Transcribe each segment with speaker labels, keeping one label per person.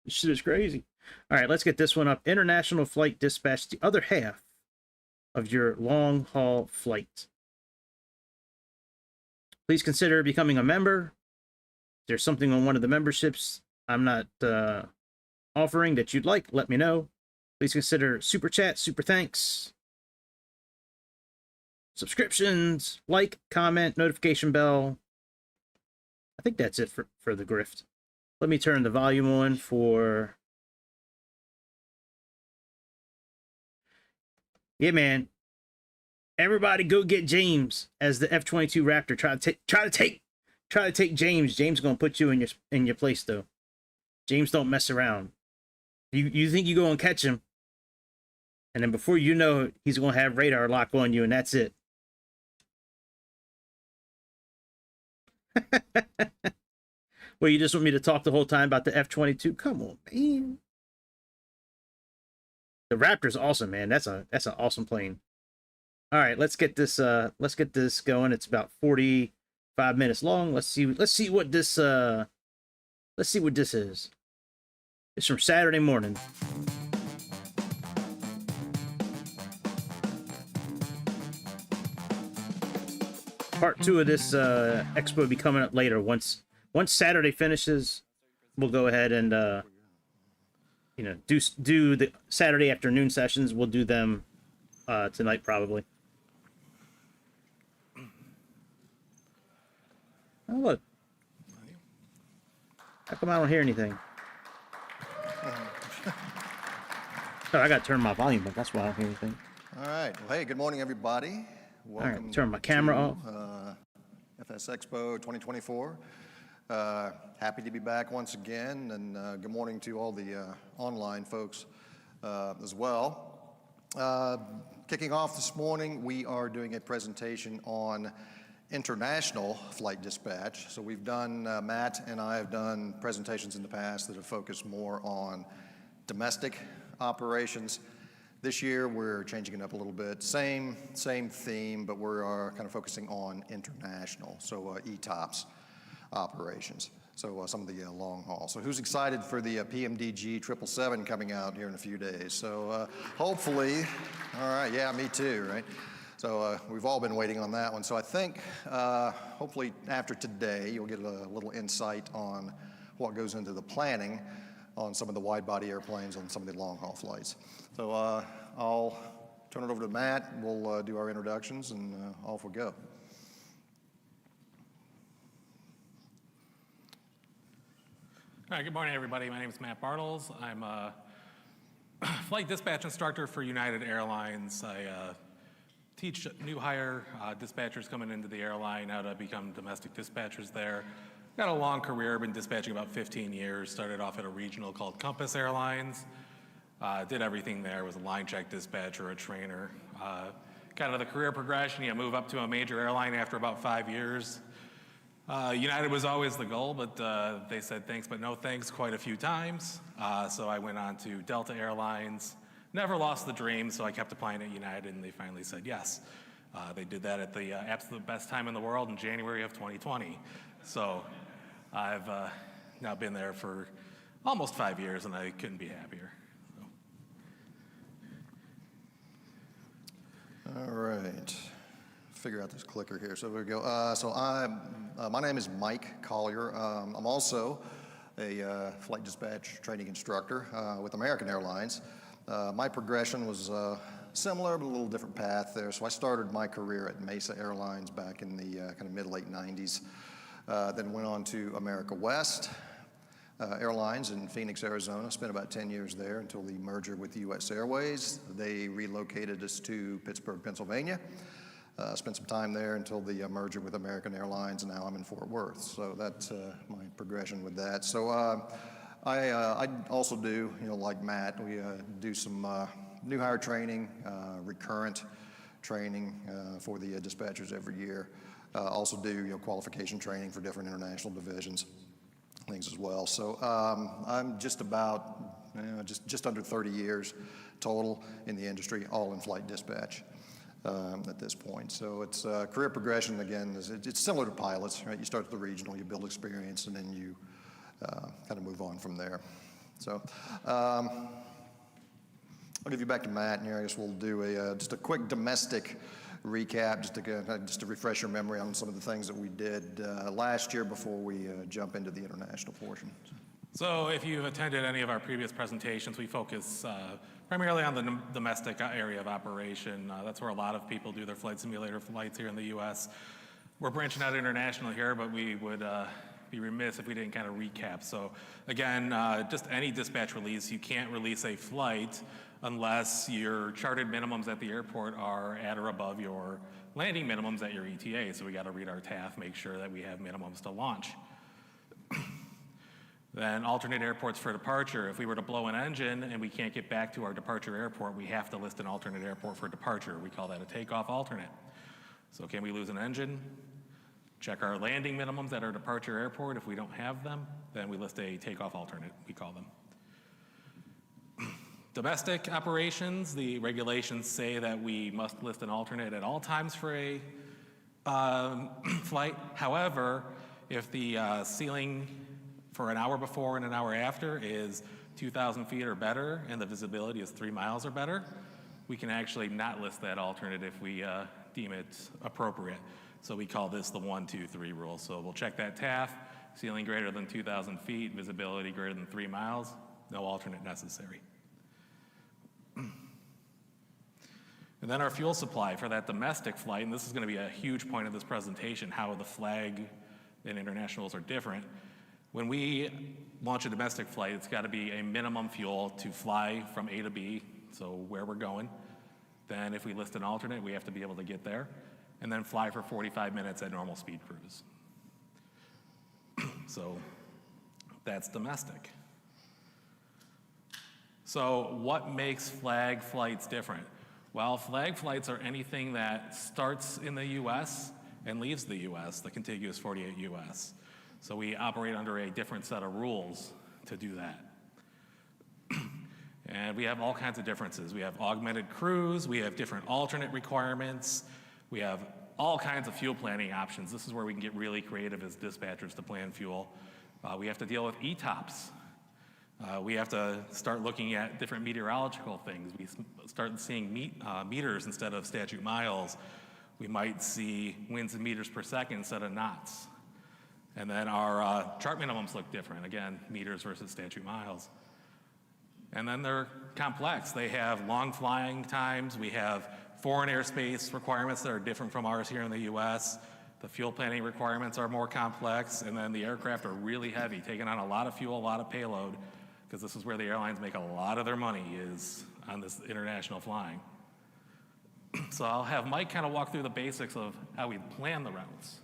Speaker 1: This shit is crazy. All right, let's get this one up. International flight dispatch, the other half of your long haul flight. Please consider becoming a member. If there's something on one of the memberships I'm not offering that you'd like, let me know. Please consider super chat, super thanks, subscriptions, like, comment, notification bell. I think that's it for the grift. Let me turn the volume on for... Yeah, man. Everybody go get James as the F-22 Raptor. Try to take James. James gonna put you in your place though. James don't mess around. You think you go and catch him, and then before you know it, he's gonna have radar lock on you, and that's it. Well, you just want me to talk the whole time about the F-22? Come on, man. The Raptor's awesome, man. That's an awesome plane. All right, let's get this going. It's about 45 minutes long. Let's see what this is. It's from Saturday morning. Part 2 of this expo will be coming up later. Once Saturday finishes, we'll go ahead and do the Saturday afternoon sessions. We'll do them tonight probably. Oh, look. How come I don't hear anything? Oh, I gotta turn my volume up. That's why I don't hear anything.
Speaker 2: All right. Well, hey, good morning, everybody. Welcome.
Speaker 1: All right, turn my camera off.
Speaker 2: Fsexpo 2024. Happy to be back once again, and good morning to all the online folks as well. Kicking off this morning, we are doing a presentation on international flight dispatch. So we've done, Matt and I have done presentations in the past that have focused more on domestic operations. This year we're changing it up a little bit. Same theme, but we're kind of focusing on international, so ETOPS operations. So some of the long haul. So who's excited for the PMDG 777 coming out here in a few days? So hopefully, all right, yeah, me too, right? So we've all been waiting on that one. So I think hopefully after today, you'll get a little insight on what goes into the planning on some of the wide body airplanes on some of the long haul flights. So I'll turn it over to Matt. We'll do our introductions and off we go.
Speaker 3: All right, good morning, everybody. My name is Matt Bartles. I'm a flight dispatch instructor for United Airlines. I teach new hire dispatchers coming into the airline how to become domestic dispatchers there. Got a long career, been dispatching about 15 years. Started off at a regional called Compass Airlines. Did everything there, was a line check dispatcher, a trainer. Kind of the career progression, you move up to a major airline after about 5 years. United was always the goal, but they said thanks but no thanks quite a few times. So I went on to Delta Airlines. Never lost the dream, so I kept applying at United, and they finally said yes. They did that at the absolute best time in the world in January of 2020. So I've now been there for almost 5 years, and I couldn't be happier. So.
Speaker 2: All right. Figure out this clicker here. So there we go. My name is Mike Collier. I'm also a flight dispatch training instructor with American Airlines. My progression was similar, but a little different path there. So I started my career at Mesa Airlines back in the kind of mid-late 90s. Then went on to America West Airlines in Phoenix, Arizona. Spent about 10 years there until the merger with US Airways. They relocated us to Pittsburgh, Pennsylvania. Spent some time there until the merger with American Airlines, and now I'm in Fort Worth. So that's my progression with that. So I also do, like Matt, we do some new hire training, recurrent training for the dispatchers every year. Also do qualification training for different international divisions, things as well. So I'm just about just under 30 years total in the industry, all in flight dispatch. At this point. So it's career progression, again, it's similar to pilots, right? You start at the regional, you build experience, and then you kind of move on from there. So I'll give you back to Matt, and here I guess we'll do just a quick domestic recap, just to refresh your memory on some of the things that we did last year before we jump into the international portion.
Speaker 3: So if you've attended any of our previous presentations, we focus primarily on the domestic area of operation. That's where a lot of people do their flight simulator flights here in the U.S. We're branching out internationally here, but we would be remiss if we didn't kind of recap. So again, just any dispatch release, you can't release a flight unless your charted minimums at the airport are at or above your landing minimums at your ETA. So we got to read our TAF, make sure that we have minimums to launch. Then alternate airports for departure. If we were to blow an engine and we can't get back to our departure airport, we have to list an alternate airport for departure. We call that a takeoff alternate. So can we lose an engine? Check our landing minimums at our departure airport. If we don't have them, then we list a takeoff alternate, we call them. Domestic operations, the regulations say that we must list an alternate at all times for a flight. However, if the ceiling for an hour before and an hour after is 2,000 feet or better and the visibility is 3 miles or better, we can actually not list that alternate if we deem it appropriate. So we call this the 1, 2, 3 rule. So we'll check that TAF, ceiling greater than 2,000 feet, visibility greater than 3 miles, no alternate necessary. And then our fuel supply for that domestic flight, and this is going to be a huge point of this presentation, how the flag and internationals are different. When we launch a domestic flight, it's got to be a minimum fuel to fly from A to B, so where we're going. Then if we list an alternate, we have to be able to get there, and then fly for 45 minutes at normal speed cruise. So that's domestic. So what makes flag flights different? Well, flag flights are anything that starts in the U.S. and leaves the U.S., the contiguous 48 U.S. So we operate under a different set of rules to do that. And we have all kinds of differences. We have augmented crews, we have different alternate requirements, we have all kinds of fuel planning options. This is where we can get really creative as dispatchers to plan fuel. We have to deal with ETOPS. We have to start looking at different meteorological things. We start seeing meters instead of statute miles. We might see winds in meters per second instead of knots. And then our chart minimums look different. Again, meters versus statute miles. And then they're complex. They have long flying times. We have foreign airspace requirements that are different from ours here in the US. The fuel planning requirements are more complex. And then the aircraft are really heavy, taking on a lot of fuel, a lot of payload, because this is where the airlines make a lot of their money, is on this international flying. So I'll have Mike kind of walk through the basics of how we plan the routes.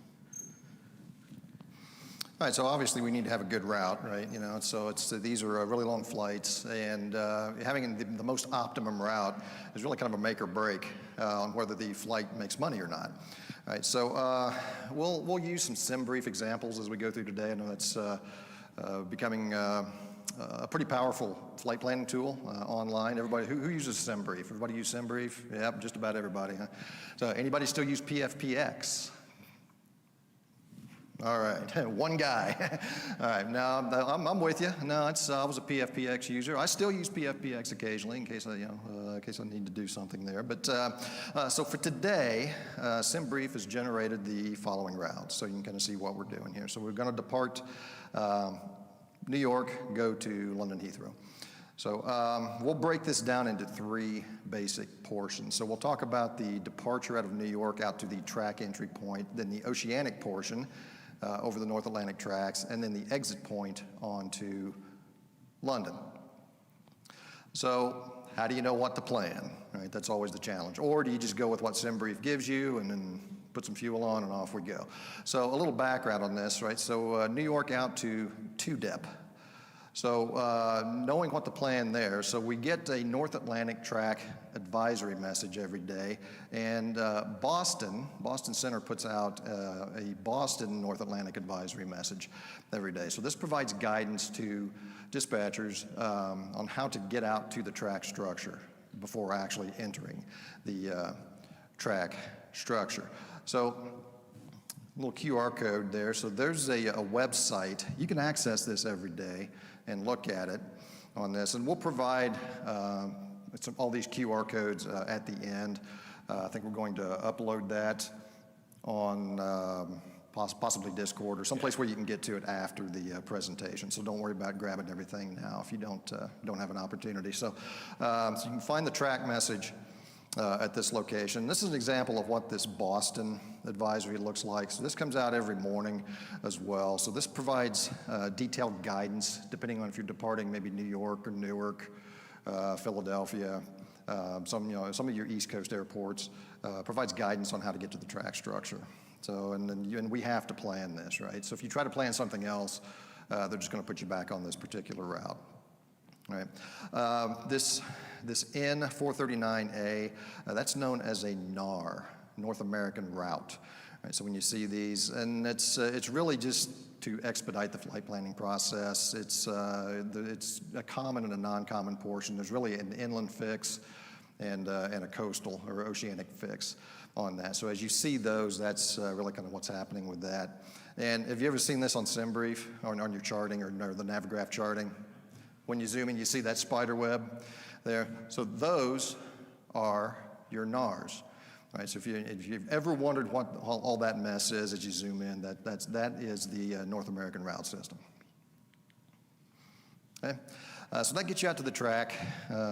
Speaker 2: All right, so obviously we need to have a good route, right? You know, so these are really long flights, and having the most optimum route is really kind of a make or break on whether the flight makes money or not. All right, so we'll use some SimBrief examples as we go through today. I know that's becoming a pretty powerful flight planning tool online. Everybody, who uses SimBrief? Everybody use SimBrief? Yep, just about everybody, huh? So anybody still use PFPX? All right, one guy. All right, now I'm with you. No, I was a PFPX user. I still use PFPX occasionally in case I need to do something there. But so for today, SimBrief has generated the following routes, so you can kind of see what we're doing here. So we're going to depart New York, go to London Heathrow. So we'll break this down into 3 basic portions. So we'll talk about the departure out of New York out to the track entry point, then the oceanic portion over the North Atlantic tracks, and then the exit point onto London. So how do you know what to plan? Right, that's always the challenge. Or do you just go with what SimBrief gives you and then put some fuel on and off we go? So a little background on this, right? So New York out to TUDEP. So knowing what to plan there, so we get a North Atlantic track advisory message every day, and Boston Center puts out a Boston North Atlantic advisory message every day. So this provides guidance to dispatchers on how to get out to the track structure before actually entering the track structure. So little QR code there. So there's a website. You can access this every day and look at it on this. And we'll provide all these QR codes at the end. I think we're going to upload that on possibly Discord or someplace where you can get to it after the presentation. So don't worry about grabbing everything now if you don't have an opportunity. So you can find the track message at this location. This is an example of what this Boston advisory looks like. So this comes out every morning as well. So this provides detailed guidance depending on if you're departing maybe New York or Newark, Philadelphia, some of your East Coast airports, provides guidance on how to get to the track structure. So, and we have to plan this, right? So if you try to plan something else, they're just going to put you back on this particular route, right? This N439A, that's known as a NAR, North American Route. Right? So when you see these, and it's really just to expedite the flight planning process. It's a common and a non-common portion. There's really an inland fix and a coastal or oceanic fix on that. So as you see those, that's really kind of what's happening with that. And have you ever seen this on SimBrief or on your charting or the Navigraph charting? When you zoom in, you see that spider web there. So those are your NARs. All right, so if you've ever wondered what all that mess is as you zoom in, that is the North American route system. Okay, so that gets you out to the track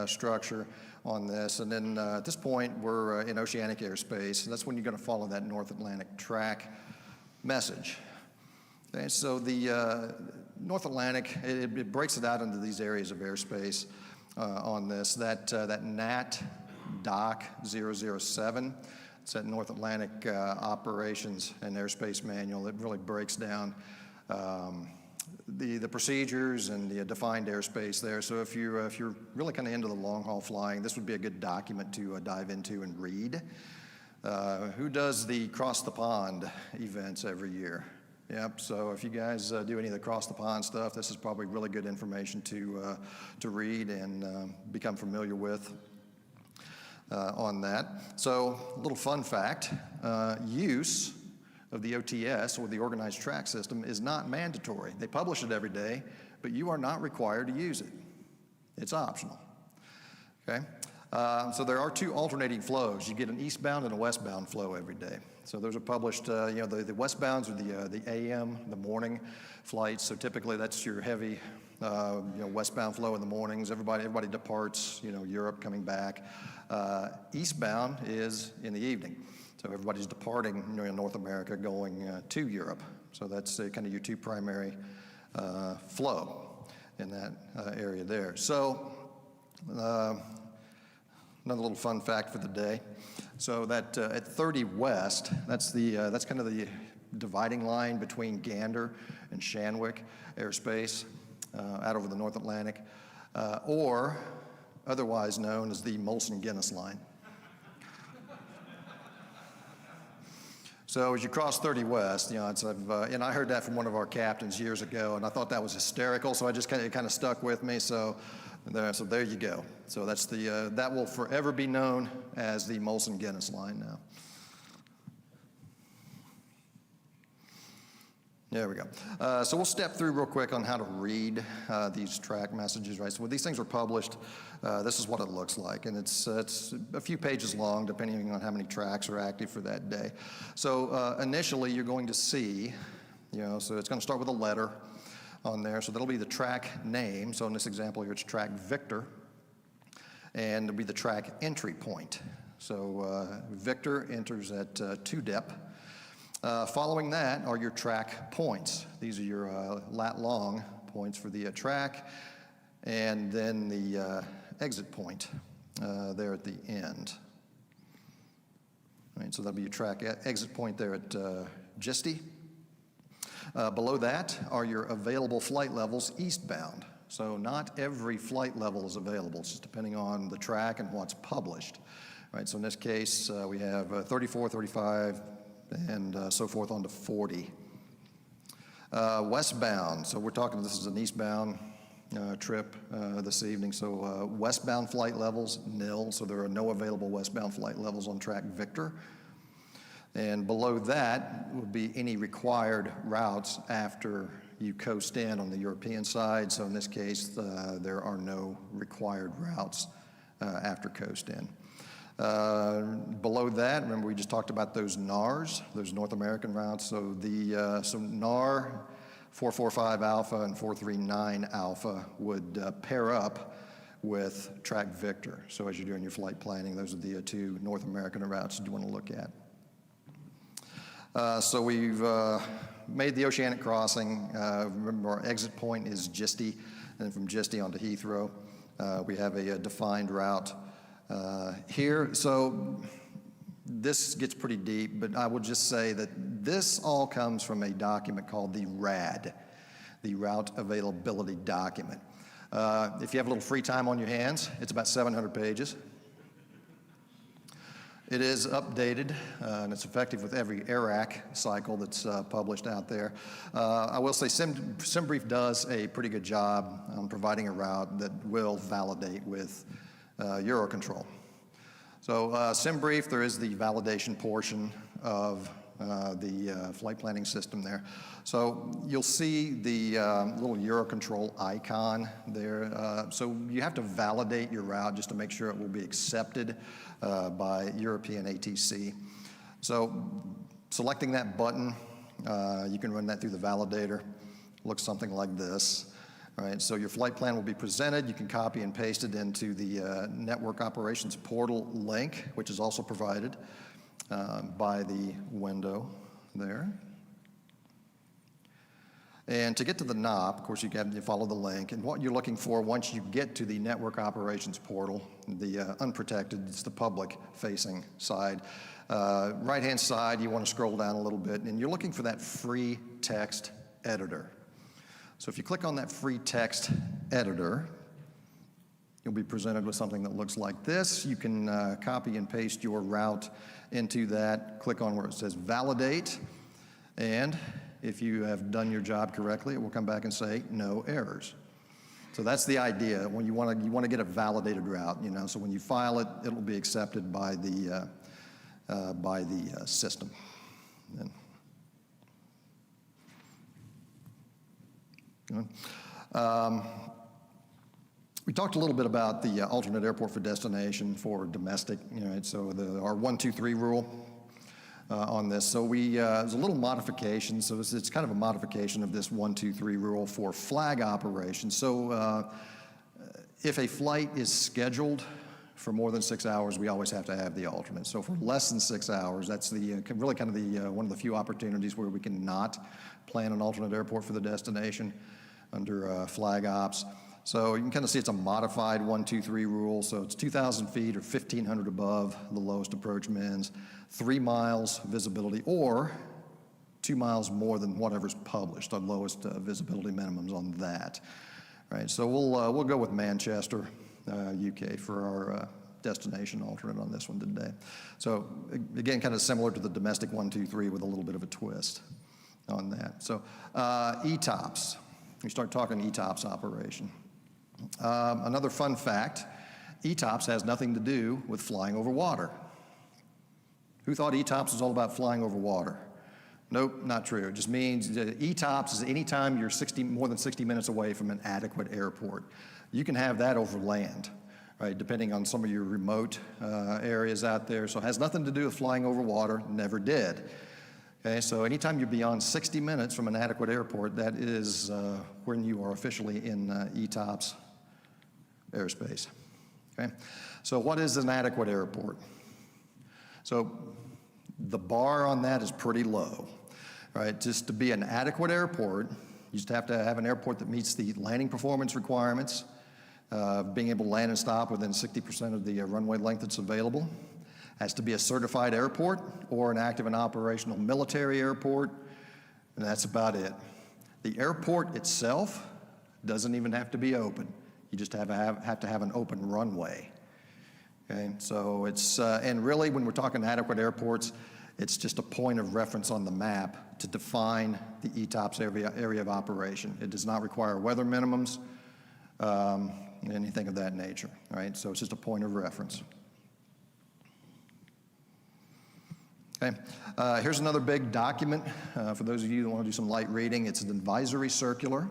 Speaker 2: structure on this, and then at this point we're in oceanic airspace, and that's when you're going to follow that North Atlantic track message. Okay, so the North Atlantic, it breaks it out into these areas of airspace on this. That NAT Doc 007, it's that North Atlantic Operations and Airspace Manual. It really breaks down the procedures and the defined airspace there. So if you're really kind of into the long haul flying, this would be a good document to dive into and read. Who does the cross the pond events every year? Yep, so if you guys do any of the cross the pond stuff, this is probably really good information to read and become familiar with on that. So a little fun fact, use of the OTS, or the Organized Track System, is not mandatory. They publish it every day, but you are not required to use it. It's optional, okay? So there are two alternating flows. You get an eastbound and a westbound flow every day. So those are published, the westbounds are the AM, the morning flights. So typically that's your heavy, westbound flow in the mornings. Everybody departs, Europe coming back. Eastbound is in the evening. So everybody's departing, in North America going to Europe. So that's kind of your two primary flow in that area there. So another little fun fact for the day. So that at 30 West, that's kind of the dividing line between Gander and Shanwick airspace out over the North Atlantic, or otherwise known as the Molson-Guinness line. So as you cross 30 West, and I heard that from one of our captains years ago, and I thought that was hysterical, so it kind of stuck with me. So there you go. So that's that will forever be known as the Molson-Guinness line now. There we go. So we'll step through real quick on how to read these track messages, right? So when these things are published, this is what it looks like, and it's a few pages long, depending on how many tracks are active for that day. So initially, you're going to see, so it's going to start with a letter on there. So that'll be the track name. So in this example here, it's track Victor, and it'll be the track entry point. So Victor enters at 2-dep. Following that are your track points. These are your lat-long points for the track, and then the exit point there at the end. All right, so that'll be your track exit point there at Gisty. Below that are your available flight levels eastbound. So not every flight level is available. It's just depending on the track and what's published. All right, so in this case, we have 34, 35, and so forth on to 40. Westbound, so we're talking, this is an eastbound trip this evening. So westbound flight levels, nil. So there are no available westbound flight levels on track Victor. And below that would be any required routes after you coast in on the European side. So in this case, there are no required routes after coast in. Below that, remember we just talked about those NARs, those North American routes. So the NAR 445 Alpha and 439 Alpha would pair up with Track Victor. So as you're doing your flight planning, those are the two North American routes you want to look at. So we've made the oceanic crossing. Remember our exit point is Gisty, and from Gisty onto Heathrow. We have a defined route here. So this gets pretty deep, but I will just say that this all comes from a document called the RAD, the Route Availability Document. If you have a little free time on your hands, it's about 700 pages. It is updated, and it's effective with every AIRAC cycle that's published out there. I will say SimBrief does a pretty good job on providing a route that will validate with Eurocontrol. So SimBrief, there is the validation portion of the flight planning system there. So you'll see the little Eurocontrol icon there. So you have to validate your route just to make sure it will be accepted by European ATC. So selecting that button, you can run that through the validator. Looks something like this. Right, so your flight plan will be presented. You can copy and paste it into the Network Operations Portal link, which is also provided by the window there. And to get to the NOP, of course, you follow the link. And what you're looking for once you get to the Network Operations Portal, the unprotected, it's the public-facing side. Right-hand side, you want to scroll down a little bit, and you're looking for that free text editor. So if you click on that free text editor, you'll be presented with something that looks like this. You can copy and paste your route into that, click on where it says validate, and if you have done your job correctly, it will come back and say no errors. So that's the idea. When you want to get a validated route, you know, so when you file it, it will be accepted by the system. We talked a little bit about the alternate airport for destination for domestic, you know, so our 1, 2, 3 rule on this. So there's a little modification. So it's kind of a modification of this 1, 2, 3 rule for flag operations. So if a flight is scheduled for more than 6 hours, we always have to have the alternate. So for less than 6 hours, that's the really kind of the one of the few opportunities where we can not plan an alternate airport for the destination under flag ops. So you can kind of see it's a modified 1, 2, 3 rule. So it's 2,000 feet or 1,500 above the lowest approach mins, 3 miles visibility, or 2 miles more than whatever's published on lowest visibility minimums on that. Right. So we'll go with Manchester, UK, for our destination alternate on this one today. So again, kind of similar to the domestic 1, 2, 3 with a little bit of a twist on that. So ETOPS. We start talking ETOPS operation. Another fun fact, ETOPS has nothing to do with flying over water. Who thought ETOPS was all about flying over water? Nope, not true. It just means that ETOPS is anytime you're more than 60 minutes away from an adequate airport. You can have that over land, right, depending on some of your remote areas out there. So it has nothing to do with flying over water, never did. Okay, so anytime you're beyond 60 minutes from an adequate airport, that is when you are officially in ETOPS airspace. Okay, so what is an adequate airport? So the bar on that is pretty low, right? Just to be an adequate airport, you just have to have an airport that meets the landing performance requirements, being able to land and stop within 60% of the runway length that's available. Has to be a certified airport or an active and operational military airport, and that's about it. The airport itself doesn't even have to be open. You just have to have an open runway. Okay, so it's, and really when we're talking adequate airports, it's just a point of reference on the map to define the ETOPS area of operation. It does not require weather minimums, anything of that nature, right? So it's just a point of reference. Okay, here's another big document for those of you that want to do some light reading. It's an advisory circular.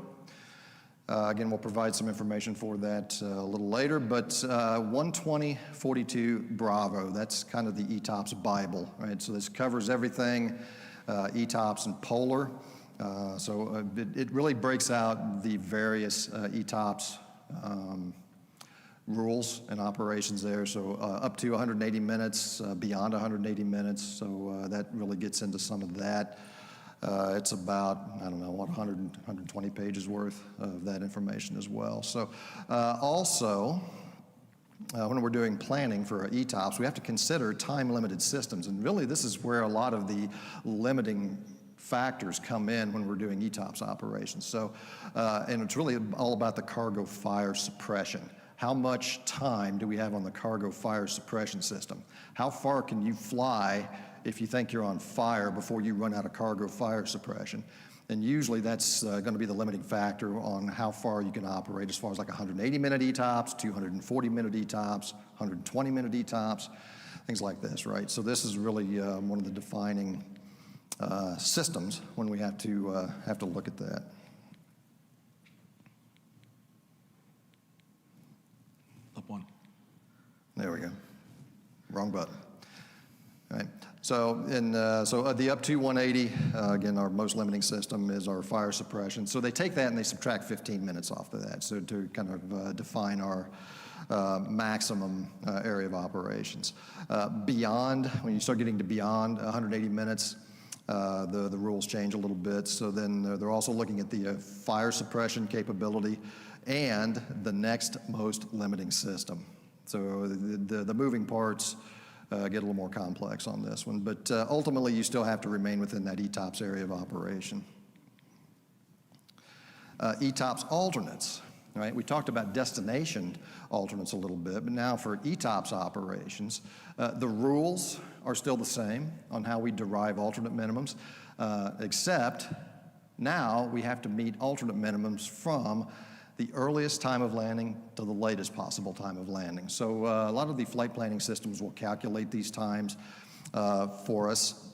Speaker 2: Again, we'll provide some information for that a little later, but 12042 Bravo, that's kind of the ETOPS Bible, right? So this covers everything, ETOPS and polar. It really breaks out the various ETOPS rules and operations there. So up to 180 minutes, beyond 180 minutes. So that really gets into some of that. It's about, I don't know, 120 pages worth of that information as well. So also, when we're doing planning for ETOPS, we have to consider time-limited systems. And really, this is where a lot of the limiting factors come in when we're doing ETOPS operations. So, and it's really all about the cargo fire suppression. How much time do we have on the cargo fire suppression system? How far can you fly if you think you're on fire before you run out of cargo fire suppression? And usually that's going to be the limiting factor on how far you can operate, as far as like 180-minute ETOPS, 240-minute ETOPS, 120-minute ETOPS, things like this, right? So this is really one of the defining systems when we have to look at that.
Speaker 3: Up one.
Speaker 2: There we go. Wrong button. All right. So the up to 180, again, our most limiting system is our fire suppression. So they take that and they subtract 15 minutes off of that, so to kind of define our maximum area of operations. Beyond, when you start getting to beyond 180 minutes, the rules change a little bit. So then they're also looking at the fire suppression capability and the next most limiting system. So the moving parts get a little more complex on this one, but ultimately you still have to remain within that ETOPS area of operation. ETOPS alternates, right? We talked about destination alternates a little bit, but now for ETOPS operations, the rules are still the same on how we derive alternate minimums, except now we have to meet alternate minimums from the earliest time of landing to the latest possible time of landing. So a lot of the flight planning systems will calculate these times for us,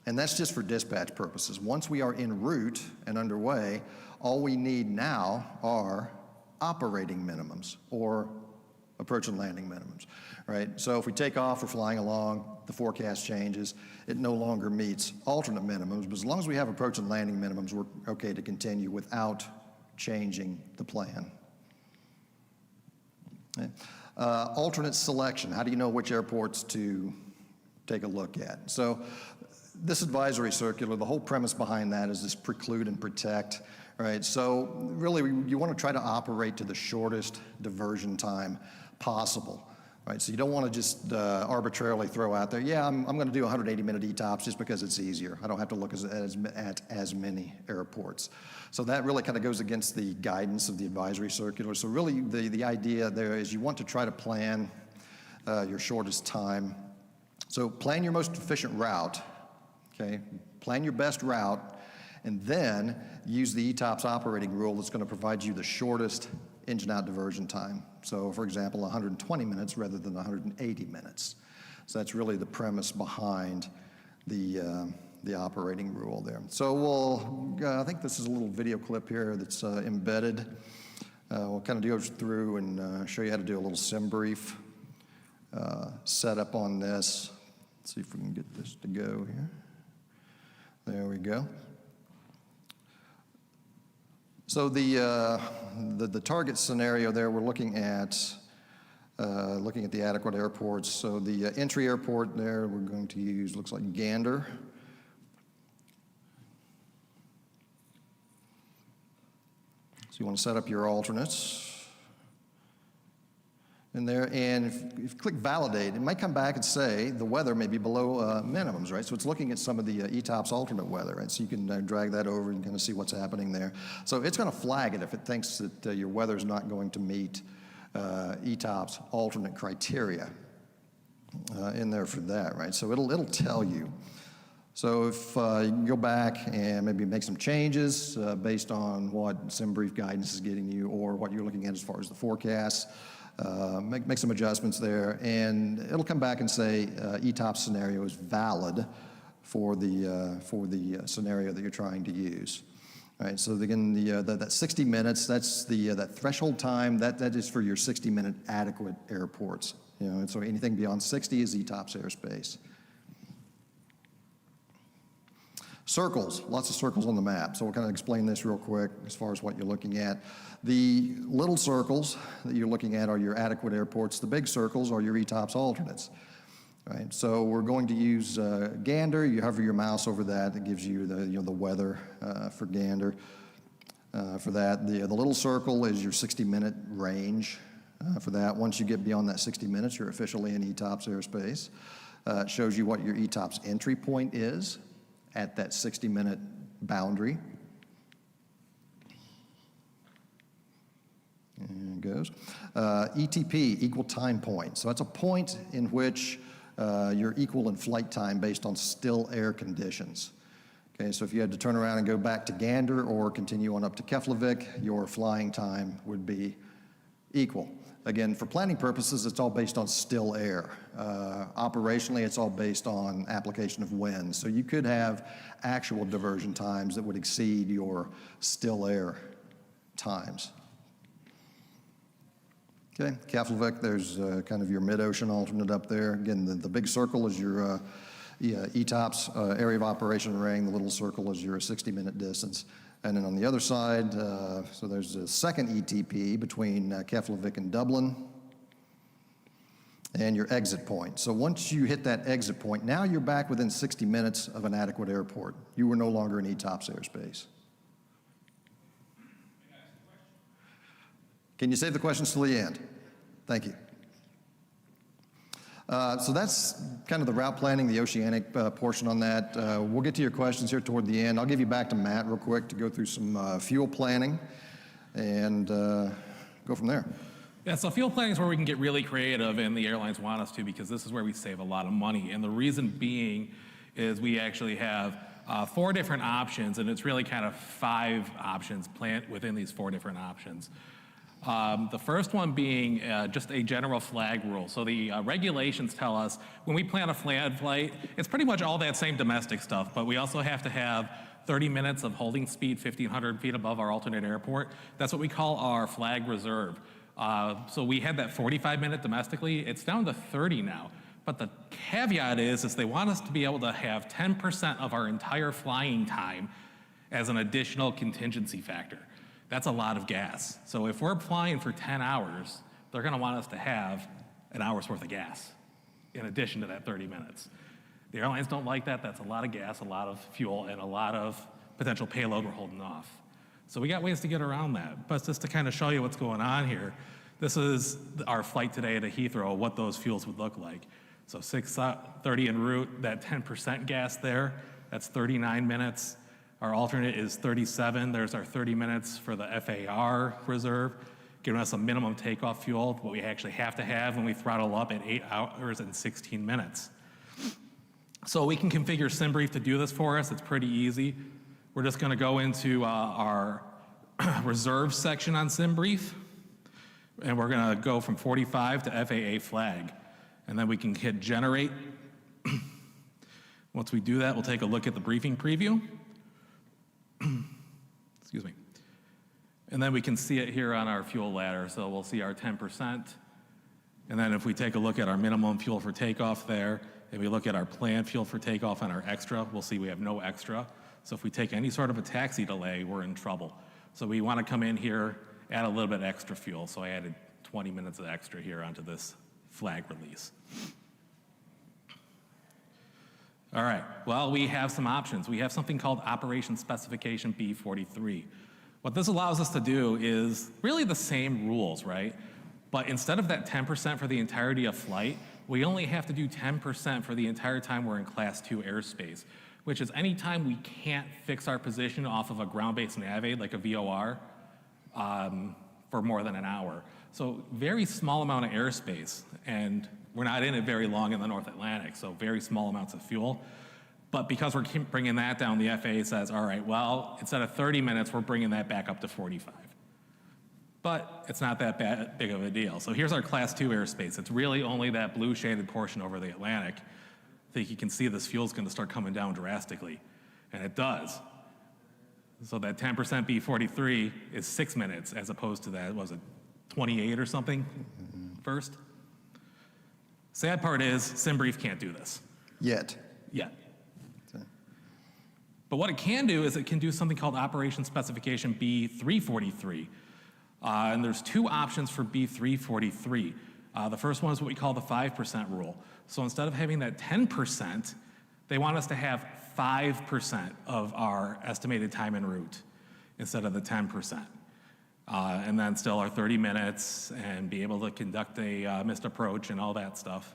Speaker 2: and that's just for dispatch purposes. Once we are en route and underway, all we need now are operating minimums or approach and landing minimums, right? So if we take off, we're flying along, the forecast changes, it no longer meets alternate minimums, but as long as we have approach and landing minimums, we're okay to continue without changing the plan. Okay. Alternate selection. How do you know which airports to take a look at? So this advisory circular, the whole premise behind that is this preclude and protect, right? So really you want to try to operate to the shortest diversion time possible. Right, so you don't want to just arbitrarily throw out there, yeah, I'm going to do 180-minute ETOPS just because it's easier. I don't have to look at as many airports. So that really kind of goes against the guidance of the advisory circular. So really the idea there is you want to try to plan your shortest time. So plan your most efficient route, okay? Plan your best route, and then use the ETOPS operating rule that's going to provide you the shortest engine-out diversion time. So, for example, 120 minutes rather than 180 minutes. So that's really the premise behind the operating rule there. So I think this is a little video clip here that's embedded. We'll kind of go through and show you how to do a little sim brief setup on this. Let's see if we can get this to go here. There we go. So the target scenario there, we're looking at the adequate airports. So the entry airport there, we're going to use, looks like Gander. So you want to set up your alternates in there, and if you click validate, it might come back and say the weather may be below minimums, right? So it's looking at some of the ETOPS alternate weather, right? So you can drag that over and kind of see what's happening there. So it's going to flag it if it thinks that your weather's not going to meet ETOPS alternate criteria in there for that, right? So it'll tell you. So if you can go back and maybe make some changes based on what SimBrief guidance is getting you or what you're looking at as far as the forecast, make some adjustments there, and it'll come back and say ETOPS scenario is valid for the scenario that you're trying to use. All right, so again, that 60 minutes, that's that threshold time, that is for your 60-minute adequate airports. You know, and so anything beyond 60 is ETOPS airspace. Circles, lots of circles on the map. So we'll kind of explain this real quick as far as what you're looking at. The little circles that you're looking at are your adequate airports. The big circles are your ETOPS alternates. Right, so we're going to use Gander. You hover your mouse over that. It gives you the weather for Gander. For that, the little circle is your 60-minute range. For that, once you get beyond that 60 minutes, you're officially in ETOPS airspace. It shows you what your ETOPS entry point is at that 60-minute boundary. And it goes. ETP, equal time point. So that's a point in which you're equal in flight time based on still air conditions. Okay, so if you had to turn around and go back to Gander or continue on up to Keflavik, your flying time would be equal. Again, for planning purposes, it's all based on still air. Operationally, it's all based on application of wind. So you could have actual diversion times that would exceed your still air times. Okay, Keflavik, there's kind of your mid-ocean alternate up there. Again, the big circle is your ETOPS area of operation ring. The little circle is your 60-minute distance. And then on the other side, so there's a second ETP between Keflavik and Dublin, and your exit point. So once you hit that exit point, now you're back within 60 minutes of an adequate airport. You were no longer in ETOPS airspace. Can you save the questions till the end? Thank you. So that's kind of the route planning, the oceanic portion on that. We'll get to your questions here toward the end. I'll give you back to Matt real quick to go through some fuel planning and go from there.
Speaker 3: Yeah, so fuel planning is where we can get really creative, and the airlines want us to, because this is where we save a lot of money. And the reason being is we actually have 4 different options, and it's really kind of 5 options planned within these 4 different options. The first one being just a general flag rule. So the regulations tell us when we plan a flag flight, it's pretty much all that same domestic stuff, but we also have to have 30 minutes of holding speed 1,500 feet above our alternate airport. That's what we call our flag reserve. So we had that 45-minute domestically. It's down to 30 now. But the caveat is they want us to be able to have 10% of our entire flying time as an additional contingency factor. That's a lot of gas. So if we're flying for 10 hours, they're gonna want us to have an hour's worth of gas in addition to that 30 minutes. The airlines don't like that. That's a lot of gas, a lot of fuel, and a lot of potential payload we're holding off. So we got ways to get around that. But just to kind of show you what's going on here, this is our flight today to Heathrow, what those fuels would look like. So 6:30 en route, that 10% gas there, that's 39 minutes. Our alternate is 37. There's our 30 minutes for the FAR reserve, giving us a minimum takeoff fuel, what we actually have to have when we throttle up at 8 hours and 16 minutes. So we can configure SimBrief to do this for us. It's pretty easy. We're just gonna go into our reserve section on SimBrief, and we're gonna go from 45 to FAA flag. And then we can hit generate. Once we do that, we'll take a look at the briefing preview. Excuse me. And then we can see it here on our fuel ladder. So we'll see our 10%. And then if we take a look at our minimum fuel for takeoff there, and we look at our planned fuel for takeoff and our extra, we'll see we have no extra. So if we take any sort of a taxi delay, we're in trouble. So we want to come in here, add a little bit extra fuel. So I added 20 minutes of extra here onto this flag release. All right, well, we have some options. We have something called Operation Specification B43. What this allows us to do is really the same rules, right? But instead of that 10% for the entirety of flight, we only have to do 10% for the entire time we're in Class 2 airspace, which is any time we can't fix our position off of a ground-based nav aid, like a VOR, for more than an hour. So very small amount of airspace, and we're not in it very long in the North Atlantic, so very small amounts of fuel. But because we're bringing that down, the FAA says, all right, well, instead of 30 minutes, we're bringing that back up to 45. But it's not that big of a deal. So here's our Class 2 airspace. It's really only that blue shaded portion over the Atlantic. think you can see this fuel's gonna start coming down drastically, and it does. So that 10% B43 is 6 minutes as opposed to that, was it 28 or something first? Sad part is, SimBrief can't do this
Speaker 2: Yet.
Speaker 3: yet. But what it can do is it can do something called Operation Specification B343. And there's two options for B343. The first one is what we call the 5% rule. So instead of having that 10%, they want us to have 5% of our estimated time en route instead of the 10%. And then still our 30 minutes and be able to conduct a missed approach and all that stuff.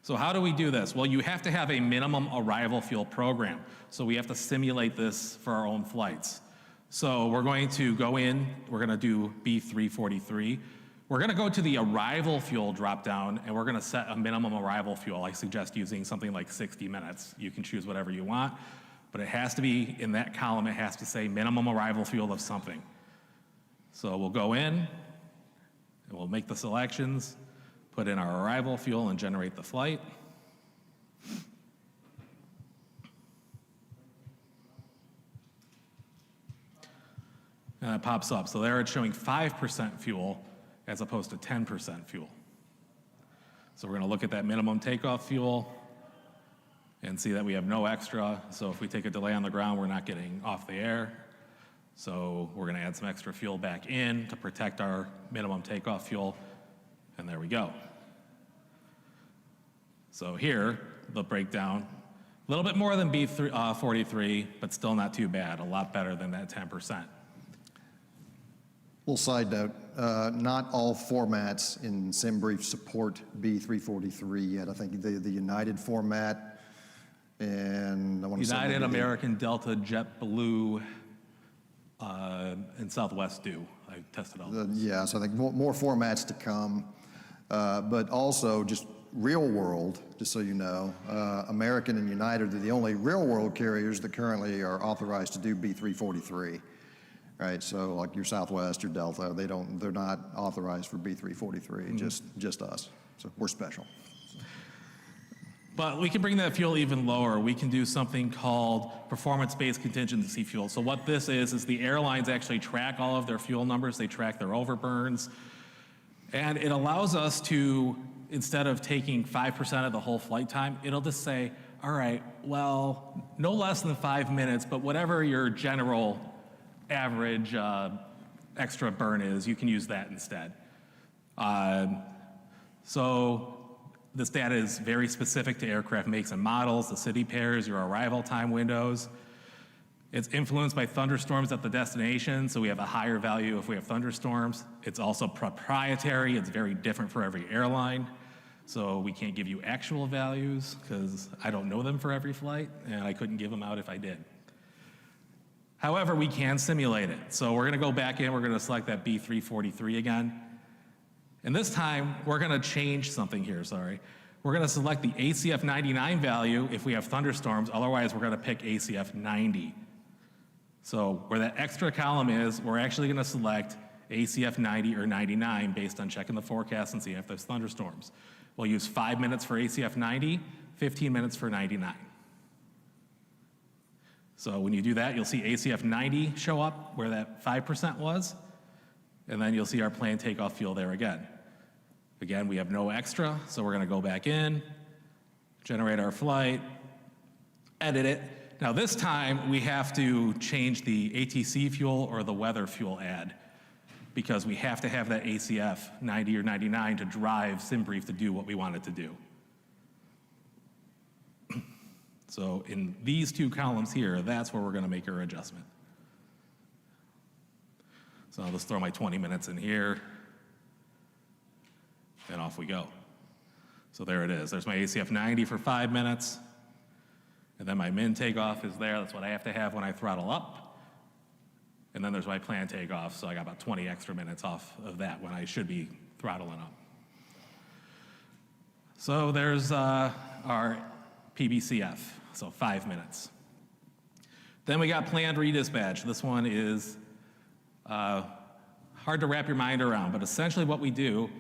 Speaker 3: So how do we do this? Well, you have to have a minimum arrival fuel program. So we have to simulate this for our own flights. So we're going to go in, we're gonna do B343. We're gonna go to the arrival fuel dropdown and we're gonna set a minimum arrival fuel. I suggest using something like 60 minutes. You can choose whatever you want, but it has to be in that column, it has to say minimum arrival fuel of something. So we'll go in and we'll make the selections, put in our arrival fuel and generate the flight. And it pops up. So there it's showing 5% fuel as opposed to 10% fuel. So we're gonna look at that minimum takeoff fuel and see that we have no extra. So if we take a delay on the ground, we're not getting off the air. So we're gonna add some extra fuel back in to protect our minimum takeoff fuel. And there we go. So here, the breakdown, a little bit more than B43, but still not too bad, a lot better than that 10%.
Speaker 2: Little side note, not all formats in SimBrief support B343 yet. I think the United format and I want to say
Speaker 3: United, American, Delta, JetBlue, and Southwest do. I tested all those.
Speaker 2: yeah, so I think more formats to come, but also just real world, just so you know, American and United are the only real world carriers that currently are authorized to do B343. Right, so like your Southwest, your Delta, they're not authorized for B343, just us. So we're special.
Speaker 3: But we can bring that fuel even lower. We can do something called performance-based contingency fuel. So what this is the airlines actually track all of their fuel numbers, they track their overburns, and it allows us to, instead of taking 5% of the whole flight time, it'll just say, all right, well, no less than 5 minutes, but whatever your general average extra burn is, you can use that instead. So this data is very specific to aircraft makes and models, the city pairs, your arrival time windows. It's influenced by thunderstorms at the destination, so we have a higher value if we have thunderstorms. It's also proprietary, it's very different for every airline. So we can't give you actual values because I don't know them for every flight and I couldn't give them out if I did. However, we can simulate it. So we're gonna go back in, we're gonna select that B343 again. And this time, we're gonna change something here, sorry. We're gonna select the ACF 99 value if we have thunderstorms, otherwise we're gonna pick ACF 90. So where that extra column is, we're actually gonna select ACF 90 or 99 based on checking the forecast and seeing if there's thunderstorms. We'll use 5 minutes for ACF 90, 15 minutes for 99. So when you do that, you'll see ACF 90 show up where that 5% was, and then you'll see our planned takeoff fuel there again. Again, we have no extra, so we're gonna go back in, generate our flight, edit it. Now this time, we have to change the ATC fuel or the weather fuel add, because we have to have that ACF 90 or 99 to drive SimBrief to do what we want it to do. So in these two columns here, that's where we're gonna make our adjustment. So I'll just throw my 20 minutes in here, and off we go. So there it is. There's my ACF 90 for 5 minutes, and then my min takeoff is there. That's what I have to have when I throttle up. And then there's my planned takeoff, so I got about 20 extra minutes off of that when I should be throttling up. So there's our PBCF, so 5 minutes. Then we got planned redispatch. This one is hard to wrap your mind around, but essentially what we do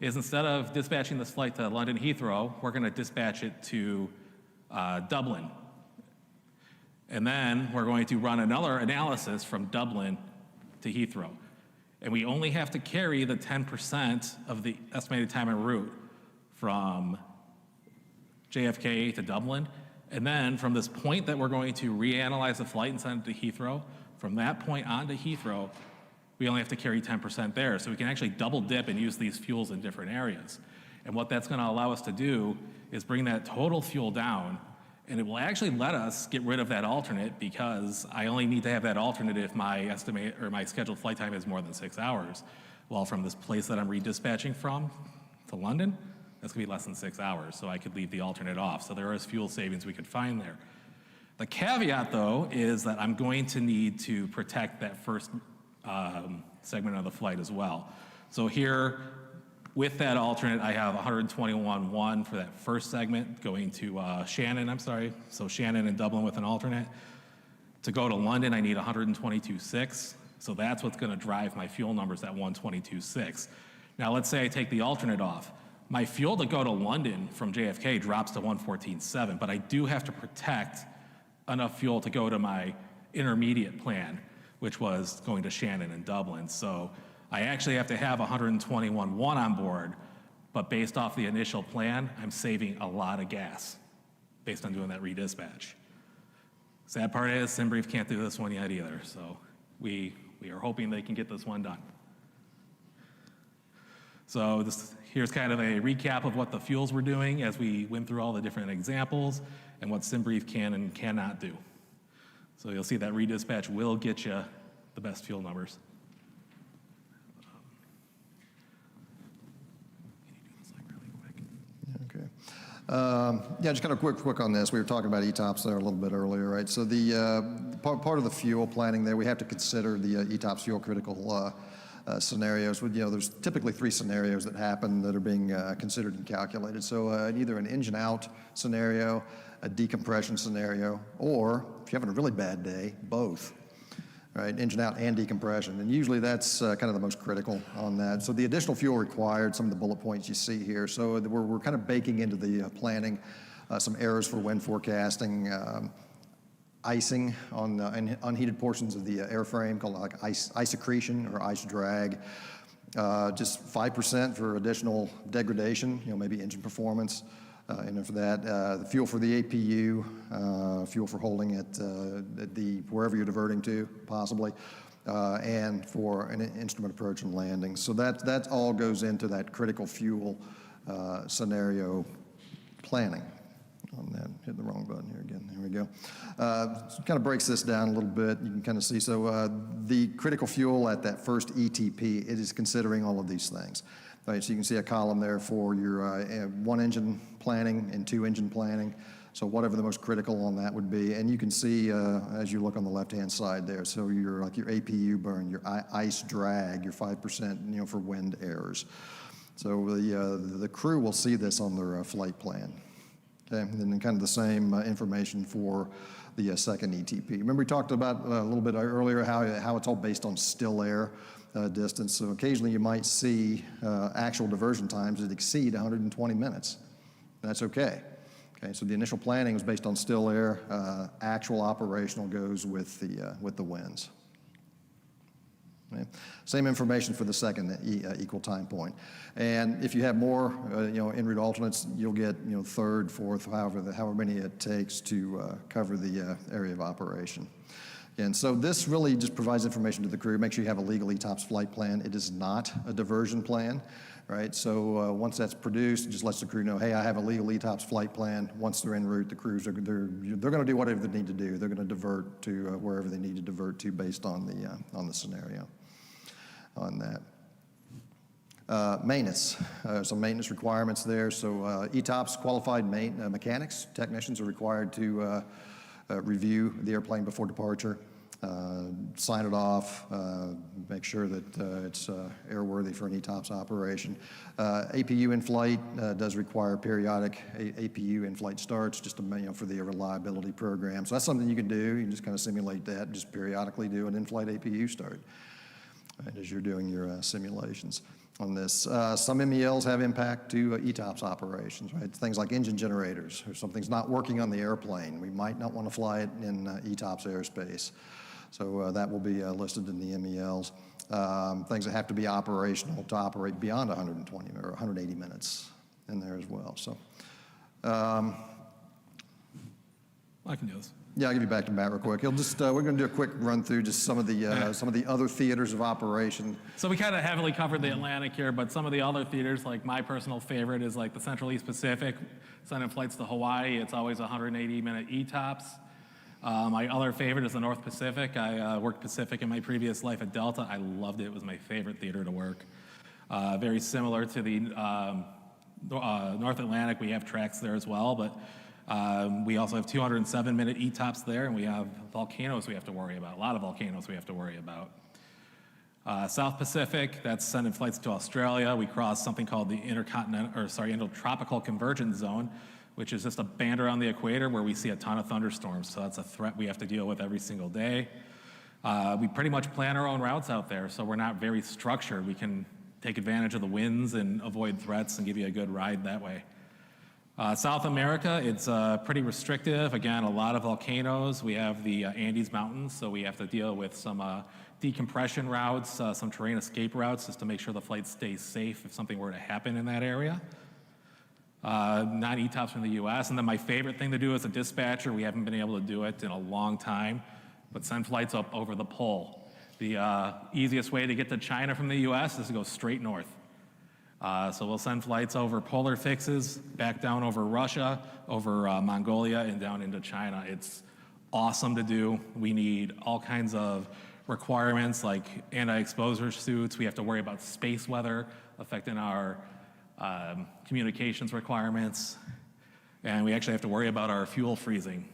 Speaker 3: is instead of dispatching this flight to London Heathrow, we're going to dispatch it to Dublin. And then we're going to run another analysis from Dublin to Heathrow. And we only have to carry the 10% of the estimated time en route from JFK to Dublin. And then from this point that we're going to reanalyze the flight and send it to Heathrow, from that point on to Heathrow, we only have to carry 10% there. So we can actually double dip and use these fuels in different areas. And what that's going to allow us to do is bring that total fuel down, and it will actually let us get rid of that alternate, because I only need to have that alternate if my estimate or my scheduled flight time is more than 6 hours. Well, from this place that I'm redispatching from to London, that's going to be less than 6 hours, so I could leave the alternate off. So there is fuel savings we could find there. The caveat, though, is that I'm going to need to protect that first segment of the flight as well. So here, with that alternate, I have 121.1 for that first segment going to Shannon, So Shannon and Dublin with an alternate. To go to London, I need 122.6. So that's what's going to drive my fuel numbers at 122.6. Now, let's say I take the alternate off. My fuel to go to London from JFK drops to 114.7, but I do have to protect enough fuel to go to my intermediate plan, which was going to Shannon and Dublin. So I actually have to have 121.1 on board, but based off the initial plan, I'm saving a lot of gas based on doing that redispatch. Sad part is, SimBrief can't do this one yet either, so we are hoping they can get this one done. So here's kind of a recap of what the fuels were doing as we went through all the different examples and what SimBrief can and cannot do. So you'll see that redispatch will get you the best fuel numbers.
Speaker 2: Yeah, just kind of quick on this. We were talking about ETOPS there a little bit earlier, right? So the part of the fuel planning there, we have to consider the ETOPS fuel critical scenarios. There's typically 3 scenarios that happen that are being considered and calculated. So either an engine out scenario, a decompression scenario, or if you're having a really bad day, both. Right, engine out and decompression, and usually that's kind of the most critical on that. So the additional fuel required, some of the bullet points you see here. So we're kind of baking into the planning some errors for wind forecasting, icing on unheated portions of the airframe called like ice accretion or ice drag. Just 5% for additional degradation, maybe engine performance. And then for that, the fuel for the APU, fuel for holding it at wherever you're diverting to, possibly, and for an instrument approach and landing. So that all goes into that critical fuel scenario planning. On that, hit the wrong button here again. There we go. Kind of breaks this down a little bit. You can kind of see. So the critical fuel at that first ETP, it is considering all of these things. Right, so you can see a column there for your 1 engine planning and 2 engine planning. So whatever the most critical on that would be, and you can see as you look on the left-hand side there. So your APU burn, your ice drag, your 5%, for wind errors. So the crew will see this on their flight plan. Okay, and then kind of the same information for the second ETP. Remember we talked about a little bit earlier how it's all based on still air. Distance. So occasionally you might see actual diversion times that exceed 120 minutes. That's okay. Okay, so the initial planning was based on still air. Actual operational goes with the winds. Okay. Same information for the second equal time point. And if you have more, en route alternates, you'll get third, fourth, however many it takes to cover the area of operation. And so this really just provides information to the crew. Make sure you have a legal ETOPS flight plan. It is not a diversion plan, right? So once that's produced, it just lets the crew know, hey, I have a legal ETOPS flight plan. Once they're en route, the crews they're going to do whatever they need to do. They're going to divert to wherever they need to divert to based on the scenario. On that. Maintenance, some maintenance requirements there. So ETOPS qualified mechanics, technicians are required to review the airplane before departure, sign it off, make sure that it's airworthy for an ETOPS operation. APU in flight does require periodic APU in flight starts just to, for the reliability program. So that's something you can do. You can just kind of simulate that, just periodically do an in-flight APU start as you're doing your simulations. on this. Some MELs have impact to ETOPS operations, right? Things like engine generators, or something's not working on the airplane. We might not want to fly it in ETOPS airspace. So that will be listed in the MELs. Things that have to be operational to operate beyond 120 or 180 minutes in there as well. So
Speaker 3: I can do this.
Speaker 2: yeah, I'll give you back to Matt real quick. He'll just, we're going to do a quick run through just some of the other theaters of operation.
Speaker 3: So we kind of heavily covered the Atlantic here, but some of the other theaters, like my personal favorite is like the Central East Pacific, sending flights to Hawaii. It's always 180-minute ETOPS. My other favorite is the North Pacific. I worked Pacific in my previous life at Delta. I loved it. It was my favorite theater to work. Very similar to the North Atlantic. We have tracks there as well, but we also have 207-minute ETOPS there, and we have volcanoes we have to worry about, a lot of volcanoes we have to worry about. South Pacific, that's sending flights to Australia. We cross something called the Intertropical Convergence Zone, which is just a band around the equator where we see a ton of thunderstorms. So that's a threat we have to deal with every single day. We pretty much plan our own routes out there, so we're not very structured. We can take advantage of the winds and avoid threats and give you a good ride that way. South America, it's pretty restrictive. Again, a lot of volcanoes. We have the Andes Mountains, so we have to deal with some decompression routes, some terrain escape routes, just to make sure the flight stays safe if something were to happen in that area. Non-ETOPS from the US. And then my favorite thing to do as a dispatcher, we haven't been able to do it in a long time, but send flights up over the pole. The easiest way to get to China from the US is to go straight north. So we'll send flights over polar fixes, back down over Russia, over Mongolia, and down into China. It's awesome to do. We need all kinds of requirements like anti-exposure suits. We have to worry about space weather affecting our communications requirements. And we actually have to worry about our fuel freezing.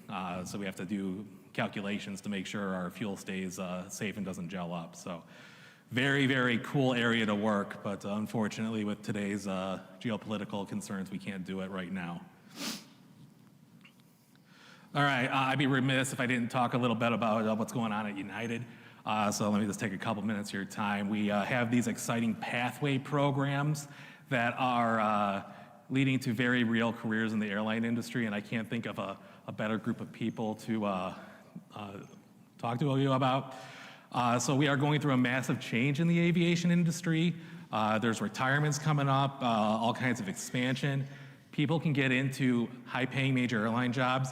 Speaker 3: So we have to do calculations to make sure our fuel stays safe and doesn't gel up. So very, very cool area to work, but unfortunately with today's geopolitical concerns, we can't do it right now. All right, I'd be remiss if I didn't talk a little bit about what's going on at United. So let me just take a couple minutes of your time. We have these exciting pathway programs that are leading to very real careers in the airline industry, and I can't think of a better group of people to talk to you about. So we are going through a massive change in the aviation industry. There's retirements coming up, all kinds of expansion. People can get into high-paying major airline jobs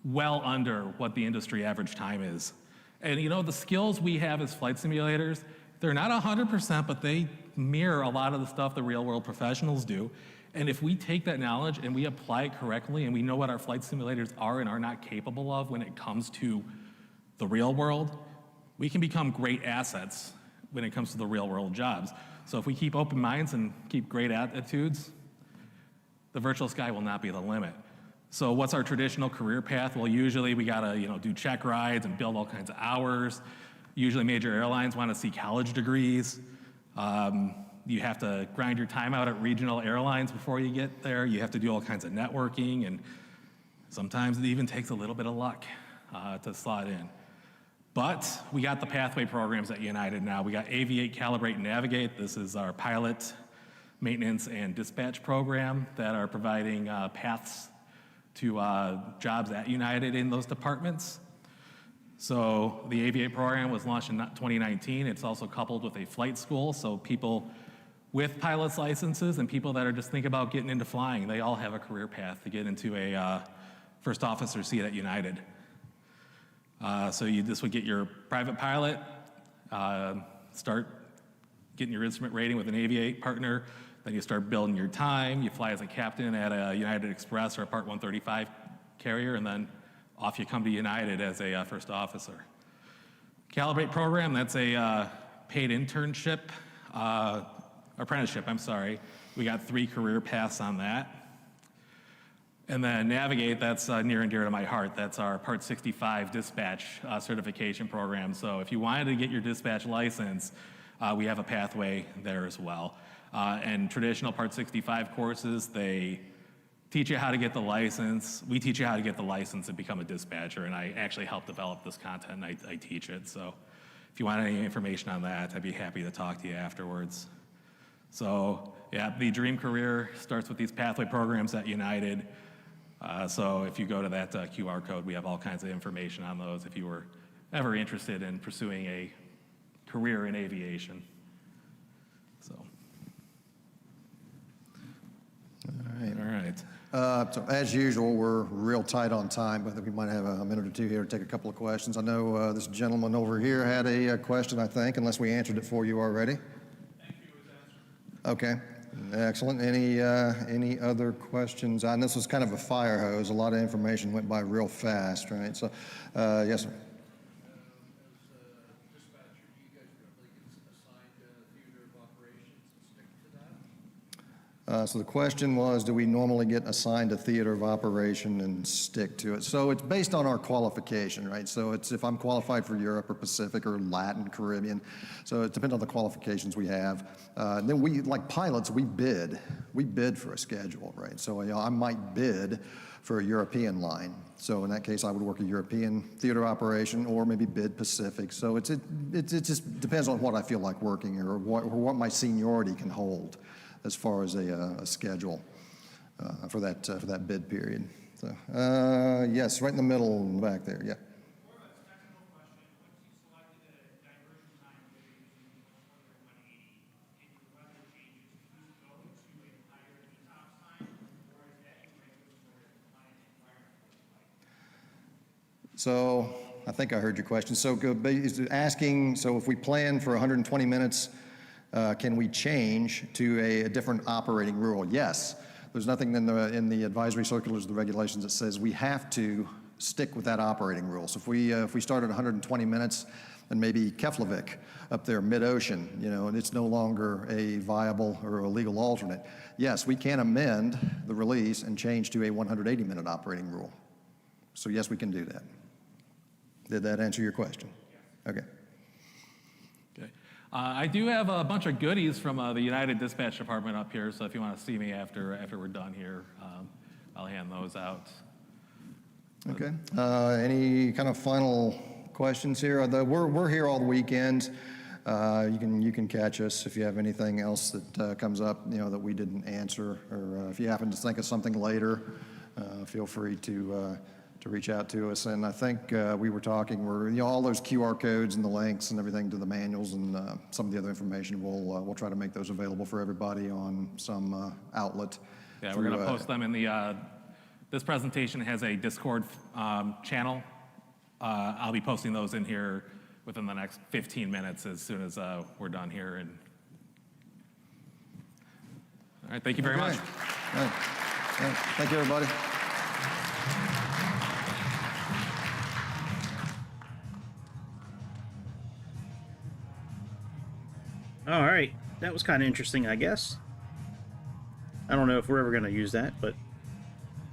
Speaker 3: well under what the industry average time is. And you know, the skills we have as flight simulators, they're not 100%, but they mirror a lot of the stuff the real-world professionals do. And if we take that knowledge and we apply it correctly and we know what our flight simulators are and are not capable of when it comes to the real world, we can become great assets when it comes to the real world jobs. So if we keep open minds and keep great attitudes, the virtual sky will not be the limit. So what's our traditional career path? Well, usually we gotta do check rides and build all kinds of hours. Usually major airlines wanna see college degrees. You have to grind your time out at regional airlines before you get there. You have to do all kinds of networking, and sometimes it even takes a little bit of luck to slot in. But we got the pathway programs at United now. We got Aviate, Calibrate, and Navigate. This is our pilot, maintenance, and dispatch program that are providing paths to jobs at United in those departments. So the Aviate program was launched in 2019. It's also coupled with a flight school, so people with pilot's licenses and people that are just thinking about getting into flying, they all have a career path to get into a first officer seat at United. So you just would get your private pilot, start getting your instrument rating with an Aviate partner, then you start building your time, you fly as a captain at a United Express or a Part 135 carrier, and then off you come to United as a first officer. Calibrate program, that's a paid internship, apprenticeship, I'm sorry. We got 3 career paths on that. And then Navigate, that's near and dear to my heart. That's our Part 65 dispatch certification program. So if you wanted to get your dispatch license, we have a pathway there as well. And traditional Part 65 courses, they teach you how to get the license. We teach you how to get the license and become a dispatcher, and I actually help develop this content, and I teach it. So if you want any information on that, I'd be happy to talk to you afterwards. So yeah, the dream career starts with these pathway programs at United. So if you go to that QR code, we have all kinds of information on those if you were ever interested in pursuing a career in aviation. So. All right.
Speaker 2: So as usual, we're real tight on time, but I think we might have a minute or two here to take a couple of questions. I know this gentleman over here had a question, I think, unless we answered it for you already.
Speaker 3: Thank you, it was answered.
Speaker 2: Okay, excellent. Any other questions? And this was kind of a fire hose. A lot of information went by real fast, right? So, yes, sir. So the question was, do we normally get assigned a theater of operation and stick to it? So it's based on our qualification, right? So it's if I'm qualified for Europe or Pacific or Latin, Caribbean. So it depends on the qualifications we have. Then we, like pilots, we bid for a schedule, right? So I might bid for a European line. So in that case, I would work a European theater operation or maybe bid Pacific. So it just depends on what I feel like working or what my seniority can hold as far as a schedule for that bid period. So yes, right in the middle in the back there, yeah.
Speaker 4: More of a technical question. Once you selected a diversion time where you're using 180 and your weather changes, do you go to a higher detox time, or is that regulatory compliant environment?
Speaker 2: So I think I heard your question. So asking, so if we plan for 120 minutes, can we change to a different operating rule? Yes. There's nothing in the advisory circulars, the regulations that says we have to stick with that operating rule. So if we start at 120 minutes and maybe Keflavik up there mid-ocean, and it's no longer a viable or a legal alternate, yes, we can amend the release and change to a 180-minute operating rule. So yes, we can do that. Did that answer your question? Okay.
Speaker 3: Okay. I do have a bunch of goodies from the United Dispatch Department up here, so if you want to see me after we're done here, I'll hand those out.
Speaker 2: Okay. Any kind of final questions here? We're here all the weekend. You can catch us if you have anything else that comes up, that we didn't answer, or if you happen to think of something later, feel free to reach out to us. And I think we were talking, all those QR codes and the links and everything to the manuals and some of the other information, we'll try to make those available for everybody on some outlet.
Speaker 3: Yeah, we're going to post them in the, this presentation has a Discord channel. I'll be posting those in here within the next 15 minutes as soon as we're done here. And all right, thank you very much.
Speaker 2: All right. Thank you, everybody.
Speaker 1: All right, that was kind of interesting, I guess. I don't know if we're ever going to use that, but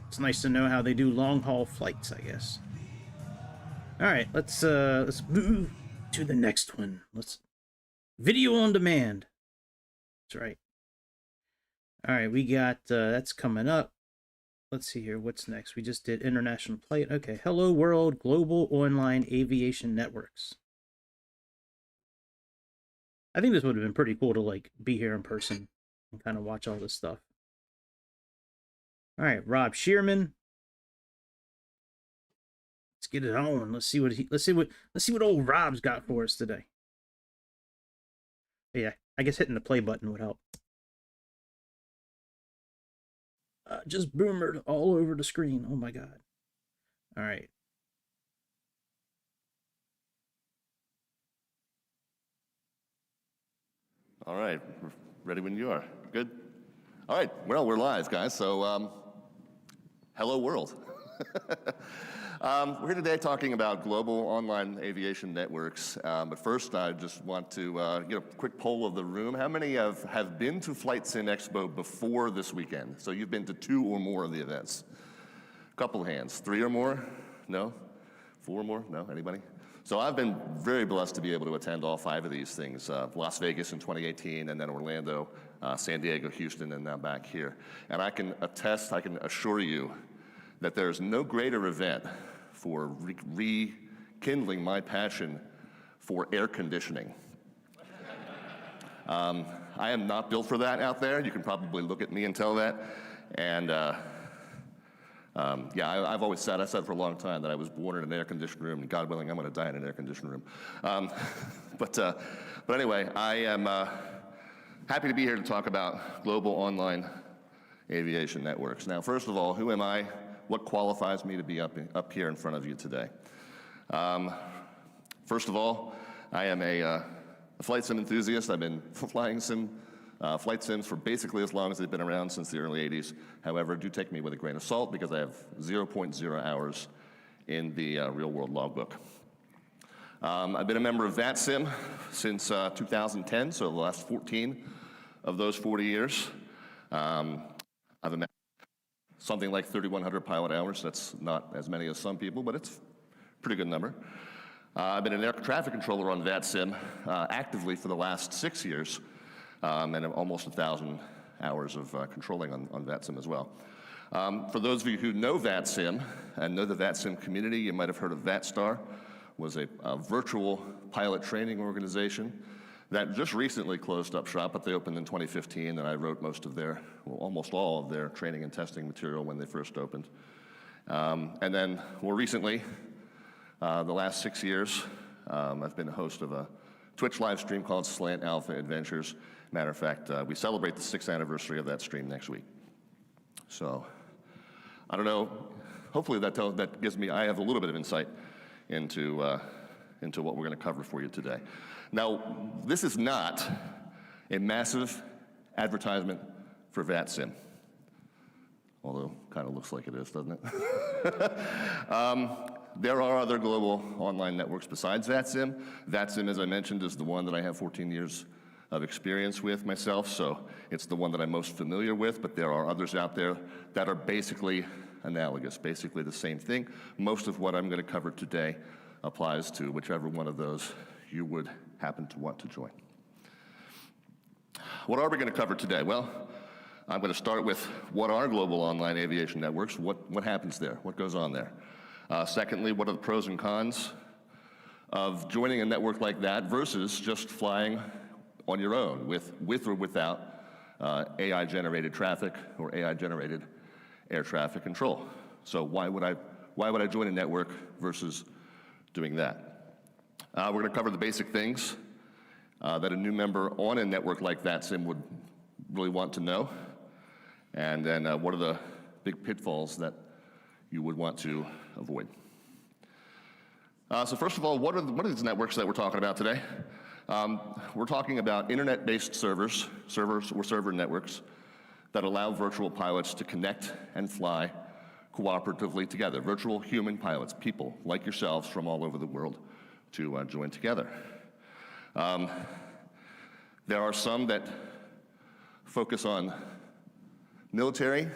Speaker 1: it's nice to know how they do long-haul flights, I guess. All right, let's move to the next one. Video on demand. That's right. All right, we got that's coming up. Let's see here. What's next? We just did international flight. Okay, Hello World Global Online Aviation Networks. I think this would have been pretty cool to be here in person and kind of watch all this stuff. All right, Rob Shearman. Let's get it on. Let's see what old Rob's got for us today. Yeah, I guess hitting the play button would help. Just boomered all over the screen. Oh my god. All right.
Speaker 5: All right, ready when you are. Good? All right, well, we're live, guys, so hello, world. We're here today talking about global online aviation networks, but first I just want to get a quick poll of the room. How many have been to Fsexpo before this weekend? So you've been to 2 or more of the events. A couple hands. 3 or more? No? 4 or more? No? Anybody? So I've been very blessed to be able to attend all 5 of these things, Las Vegas in 2018, and then Orlando, San Diego, Houston, and now back here. And I can attest, I can assure you that there's no greater event for rekindling my passion for air conditioning. I am not built for that out there. You can probably look at me and tell that. And yeah, I've always said, I said for a long time that I was born in an air-conditioned room, and God willing, I'm going to die in an air-conditioned room. But anyway, I am happy to be here to talk about global online aviation networks. Now, first of all, who am I? What qualifies me to be up here in front of you today? First of all, I am a flight sim enthusiast. I've been flying flight sims for basically as long as they've been around, since the early 80s. However, do take me with a grain of salt, because I have 0.0 hours in the real-world logbook. I've been a member of VATSIM since 2010, so the last 14 of those 40 years. I've amassed something like 3,100 pilot hours. That's not as many as some people, but it's a pretty good number. I've been an air traffic controller on VATSIM actively for the last 6 years, and almost 1,000 hours of controlling on VATSIM as well. For those of you who know VATSIM and know the VATSIM community, you might have heard of VATSTAR, was a virtual pilot training organization that just recently closed up shop, but they opened in 2015, and I wrote most of their, well, almost all of their training and testing material when they first opened. And then more recently, the last 6 years, I've been a host of a Twitch live stream called Slant Alpha Adventures. Matter of fact, we celebrate the 6th anniversary of that stream next week. So, I don't know, hopefully that gives me, I have a little bit of insight into what we're going to cover for you today. Now, this is not a massive advertisement for VATSIM, although kind of looks like it is, doesn't it? There are other global online networks besides VATSIM. VATSIM, as I mentioned, is the one that I have 14 years of experience with myself, so it's the one that I'm most familiar with, but there are others out there that are basically analogous, basically the same thing. Most of what I'm going to cover today applies to whichever one of those you would happen to want to join. What are we going to cover today? Well, I'm going to start with what are global online aviation networks, what happens there, what goes on there. Secondly, what are the pros and cons of joining a network like that versus just flying on your own with or without AI-generated traffic or AI-generated air traffic control. So why would I join a network versus doing that? We're going to cover the basic things that a new member on a network like VATSIM would really want to know, and then what are the big pitfalls that you would want to avoid. So first of all, what are these networks that we're talking about today? We're talking about internet-based servers or server networks that allow virtual pilots to connect and fly cooperatively together. Virtual human pilots, people like yourselves from all over the world, to join together. There are some that focus on military.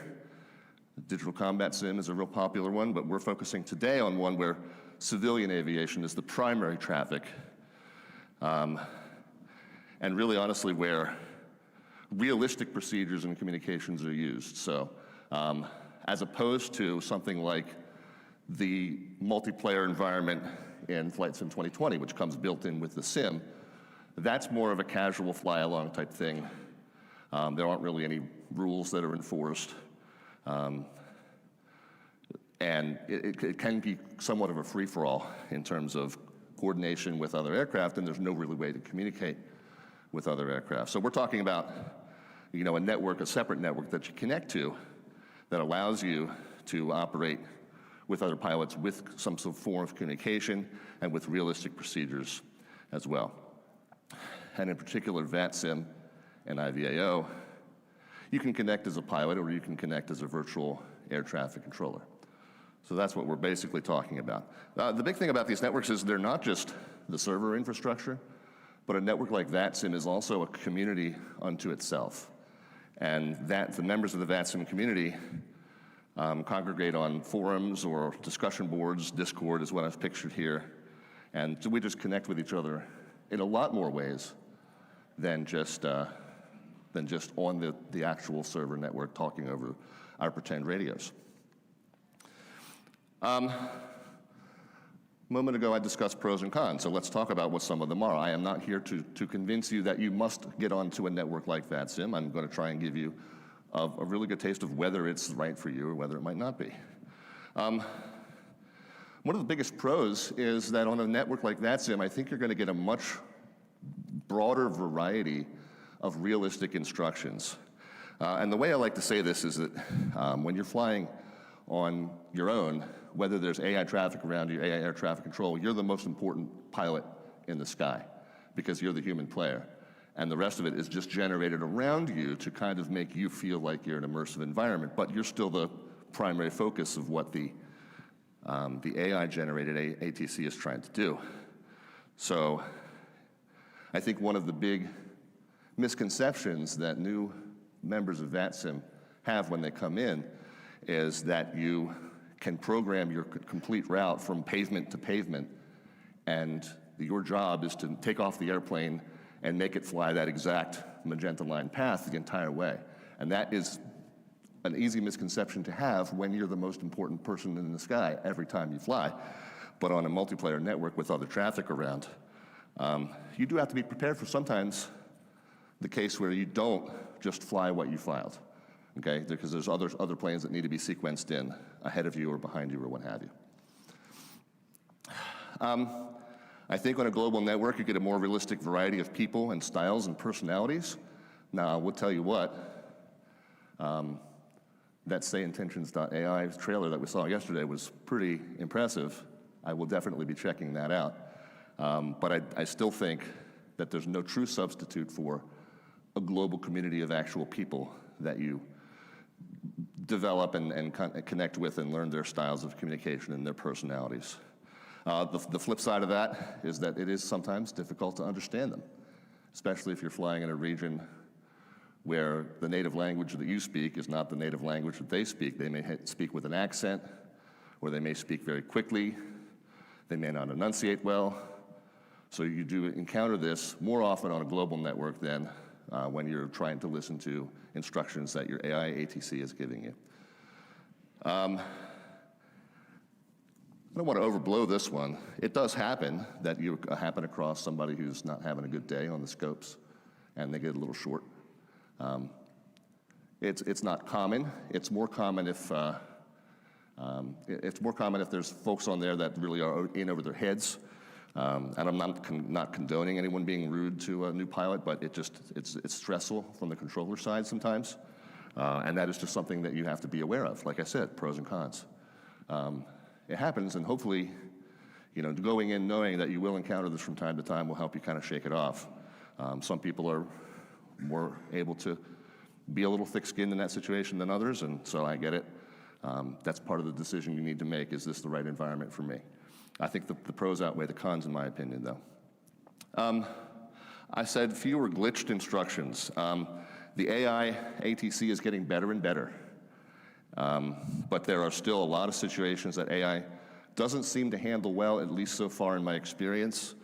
Speaker 5: Digital combat sim is a real popular one, but we're focusing today on one where civilian aviation is the primary traffic, and really honestly where realistic procedures and communications are used. So as opposed to something like the multiplayer environment in Flight Sim 2020, which comes built in with the sim, that's more of a casual fly-along type thing. There aren't really any rules that are enforced. And it can be somewhat of a free-for-all in terms of coordination with other aircraft, and there's no really way to communicate with other aircraft. So we're talking about, a network, a separate network that you connect to that allows you to operate with other pilots with some sort of form of communication and with realistic procedures as well. And in particular, VATSIM and IVAO, you can connect as a pilot or you can connect as a virtual air traffic controller. So that's what we're basically talking about. The big thing about these networks is they're not just the server infrastructure, but a network like VATSIM is also a community unto itself. And the members of the VATSIM community congregate on forums or discussion boards. Discord is what I've pictured here. And so we just connect with each other in a lot more ways than just on the actual server network talking over our pretend radios. A moment ago, I discussed pros and cons, so let's talk about what some of them are. I am not here to convince you that you must get onto a network like VATSIM. I'm going to try and give you a really good taste of whether it's right for you or whether it might not be. One of the biggest pros is that on a network like VATSIM, I think you're going to get a much broader variety of realistic instructions. And the way I like to say this is that when you're flying on your own, whether there's AI traffic around you, AI air traffic control, you're the most important pilot in the sky because you're the human player. And the rest of it is just generated around you to kind of make you feel like you're in an immersive environment, but you're still the primary focus of what the AI-generated ATC is trying to do. So I think one of the big misconceptions that new members of VATSIM have when they come in is that you can program your complete route from pavement to pavement, and your job is to take off the airplane and make it fly that exact magenta line path the entire way. And that is an easy misconception to have when you're the most important person in the sky every time you fly. But on a multiplayer network with other traffic around, you do have to be prepared for sometimes the case where you don't just fly what you filed, okay? Because there's other planes that need to be sequenced in ahead of you or behind you or what have you. I think on a global network, you get a more realistic variety of people and styles and personalities. Now, I will tell you what, that SayIntentions.ai trailer that we saw yesterday was pretty impressive. I will definitely be checking that out. But I still think that there's no true substitute for a global community of actual people that you develop and connect with and learn their styles of communication and their personalities. The flip side of that is that it is sometimes difficult to understand them, especially if you're flying in a region where the native language that you speak is not the native language that they speak. They may speak with an accent, or they may speak very quickly. They may not enunciate well. So you do encounter this more often on a global network than when you're trying to listen to instructions that your AI ATC is giving you. I don't want to overblow this one. It does happen that you happen across somebody who's not having a good day on the scopes, and they get a little short. It's not common. It's more common if there's folks on there that really are in over their heads. And I'm not condoning anyone being rude to a new pilot, but it's stressful from the controller side sometimes. And that is just something that you have to be aware of. Like I said, pros and cons. It happens, and hopefully, going in knowing that you will encounter this from time to time will help you kind of shake it off. Some people are more able to be a little thick-skinned in that situation than others, and so I get it. That's part of the decision you need to make. Is this the right environment for me? I think the pros outweigh the cons in my opinion, though. I said fewer glitched instructions. The AI ATC is getting better and better. But there are still a lot of situations that AI doesn't seem to handle well, at least so far in my experience.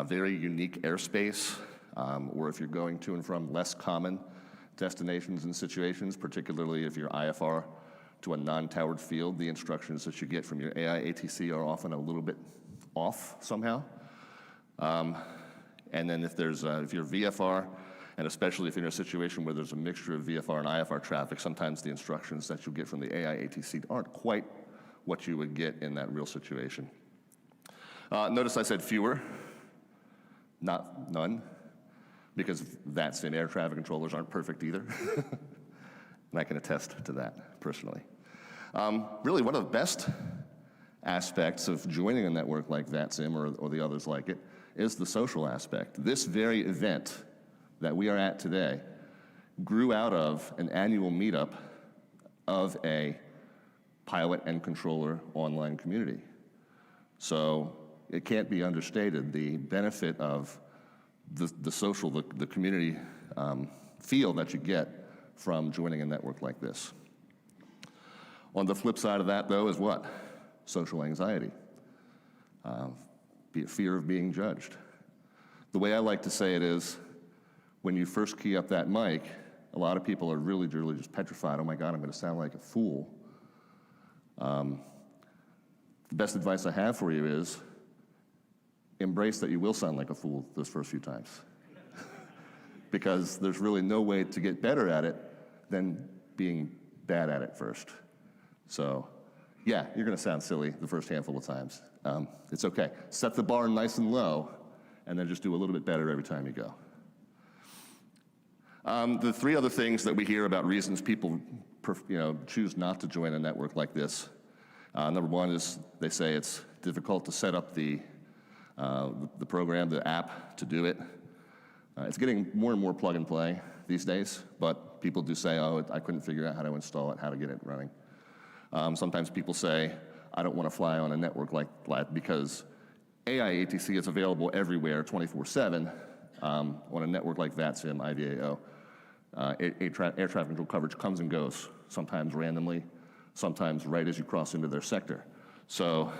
Speaker 5: Very unique airspace, or if you're going to and from less common destinations and situations, particularly if you're IFR to a non-towered field, the instructions that you get from your AI ATC are often a little bit off somehow. And then if you're VFR, and especially if you're in a situation where there's a mixture of VFR and IFR traffic, sometimes the instructions that you get from the AI ATC aren't quite what you would get in that real situation. Notice I said fewer, not none, because VATSIM air traffic controllers aren't perfect either. And I can attest to that personally. Really, one of the best aspects of joining a network like VATSIM or the others like it is the social aspect. This very event that we are at today grew out of an annual meetup of a pilot and controller online community. So it can't be understated the benefit of the social, the community feel that you get from joining a network like this. On the flip side of that, though, is what? Social anxiety, fear of being judged. The way I like to say it is, when you first key up that mic, a lot of people are really just petrified. Oh my God, I'm going to sound like a fool. The best advice I have for you is embrace that you will sound like a fool those first few times. Because there's really no way to get better at it than being bad at it first. So, yeah, you're gonna sound silly the first handful of times. It's okay. Set the bar nice and low, and then just do a little bit better every time you go. The three other things that we hear about reasons people choose not to join a network like this. Number one is they say it's difficult to set up the program, the app, to do it. It's getting more and more plug and play these days, but people do say, oh, I couldn't figure out how to install it, how to get it running. Sometimes people say, I don't want to fly on a network like that because AI-ATC is available everywhere 24/7 on a network like VATSIM, IVAO. Air traffic control coverage comes and goes, sometimes randomly, sometimes right as you cross into their sector. So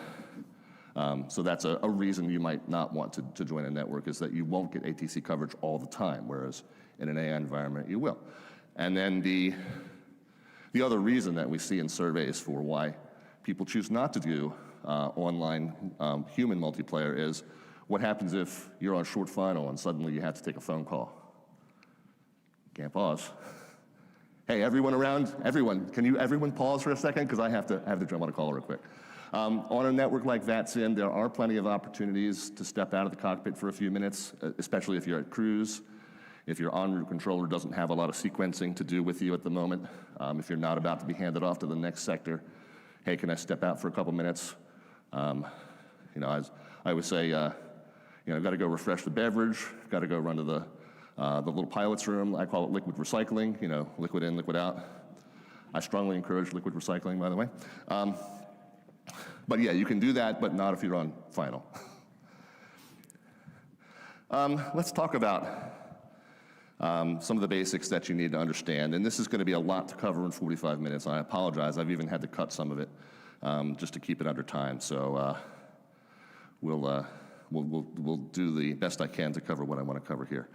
Speaker 5: that's a reason you might not want to join a network, is that you won't get ATC coverage all the time, whereas in an AI environment you will. And then the other reason that we see in surveys for why people choose not to do online human multiplayer is, what happens if you're on short final and suddenly you have to take a phone call? Can't pause. Hey, everyone around, can everyone pause for a second? Because I have to jump on a call real quick. On a network like VATSIM, there are plenty of opportunities to step out of the cockpit for a few minutes, especially if you're at cruise, if your en route controller doesn't have a lot of sequencing to do with you at the moment, if you're not about to be handed off to the next sector. Hey, can I step out for a couple minutes? As I would say, got to go refresh the beverage, got to go run to the little pilot's room. I call it liquid recycling, liquid in, liquid out. I strongly encourage liquid recycling, by the way. But yeah, you can do that, but not if you're on final. Let's talk about some of the basics that you need to understand. And this is going to be a lot to cover in 45 minutes. I apologize. I've even had to cut some of it just to keep it under time. So we'll do the best I can to cover what I want to cover here.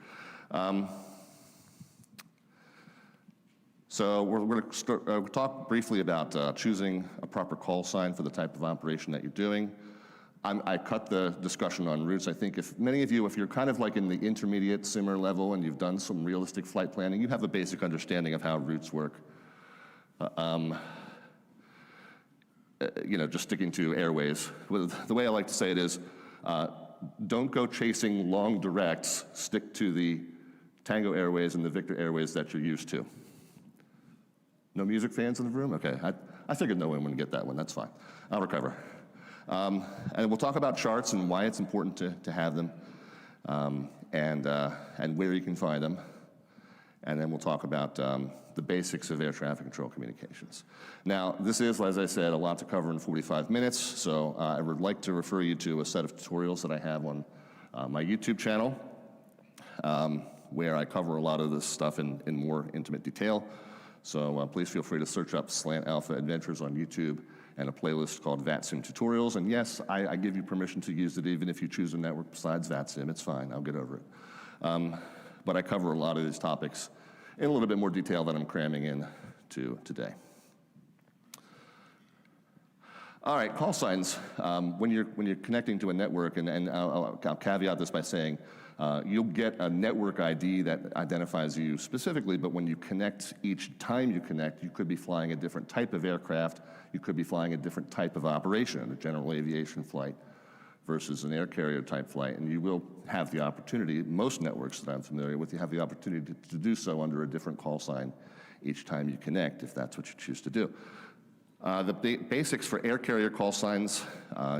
Speaker 5: So we're going to talk briefly about choosing a proper call sign for the type of operation that you're doing. I cut the discussion on routes. I think if many of you, if you're kind of like in the intermediate simmer level and you've done some realistic flight planning, you have a basic understanding of how routes work. Just sticking to airways. The way I like to say it is, don't go chasing long directs, stick to the Tango Airways and the Victor Airways that you're used to. No music fans in the room? Okay, I figured no one would get that one, that's fine. I'll recover. And we'll talk about charts and why it's important to have them, and where you can find them. And then we'll talk about the basics of air traffic control communications. Now, this is, as I said, a lot to cover in 45 minutes, so I would like to refer you to a set of tutorials that I have on my YouTube channel, where I cover a lot of this stuff in more intimate detail. So please feel free to search up Slant Alpha Adventures on YouTube and a playlist called VATSIM Tutorials. And yes, I give you permission to use it even if you choose a network besides VATSIM. It's fine, I'll get over it. But I cover a lot of these topics in a little bit more detail than I'm cramming in to today. All right, call signs. When you're connecting to a network, and I'll caveat this by saying, you'll get a network ID that identifies you specifically, but when you connect, each time you connect, you could be flying a different type of aircraft, you could be flying a different type of operation, a general aviation flight versus an air carrier type flight, and you will have the opportunity, most networks that I'm familiar with, you have the opportunity to do so under a different call sign each time you connect, if that's what you choose to do. The basics for air carrier call signs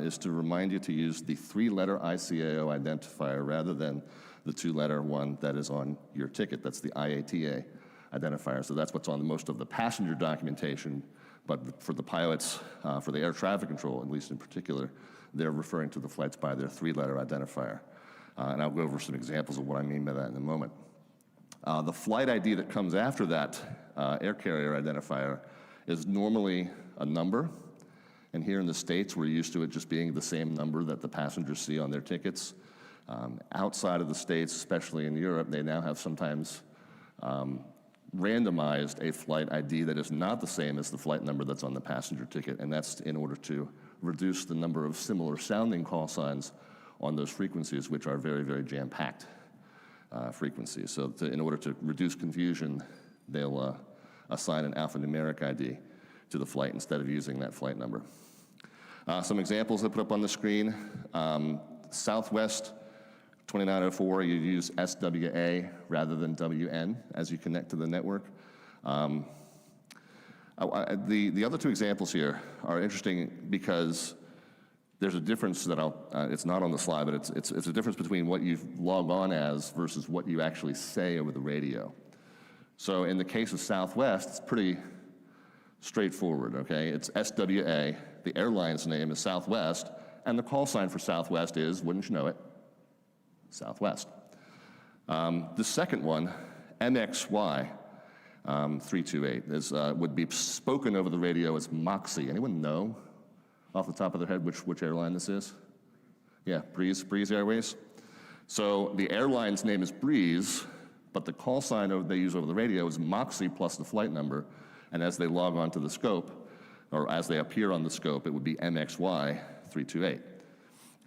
Speaker 5: is to remind you to use the 3-letter ICAO identifier rather than the 2-letter one that is on your ticket. That's the IATA identifier. So that's what's on most of the passenger documentation. But for the pilots, for the air traffic control, at least in particular, they're referring to the flights by their 3-letter identifier. And I'll go over some examples of what I mean by that in a moment. The flight ID that comes after that air carrier identifier is normally a number, and here in the States, we're used to it just being the same number that the passengers see on their tickets. Outside of the States, especially in Europe, they now have sometimes randomized a flight ID that is not the same as the flight number that's on the passenger ticket, and that's in order to reduce the number of similar sounding call signs on those frequencies, which are very, very jam-packed frequencies. So in order to reduce confusion, they'll assign an alphanumeric ID to the flight instead of using that flight number. Some examples I put up on the screen. Southwest 2904, you use SWA rather than WN as you connect to the network. The other two examples here are interesting because there's a difference that it's not on the slide, but it's a difference between what you log on as versus what you actually say over the radio. So in the case of Southwest, it's pretty straightforward, okay? It's SWA, the airline's name is Southwest, and the call sign for Southwest is, wouldn't you know it, Southwest. The second one, MXY 328, would be spoken over the radio as Moxie. Anyone know off the top of their head which airline this is? Yeah, Breeze Airways. So the airline's name is Breeze, but the call sign they use over the radio is Moxie plus the flight number, and as they log on to the scope, or as they appear on the scope, it would be MXY 328.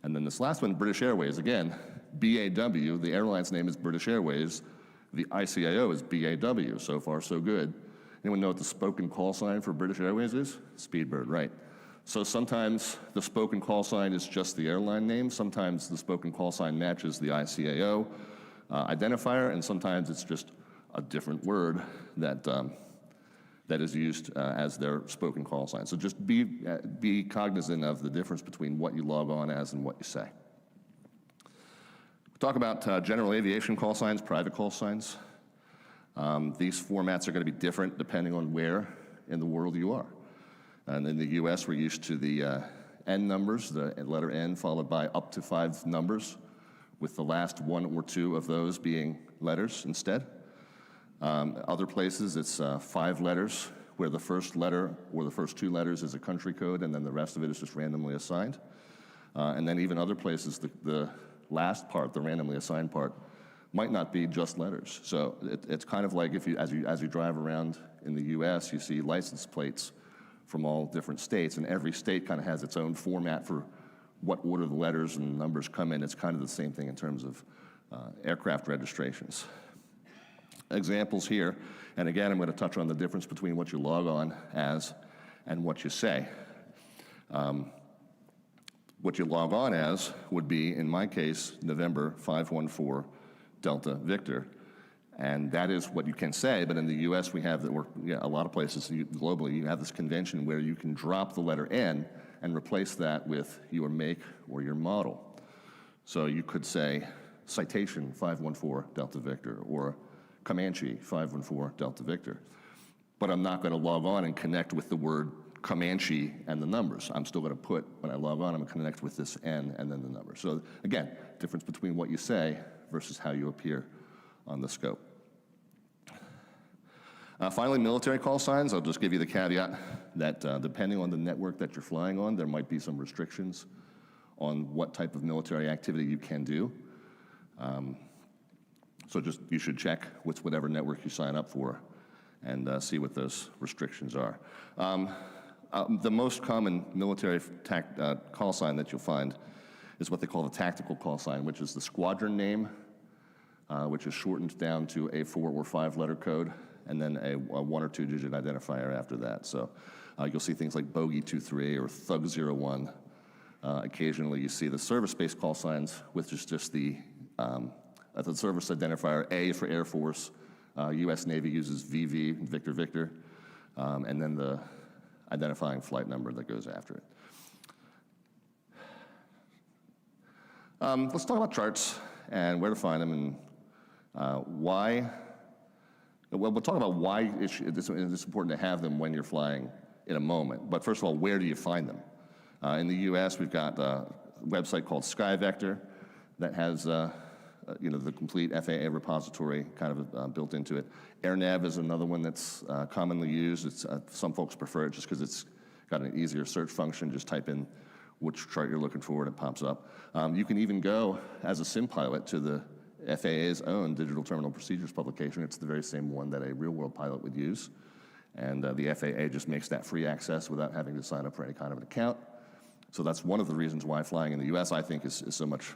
Speaker 5: And then this last one, British Airways, again, BAW, the airline's name is British Airways, the ICAO is BAW, so far so good. Anyone know what the spoken call sign for British Airways is? Speedbird, right. So sometimes the spoken call sign is just the airline name, sometimes the spoken call sign matches the ICAO identifier, and sometimes it's just a different word that is used as their spoken call sign. So just be cognizant of the difference between what you log on as and what you say. We'll talk about general aviation call signs, private call signs. These formats are going to be different depending on where in the world you are. And in the US, we're used to the N numbers, the letter N followed by up to 5 numbers, with the last 1 or 2 of those being letters instead. Other places, it's 5 letters, where the first letter or the first 2 letters is a country code, and then the rest of it is just randomly assigned. And then even other places, the last part, the randomly assigned part, might not be just letters. So it's kind of like as you drive around in the US, you see license plates from all different states, and every state kind of has its own format for what order the letters and numbers come in. It's kind of the same thing in terms of aircraft registrations. Examples here, and again, I'm going to touch on the difference between what you log on as and what you say. What you log on as would be, in my case, November 514 Delta Victor, and that is what you can say. But in the U.S., we have a lot of places globally, you have this convention where you can drop the letter N and replace that with your make or your model. So you could say Citation 514 Delta Victor, or Comanche 514 Delta Victor. But I'm not going to log on and connect with the word Comanche and the numbers. I'm still going to put, when I log on, I'm going to connect with this N and then the number. So again, difference between what you say versus how you appear on the scope. Finally, military call signs. I'll just give you the caveat that depending on the network that you're flying on, there might be some restrictions on what type of military activity you can do. So you should check with whatever network you sign up for and see what those restrictions are. The most common military call sign that you'll find is what they call the tactical call sign, which is the squadron name, which is shortened down to a 4 or 5 letter code, and then a 1 or 2 digit identifier after that. So you'll see things like Bogey 23 or Thug 01. Occasionally you see the service-based call signs, which is just the service identifier, A for Air Force. U.S. Navy uses VV, Victor Victor, and then the identifying flight number that goes after it. Let's talk about charts and where to find them and why. Well, we'll talk about why it's important to have them when you're flying in a moment. But first of all, where do you find them? In the U.S., we've got a website called SkyVector that has the complete FAA repository kind of built into it. AirNav is another one that's commonly used. Some folks prefer it just because it's got an easier search function. Just type in which chart you're looking for and it pops up. You can even go as a sim pilot to the FAA's own Digital Terminal Procedures publication. It's the very same one that a real-world pilot would use. And the FAA just makes that free access without having to sign up for any kind of an account. So that's one of the reasons why flying in the US, I think, is so much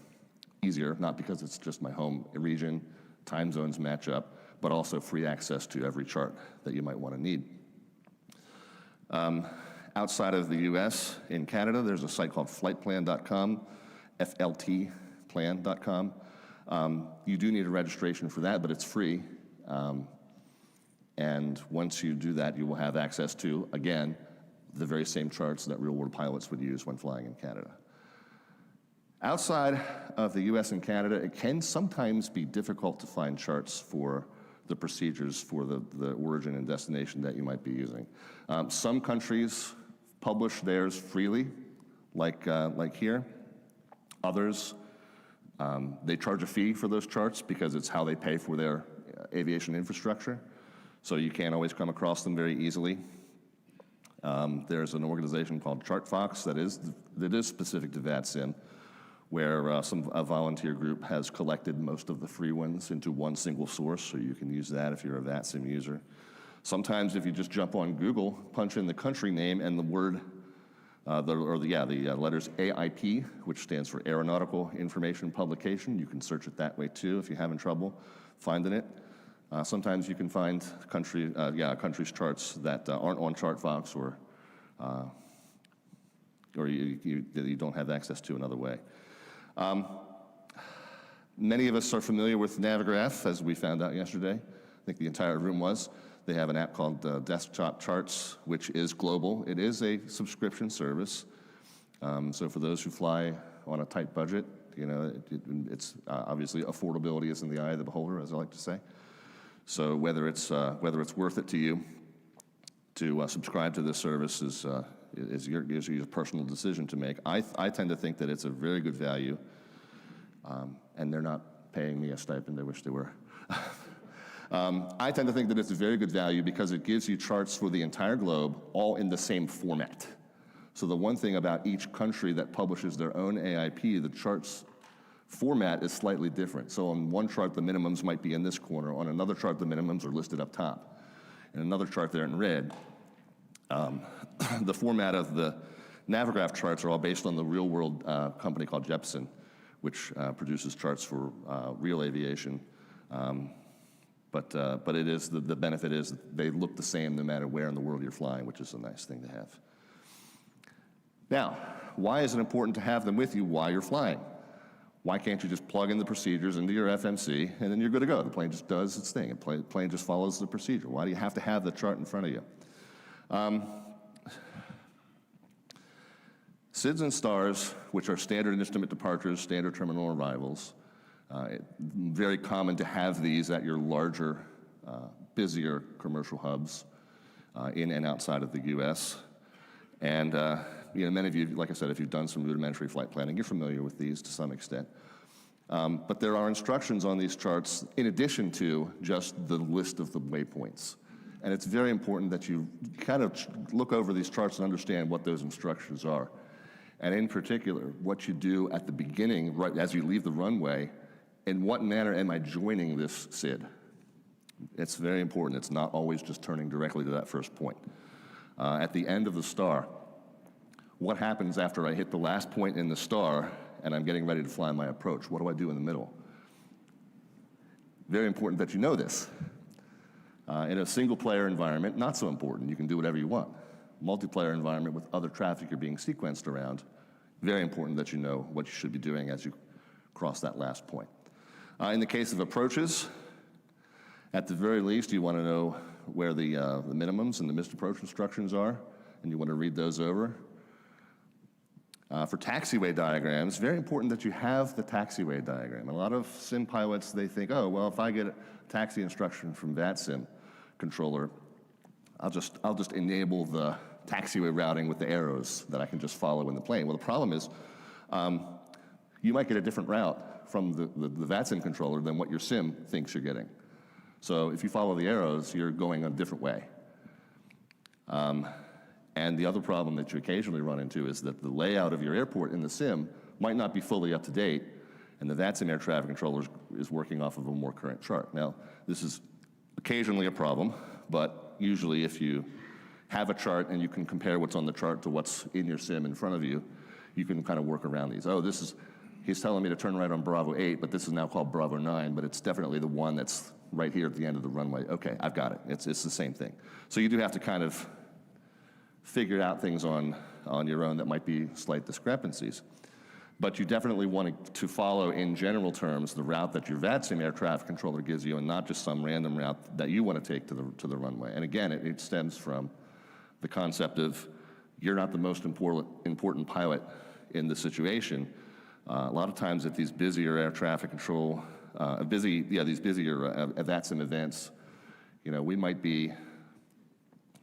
Speaker 5: easier, not because it's just my home region, time zones match up, but also free access to every chart that you might want to need. Outside of the US, in Canada, there's a site called flightplan.com, fltplan.com. You do need a registration for that, but it's free. And once you do that, you will have access to, again, the very same charts that real-world pilots would use when flying in Canada. Outside of the US and Canada, it can sometimes be difficult to find charts for the procedures for the origin and destination that you might be using. Some countries publish theirs freely, like here. Others, they charge a fee for those charts because it's how they pay for their aviation infrastructure. So you can't always come across them very easily. There's an organization called ChartFox that is specific to VATSIM, where a volunteer group has collected most of the free ones into one single source, so you can use that if you're a VATSIM user. Sometimes if you just jump on Google, punch in the country name and the word, the letters AIP, which stands for Aeronautical Information Publication, you can search it that way too if you're having trouble finding it. Sometimes you can find countries' charts that aren't on ChartFox or you don't have access to another way. Many of us are familiar with Navigraph, as we found out yesterday. I think the entire room was. They have an app called Desktop Charts, which is global. It is a subscription service. So for those who fly on a tight budget, it's obviously affordability is in the eye of the beholder, as I like to say. So whether it's worth it to you to subscribe to this service is your personal decision to make. I tend to think that it's a very good value, and they're not paying me a stipend. I wish they were. I tend to think that it's a very good value because it gives you charts for the entire globe, all in the same format. So the one thing about each country that publishes their own AIP, the charts format is slightly different. So on one chart, the minimums might be in this corner. On another chart, the minimums are listed up top. In another chart, they're in red. The format of the Navigraph charts are all based on the real-world company called Jeppesen, which produces charts for real aviation. But it is the benefit is they look the same no matter where in the world you're flying, which is a nice thing to have. Now, why is it important to have them with you while you're flying? Why can't you just plug in the procedures into your FMC and then you're good to go? The plane just does its thing. The plane just follows the procedure. Why do you have to have the chart in front of you? SIDS and STARS, which are standard instrument departures, standard terminal arrivals, very common to have these at your larger, busier commercial hubs in and outside of the U.S. And many of you, like I said, if you've done some rudimentary flight planning, you're familiar with these to some extent. But there are instructions on these charts in addition to just the list of the waypoints. And it's very important that you kind of look over these charts and understand what those instructions are. And in particular, what you do at the beginning, right as you leave the runway, in what manner am I joining this SID? It's very important. It's not always just turning directly to that first point. At the end of the star, what happens after I hit the last point in the star and I'm getting ready to fly my approach? What do I do in the middle? Very important that you know this. In a single-player environment, not so important. You can do whatever you want. Multiplayer environment with other traffic you're being sequenced around, very important that you know what you should be doing as you cross that last point. In the case of approaches, at the very least, you want to know where the minimums and the missed approach instructions are, and you want to read those over. For taxiway diagrams, very important that you have the taxiway diagram. A lot of sim pilots, they think, oh, well, if I get a taxi instruction from VATSIM controller, I'll just enable the taxiway routing with the arrows that I can just follow in the plane. Well, the problem is you might get a different route from the VATSIM controller than what your sim thinks you're getting. So if you follow the arrows, you're going a different way. And the other problem that you occasionally run into is that the layout of your airport in the sim might not be fully up to date, and the VATSIM air traffic controller is working off of a more current chart. Now, this is occasionally a problem, but usually if you have a chart and you can compare what's on the chart to what's in your sim in front of you, you can kind of work around these. Oh, he's telling me to turn right on Bravo 8, but this is now called Bravo 9, but it's definitely the one that's right here at the end of the runway. Okay, I've got it. It's the same thing. So you do have to kind of figure out things on your own that might be slight discrepancies. But you definitely want to follow, in general terms, the route that your VATSIM air traffic controller gives you, and not just some random route that you want to take to the runway. And again, it stems from the concept of you're not the most important pilot in the situation. A lot of times at these busier air traffic control, these busier VATSIM events, we might be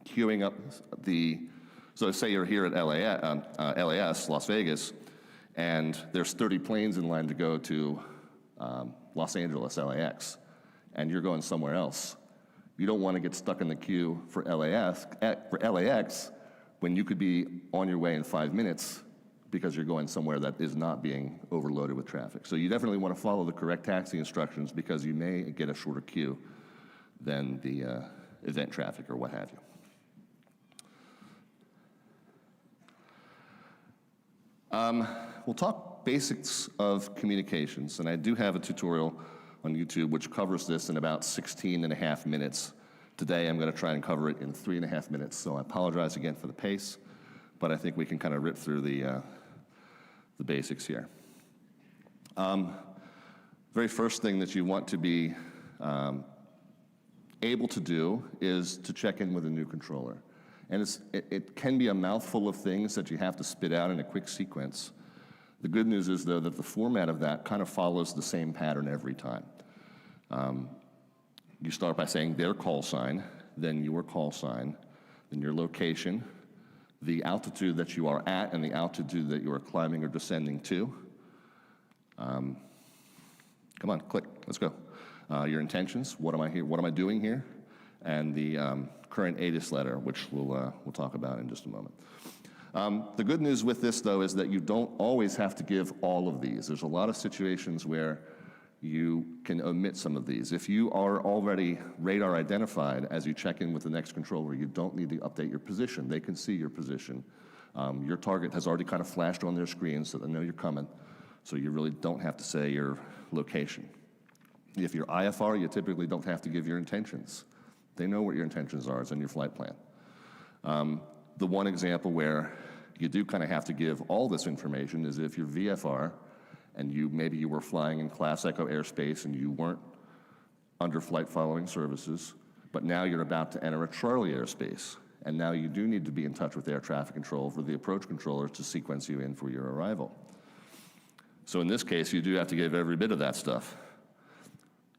Speaker 5: queuing up so say you're here at LAS, Las Vegas, and there's 30 planes in line to go to Los Angeles, LAX, and you're going somewhere else. You don't want to get stuck in the queue for LAX when you could be on your way in 5 minutes because you're going somewhere that is not being overloaded with traffic. So you definitely want to follow the correct taxi instructions because you may get a shorter queue than the event traffic or what have you. We'll talk basics of communications, and I do have a tutorial on YouTube which covers this in about 16 and a half minutes. Today I'm going to try and cover it in 3.5 minutes, so I apologize again for the pace, but I think we can kind of rip through the basics here. Very first thing that you want to be able to do is to check in with a new controller. And it can be a mouthful of things that you have to spit out in a quick sequence. The good news is, though, that the format of that kind of follows the same pattern every time. You start by saying their call sign, then your call sign, then your location, the altitude that you are at and the altitude that you are climbing or descending to. Come on, click, let's go. Your intentions, what am I doing here? And the current ATIS letter, which we'll talk about in just a moment. The good news with this, though, is that you don't always have to give all of these. There's a lot of situations where you can omit some of these. If you are already radar identified as you check in with the next controller, you don't need to update your position. They can see your position. Your target has already kind of flashed on their screen so they know you're coming, so you really don't have to say your location. If you're IFR, you typically don't have to give your intentions. They know what your intentions are. It's in your flight plan. The one example where you do kind of have to give all this information is if you're VFR and maybe you were flying in Class Echo airspace and you weren't under flight following services, but now you're about to enter a Charlie airspace, and now you do need to be in touch with air traffic control for the approach controllers to sequence you in for your arrival. So in this case, you do have to give every bit of that stuff.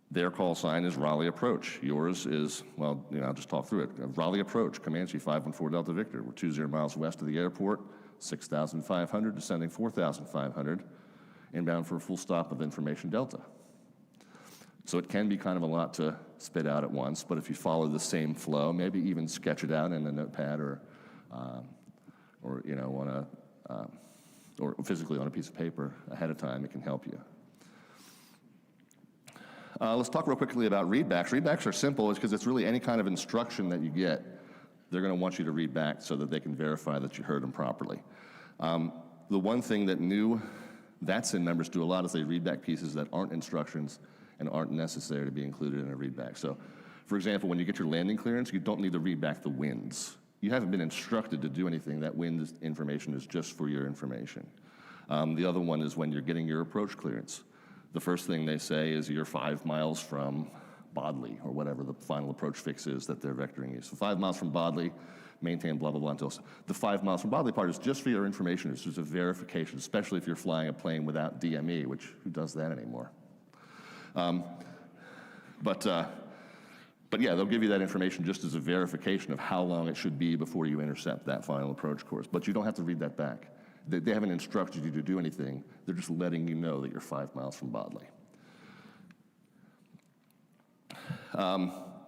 Speaker 5: Their call sign is Raleigh Approach. Yours is, well, I'll just talk through it. Raleigh Approach, Comanche 514 Delta Victor. We're 20 miles west of the airport, 6,500, descending 4,500, inbound for a full stop of information Delta. So it can be kind of a lot to spit out at once, but if you follow the same flow, maybe even sketch it out in a notepad or physically on a piece of paper ahead of time, it can help you. Let's talk real quickly about readbacks. Readbacks are simple because it's really any kind of instruction that you get, they're going to want you to read back so that they can verify that you heard them properly. The one thing that new VATSIM members do a lot is they read back pieces that aren't instructions and aren't necessary to be included in a readback. So, for example, when you get your landing clearance, you don't need to read back the winds. You haven't been instructed to do anything. That wind information is just for your information. The other one is when you're getting your approach clearance. The first thing they say is you're 5 miles from Bodley, or whatever the final approach fix is that they're vectoring you. So 5 miles from Bodley, maintain blah, blah, blah until the 5 miles from Bodley part is just for your information. It's just a verification, especially if you're flying a plane without DME, which who does that anymore? But yeah, they'll give you that information just as a verification of how long it should be before you intercept that final approach course. But you don't have to read that back. They haven't instructed you to do anything. They're just letting you know that you're 5 miles from Bodley.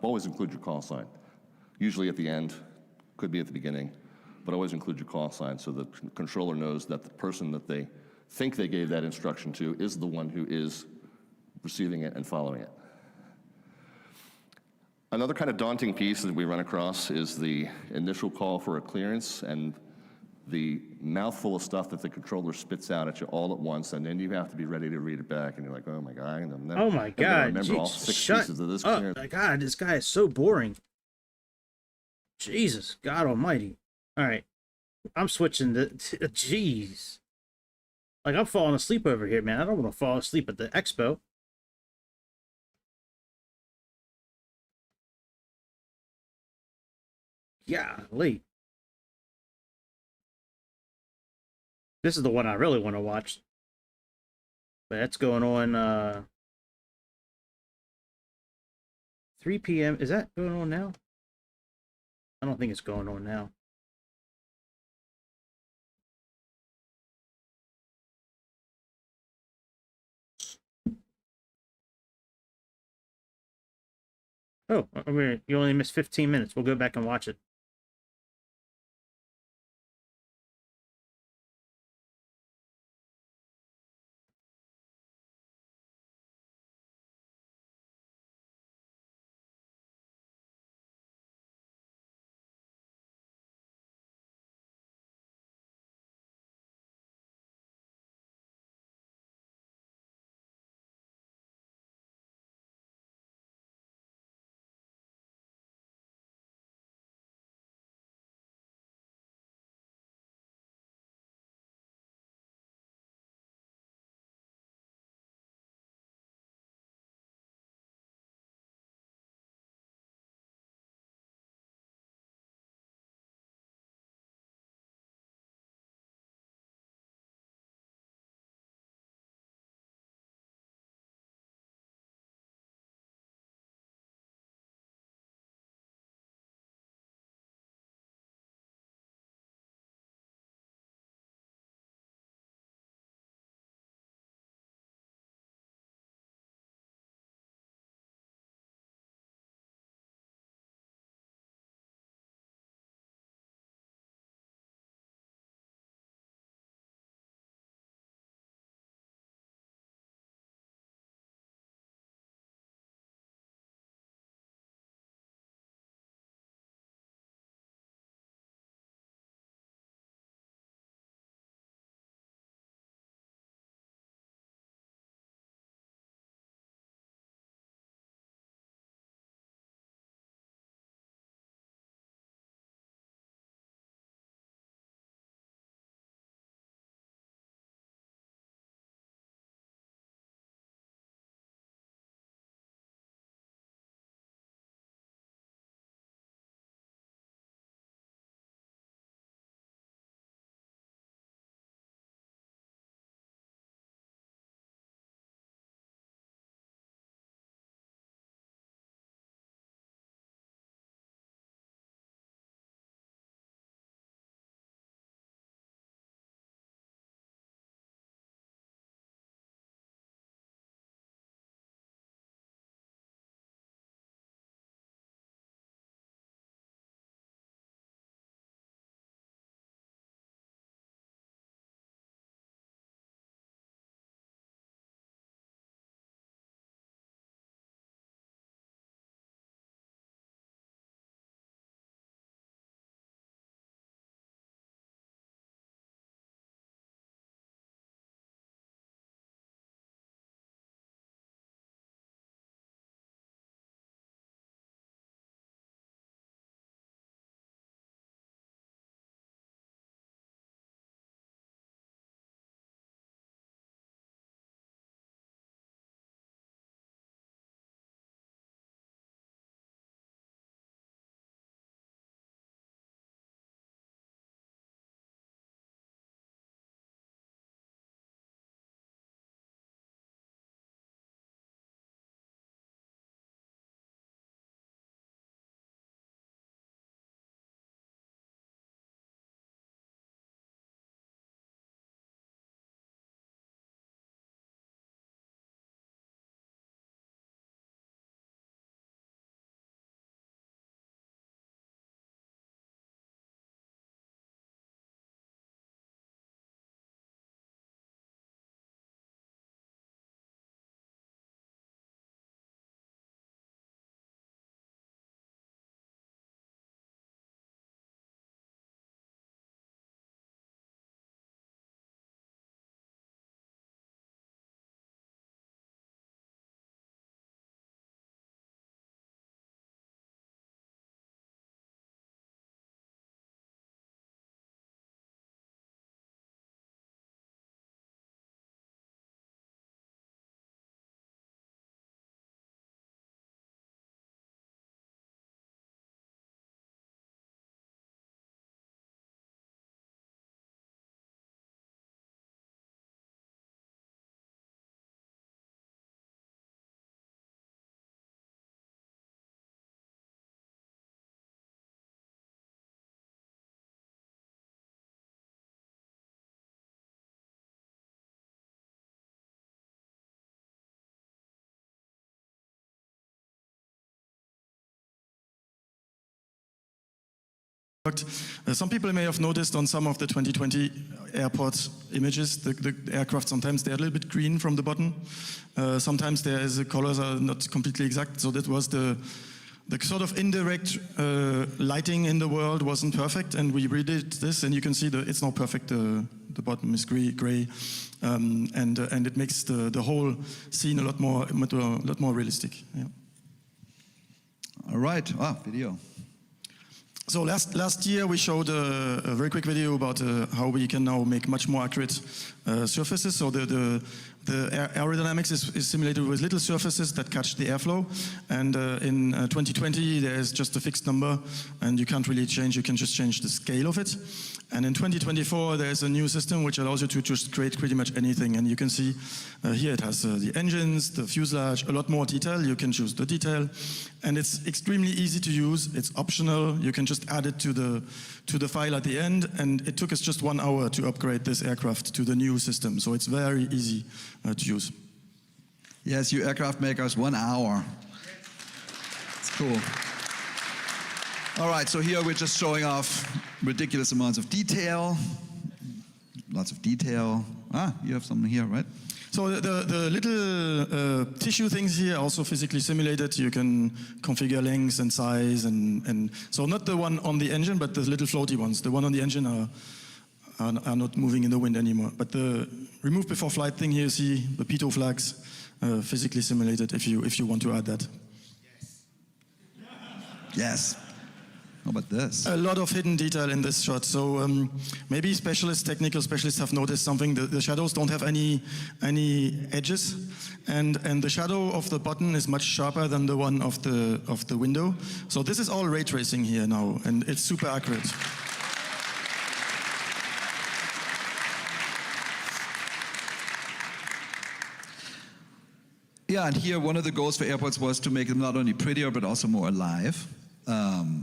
Speaker 5: Always include your call sign. Usually at the end, could be at the beginning, but always include your call sign so the controller knows that the person that they think they gave that instruction to is the one who is receiving it and following it. Another kind of daunting piece that we run across is the initial call for a clearance and the mouthful of stuff that the controller spits out at you all at once, and then you have to be ready to read it back, and you're like, oh my God,
Speaker 1: Oh my God!
Speaker 5: remember all
Speaker 1: Jeez,
Speaker 5: 6
Speaker 1: shut
Speaker 5: pieces of this.
Speaker 1: up! My God, this guy is so boring. Jesus, God Almighty! All right, I'm switching to jeez. Like I'm falling asleep over here, man. I don't want to fall asleep at the expo. Yeah, late. This is the one I really want to watch. But that's going on 3 p.m. Is that going on now? I don't think it's going on now. Oh, you only missed 15 minutes. We'll go back and watch it.
Speaker 6: Some people may have noticed on some of the 2020 airport images, the aircraft sometimes they're a little bit green from the bottom. Sometimes the colors are not completely exact. So that was the sort of indirect lighting in the world wasn't perfect, and we redid this, and you can see it's not perfect. The bottom is gray, and it makes the whole scene a lot more realistic. Yeah.
Speaker 7: All right. Video.
Speaker 6: So last year we showed a very quick video about how we can now make much more accurate surfaces. So the aerodynamics is simulated with little surfaces that catch the airflow. And in 2020 there is just a fixed number, and you can't really change. You can just change the scale of it. And in 2024 there is a new system which allows you to just create pretty much anything. And you can see here it has the engines, the fuselage, a lot more detail. You can choose the detail, and it's extremely easy to use. It's optional. You can just add it to the file at the end, and it took us just 1 hour to upgrade this aircraft to the new system. So it's very easy to use.
Speaker 7: Yes, you aircraft makers, 1 hour. It's cool. All right, so here we're just showing off ridiculous amounts of detail. Lots of detail. You have something here, right?
Speaker 6: So the little tissue things here are also physically simulated. You can configure length and size, and so not the one on the engine, but the little floaty ones. The one on the engine are not moving in the wind anymore. But the remove before flight thing here, you see the pitot flags physically simulated if you want to add that.
Speaker 7: Yes. How about this?
Speaker 6: A lot of hidden detail in this shot. So maybe technical specialists have noticed something. The shadows don't have any edges, and the shadow of the button is much sharper than the one of the window. So this is all ray tracing here now, and it's super accurate.
Speaker 7: Yeah, and here one of the goals for airports was to make them not only prettier but also more alive.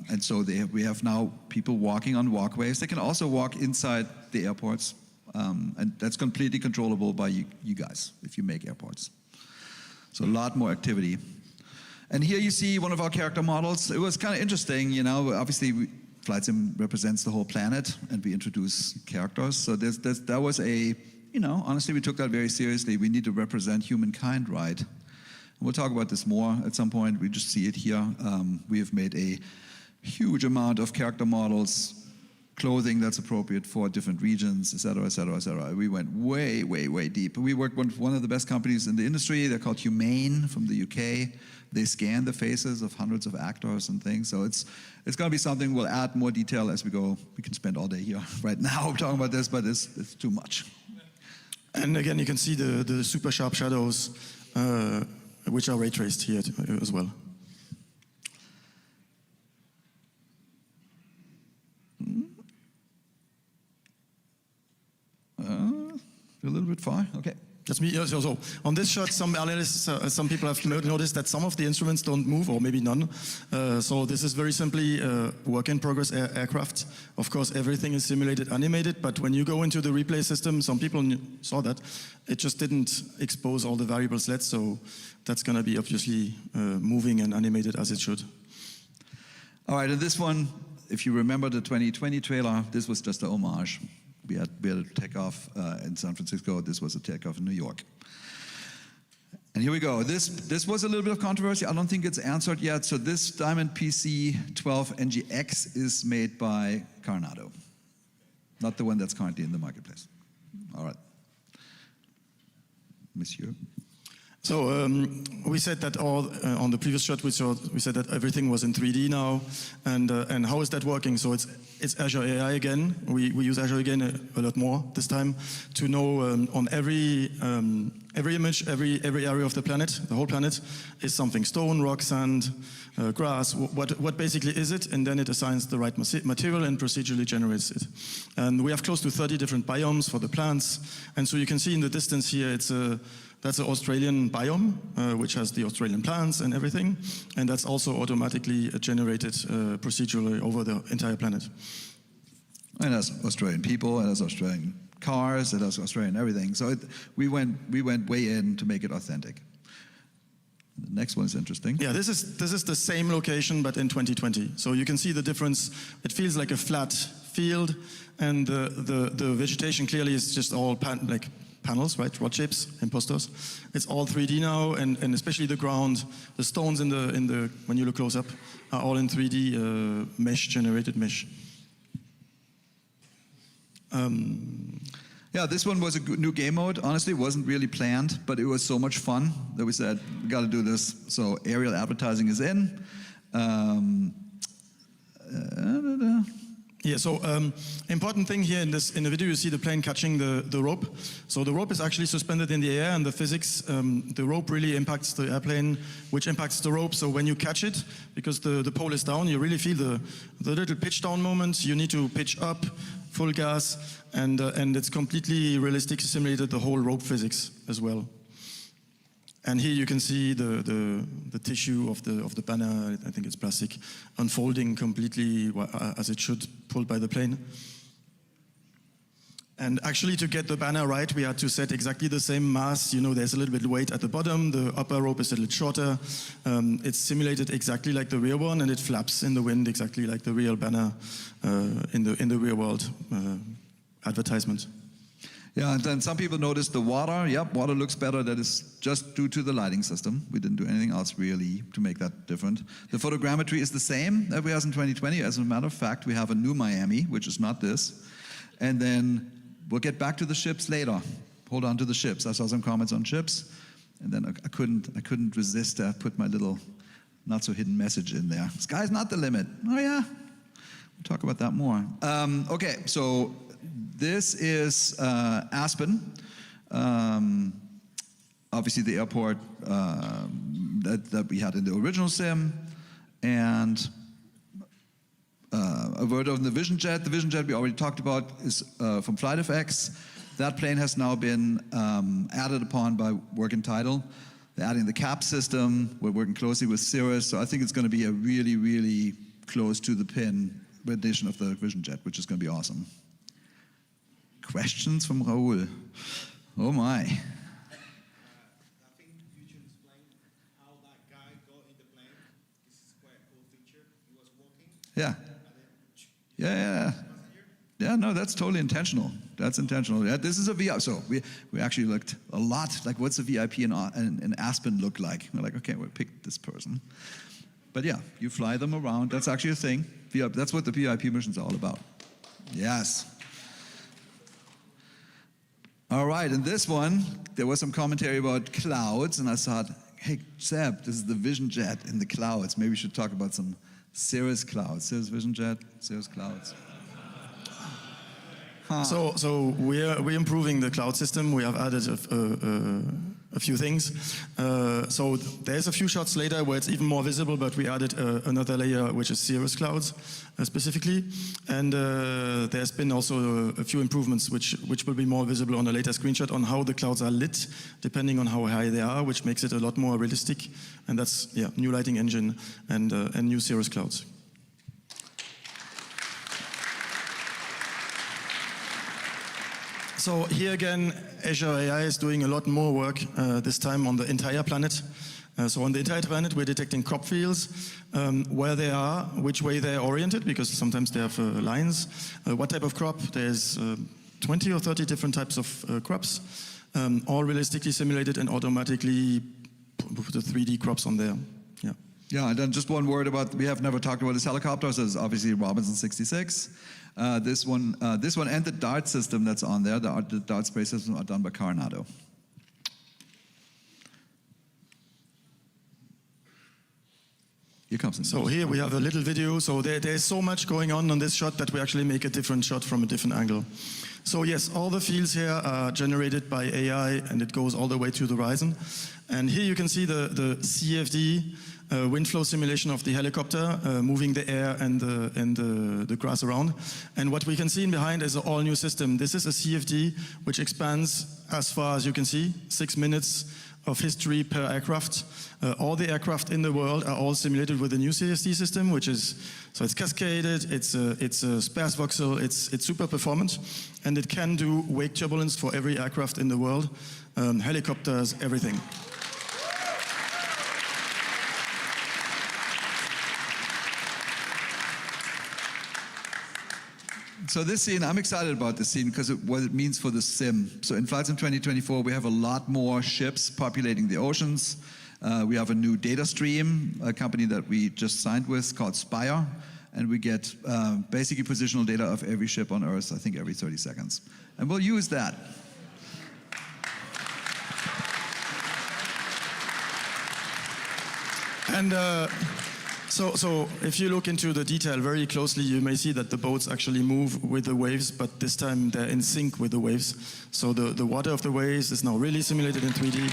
Speaker 7: And so we have now people walking on walkways. They can also walk inside the airports, and that's completely controllable by you guys if you make airports. So a lot more activity. And here you see one of our character models. It was kind of interesting, you know. Obviously, Flight Sim represents the whole planet, and we introduce characters. So that was honestly, we took that very seriously. We need to represent humankind right. We'll talk about this more at some point. We just see it here. We have made a huge amount of character models, clothing that's appropriate for different regions, et cetera, et cetera, et cetera. We went way, way, way deep. We worked with one of the best companies in the industry. They're called Humane from the UK. They scan the faces of hundreds of actors and things. So it's going to be something. We'll add more detail as we go. We can spend all day here right now talking about this, but it's too much.
Speaker 6: And again, you can see the super sharp shadows, which are ray traced here as well.
Speaker 7: A little bit far, okay.
Speaker 6: That's me. So on this shot, some analysts, some people have noticed that some of the instruments don't move, or maybe none. So this is very simply work-in-progress aircraft. Of course, everything is simulated, animated, but when you go into the replay system, some people saw that, it just didn't expose all the variables yet, so that's going to be obviously moving and animated as it should.
Speaker 7: All right, and this one, if you remember the 2020 trailer, this was just a homage. We had a takeoff in San Francisco. This was a takeoff in New York. And here we go. This was a little bit of controversy. I don't think it's answered yet. So this Diamond PC-12 NGX is made by Coronado, not the one that's currently in the marketplace. All right. Monsieur.
Speaker 6: So we said that on the previous shot we said that everything was in 3D now, and how is that working? So it's Azure AI again. We use Azure again a lot more this time to know on every image, every area of the planet, the whole planet, is something: stone, rock, sand, grass. What basically is it? And then it assigns the right material and procedurally generates it. And we have close to 30 different biomes for the plants, and so you can see in the distance here that's an Australian biome, which has the Australian plants and everything, and that's also automatically generated procedurally over the entire planet.
Speaker 7: And that's Australian people, and that's Australian cars, and that's Australian everything. So we went way in to make it authentic. The next one is interesting.
Speaker 6: Yeah, this is the same location, but in 2020. So you can see the difference. It feels like a flat field, and the vegetation clearly is just all panels, right? Rod shapes, impostors. It's all 3D now, and especially the ground, the stones in the when you look close up, are all in 3D generated mesh.
Speaker 7: Yeah, this one was a new game mode. Honestly, it wasn't really planned, but it was so much fun that we said, we got to do this. So aerial advertising is in.
Speaker 6: Yeah, so important thing here in the video, you see the plane catching the rope. So the rope is actually suspended in the air, and the physics, the rope really impacts the airplane, which impacts the rope. So when you catch it, because the pole is down, you really feel the little pitch down moment. You need to pitch up, full gas, and it's completely realistic, simulated the whole rope physics as well. And here you can see the tissue of the banner, I think it's plastic, unfolding completely as it should, pulled by the plane. And actually, to get the banner right, we had to set exactly the same mass. You know, there's a little bit of weight at the bottom, the upper rope is a little shorter. It's simulated exactly like the real one, and it flaps in the wind exactly like the real banner in the real world advertisement.
Speaker 7: Yeah, and then some people noticed the water. Yep, water looks better. That is just due to the lighting system. We didn't do anything else really to make that different. The photogrammetry is the same that we have in 2020. As a matter of fact, we have a new Miami, which is not this. And then we'll get back to the ships later. Hold on to the ships. I saw some comments on ships, and then I couldn't resist. I put my little not so hidden message in there. Sky's not the limit. Oh yeah, we'll talk about that more. Okay, so. This is Aspen, obviously the airport that we had in the original sim, and a word on the Vision Jet. The Vision Jet we already talked about is from FlightFX. That plane has now been added upon by Work and Title. They're adding the cap system. We're working closely with Cirrus, so I think it's going to be a really, really close to the pin rendition of the Vision Jet, which is going to be awesome. Questions from Raoul. Oh my.
Speaker 8: I think you should explain how that guy got in the plane. This is quite a cool feature. He was walking.
Speaker 7: Yeah. Yeah, no, that's totally intentional. That's intentional. Yeah, this is a VIP. So we actually looked a lot like what's a VIP in Aspen look like? We're like, okay, we picked this person. But yeah, you fly them around. That's actually a thing. That's what the VIP missions are all about. Yes. All right, in this one, there was some commentary about clouds, and I thought, hey, Seb, this is the Vision Jet in the clouds. Maybe we should talk about some Cirrus clouds. Cirrus Vision Jet, Cirrus clouds. Huh.
Speaker 6: So we're improving the cloud system. We have added a few things. So there's a few shots later where it's even more visible, but we added another layer, which is Cirrus clouds specifically. And there's been also a few improvements, which will be more visible on a later screenshot on how the clouds are lit, depending on how high they are, which makes it a lot more realistic. And that's new lighting engine and new Cirrus clouds. So here again, Azure AI is doing a lot more work, this time on the entire planet. So on the entire planet, we're detecting crop fields, where they are, which way they're oriented, because sometimes they have lines, what type of crop. There's 20 or 30 different types of crops, all realistically simulated and automatically put the 3D crops on there. Yeah.
Speaker 7: Yeah, and then just one word about, we have never talked about this helicopter, so it's obviously Robinson 66. This one and the DART system that's on there, the DART spray system are done by Coronado. Here comes it.
Speaker 6: So here we have a little video. So there's so much going on this shot that we actually make a different shot from a different angle. So yes, all the fields here are generated by AI, and it goes all the way to the horizon. And here you can see the CFD wind flow simulation of the helicopter moving the air and the grass around. And what we can see in behind is an all-new system. This is a CFD which expands as far as you can see, 6 minutes of history per aircraft. All the aircraft in the world are all simulated with the new CFD system, which is, so it's cascaded, it's a sparse voxel, it's super performant, and it can do wake turbulence for every aircraft in the world, helicopters, everything.
Speaker 7: So this scene, I'm excited about this scene because what it means for the sim. So in Flight Sim 2024, we have a lot more ships populating the oceans. We have a new data stream, a company that we just signed with called Spire, and we get basically positional data of every ship on Earth, I think every 30 seconds. And we'll use that.
Speaker 6: And so if you look into the detail very closely, you may see that the boats actually move with the waves, but this time they're in sync with the waves. So the water of the waves is now really simulated in 3D.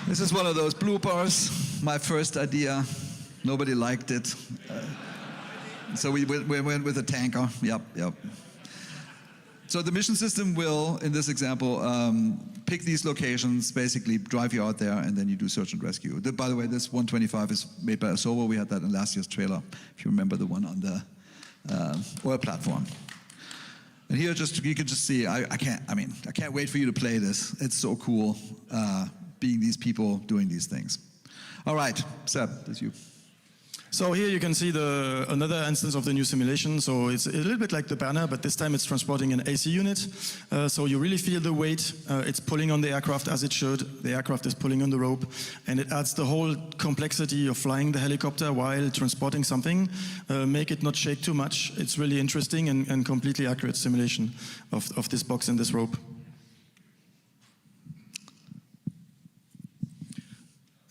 Speaker 7: This is one of those bloopers. My first idea, nobody liked it. So we went with a tanker. Yep. So the mission system will, in this example, pick these locations, basically drive you out there, and then you do search and rescue. By the way, this 125 is made by Asobo. We had that in last year's trailer, if you remember the one on the oil platform. And here, you can just see, I can't wait for you to play this. It's so cool, being these people doing these things. All right, Seb, that's you.
Speaker 6: So here you can see another instance of the new simulation. So it's a little bit like the banner, but this time it's transporting an AC unit. So you really feel the weight. It's pulling on the aircraft as it should. The aircraft is pulling on the rope. And it adds the whole complexity of flying the helicopter while transporting something. Make it not shake too much. It's really interesting and completely accurate simulation of this box and this rope.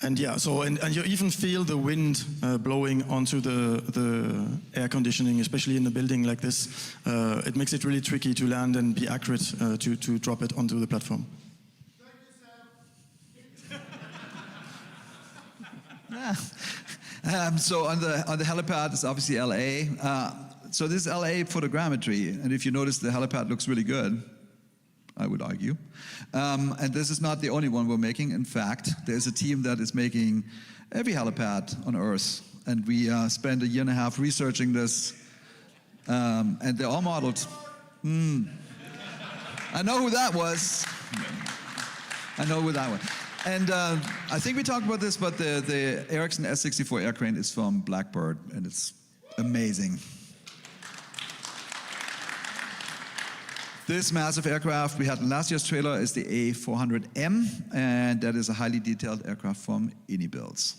Speaker 6: And yeah, and you even feel the wind blowing onto the air conditioning, especially in a building like this. It makes it really tricky to land and be accurate to drop it onto the platform.
Speaker 7: So on the helipad, it's obviously LA. So this is LA photogrammetry, and if you notice, the helipad looks really good, I would argue. And this is not the only one we're making. In fact, there's a team that is making every helipad on Earth. And we spent a year and a half researching this. And they're all modeled. I know who that was. And I think we talked about this, but the Ericsson S64 air crane is from Blackbird, and it's amazing. This massive aircraft we had in last year's trailer is the A400M, and that is a highly detailed aircraft from Builds.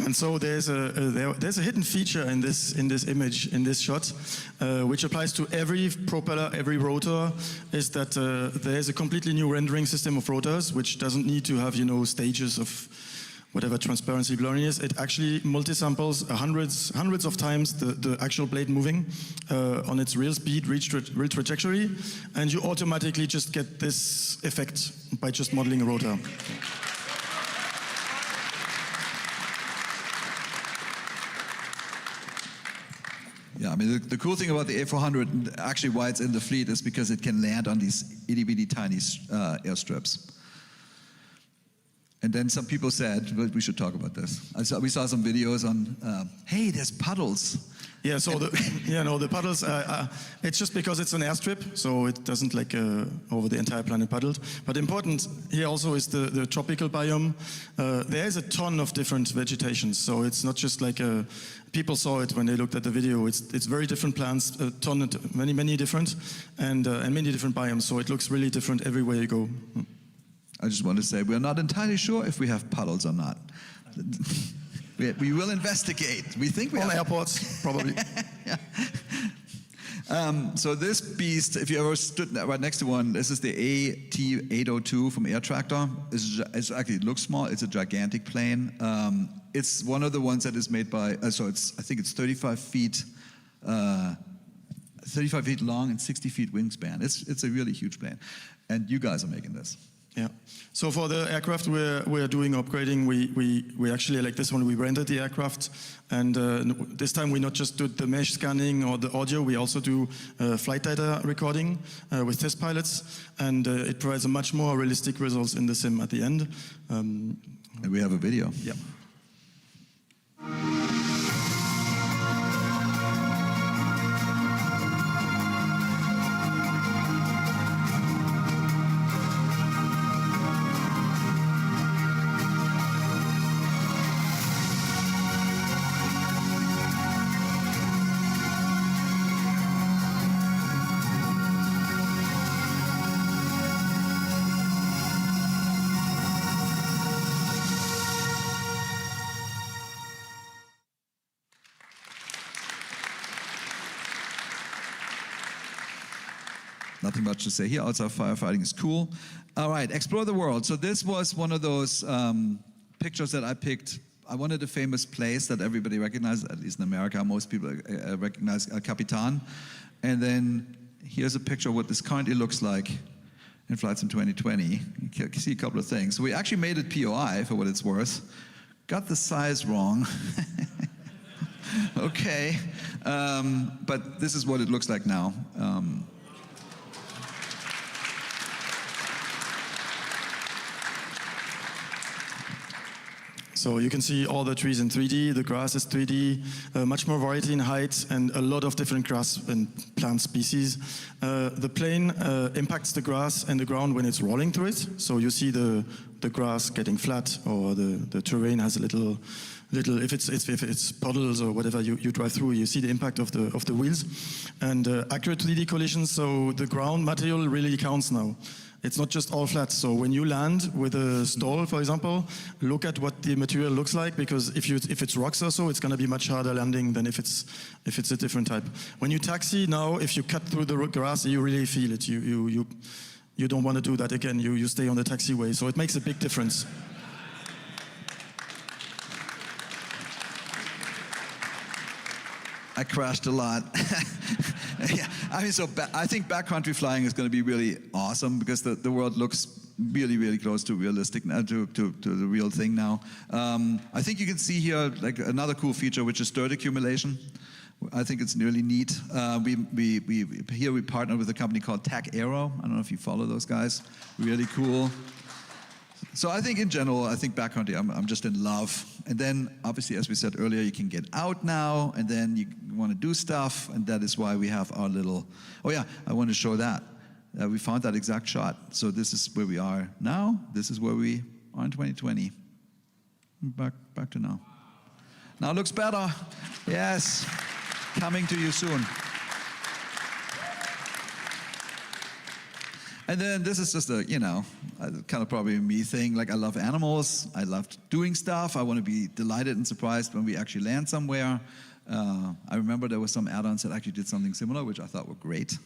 Speaker 6: And so there's a hidden feature in this image, in this shot, which applies to every propeller, every rotor, is that there's a completely new rendering system of rotors, which doesn't need to have, stages of whatever transparency blurriness. It actually multi-samples hundreds of times the actual blade moving on its real speed, real trajectory, and you automatically just get this effect by just modeling a rotor.
Speaker 7: Yeah, I mean, the cool thing about the A400, actually why it's in the fleet, is because it can land on these itty-bitty tiny airstrips. And then some people said, well, we should talk about this. We saw some videos on, hey, there's puddles.
Speaker 6: Yeah, so the puddles, it's just because it's an airstrip, so it doesn't over the entire planet puddled. But important here also is the tropical biome. There is a ton of different vegetations, so it's not just people saw it when they looked at the video. It's very different plants, many different, and many different biomes, so it looks really different everywhere you go.
Speaker 7: I just want to say we're not entirely sure if we have puddles or not. We will investigate. We think we
Speaker 6: have.
Speaker 7: On
Speaker 6: airports, probably.
Speaker 7: Yeah. So this beast, if you ever stood right next to one, this is the AT802 from Air Tractor. It actually looks small. It's a gigantic plane. It's one of the ones that is made by. I think it's 35 feet. 35 feet long and 60 feet wingspan. It's a really huge plane, and you guys are making this.
Speaker 6: Yeah. So for the aircraft we're doing upgrading, we actually, like this one, we rented the aircraft, and this time we not just do the mesh scanning or the audio, we also do flight data recording with test pilots, and it provides a much more realistic results in the sim at the end.
Speaker 7: And we have a video.
Speaker 6: Yeah.
Speaker 7: nothing much to say here. Also, firefighting is cool. All right, explore the world. So this was one of those pictures that I picked. I wanted a famous place that everybody recognizes, at least in America. Most people recognize Capitan. And then here's a picture of what this currently looks like in Flight Sim 2020. You can see a couple of things. So we actually made it POI for what it's worth. Got the size wrong. Okay. But this is what it looks like now.
Speaker 6: So you can see all the trees in 3D, the grass is 3D, much more variety in height and a lot of different grass and plant species. The plane impacts the grass and the ground when it's rolling through it. So you see the grass getting flat, or the terrain has a little if it's puddles or whatever you drive through, you see the impact of the wheels. And accurate 3D collisions, so the ground material really counts now. It's not just all flat. So when you land with a stall, for example, look at what the material looks like, because if it's rocks or so, it's going to be much harder landing than if it's a different type. When you taxi now, if you cut through the grass, you really feel it. You don't want to do that again. You stay on the taxiway. So it makes a big difference.
Speaker 7: I crashed a lot. Yeah, I mean, I think backcountry flying is going to be really awesome, because the world looks really, really close to realistic now, to the real thing now. I think you can see here like another cool feature, which is dirt accumulation. I think it's really neat. We partnered with a company called Tac Aero. I don't know if you follow those guys. Really cool. So I think in general, I think backcountry, I'm just in love. And then obviously, as we said earlier, you can get out now, and then you want to do stuff, and that is why we have our little, oh yeah, I want to show that. We found that exact shot. So this is where we are now. This is where we are in 2020. Back to now. Now it looks better. Yes, coming to you soon. And then this is just a, kind of probably a me thing. Like, I love animals. I love doing stuff. I want to be delighted and surprised when we actually land somewhere. I remember there were some add-ons that actually did something similar, which I thought were great.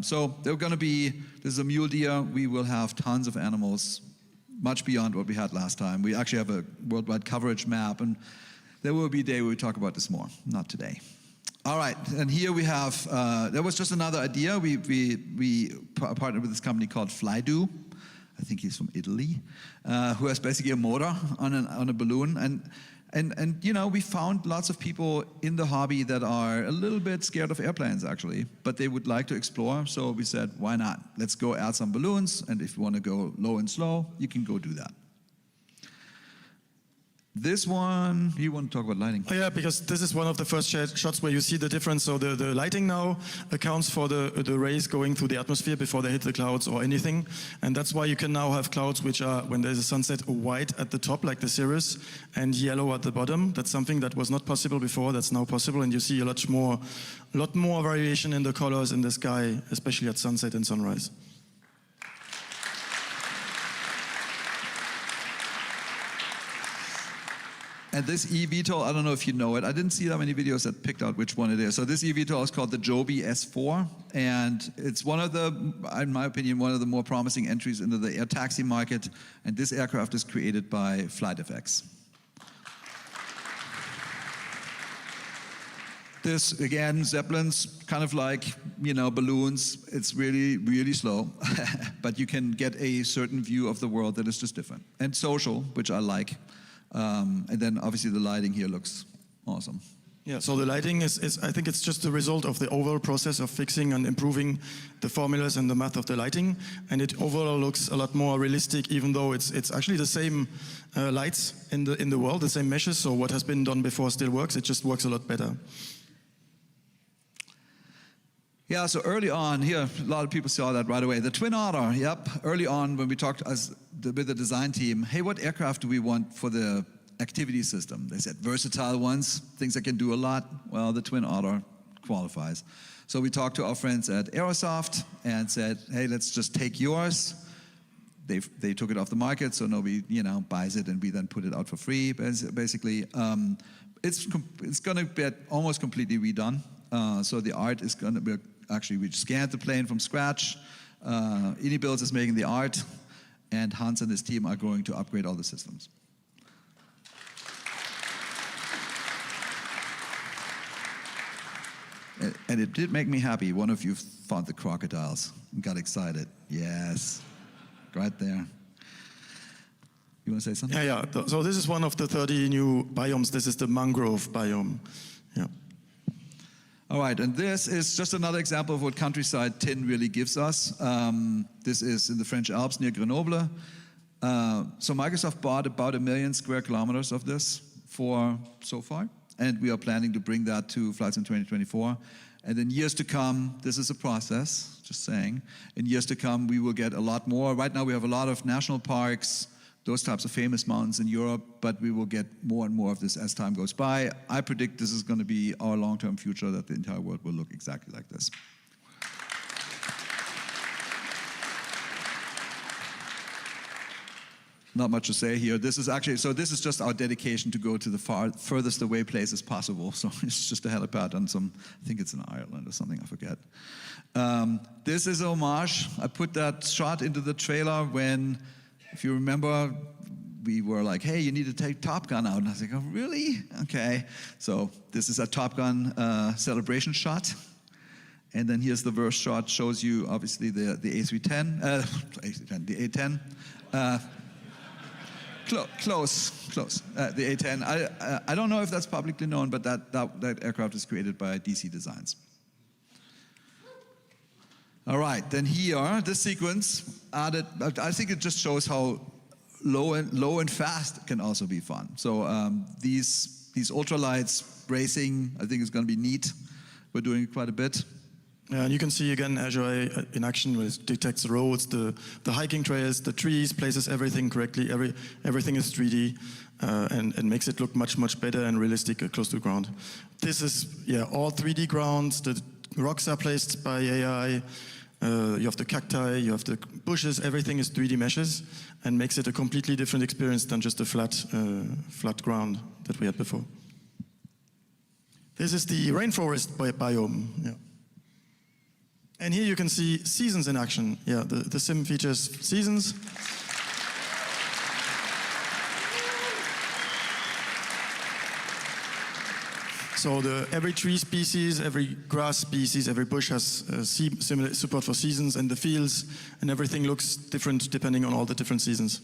Speaker 7: So they're going to be, this is a mule deer. We will have tons of animals, much beyond what we had last time. We actually have a worldwide coverage map, and there will be a day where we talk about this more. Not today. All right, and here we have, there was just another idea. We partnered with this company called Flydo. I think he's from Italy, who has basically a motor on a balloon. And we found lots of people in the hobby that are a little bit scared of airplanes, actually, but they would like to explore. So we said, why not? Let's go add some balloons, and if you want to go low and slow, you can go do that. This one, you want to talk about lighting?
Speaker 6: Oh yeah, because this is one of the first shots where you see the difference. So the lighting now accounts for the rays going through the atmosphere before they hit the clouds or anything. And that's why you can now have clouds which are, when there's a sunset, white at the top, like the Cirrus, and yellow at the bottom. That's something that was not possible before. That's now possible. And you see a lot more variation in the colors in the sky, especially at sunset and sunrise.
Speaker 7: And this eVTOL, I don't know if you know it. I didn't see that many videos that picked out which one it is. So this eVTOL is called the Joby S4, and it's one of the, in my opinion, one of the more promising entries into the air taxi market. And this aircraft is created by FlightFX. This, again, Zeppelins, kind of like, balloons. It's really, really slow, but you can get a certain view of the world that is just different. And social, which I like. And then obviously the lighting here looks awesome.
Speaker 6: Yeah, so the lighting is, I think it's just the result of the overall process of fixing and improving the formulas and the math of the lighting. And it overall looks a lot more realistic, even though it's actually the same lights in the world, the same meshes. So what has been done before still works. It just works a lot better.
Speaker 7: Yeah, so early on, here, a lot of people saw that right away. The Twin Otter, yep. Early on, when we talked with the design team, hey, what aircraft do we want for the activity system? They said versatile ones, things that can do a lot. Well, the Twin Otter qualifies. So we talked to our friends at Aerosoft and said, hey, let's just take yours. They took it off the market, so nobody, buys it, and we then put it out for free, basically. It's going to get almost completely redone. So the art is going to be actually, we scanned the plane from scratch. Ini Builds is making the art, and Hans and his team are going to upgrade all the systems. And it did make me happy. One of you found the crocodiles and got excited. Yes, right there. You want to say something?
Speaker 6: Yeah. So this is one of the 30 new biomes. This is the mangrove biome. Yeah.
Speaker 7: All right, and this is just another example of what countryside tin really gives us. This is in the French Alps near Grenoble. So Microsoft bought about 1 million square kilometers of this so far, and we are planning to bring that to flights in 2024. And in years to come, this is a process, just saying. In years to come, we will get a lot more. Right now, we have a lot of national parks, those types of famous mountains in Europe, but we will get more and more of this as time goes by. I predict this is going to be our long-term future, that the entire world will look exactly like this. Not much to say here. This is just our dedication to go to the furthest away places possible. So it's just a helipad on I think it's in Ireland or something, I forget. This is a homage. I put that shot into the trailer when, if you remember, we were like, hey, you need to take Top Gun out. And I was like, oh, really? Okay. So this is a Top Gun celebration shot. And then here's the verse shot, shows you obviously the A310, the A10. Close. The A10. I don't know if that's publicly known, but that aircraft is created by DC Designs. All right, then here, this sequence added, I think it just shows how low and fast can also be fun. So these ultralights racing, I think is going to be neat. We're doing it quite a bit.
Speaker 6: And you can see again Azure in action, where it detects the roads, the hiking trails, the trees, places everything correctly. Everything is 3D and makes it look much better and realistic close to the ground. This is all 3D grounds. The rocks are placed by AI. You have the cacti, you have the bushes. Everything is 3D meshes and makes it a completely different experience than just a flat ground that we had before. This is the rainforest biome. Yeah. And here you can see seasons in action. Yeah, the sim features seasons. So every tree species, every grass species, every bush has similar support for seasons, and the fields and everything looks different depending on all the different seasons.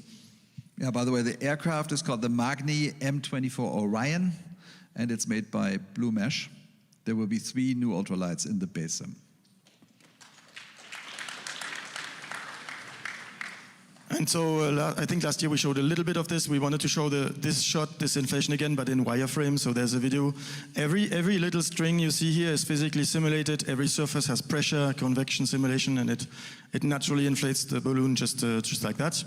Speaker 7: Yeah, by the way, the aircraft is called the Magni M24 Orion, and it's made by Blue Mesh. There will be 3 new ultralights in the base sim.
Speaker 6: And so I think last year we showed a little bit of this. We wanted to show this inflation again, but in wireframe. So there's a video. Every little string you see here is physically simulated. Every surface has pressure, convection simulation, and it naturally inflates the balloon just like that.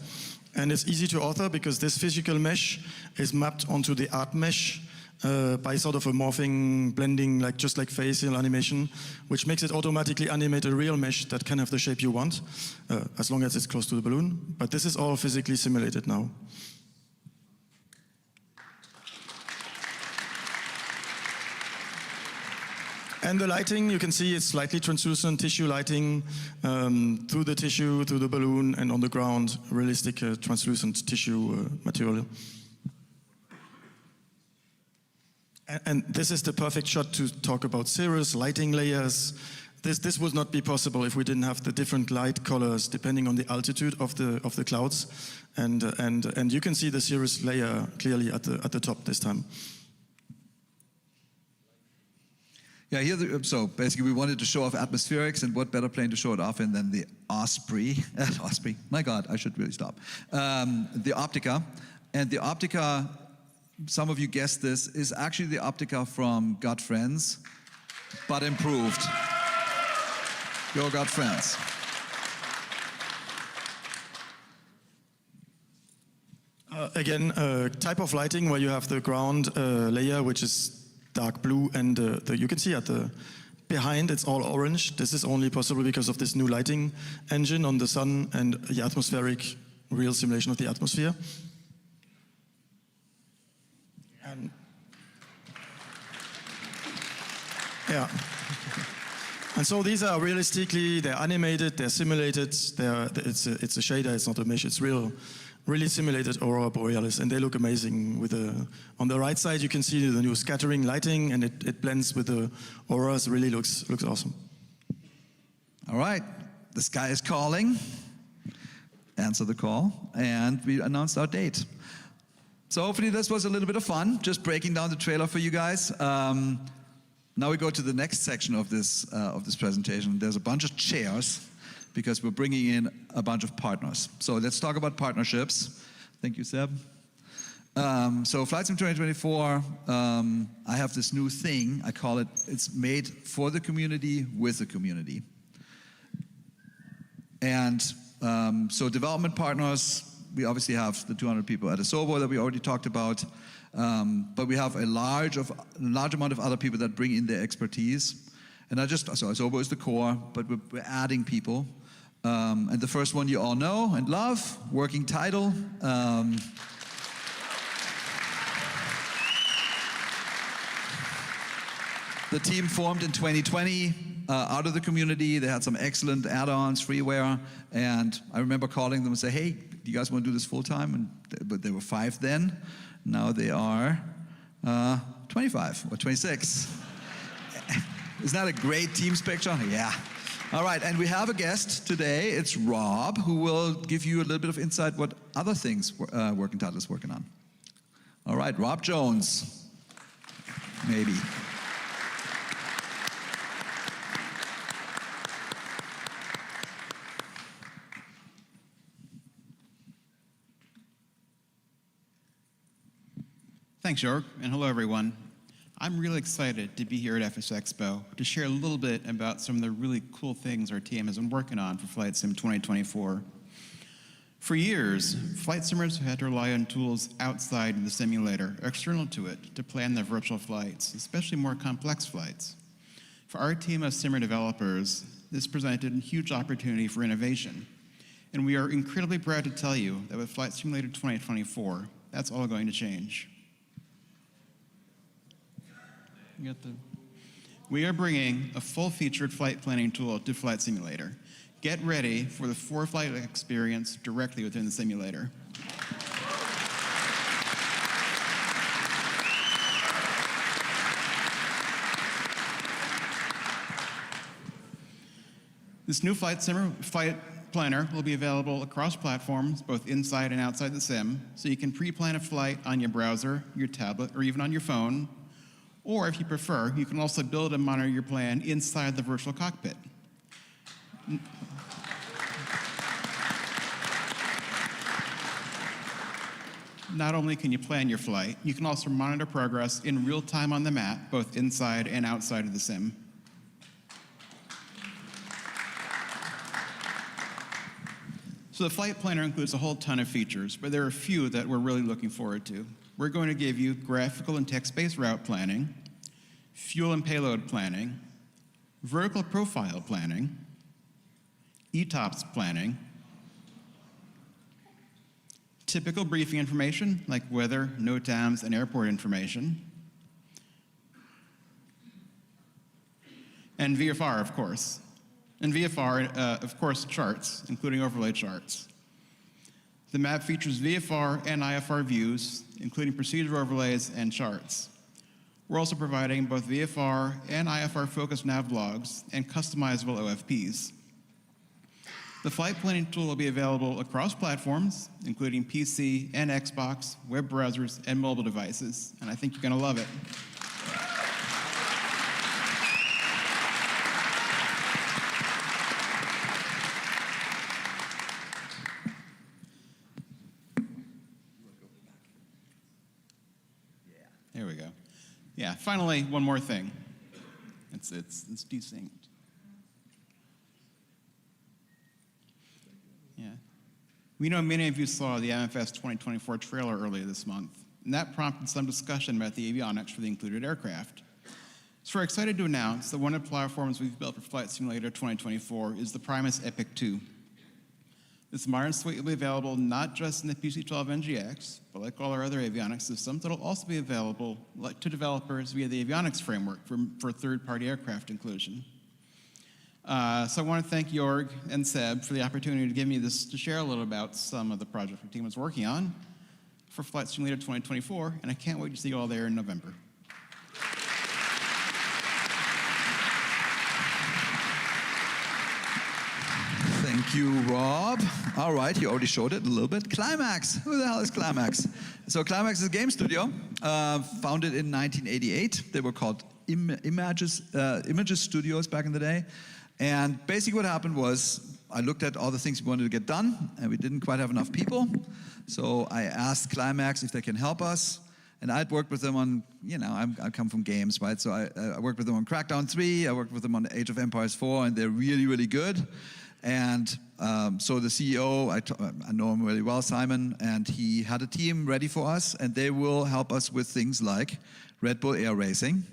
Speaker 6: And it's easy to author because this physical mesh is mapped onto the art mesh by sort of a morphing, blending, just like facial animation, which makes it automatically animate a real mesh that can have the shape you want, as long as it's close to the balloon. But this is all physically simulated now. And the lighting, you can see it's slightly translucent tissue lighting through the tissue, through the balloon, and on the ground, realistic translucent tissue material. And this is the perfect shot to talk about cirrus, lighting layers. This would not be possible if we didn't have the different light colors depending on the altitude of the clouds. And you can see the cirrus layer clearly at the top this time.
Speaker 7: Yeah, so basically we wanted to show off atmospherics, and what better plane to show it off in than the Osprey. Osprey, my God, I should really stop. The Optica. And the Optica, some of you guessed this, is actually the Optica from Got Friends, but improved. Your Got Friends.
Speaker 6: Again, type of lighting where you have the ground layer, which is dark blue, and you can see at the behind it's all orange. This is only possible because of this new lighting engine on the sun and the atmospheric real simulation of the atmosphere. And yeah. And so these are realistically, they're animated, they're simulated, it's a shader, it's not a mesh, it's really simulated aurora borealis, and they look amazing. On the right side, you can see the new scattering lighting, and it blends with the auroras, really looks awesome.
Speaker 7: All right, the sky is calling. Answer the call, and we announced our date. So hopefully this was a little bit of fun, just breaking down the trailer for you guys. Now we go to the next section of this presentation. There's a bunch of chairs because we're bringing in a bunch of partners. So let's talk about partnerships. Thank you, Seb. So Flight Sim 2024, I have this new thing. I call it, it's made for the community, with the community. And so development partners, we obviously have the 200 people at Asobo that we already talked about. But we have a large amount of other people that bring in their expertise. And so Asobo is the core, but we're adding people. And the first one you all know and love, working title. The team formed in 2020 out of the community. They had some excellent add-ons, freeware, and I remember calling them and say, hey, do you guys want to do this full time? But they were 5 then. Now they are 25 or 26. Isn't that a great Teams picture? Yeah. All right, and we have a guest today. It's Rob, who will give you a little bit of insight what other things Working Title is working on. All right, Rob Jones. Maybe.
Speaker 9: Thanks, Jörg, and hello, everyone. I'm really excited to be here at Fsexpo to share a little bit about some of the really cool things our team has been working on for Flight Sim 2024. For years, flight simmers have had to rely on tools outside the simulator, external to it, to plan their virtual flights, especially more complex flights. For our team of simmer developers, this presented a huge opportunity for innovation. And we are incredibly proud to tell you that with Flight Simulator 2024, that's all going to change. We are bringing a full-featured flight planning tool to Flight Simulator. Get ready for the for-flight experience directly within the simulator. This new flight planner will be available across platforms, both inside and outside the sim, so you can pre-plan a flight on your browser, your tablet, or even on your phone. Or if you prefer, you can also build and monitor your plan inside the virtual cockpit. Not only can you plan your flight, you can also monitor progress in real time on the map, both inside and outside of the sim. So the flight planner includes a whole ton of features, but there are a few that we're really looking forward to. We're going to give you graphical and text-based route planning, fuel and payload planning, vertical profile planning, ETOPS planning, typical briefing information like weather, NOTAMs, and airport information, and VFR, of course. And VFR, of course, charts, including overlay charts. The map features VFR and IFR views, including procedure overlays and charts. We're also providing both VFR and IFR-focused nav logs and customizable OFPs. The flight planning tool will be available across platforms, including PC and Xbox, web browsers, and mobile devices, and I think you're going to love it. There we go. Yeah, finally, one more thing. It's desynced. Yeah. We know many of you saw the MFS 2024 trailer earlier this month, and that prompted some discussion about the avionics for the included aircraft. So we're excited to announce that one of the platforms we've built for Flight Simulator 2024 is the Primus Epic 2. This modern suite will be available not just in the PC-12 NGX, but like all our other avionics systems, it'll also be available to developers via the avionics framework for third-party aircraft inclusion. So I want to thank Jorg and Seb for the opportunity to give me this, to share a little about some of the projects our team is working on for Flight Simulator 2024, and I can't wait to see you all there in November.
Speaker 7: Thank you, Rob. All right, you already showed it a little bit. Climax. Who the hell is Climax? So Climax is a game studio founded in 1988. They were called Images Studios back in the day. And basically what happened was I looked at all the things we wanted to get done, and we didn't quite have enough people. So I asked Climax if they can help us. And I'd worked with them on, you know, I come from games, right? So I worked with them on Crackdown 3, I worked with them on Age of Empires 4, and they're really, really good. And so the CEO, I know him really well, Simon, and he had a team ready for us, and they will help us with things like Red Bull Air Racing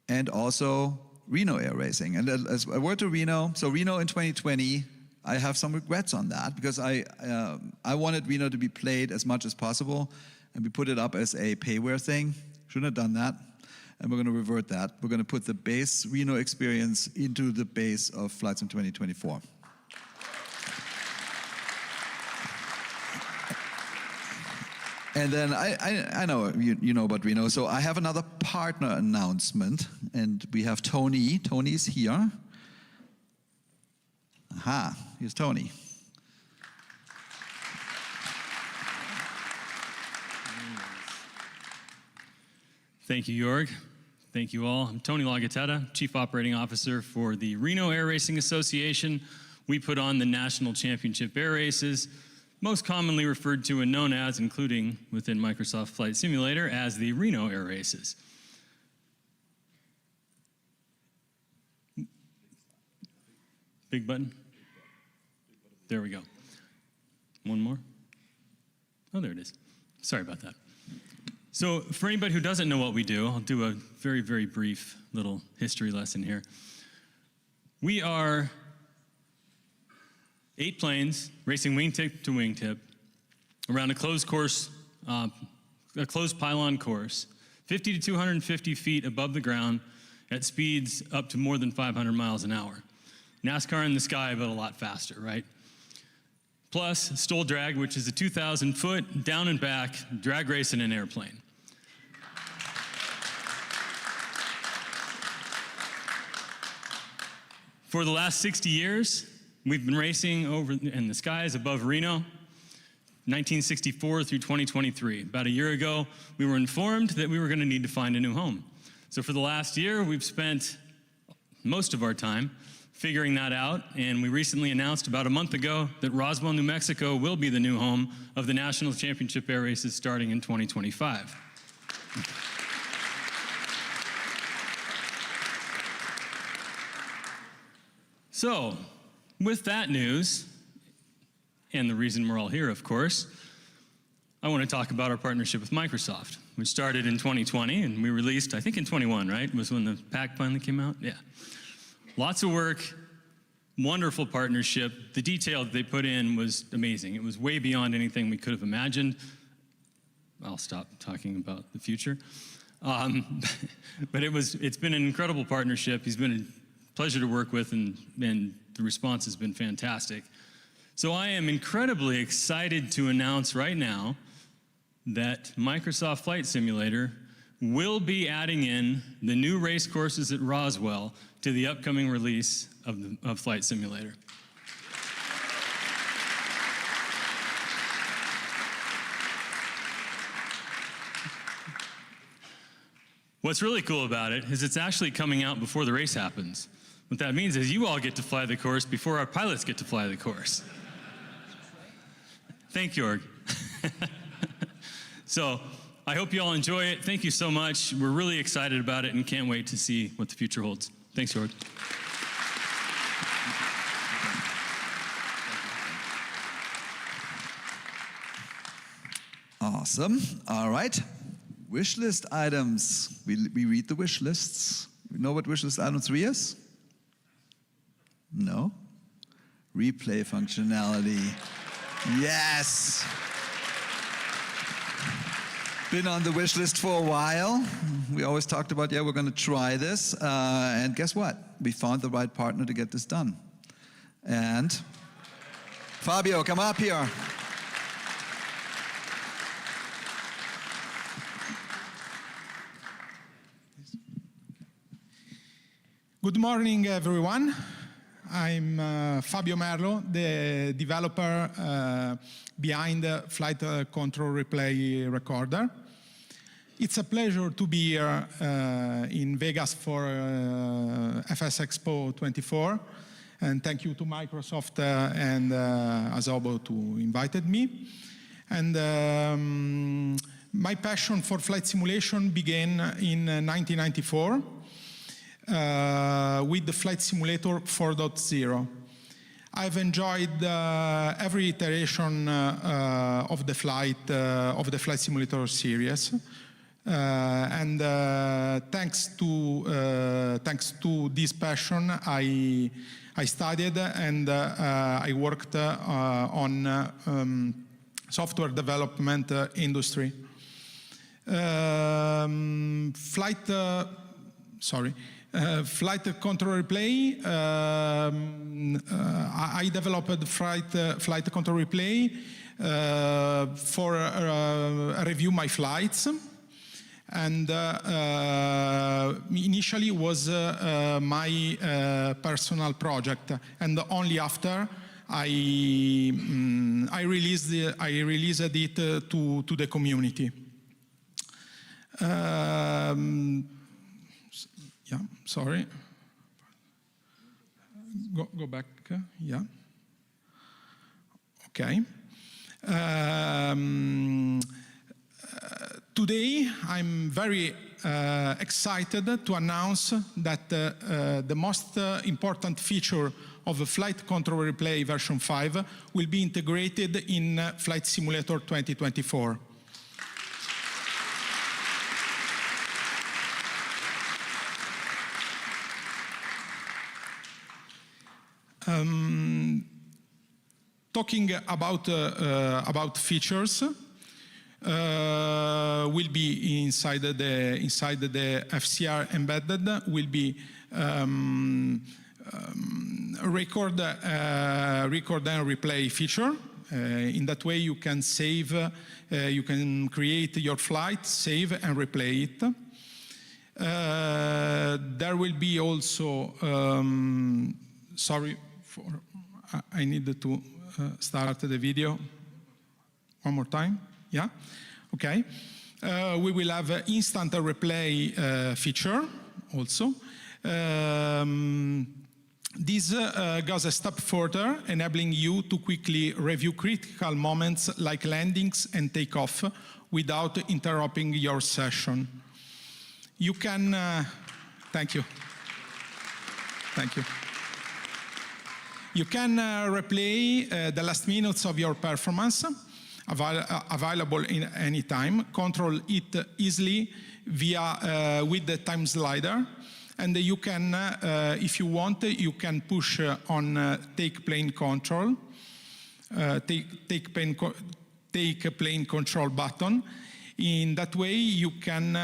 Speaker 7: and also Reno Air Racing. And as a word to Reno, so Reno in 2020, I have some regrets on that because I wanted Reno to be played as much as possible, and we put it up as a payware thing. Shouldn't have done that. And we're going to revert that. We're going to put the base Reno experience into the base of Flight Sim 2024. And then I know you know about Reno, so I have another partner announcement, and we have Tony. Tony's here. Aha, here's Tony.
Speaker 10: Thank you, Jorg. Thank you all. I'm Tony Lagatetta, Chief Operating Officer for the Reno Air Racing Association. We put on the National Championship Air Races, most commonly referred to and known as, including within Microsoft Flight Simulator, as the Reno Air Races. Big button? There we go. One more? Oh, there it is. Sorry about that. So for anybody who doesn't know what we do, I'll do a very, very brief little history lesson here. We are 8 planes racing wingtip to wingtip around a closed course, a closed pylon course, 50 to 250 feet above the ground at speeds up to more than 500 miles an hour. NASCAR in the sky, but a lot faster, right? Plus Stoll Drag, which is a 2,000-foot down and back drag race in an airplane. For the last 60 years, we've been racing over in the skies above Reno, 1964 through 2023. About a year ago, we were informed that we were going to need to find a new home. So for the last year, we've spent most of our time figuring that out, and we recently announced about a month ago that Roswell, New Mexico will be the new home of the National Championship Air Races starting in 2025. So, with that news, and the reason we're all here, of course, I want to talk about our partnership with Microsoft, which started in 2020, and we released, I think in 21, right? Was when the pack finally came out? Yeah. Lots of work, wonderful partnership. The detail that they put in was amazing. It was way beyond anything we could have imagined. I'll stop talking about the future. But it's been an incredible partnership. He's been a pleasure to work with, and the response has been fantastic. So I am incredibly excited to announce right now that Microsoft Flight Simulator will be adding in the new race courses at Roswell to the upcoming release of Flight Simulator. What's really cool about it is it's actually coming out before the race happens. What that means is you all get to fly the course before our pilots get to fly the course. Thank you, Jorg. So I hope you all enjoy it. Thank you so much. We're really excited about it and can't wait to see what the future holds. Thanks, Jorg.
Speaker 7: Awesome. All right. Wish list items. We read the wish lists. We know what wish list item 3 is? No? Replay functionality. Yes. been on the wish list for a while. We always talked about, yeah, we're going to try this. And guess what? We found the right partner to get this done. And Fabio, come up here.
Speaker 11: Good morning, everyone. I'm Fabio Merlo, the developer behind the Flight Control Replay Recorder. It's a pleasure to be here in Vegas for Fsexpo 24, and thank you to Microsoft and Asobo to invited me. And my passion for flight simulation began in 1994. With the Flight Simulator 4.0. I've enjoyed every iteration of the Flight Simulator series, and thanks to this passion, I studied and I worked on software development industry. Flight Control Replay, I developed Flight Control Replay for review my flights, and initially was my personal project, and only after I released it to the community. Yeah, sorry. Go back. Yeah. Okay. Today, I'm very excited to announce that the most important feature of the Flight Control Replay version 5 will be integrated in Flight Simulator 2024. Talking about features, will be inside the FCR embedded, will be record and replay feature. In that way, you can save, you can create your flight, save and replay it. There will be also, sorry, I needed to start the video one more time. Yeah, okay. We will have an instant replay feature also. This goes a step further, enabling you to quickly review critical moments like landings and takeoff without interrupting your session. You can, thank you. Thank you. You can replay the last minutes of your performance, available in any time. Control it easily via with the time slider, and you can, if you want, you can push on take plane control, take plane control button. In that way, you can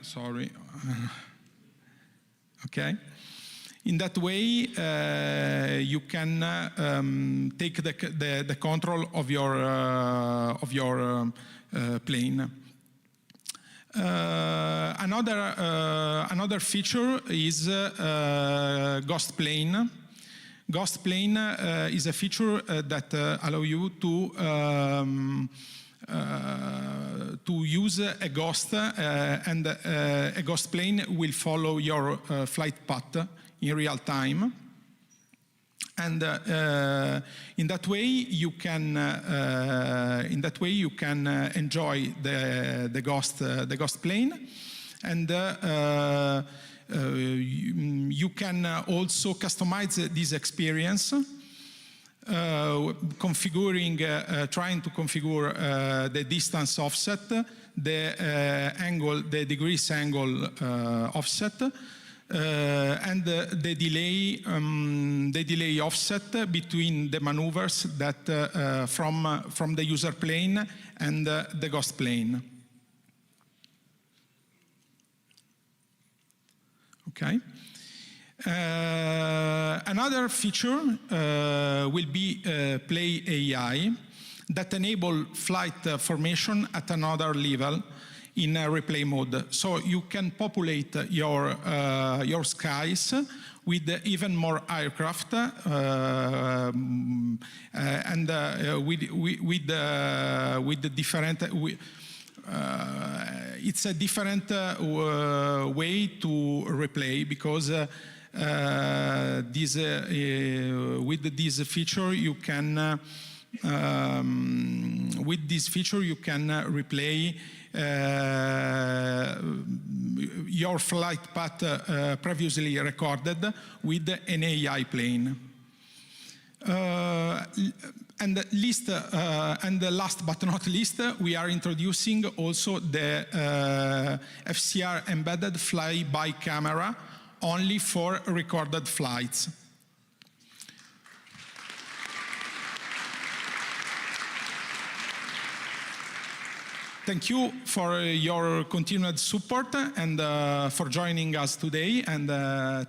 Speaker 11: sorry. Okay. In that way, you can take the control of your plane. Another feature is Ghost Plane. Ghost Plane is a feature that allow you to use a ghost, and a ghost plane will follow your flight path in real time. And in that way, you can enjoy the ghost plane, and you can also customize this experience. Trying to configure the distance offset, the degrees angle offset, and the delay offset between the maneuvers that from the user plane and the ghost plane. Okay. Another feature will be Play AI that enable flight formation at another level in replay mode. So you can populate your skies with even more aircraft and with the different. It's a different way to replay because with this feature you can replay your flight path previously recorded with an AI plane. And last but not least, we are introducing also the FCR embedded fly-by camera only for recorded flights. Thank you for your continued support and for joining us today. And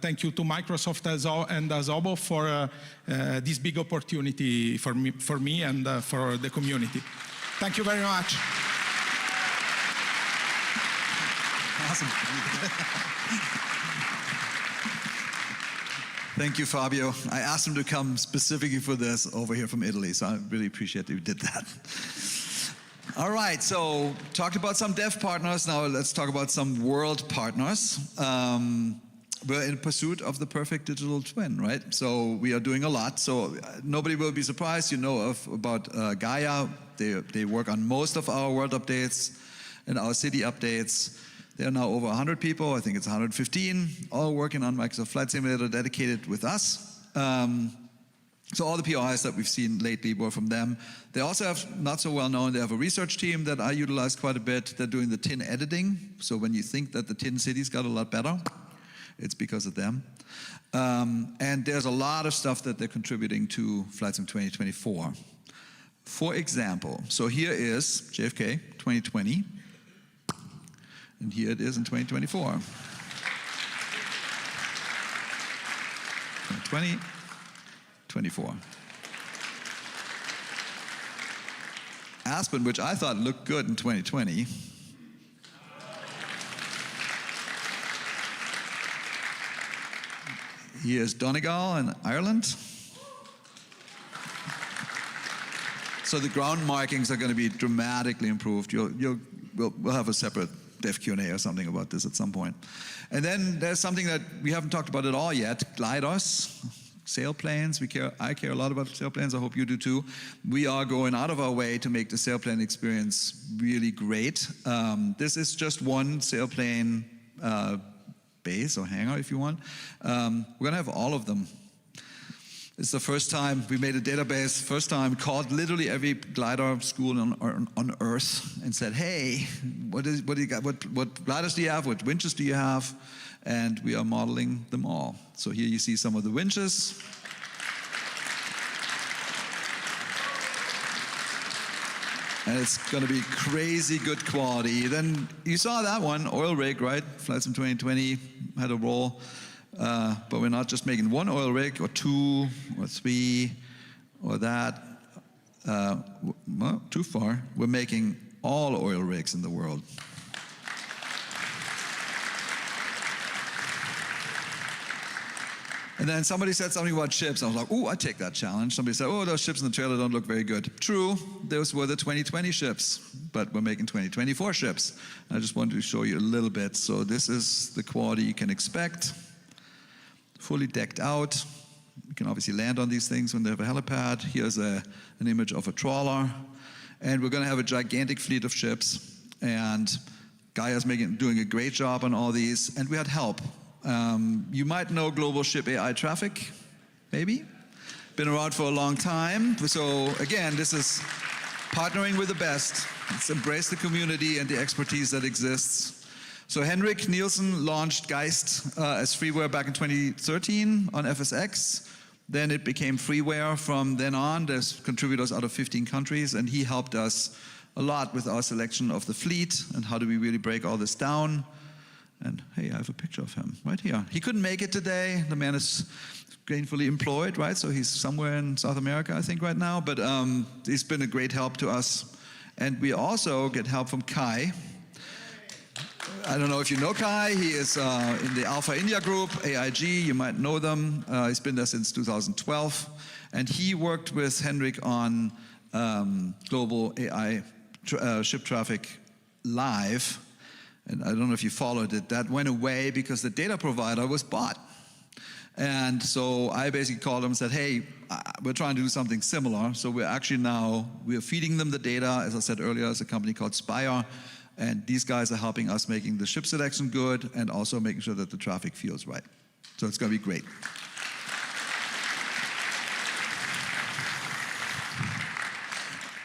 Speaker 11: thank you to Microsoft and Azobo for this big opportunity for me and for the community. Thank you very much.
Speaker 7: Awesome. Thank you, Fabio. I asked him to come specifically for this over here from Italy, so I really appreciate that you did that. All right, so talked about some dev partners. Now let's talk about some world partners. We're in pursuit of the perfect digital twin, right? So we are doing a lot. So nobody will be surprised. You know about Gaia. They work on most of our world updates and our city updates. There are now over 100 people. I think it's 115, all working on Microsoft Flight Simulator, dedicated with us. So all the POIs that we've seen lately were from them. They also have, not so well known, they have a research team that I utilize quite a bit. They're doing the tin editing. So when you think that the tin cities got a lot better, it's because of them. And there's a lot of stuff that they're contributing to Flight Sim 2024. For example, so here is JFK 2020, and here it is in 2024. 2020. 24. Aspen, which I thought looked good in 2020. Here's Donegal in Ireland. So the ground markings are going to be dramatically improved. We'll have a separate dev Q&A or something about this at some point. And then there's something that we haven't talked about at all yet, gliders. Sailplanes, I care a lot about sailplanes, I hope you do too. We are going out of our way to make the sailplane experience really great. This is just one sailplane base or hangar if you want. We're gonna have all of them. It's the first time we made a database, first time called literally every glider school on Earth and said, hey, what do you got? What gliders do you have? What winches do you have? And we are modeling them all. So here you see some of the winches. And it's going to be crazy good quality. Then you saw that one, oil rig, right? Flight Sim 2020 had a roll. But we're not just making one oil rig or two or three or that. Well, too far. We're making all oil rigs in the world. And then somebody said something about ships. I was like, ooh, I take that challenge. Somebody said, oh, those ships in the trailer don't look very good. True, those were the 2020 ships, but we're making 2024 ships. I just wanted to show you a little bit. So this is the quality you can expect. Fully decked out. You can obviously land on these things when they have a helipad. Here's an image of a trawler. And we're going to have a gigantic fleet of ships. And Gaia's doing a great job on all these. And we had help. You might know Global Ship AI Traffic, maybe. Been around for a long time. So again, this is partnering with the best. Let's embrace the community and the expertise that exists. So Henrik Nielsen launched Geist as freeware back in 2013 on FSX. Then it became freeware from then on. There's contributors out of 15 countries, and he helped us a lot with our selection of the fleet and how do we really break all this down. And hey, I have a picture of him right here. He couldn't make it today. The man is gainfully employed, right? So he's somewhere in South America, I think, right now. But he's been a great help to us. And we also get help from Kai. I don't know if you know Kai. He is in the Alpha India group, AIG. You might know them. He's been there since 2012. And he worked with Henrik on global AI ship traffic live. And I don't know if you followed it. That went away because the data provider was bought. And so I basically called them and said, hey, we're trying to do something similar. So we're feeding them the data. As I said earlier, it's a company called Spire. And these guys are helping us making the ship selection good and also making sure that the traffic feels right. So it's going to be great.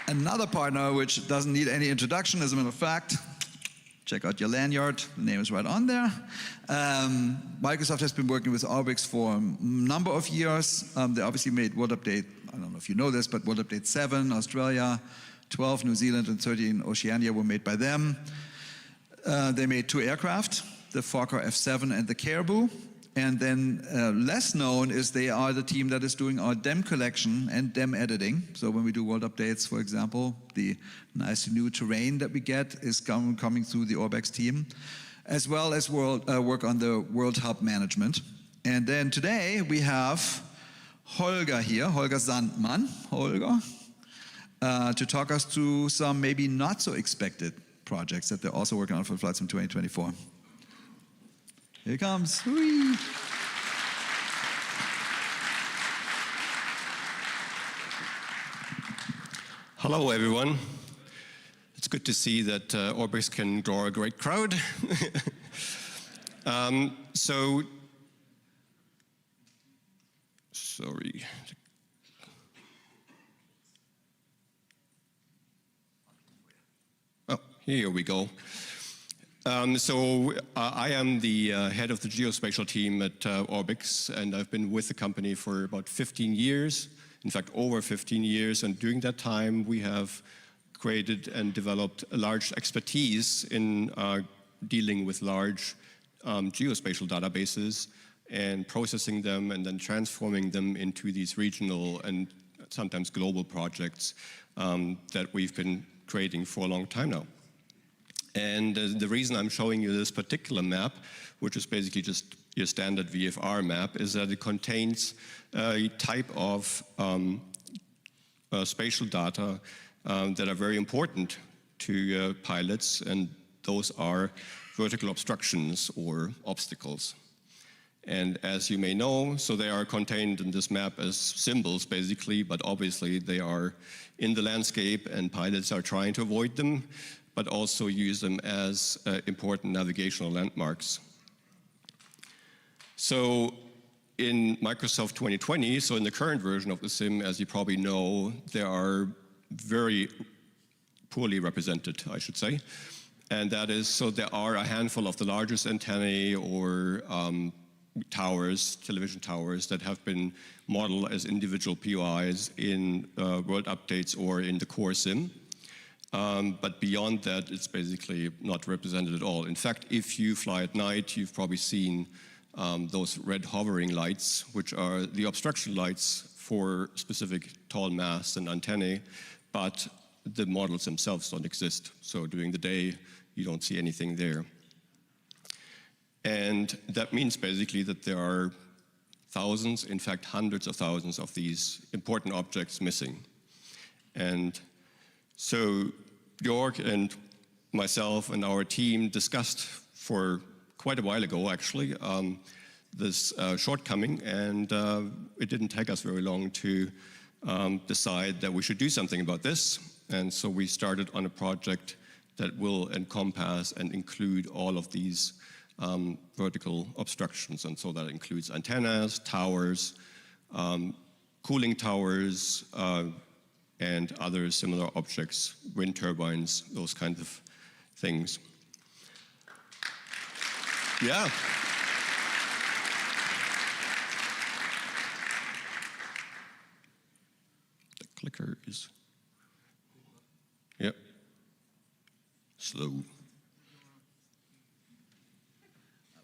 Speaker 7: Another partner which doesn't need any introduction, as a matter of fact, check out your lanyard, the name is right on there. Microsoft has been working with Orbix for a number of years. They obviously made World Update, I don't know if you know this, but World Update 7, Australia, 12, New Zealand, and 13, Oceania were made by them. They made 2 aircraft, the Fokker F7 and the Caribou. And then less known is they are the team that is doing our DEM collection and DEM editing. So when we do world updates, for example, the nice new terrain that we get is coming through the Orbex team, as well as work on the World Hub management. And then today we have Holger here, Holger Sandmann, Holger, to talk us through some maybe not so expected projects that they're also working on for Flight Sim 2024. Here he comes. Whee!
Speaker 12: Hello, everyone. It's good to see that Orbix can draw a great crowd. Sorry. Oh, here we go. I am the head of the geospatial team at Orbix, and I've been with the company for about 15 years, in fact over 15 years, and during that time we have created and developed a large expertise in dealing with large geospatial databases and processing them and then transforming them into these regional and sometimes global projects that we've been creating for a long time now. And the reason I'm showing you this particular map, which is basically just your standard VFR map, is that it contains a type of spatial data that are very important to pilots, and those are vertical obstructions or obstacles. And as you may know, so they are contained in this map as symbols basically, but obviously they are in the landscape and pilots are trying to avoid them, but also use them as important navigational landmarks. So in Microsoft 2020, so in the current version of the sim, as you probably know, they are very poorly represented, I should say. And that is, so there are a handful of the largest antennae or towers, television towers, that have been modeled as individual POIs in world updates or in the core sim. But beyond that, it's basically not represented at all. In fact, if you fly at night, you've probably seen those red hovering lights, which are the obstruction lights for specific tall masts and antennae, but the models themselves don't exist. So during the day, you don't see anything there. And that means basically that there are thousands, in fact hundreds of thousands of these important objects missing. And so Georg and myself and our team discussed for quite a while ago, actually, this shortcoming, and it didn't take us very long to decide that we should do something about this. And so we started on a project that will encompass and include all of these vertical obstructions. And so that includes antennas, towers, cooling towers, and other similar objects, wind turbines, those kinds of things. Yeah. The clicker is, yep, slow.
Speaker 7: I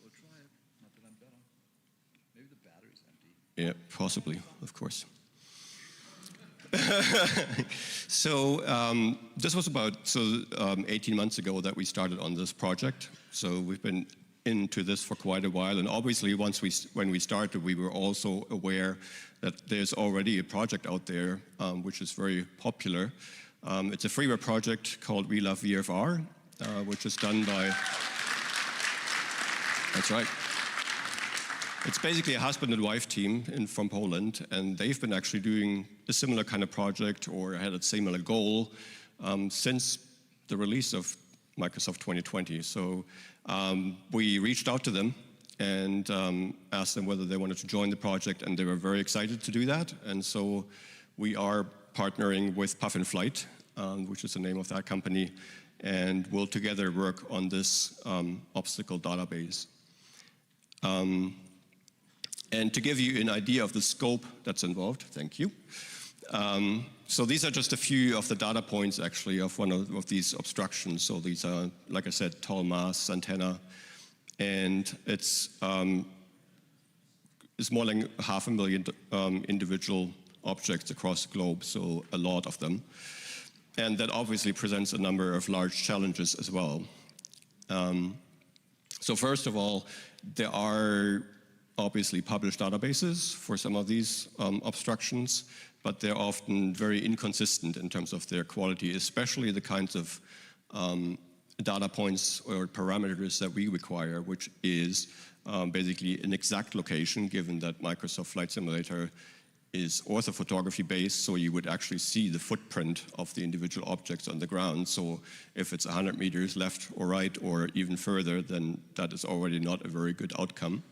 Speaker 7: will try it. Not that I'm better. Maybe the battery's empty.
Speaker 12: Yeah, possibly, of course. So this was about 18 months ago that we started on this project. So we've been into this for quite a while, and obviously when we started, we were also aware that there's already a project out there which is very popular. It's a freeware project called We Love VFR, which is done by. That's right. It's basically a husband and wife team from Poland, and they've been actually doing a similar kind of project or had a similar goal since the release of Microsoft 2020. So we reached out to them and asked them whether they wanted to join the project, and they were very excited to do that. And so we are partnering with Puff in Flight, which is the name of that company, and we'll together work on this obstacle database. And to give you an idea of the scope that's involved, thank you. So these are just a few of the data points, actually, of one of these obstructions. So these are, like I said, tall masts, antenna, and it's more than 500,000 individual objects across the globe, so a lot of them. And that obviously presents a number of large challenges as well. So first of all, there are obviously published databases for some of these obstructions, but they're often very inconsistent in terms of their quality, especially the kinds of data points or parameters that we require, which is basically an exact location, given that Microsoft Flight Simulator is orthophotography based, so you would actually see the footprint of the individual objects on the ground. So if it's 100 meters left or right or even further, then that is already not a very good outcome.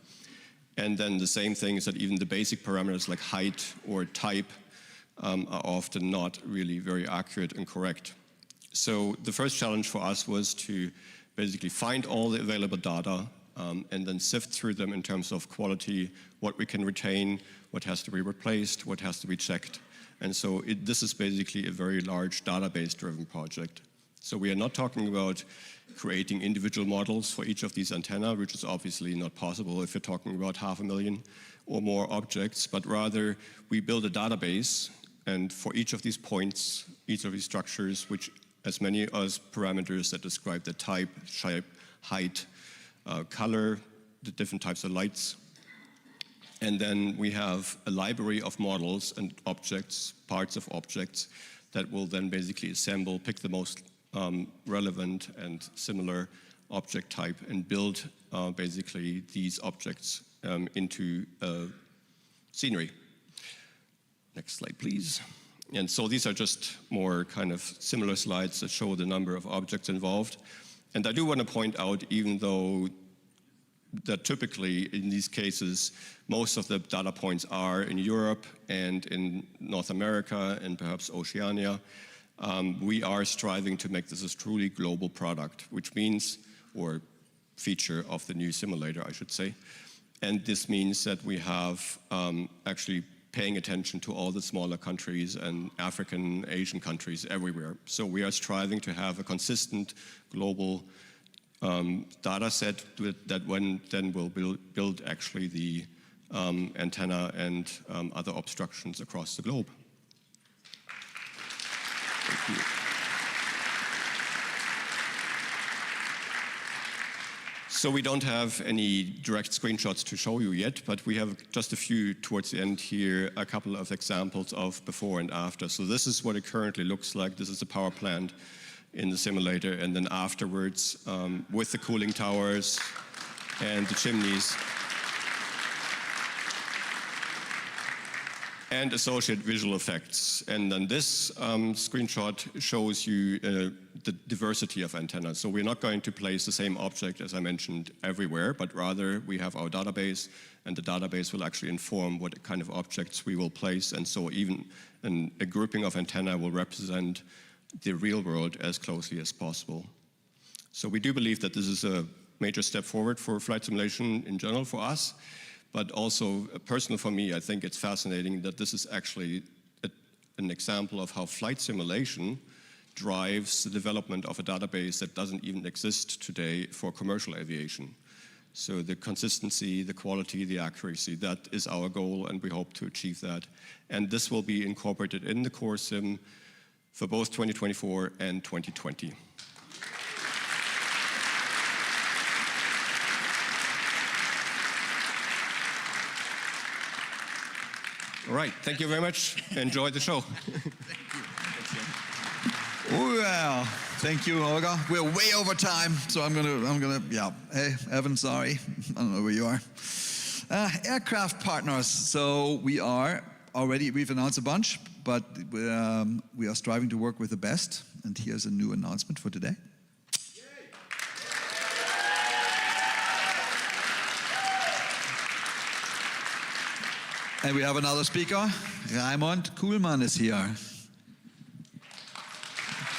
Speaker 12: And then the same thing is that even the basic parameters like height or type are often not really very accurate and correct. So the first challenge for us was to basically find all the available data and then sift through them in terms of quality, what we can retain, what has to be replaced, what has to be checked. And so this is basically a very large database-driven project. So we are not talking about creating individual models for each of these antenna, which is obviously not possible if you're talking about 500,000 or more objects, but rather we build a database, and for each of these points, each of these structures, which as many as parameters that describe the type, shape, height, color, the different types of lights. And then we have a library of models and objects, parts of objects, that will then basically assemble, pick the most relevant and similar object type and build basically these objects into scenery. Next slide, please. And so these are just more kind of similar slides that show the number of objects involved. And I do want to point out, even though that typically in these cases, most of the data points are in Europe and in North America and perhaps Oceania, we are striving to make this a truly global product, which means, or feature of the new simulator, I should say. And this means that we have actually paying attention to all the smaller countries and African, Asian countries everywhere. So we are striving to have a consistent global data set that then will build actually the antenna and other obstructions across the globe. Thank you. So we don't have any direct screenshots to show you yet, but we have just a few towards the end here, a couple of examples of before and after. So this is what it currently looks like. This is the power plant in the simulator, and then afterwards with the cooling towers and the chimneys and associated visual effects. And then this screenshot shows you the diversity of antennas. So we're not going to place the same object, as I mentioned, everywhere, but rather we have our database, and the database will actually inform what kind of objects we will place. And so even a grouping of antenna will represent the real world as closely as possible. So we do believe that this is a major step forward for flight simulation in general for us, but also personal for me. I think it's fascinating that this is actually an example of how flight simulation drives the development of a database that doesn't even exist today for commercial aviation. So the consistency, the quality, the accuracy, that is our goal, and we hope to achieve that. And this will be incorporated in the core sim for both 2024 and 2020. All right, thank you very much. Enjoy the show.
Speaker 7: Well, thank you, Holger. We're way over time, so I'm gonna, yeah. Hey, Evan, sorry, I don't know where you are. Aircraft partners. So we've announced a bunch, but we are striving to work with the best. And here's a new announcement for today. And we have another speaker. Raimund Kuhlmann is here.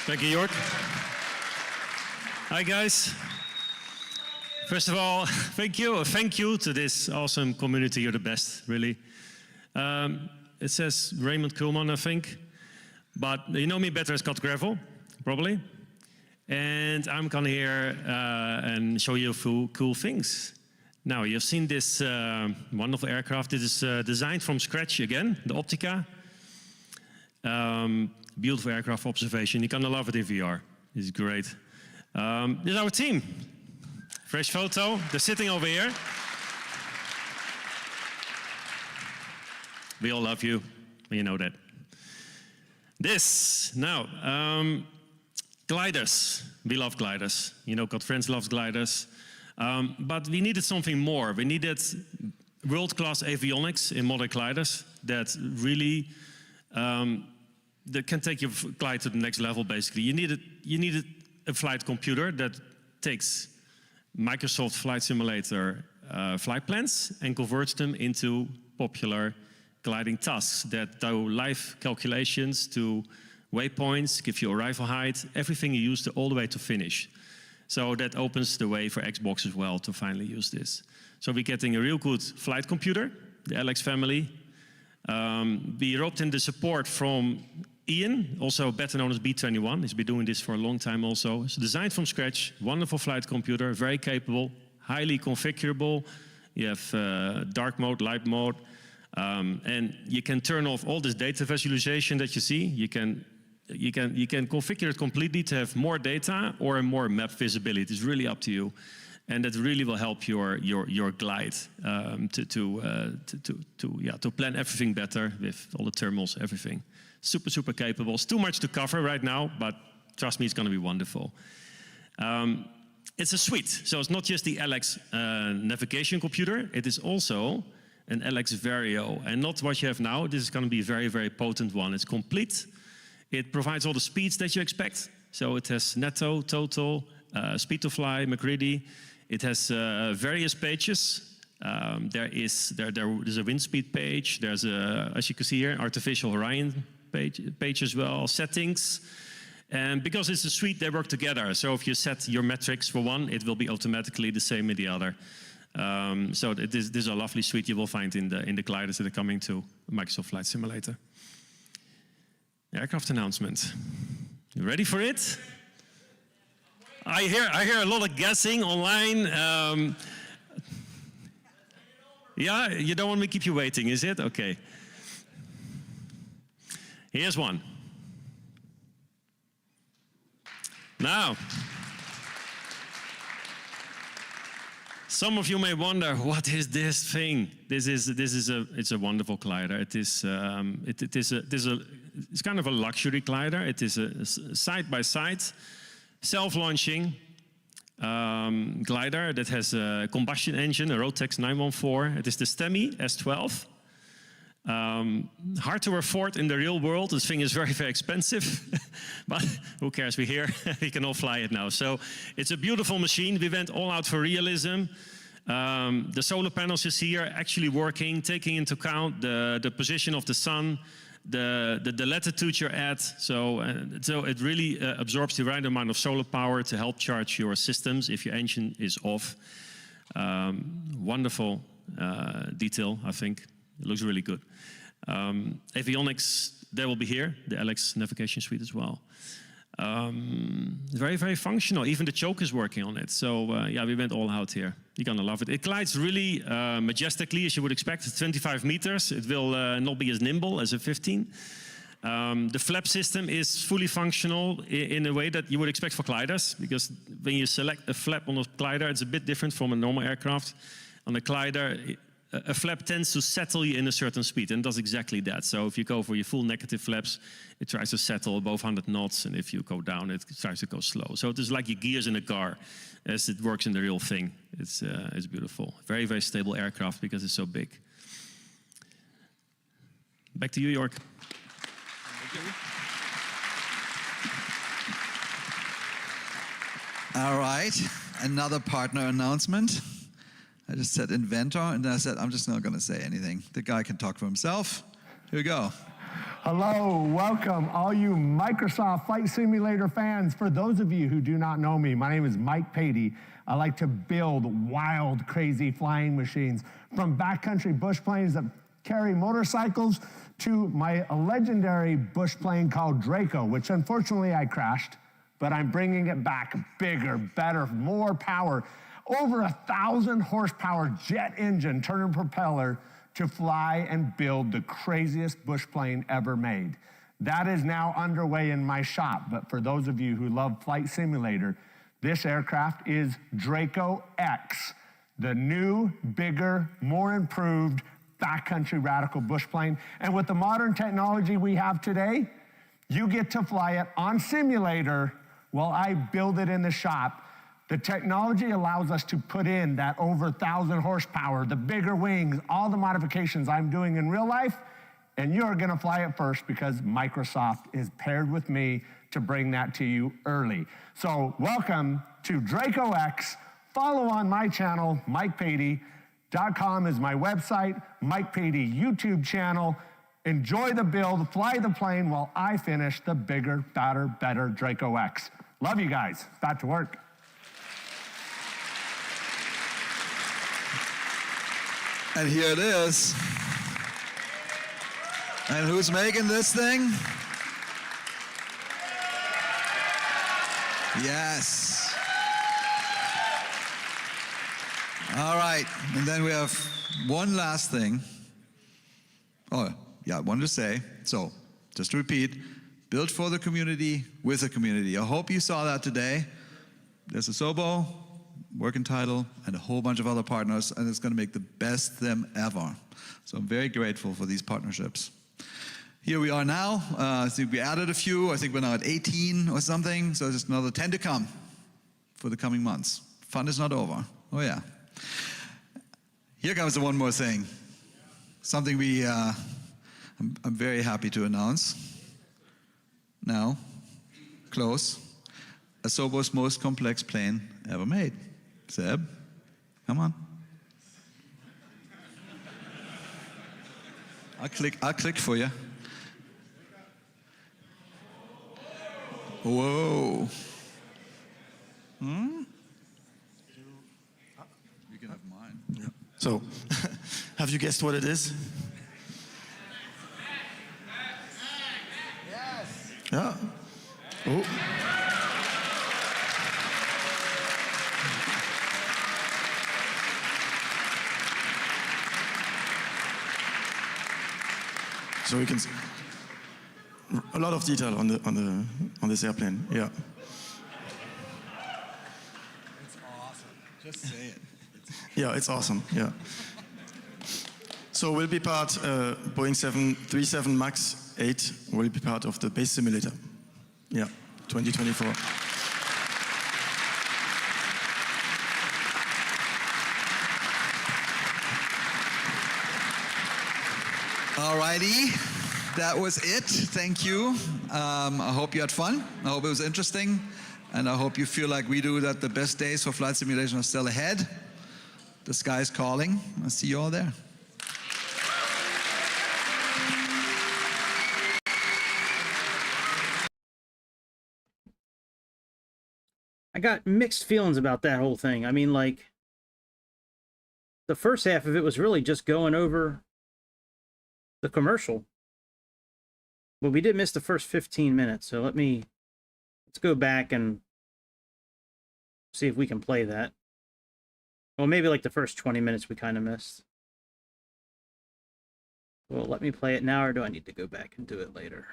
Speaker 13: Thank you, Jörg. Hi, guys. First of all, thank you to this awesome community. You're the best, really. It says Raymond Kuhlmann, I think, but you know me better as Scott Gravel, probably. And I'm gonna here and show you a few cool things. Now, you've seen this wonderful aircraft. It is designed from scratch again, the Optica. Beautiful aircraft observation. You're gonna love it in VR. It's great. This is our team. Fresh photo. They're sitting over here. We all love you. You know that. This now, gliders. We love gliders. You know, Godfriends loves gliders. But we needed something more. We needed world-class avionics in modern gliders that really that can take your glide to the next level, basically. You needed a flight computer that takes Microsoft Flight Simulator flight plans and converts them into popular gliding tasks that do live calculations to waypoints, give you arrival height, everything you use all the way to finish. So that opens the way for Xbox as well to finally use this. So we're getting a real good flight computer, the LX family. We roped in the support from Ian, also better known as B21. He's been doing this for a long time also. It's designed from scratch, wonderful flight computer, very capable, highly configurable. You have dark mode, light mode, and you can turn off all this data visualization that you see. You can configure it completely to have more data or more map visibility. It's really up to you, and that really will help your glide to plan everything better with all the thermals, everything. Super capable. It's too much to cover right now, but trust me, it's going to be wonderful. It's a suite, so it's not just the LX navigation computer. It is also an LX Vario, and not what you have now. This is going to be a very potent one. It's complete. It provides all the speeds that you expect. So it has netto, total, speed to fly, MacReady. It has various pages. There's a wind speed page. There's as you can see here, artificial horizon page as well, settings. And because it's a suite, they work together. So if you set your metrics for one, it will be automatically the same in the other. So this is a lovely suite you will find in the gliders that are coming to Microsoft Flight Simulator. Aircraft announcement. You ready for it? I hear a lot of guessing online. Yeah, you don't want me to keep you waiting, is it? Okay. Here's one. Now, some of you may wonder, what is this thing? It's a wonderful glider. It's kind of a luxury glider. It is a side-by-side, self-launching glider that has a combustion engine, a Rotax 914. It is the STEMI S12. Hard to afford in the real world. This thing is very expensive, but who cares? We're here. We can all fly it now. So it's a beautiful machine. We went all out for realism. The solar panels you see here actually working, taking into account the position of the sun, the latitude you're at. So it really absorbs the right amount of solar power to help charge your systems if your engine is off. Wonderful detail, I think. It looks really good. Avionics, they will be here, the LX navigation suite as well. Very, very functional. Even the choke is working on it. So yeah, we went all out here. You're gonna love it. It glides really majestically, as you would expect. It's 25 meters. It will not be as nimble as a 15. The flap system is fully functional in a way that you would expect for gliders, because when you select a flap on a glider, it's a bit different from a normal aircraft. On a glider, a flap tends to settle you in a certain speed, and does exactly that. So if you go for your full negative flaps, it tries to settle above 100 knots, and if you go down, it tries to go slow. So it is like your gears in a car, as it works in the real thing. It's beautiful. Very, very stable aircraft because it's so big. Back to you, Jorg.
Speaker 7: All right, another partner announcement. I just said inventor, and then I said, I'm just not going to say anything. The guy can talk for himself. Here we go.
Speaker 14: Hello, welcome all you Microsoft Flight Simulator fans. For those of you who do not know me, my name is Mike Patey. I like to build wild, crazy flying machines, from backcountry bush planes that carry motorcycles to my legendary bush plane called Draco, which unfortunately I crashed, but I'm bringing it back bigger, better, more power. Over 1,000 horsepower jet engine turning propeller to fly and build the craziest bush plane ever made. That is now underway in my shop, but for those of you who love Flight Simulator, this aircraft is Draco X, the new, bigger, more improved backcountry radical bush plane. And with the modern technology we have today, you get to fly it on simulator while I build it in the shop. The technology allows us to put in that over 1,000 horsepower, the bigger wings, all the modifications I'm doing in real life, and you're gonna fly it first because Microsoft is paired with me to bring that to you early. So welcome to Draco X. Follow on my channel, MikePatey.com is my website, Mike Patey YouTube channel. Enjoy the build, fly the plane while I finish the bigger, badder, better Draco X. Love you guys, back to work.
Speaker 7: And here it is. And who's making this thing? Yes. All right, and then we have one last thing. Oh, yeah, I wanted to say, so just to repeat, built for the community, with the community. I hope you saw that today. There's a Sobo, working title, and a whole bunch of other partners, and it's going to make the best them ever. So I'm very grateful for these partnerships. Here we are now. I think we added a few. I think we're now at 18 or something, so there's another 10 to come for the coming months. Fun is not over. Oh yeah. Here comes the one more thing. Something I'm very happy to announce. Now, close. Asobo's most complex plane ever made. Seb, come on. I'll click for you. Whoa. Hmm? You can have mine.
Speaker 6: Yeah. So, have you guessed what it is?
Speaker 14: Yes.
Speaker 6: Yeah. Oh. So we can see a lot of detail on this airplane. Yeah.
Speaker 7: It's awesome. Just say it.
Speaker 6: Yeah, it's awesome. Yeah. So we'll be part Boeing 737 MAX 8 will be part of the base simulator. Yeah, 2024.
Speaker 7: Alrighty, that was it. Thank you. I hope you had fun. I hope it was interesting. And I hope you feel like we do, that the best days for flight simulation are still ahead. The sky is calling. I'll see you all there.
Speaker 1: I got mixed feelings about that whole thing. I mean, like, the first half of it was really just going over the commercial. But we did miss the first 15 minutes, so let's go back and see if we can play that. Well, maybe like the first 20 minutes we kind of missed. Well, let me play it now, or do I need to go back and do it later?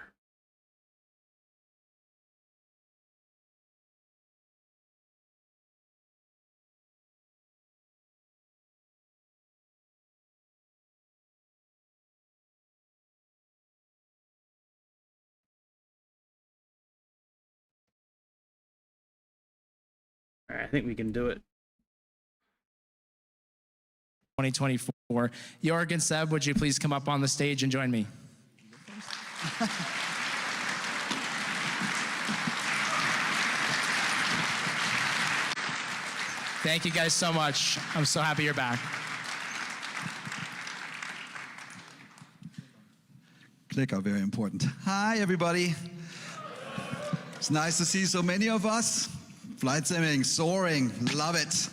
Speaker 1: All right, I think we can do it.
Speaker 15: 2024. Jorg and Seb, would you please come up on the stage and join me? Thank you guys so much. I'm so happy you're back.
Speaker 7: Click are very important. Hi, everybody. It's nice to see so many of us. Flight simming, soaring, love it.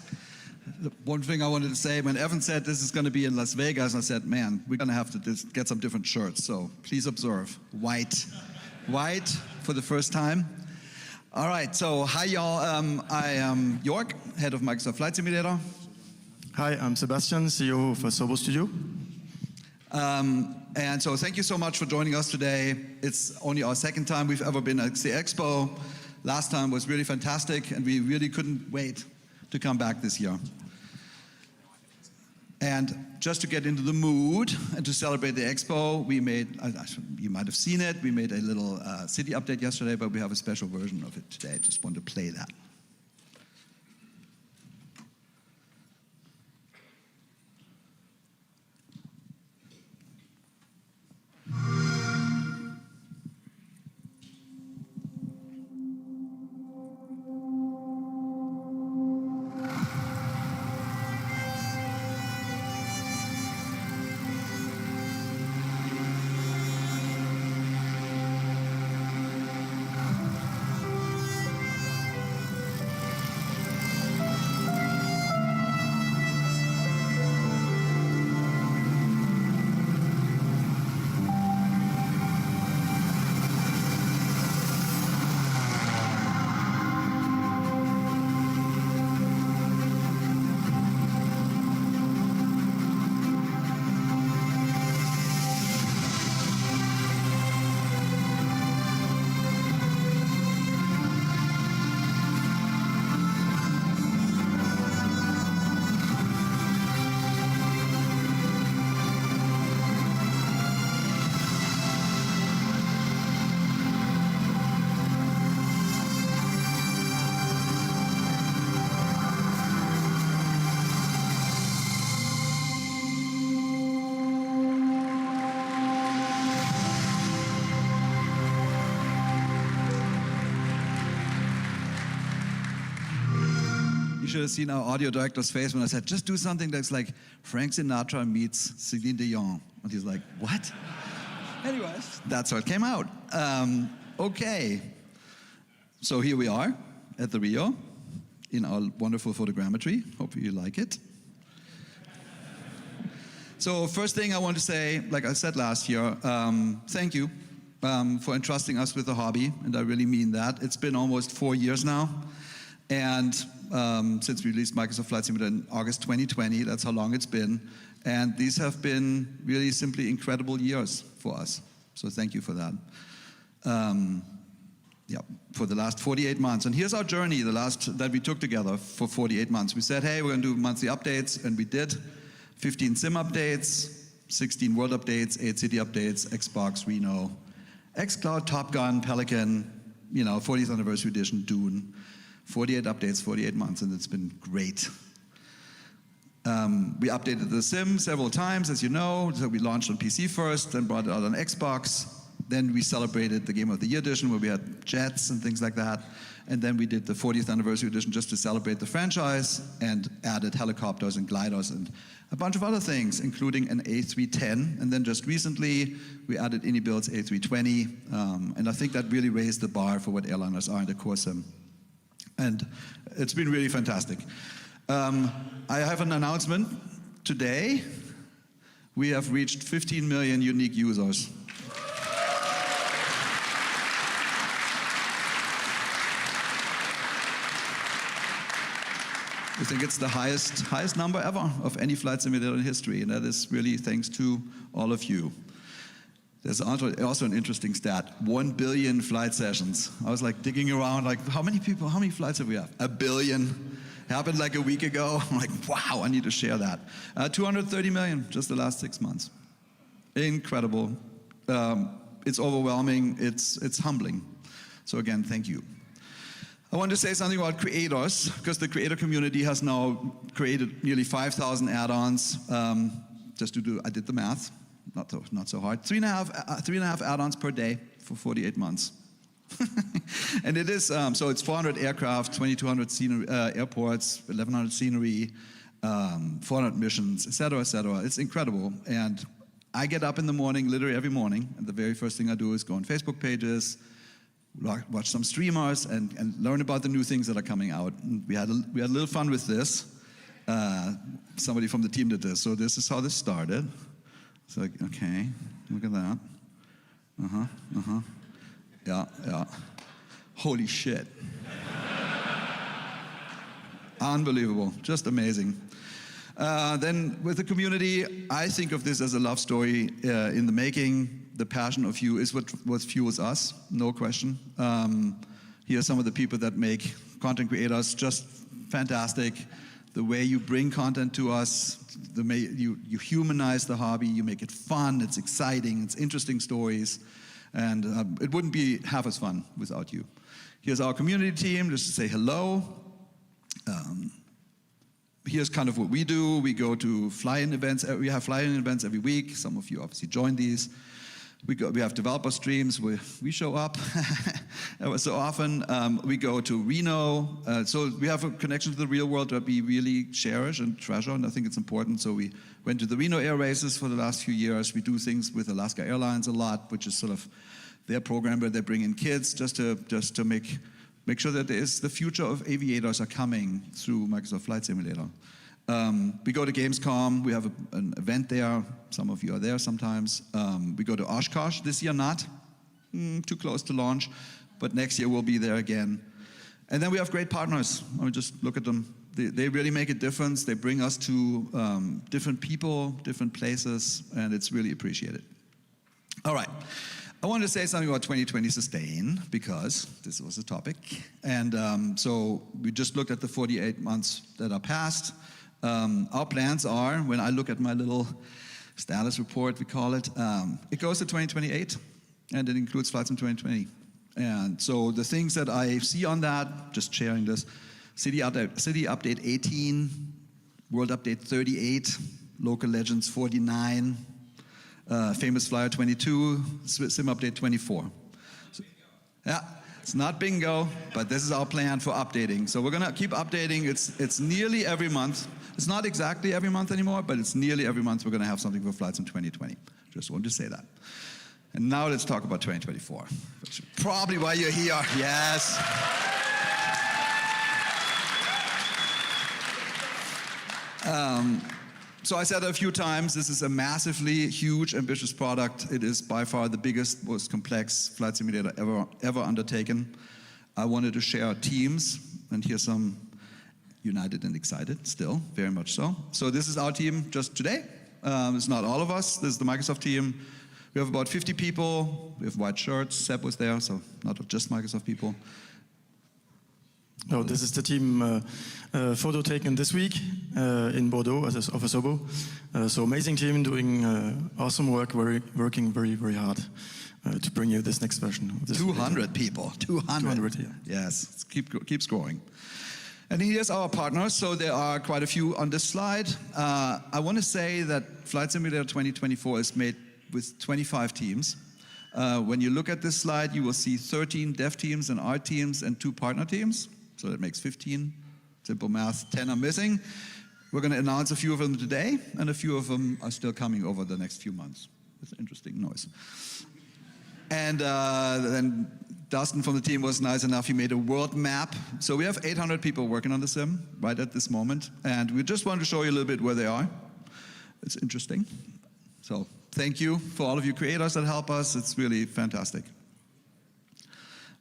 Speaker 7: The one thing I wanted to say, when Evan said this is going to be in Las Vegas, I said, man, we're going to have to get some different shirts. So please observe, white. White for the first time. All right, so hi, y'all. I am Jorg, head of Microsoft Flight Simulator.
Speaker 6: Hi, I'm Sebastian, CEO of Sobo Studio.
Speaker 7: And so thank you so much for joining us today. It's only our second time we've ever been at Fsexpo. Last time was really fantastic, and we really couldn't wait to come back this year. And just to get into the mood and to celebrate the expo, we made, you might have seen it, we made a little city update yesterday, but we have a special version of it today. I just want to play that. You should have seen our audio director's face when I said, just do something that's like Frank Sinatra meets Celine Dion. And he's like, what? Anyways, that's how it came out. Okay. So here we are at the Rio in our wonderful photogrammetry. Hope you like it. So first thing I want to say, like I said last year, thank you for entrusting us with the hobby, and I really mean that. It's been almost 4 years now, and since we released Microsoft Flight Simulator in August 2020, that's how long it's been, and these have been really simply incredible years for us, so thank you for that. Yeah, for the last 48 months. And here's our journey, that we took together for 48 months. We said, hey, we're going to do monthly updates, and we did. 15 sim updates, 16 world updates, 8 city updates, Xbox, Reno, xCloud, Top Gun, Pelican, 40th anniversary edition, Dune. 48 updates, 48 months, and it's been great. We updated the sim several times, as you know. So we launched on PC first, then brought it out on Xbox. Then we celebrated the Game of the Year edition, where we had jets and things like that. And then we did the 40th anniversary edition just to celebrate the franchise, and added helicopters and gliders and a bunch of other things, including an A310. And then just recently, we added IndyBuild's A320. And I think that really raised the bar for what airliners are in the core sim. And it's been really fantastic. I have an announcement. Today, we have reached 15 million unique users. I think it's the highest number ever of any flight simulator in history, and that is really thanks to all of you. There's also an interesting stat, 1 billion flight sessions. I was like digging around, like how many flights have we have? 1 billion. Happened like a week ago. I'm like, wow, I need to share that. 230 million just the last 6 months. Incredible. It's overwhelming, it's humbling. So again, thank you. I want to say something about creators, because the creator community has now created nearly 5,000 add-ons. I did the math, not so hard. 3.5 add-ons per day for 48 months. And it is, so it's 400 aircraft, 2,200 airports, 1,100 scenery, 400 missions, et cetera, et cetera. It's incredible. And I get up in the morning, literally every morning, and the very first thing I do is go on Facebook pages, watch some streamers, and learn about the new things that are coming out. And we had a little fun with this. Somebody from the team did this. So this is how this started. It's like, okay, look at that. Yeah. Holy shit. Unbelievable, just amazing. Then with the community, I think of this as a love story in the making. The passion of you is what fuels us, no question. Here are some of the people that make content creators just fantastic. The way you bring content to us, the way you humanize the hobby, you make it fun, it's exciting, it's interesting stories, and it wouldn't be half as fun without you. Here's our community team, just to say hello. Here's kind of what we do. We go to fly-in events. We have fly-in events every week. Some of you obviously join these. We have developer streams. We show up so often. We go to Reno. So we have a connection to the real world that we really cherish and treasure, and I think it's important. So we went to the Reno air races for the last few years. We do things with Alaska Airlines a lot, which is sort of their program where they bring in kids just to make sure that the future of aviators are coming through Microsoft Flight Simulator. We go to Gamescom. We have an event there. Some of you are there sometimes. We go to Oshkosh. This year not. Too close to launch. But next year we'll be there again. And then we have great partners. I mean, just look at them. They really make a difference. They bring us to different people, different places, and it's really appreciated. All right. I wanted to say something about 2020 Sustain, because this was a topic. And so we just looked at the 48 months that are passed. Our plans are, when I look at my little status report, we call it, it goes to 2028, and it includes flights in 2020. And so the things that I see on that, just sharing this, City Update 18, World Update 38, Local Legends 49, Famous Flyer 22, Sim Update 24. So, yeah. It's not bingo, but this is our plan for updating. So we're going to keep updating. It's nearly every month. It's not exactly every month anymore, but it's nearly every month we're going to have something for flights in 2020. Just wanted to say that. And now let's talk about 2024, which is probably why you're here. Yes. So I said a few times, this is a massively huge, ambitious product. It is by far the biggest, most complex flight simulator ever undertaken. I wanted to share teams, and here's some united and excited still, very much so. So this is our team just today. It's not all of us. This is the Microsoft team. We have about 50 people. We have white shirts. Seb was there, so not just Microsoft people.
Speaker 6: No, this is the team photo taken this week in Bordeaux at Fsexpo. So amazing team doing awesome work, working very, very hard to bring you this next version. Of this
Speaker 7: 200 people, 200.
Speaker 6: Yeah.
Speaker 7: Yes, keeps growing. And here's our partners. So there are quite a few on this slide. I want to say that Flight Simulator 2024 is made with 25 teams. When you look at this slide, you will see 13 dev teams and art teams and 2 partner teams. So that makes 15. Simple math, 10 are missing. We're going to announce a few of them today, and a few of them are still coming over the next few months. It's an interesting noise. And then Dustin from the team was nice enough, he made a world map. So we have 800 people working on the sim right at this moment, and we just wanted to show you a little bit where they are. It's interesting. So thank you for all of you creators that help us. It's really fantastic.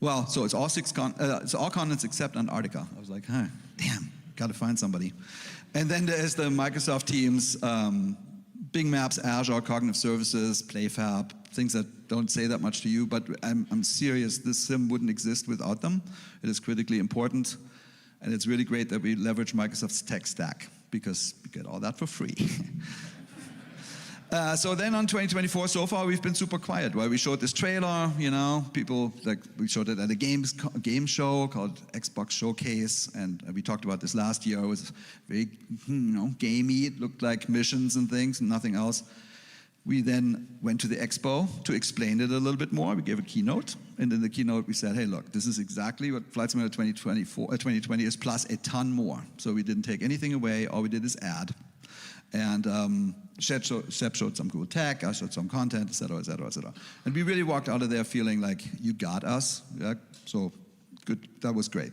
Speaker 7: Well, so it's all continents except Antarctica. I was like, huh, damn, got to find somebody. And then there's the Microsoft Teams, Bing Maps, Azure, Cognitive Services, PlayFab, things that don't say that much to you, but I'm serious, this sim wouldn't exist without them. It is critically important, and it's really great that we leverage Microsoft's tech stack, because we get all that for free. So then on 2024, so far we've been super quiet. Well, we showed this trailer, you know, people, like, we showed it at a game show called Xbox Showcase, and we talked about this last year. It was very, gamey. It looked like missions and things and nothing else. We then went to the expo to explain it a little bit more. We gave a keynote, and in the keynote we said, hey, look, this is exactly what Flight Simulator 2020 is, plus a ton more. So we didn't take anything away. All we did is add. And Shep showed some cool tech, I showed some content, et cetera, et cetera, et cetera. And we really walked out of there feeling like, you got us. Yeah? So good, that was great.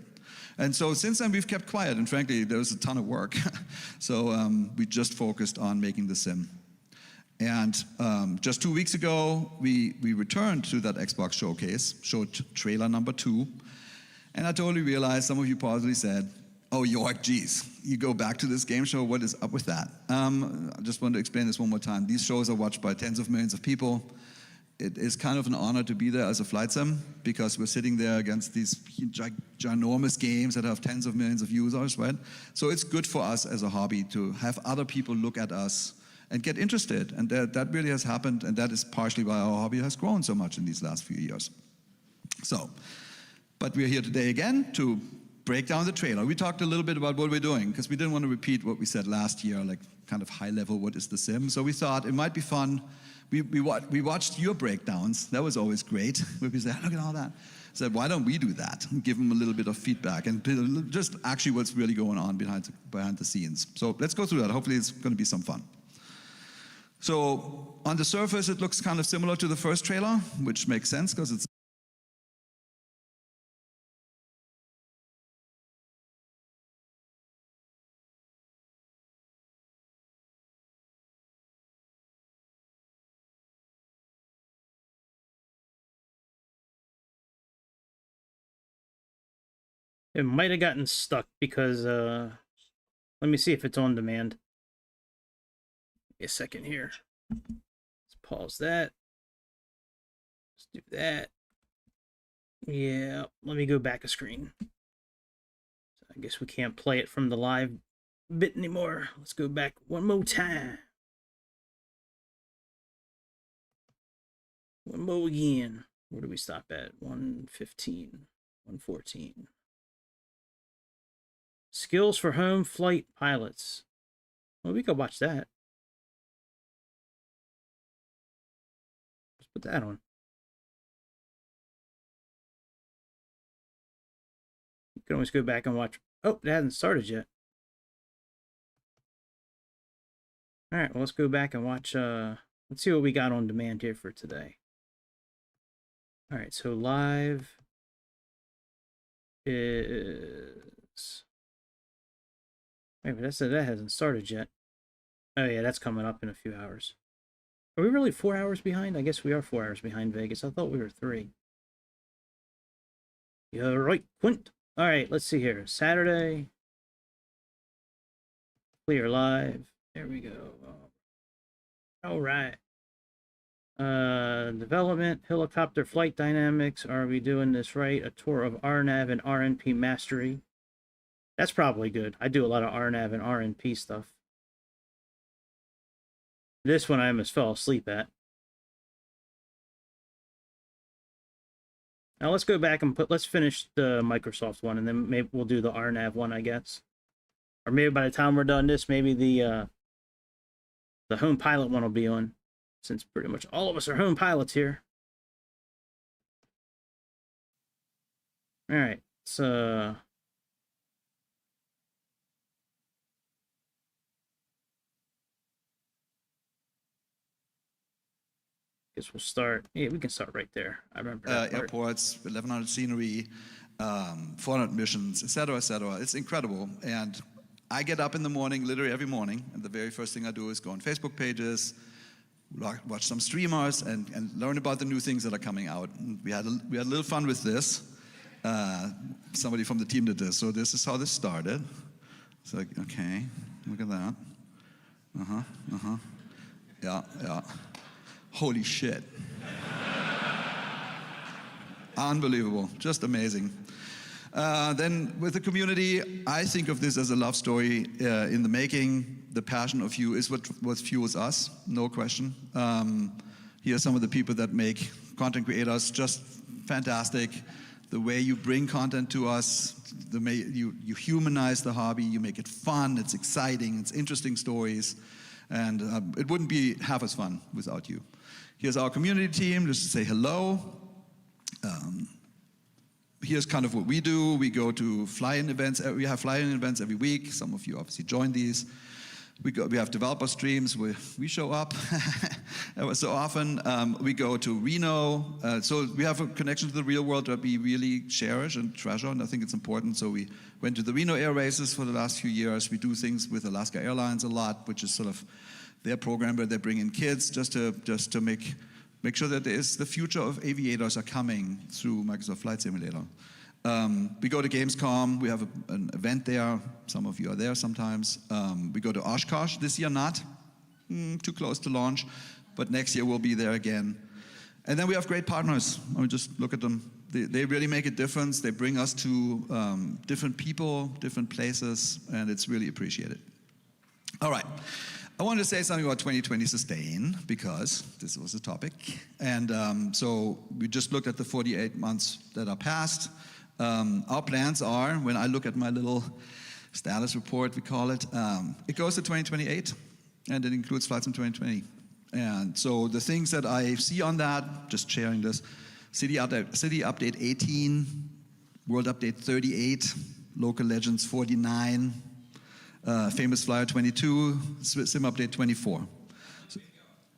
Speaker 7: And so since then we've kept quiet, and frankly, there was a ton of work. So we just focused on making the sim. And just 2 weeks ago, we returned to that Xbox showcase, showed trailer number 2, and I totally realized, some of you probably said, oh, York, geez, you go back to this game show, what is up with that? I just want to explain this one more time. These shows are watched by tens of millions of people. It is kind of an honor to be there as a flight sim, because we're sitting there against these ginormous games that have tens of millions of users, right? So it's good for us as a hobby to have other people look at us and get interested, and that really has happened, and that is partially why our hobby has grown so much in these last few years. So, but we're here today again to break down the trailer. We talked a little bit about what we're doing, because we didn't want to repeat what we said last year, like kind of high level, what is the sim? So we thought it might be fun. We watched your breakdowns. That was always great. Where we said, look at all that. Said, why don't we do that and give them a little bit of feedback and just actually what's really going on behind the scenes. So let's go through that. Hopefully it's going to be some fun. So on the surface, it looks kind of similar to the first trailer, which makes sense because it's
Speaker 1: It might have gotten stuck because, let me see if it's on demand. A second here. Let's pause that. Let's do that. Yeah, let me go back a screen. So I guess we can't play it from the live bit anymore. Let's go back one more time. One more again. Where do we stop at? 115, 114. Skills for home flight pilots. Well, we could watch that. Let's put that on. You can always go back and watch. Oh, it hasn't started yet. All right, well, let's go back and watch. Let's see what we got on demand here for today. All right, so live is. Wait, but that hasn't started yet. Oh yeah, that's coming up in a few hours. Are we really 4 hours behind? I guess we are 4 hours behind Vegas. I thought we were 3. You're right, Quint. All right, let's see here. Saturday. Clear live. There we go. All right. Development, helicopter flight dynamics. Are we doing this right? A tour of RNAV and RNP mastery. That's probably good. I do a lot of RNAV and RNP stuff. This one I almost fell asleep at. Now let's go back and let's finish the Microsoft one, and then maybe we'll do the RNAV one, I guess. Or maybe by the time we're done this, maybe the home pilot one will be on, since pretty much all of us are home pilots here. All right, so guess we'll start. Yeah, we can start right there. I remember that part.
Speaker 7: Airports, 1,100 scenery, 400 missions, et cetera, et cetera. It's incredible. And I get up in the morning, literally every morning, and the very first thing I do is go on Facebook pages, watch some streamers, and learn about the new things that are coming out. And we had a little fun with this. Somebody from the team did this. So this is how this started. It's like, okay, look at that. Yeah. Holy shit. Unbelievable, just amazing. Then with the community, I think of this as a love story in the making. The passion of you is what fuels us, no question. Here are some of the people that make content creators just fantastic. The way you bring content to us, the way you humanize the hobby, you make it fun, it's exciting, it's interesting stories, and it wouldn't be half as fun without you. Here's our community team, just to say hello. Here's kind of what we do. We go to fly-in events. We have fly-in events every week. Some of you obviously join these. We have developer streams where we show up so often. We go to Reno. So we have a connection to the real world that we really cherish and treasure, and I think it's important. So we went to the Reno Air Races for the last few years. We do things with Alaska Airlines a lot, which is sort of their program where they bring in kids just to make sure that the future of aviators are coming through Microsoft Flight Simulator. We go to Gamescom. We have an event there. Some of you are there sometimes. We go to Oshkosh. This year not. Too close to launch. But next year we'll be there again. And then we have great partners. I mean, just look at them. They really make a difference. They bring us to different people, different places, and it's really appreciated. All right. I wanted to say something about 2020 Sustain, because this was a topic. And so we just looked at the 48 months that are past. Our plans are, when I look at my little status report, we call it, it goes to 2028, and it includes flights in 2020. And so the things that I see on that, just sharing this, City Update 18, World Update 38, Local Legends 49, Famous Flyer 22, Sim Update 24. So,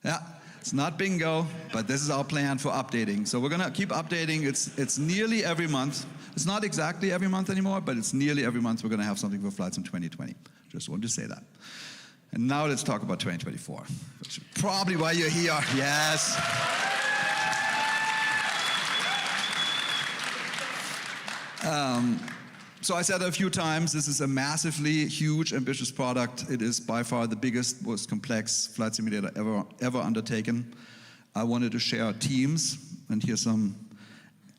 Speaker 7: yeah, it's not bingo, but this is our plan for updating. So we're gonna keep updating. It's nearly every month. It's not exactly every month anymore, but it's nearly every month we're gonna have something for flights in 2020. Just wanted to say that. And now let's talk about 2024, which is probably why you're here. Yes. So I said a few times, this is a massively huge, ambitious product. It is by far the biggest, most complex flight simulator ever undertaken. I wanted to share teams, and here's some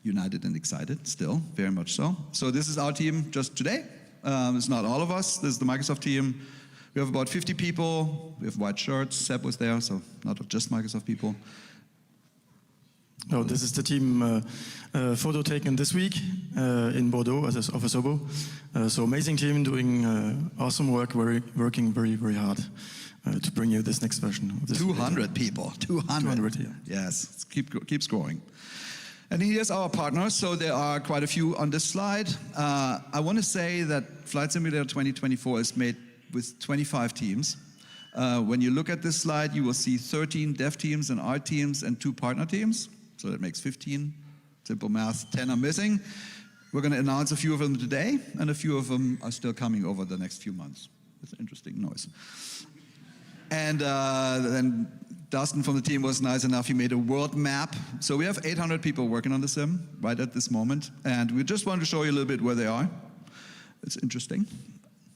Speaker 7: united and excited still, very much so. So this is our team just today. It's not all of us. This is the Microsoft team. We have about 50 people. We have white shirts. Seb was there, so not just Microsoft people.
Speaker 6: No, this is the team photo taken this week in Bordeaux as of Fsexpo. So amazing team doing awesome work, working very, very hard to bring you this next version. Of this
Speaker 7: 200 people, 200.
Speaker 6: Yeah.
Speaker 7: Yes, keeps growing. And here's our partners. So there are quite a few on this slide. I want to say that Flight Simulator 2024 is made with 25 teams. When you look at this slide, you will see 13 dev teams and art teams and 2 partner teams. So that makes 15. Simple math, 10 are missing. We're going to announce a few of them today, and a few of them are still coming over the next few months. It's an interesting noise. And then Dustin from the team was nice enough, he made a world map. So we have 800 people working on the sim right at this moment, and we just wanted to show you a little bit where they are. It's interesting.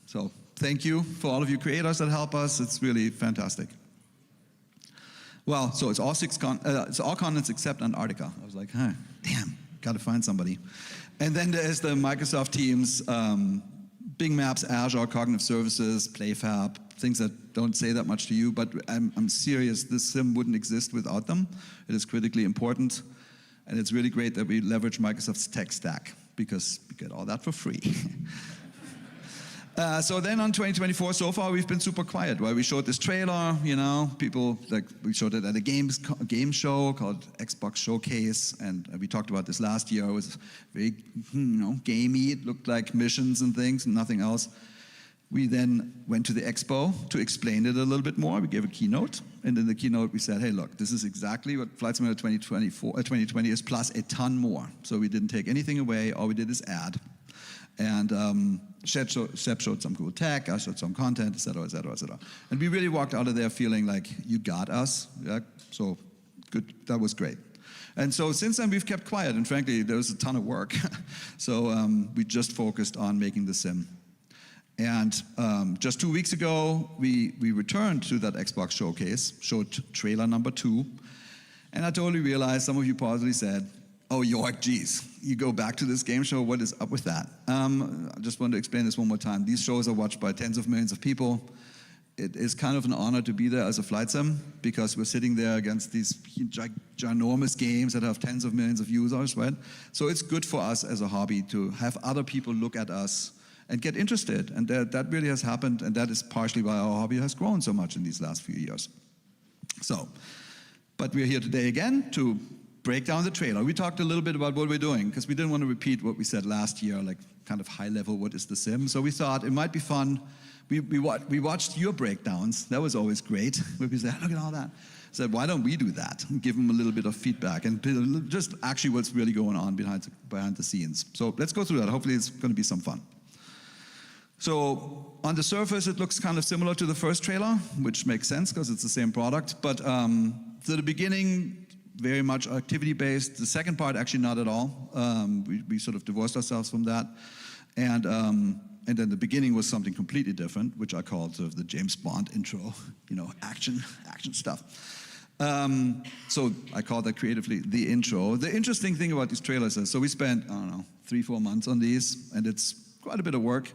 Speaker 7: So thank you for all of you creators that help us. It's really fantastic. Well, so it's all it's all continents except Antarctica. I was like, huh, damn, got to find somebody. And then there's the Microsoft teams, Bing Maps, Azure, Cognitive Services, PlayFab, things that don't say that much to you, but I'm serious, this sim wouldn't exist without them. It is critically important, and it's really great that we leverage Microsoft's tech stack, because we get all that for free. So then on 2024, so far we've been super quiet. Well, we showed this trailer, you know, people, like, we showed it at a game show called Xbox Showcase, and we talked about this last year. It was very, gamey. It looked like missions and things and nothing else. We then went to the expo to explain it a little bit more. We gave a keynote, and in the keynote we said, hey, look, this is exactly what Flight Simulator 2020 is, plus a ton more. So we didn't take anything away. All we did is add. And Seb showed some cool tech, I showed some content, et cetera, et cetera, et cetera. And we really walked out of there feeling like, you got us. Yeah? So good, that was great. And so since then we've kept quiet, and frankly, there was a ton of work. So we just focused on making the sim. And just 2 weeks ago, we returned to that Xbox showcase, showed trailer number 2, and I totally realized, some of you probably said, oh, York, geez, you go back to this game show, what is up with that? I just want to explain this one more time. These shows are watched by tens of millions of people. It is kind of an honor to be there as a flight sim, because we're sitting there against these ginormous games that have tens of millions of users, right? So it's good for us as a hobby to have other people look at us and get interested, and that really has happened, and that is partially why our hobby has grown so much in these last few years. So, but we're here today again to break down the trailer. We talked a little bit about what we're doing, because we didn't want to repeat what we said last year, like kind of high level, what is the sim? So we thought it might be fun. We watched your breakdowns. That was always great. Where we said, look at all that. Said, why don't we do that and give them a little bit of feedback and just actually what's really going on behind the scenes. So let's go through that. Hopefully it's going to be some fun. So on the surface, it looks kind of similar to the first trailer, which makes sense because it's the same product. But so the beginning, very much activity-based. The second part, actually not at all. We sort of divorced ourselves from that. And then the beginning was something completely different, which I called sort of the James Bond intro, you know, action stuff. So I call that creatively the intro. The interesting thing about these trailers is, so we spent, I don't know, 3-4 months on these, and it's quite a bit of work.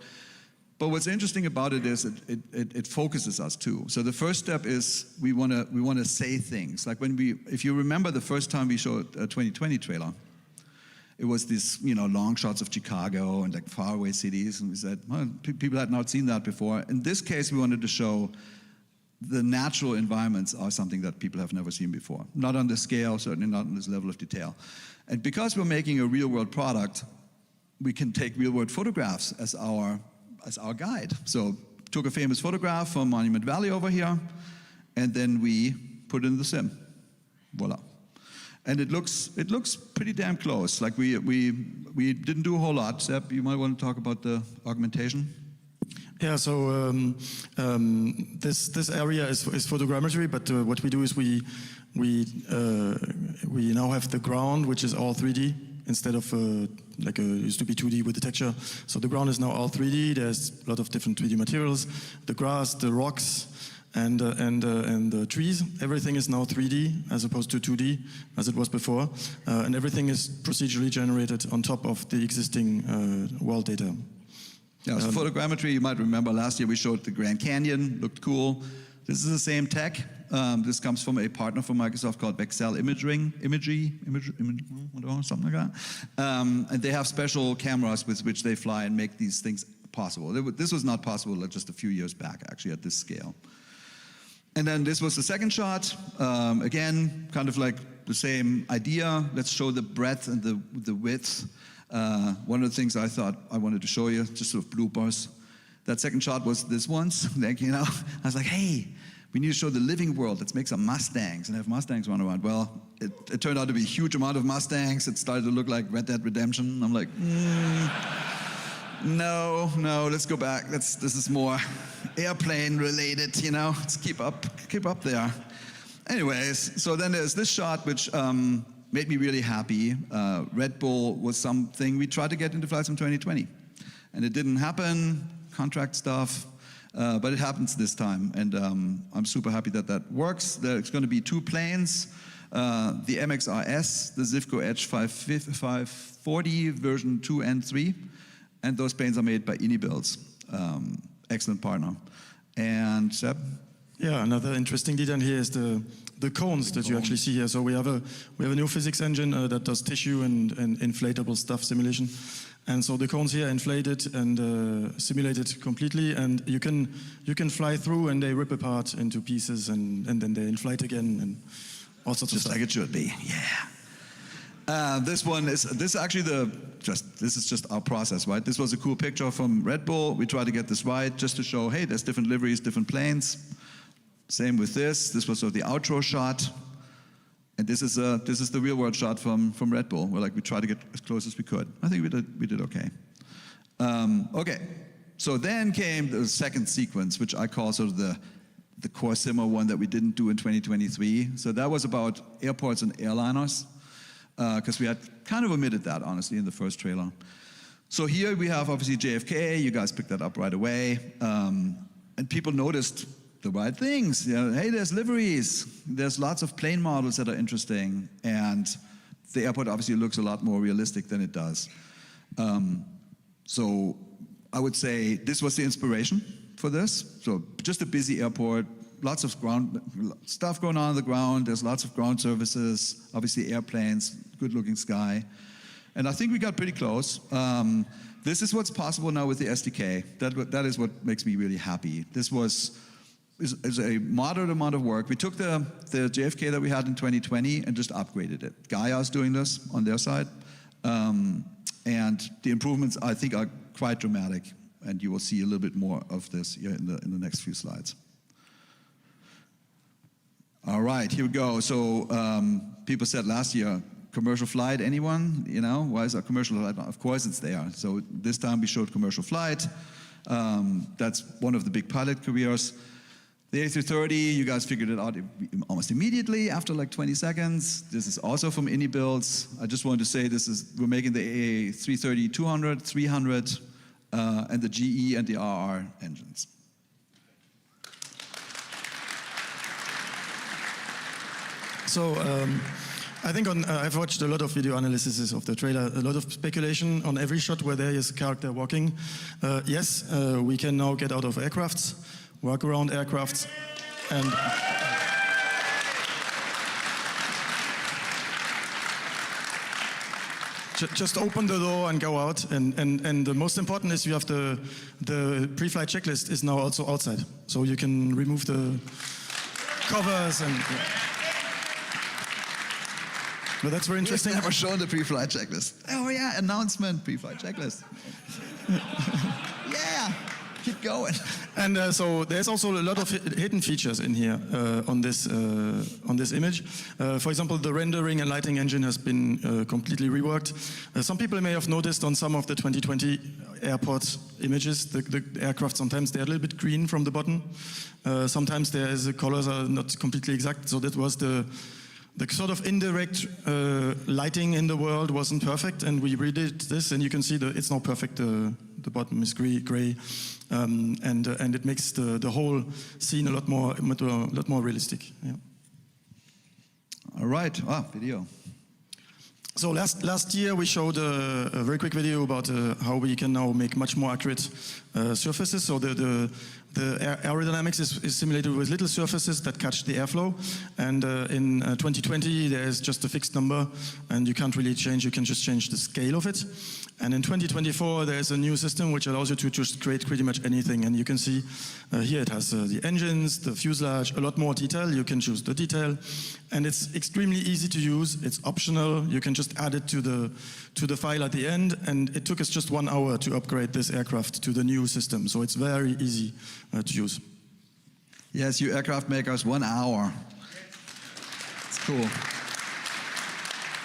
Speaker 7: But what's interesting about it is it focuses us too. So the first step is we want to say things. Like if you remember the first time we showed a 2020 trailer, it was this, you know, long shots of Chicago and like faraway cities, and we said, well, people had not seen that before. In this case, we wanted to show the natural environments are something that people have never seen before. Not on this scale, certainly not on this level of detail. And because we're making a real-world product, we can take real-world photographs as our guide. So took a famous photograph from Monument Valley over here, and then we put it in the sim. Voila. And it looks pretty damn close. Like we didn't do a whole lot. Seb, you might want to talk about the augmentation.
Speaker 6: Yeah, so this area is photogrammetry, but what we do is we now have the ground, which is all 3D, instead of like it used to be 2D with the texture. So the ground is now all 3D. There's a lot of different 3D materials. The grass, the rocks, and the trees. Everything is now 3D as opposed to 2D as it was before. And everything is procedurally generated on top of the existing world data.
Speaker 7: Yeah, so photogrammetry, you might remember last year we showed the Grand Canyon, looked cool. This is the same tech. This comes from a partner from Microsoft called Vexcel Imagery, something like that. And they have special cameras with which they fly and make these things possible. This was not possible just a few years back, actually, at this scale. And then this was the second shot. Again, kind of like the same idea. Let's show the breadth and the width. One of the things I thought I wanted to show you, just sort of bloopers. That second shot was this once, like, you know, I was like, hey, we need to show the living world. Let's make some Mustangs and have Mustangs run around. Well, it turned out to be a huge amount of Mustangs. It started to look like Red Dead Redemption. I'm like, no, let's go back. This is more airplane related, you know. Let's keep up there. Anyways, so then there's this shot, which made me really happy. Red Bull was something we tried to get into Flight Sim 2020. And it didn't happen, contract stuff, but it happens this time. And I'm super happy that works. There's going to be 2 planes, the MXRS, the Zivco Edge 540 version 2 and 3. And those planes are made by Builds, excellent partner. And Seb?
Speaker 6: Yeah, another interesting detail here is the cones that you actually see here. So we have a new physics engine that does tissue and inflatable stuff simulation. And so the cones here are inflated and simulated completely, and you can fly through and they rip apart into pieces and then they inflate again and all sorts of stuff.
Speaker 7: Just like it should be, yeah. This is actually this is just our process, right? This was a cool picture from Red Bull. We tried to get this right just to show, hey, there's different liveries, different planes. Same with this. This was sort of the outro shot. And this is the real world shot from Red Bull. We tried to get as close as we could. I think we did okay. Okay, so then came the second sequence, which I call sort of the core simmer one that we didn't do in 2023. So that was about airports and airliners, because we had kind of omitted that, honestly, in the first trailer. So here we have, obviously, JFK. You guys picked that up right away. And people noticed the right things. Hey, there's liveries. There's lots of plane models that are interesting. And the airport obviously looks a lot more realistic than it does. So I would say this was the inspiration for this. So just a busy airport, lots of ground stuff going on the ground. There's lots of ground services, obviously airplanes, good-looking sky. And I think we got pretty close. This is what's possible now with the SDK. That is what makes me really happy. This is a moderate amount of work. We took the JFK that we had in 2020 and just upgraded it. Gaia's doing this on their side. And the improvements, I think, are quite dramatic. And you will see a little bit more of this here in the next few slides. All right, here we go. So people said last year, commercial flight, anyone? Why is a commercial flight? Of course it's there. So this time we showed commercial flight. That's one of the big pilot careers. The A330, you guys figured it out almost immediately after like 20 seconds. This is also from Indie Builds. I just wanted to say we're making the A330-200, 300, and the GE and the RR engines.
Speaker 6: So I think I've watched a lot of video analysis of the trailer, a lot of speculation on every shot where there is a character walking. Yes, we can now get out of aircrafts, work around aircrafts, and just open the door and go out. And the most important is you have the pre-flight checklist is now also outside, so you can remove the covers and. But that's very interesting.
Speaker 7: We've never shown the pre-flight checklist. Oh yeah, announcement, pre-flight checklist. Yeah, keep going.
Speaker 6: And so there's also a lot of hidden features in here on this image. For example, the rendering and lighting engine has been completely reworked. Some people may have noticed on some of the 2020 airport images, the aircraft sometimes they're a little bit green from the bottom. Sometimes the colors are not completely exact. So that was the sort of indirect lighting in the world wasn't perfect, and we redid this, and you can see it's now perfect. The bottom is gray, and it makes the whole scene a lot more realistic. Yeah.
Speaker 7: All right. Video.
Speaker 6: So last year we showed a very quick video about how we can now make much more accurate surfaces. So the aerodynamics is simulated with little surfaces that catch the airflow. And in 2020 there's just a fixed number, and you can't really change. You can just change the scale of it. And in 2024 there's a new system which allows you to just create pretty much anything. And you can see here it has the engines, the fuselage, a lot more detail. You can choose the detail, and it's extremely easy to use. It's optional. You can just add it to the file at the end, and it took us just 1 hour to upgrade this aircraft to the new system. So it's very easy to use.
Speaker 7: Yes, you aircraft makers, 1 hour. It's cool.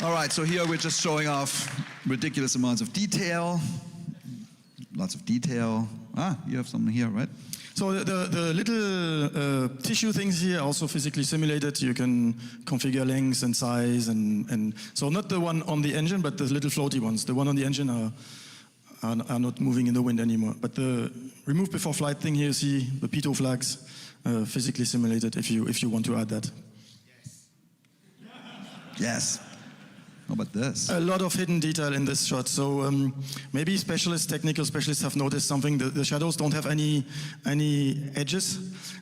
Speaker 7: All right, so here we're just showing off ridiculous amounts of detail. Lots of detail. You have something here, right?
Speaker 6: So the little tissue things here are also physically simulated. You can configure length and size, and so not the one on the engine, but the little floaty ones. The one on the engine are not moving in the wind anymore. But the remove before flight thing here, you see the pitot flags physically simulated if you want to add that.
Speaker 7: Yes. How about this?
Speaker 6: A lot of hidden detail in this shot. So maybe technical specialists have noticed something. The shadows don't have any edges,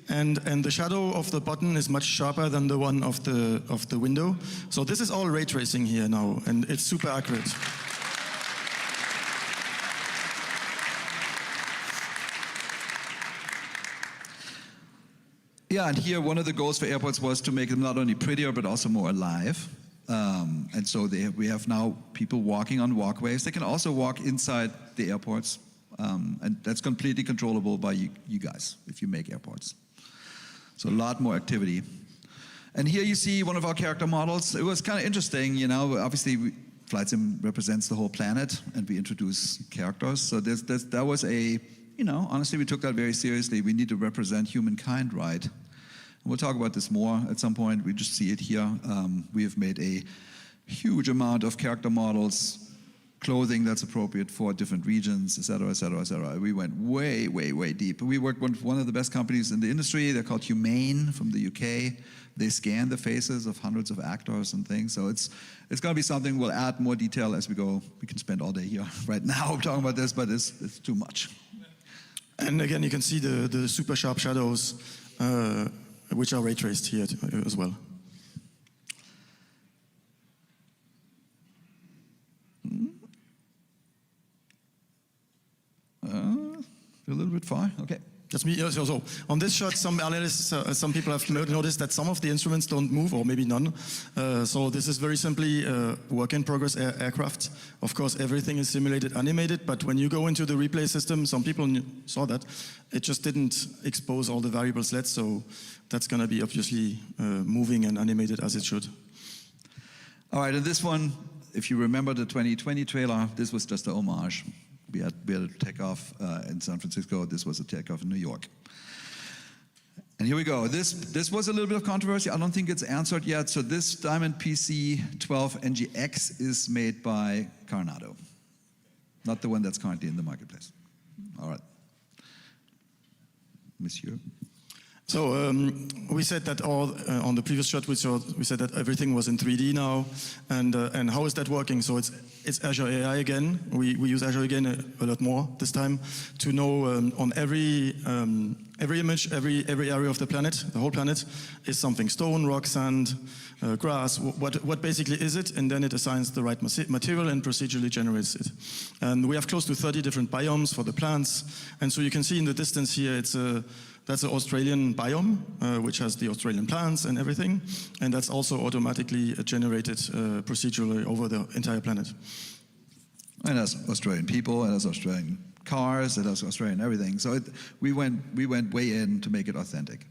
Speaker 6: and the shadow of the button is much sharper than the one of the window. So this is all ray tracing here now, and it's super accurate.
Speaker 7: Yeah, and here one of the goals for airports was to make them not only prettier but also more alive. And so we have now people walking on walkways. They can also walk inside the airports. And that's completely controllable by you guys if you make airports. So a lot more activity. And here you see one of our character models. It was kind of interesting, you know, obviously Flight Sim represents the whole planet and we introduce characters. So that was you know, honestly, we took that very seriously. We need to represent humankind right. And we'll talk about this more at some point. We just see it here. We have made a huge amount of character models, clothing that's appropriate for different regions, et cetera, et cetera, et cetera. We went way, way, way deep. We worked with one of the best companies in the industry. They're called Humane from the UK. They scan the faces of hundreds of actors and things. So it's going to be something we'll add more detail as we go. We can spend all day here right now talking about this, but it's too much.
Speaker 6: And again, you can see the super sharp shadows, which are ray traced here as well.
Speaker 7: A little bit far, okay.
Speaker 6: That's me. So on this shot, some analysts, some people have noticed that some of the instruments don't move, or maybe none. So this is very simply work-in-progress aircraft. Of course, everything is simulated, animated, but when you go into the replay system, some people saw that, it just didn't expose all the variables yet, so that's going to be obviously moving and animated as it should.
Speaker 7: All right, and this one, if you remember the 2020 trailer, this was just a homage. We had a takeoff in San Francisco. This was a takeoff in New York. And here we go. This was a little bit of controversy. I don't think it's answered yet. So this Diamond PC-12 NGX is made by Coronado, not the one that's currently in the marketplace. All right. Monsieur.
Speaker 6: So we said that on the previous shot we said that everything was in 3D now, and how is that working? So it's Azure AI again. We use Azure again a lot more this time to know on every image, every area of the planet, the whole planet, is something: stone, rock, sand, grass. What basically is it? And then it assigns the right material and procedurally generates it. And we have close to 30 different biomes for the plants, and so you can see in the distance here that's an Australian biome, which has the Australian plants and everything, and that's also automatically generated procedurally over the entire planet.
Speaker 7: And that's Australian people, and that's Australian cars, and that's Australian everything. So we went way in to make it authentic.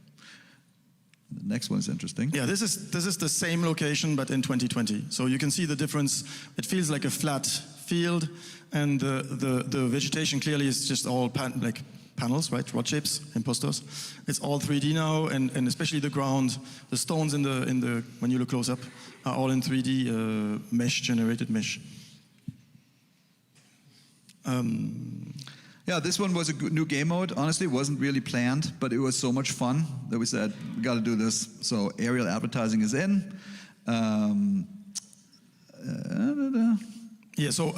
Speaker 7: The next one is interesting.
Speaker 6: Yeah, this is the same location, but in 2020. So you can see the difference. It feels like a flat field, and the vegetation clearly is just all panels, right? Rod shapes, imposters. It's all 3D now, and especially the ground, the stones in the when you look close up, are all in 3D generated mesh.
Speaker 7: Yeah, this one was a new game mode. Honestly, it wasn't really planned, but it was so much fun that we said, we got to do this. So aerial advertising is in.
Speaker 6: Yeah, so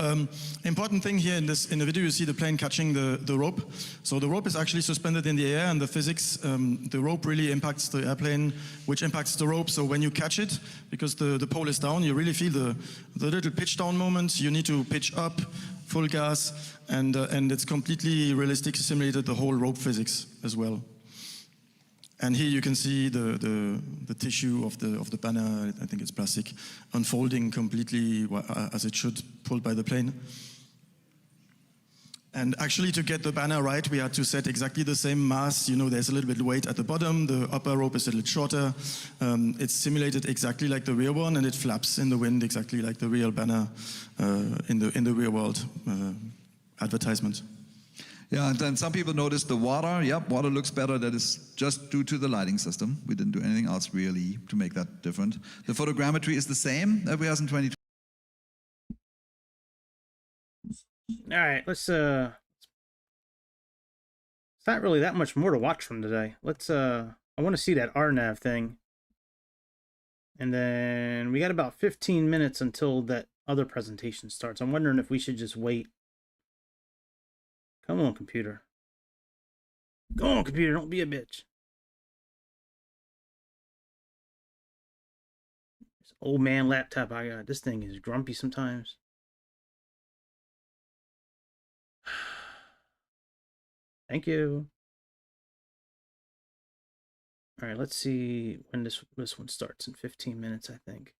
Speaker 6: important thing here in the video, you see the plane catching the rope. So the rope is actually suspended in the air, and the physics, the rope really impacts the airplane, which impacts the rope. So when you catch it, because the pole is down, you really feel the little pitch down moment. You need to pitch up, full gas, and it's completely realistic, simulated the whole rope physics as well. And here you can see the tissue of the banner, I think it's plastic, unfolding completely as it should, pulled by the plane. And actually, to get the banner right, we had to set exactly the same mass. You know, there's a little bit of weight at the bottom, the upper rope is a little shorter. It's simulated exactly like the real one, and it flaps in the wind exactly like the real banner in the real world advertisement.
Speaker 7: Yeah, and then some people noticed the water. Yep, water looks better. That is just due to the lighting system. We didn't do anything else really to make that different. The photogrammetry is the same that we have in 2020.
Speaker 1: All right, let's it's not really that much more to watch from today. Let's I want to see that RNAV thing. And then we got about 15 minutes until that other presentation starts. I'm wondering if we should just wait. Come on, computer. Go on, computer, don't be a bitch. This old man laptop I got, this thing is grumpy sometimes. Thank you. All right, let's see when this one starts in 15 minutes, I think.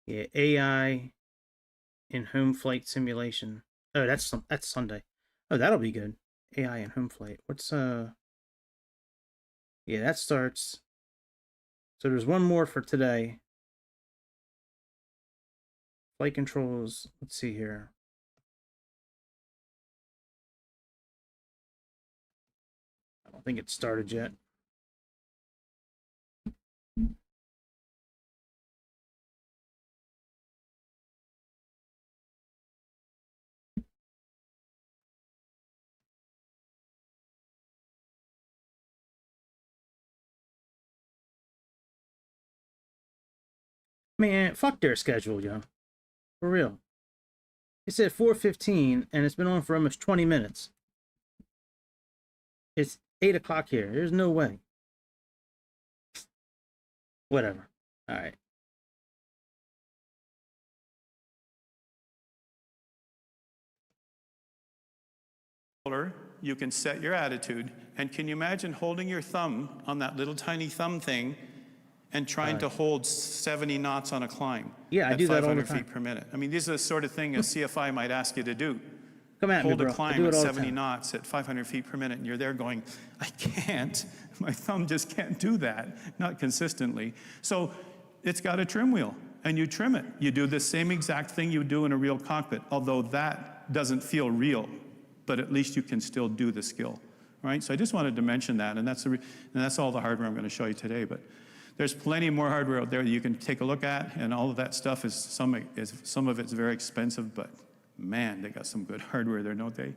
Speaker 1: Yeah, AI in home flight simulation. Oh, that's Sunday. Oh, that'll be good. AI in home flight. What's Yeah, that starts. So there's one more for today. Flight controls. Let's see here. I don't think it started yet. Man, fuck their schedule, yo. For real. It said 4:15, and it's been on for almost 20 minutes. It's 8 o'clock here. There's no way. Whatever. All right.
Speaker 16: You can set your attitude. And can you imagine holding your thumb on that little tiny thumb thing and trying to hold 70 knots on a climb?
Speaker 1: Yeah, I do that all the
Speaker 16: 500
Speaker 1: time.
Speaker 16: feet per minute. I mean, these are the sort of thing a CFI might ask you to do.
Speaker 1: Come at me,
Speaker 16: Hold
Speaker 1: bro.
Speaker 16: a
Speaker 1: I
Speaker 16: climb
Speaker 1: do it
Speaker 16: at
Speaker 1: all the
Speaker 16: 70
Speaker 1: time.
Speaker 16: knots at 500 feet per minute, and you're there going, I can't. My thumb just can't do that, not consistently. So it's got a trim wheel, and you trim it. You do the same exact thing you do in a real cockpit, although that doesn't feel real, but at least you can still do the skill, right? So I just wanted to mention that, and that's all the hardware I'm going to show you today. But there's plenty more hardware out there that you can take a look at, and all of that stuff is some of it's very expensive, but man, they got some good hardware there, don't they?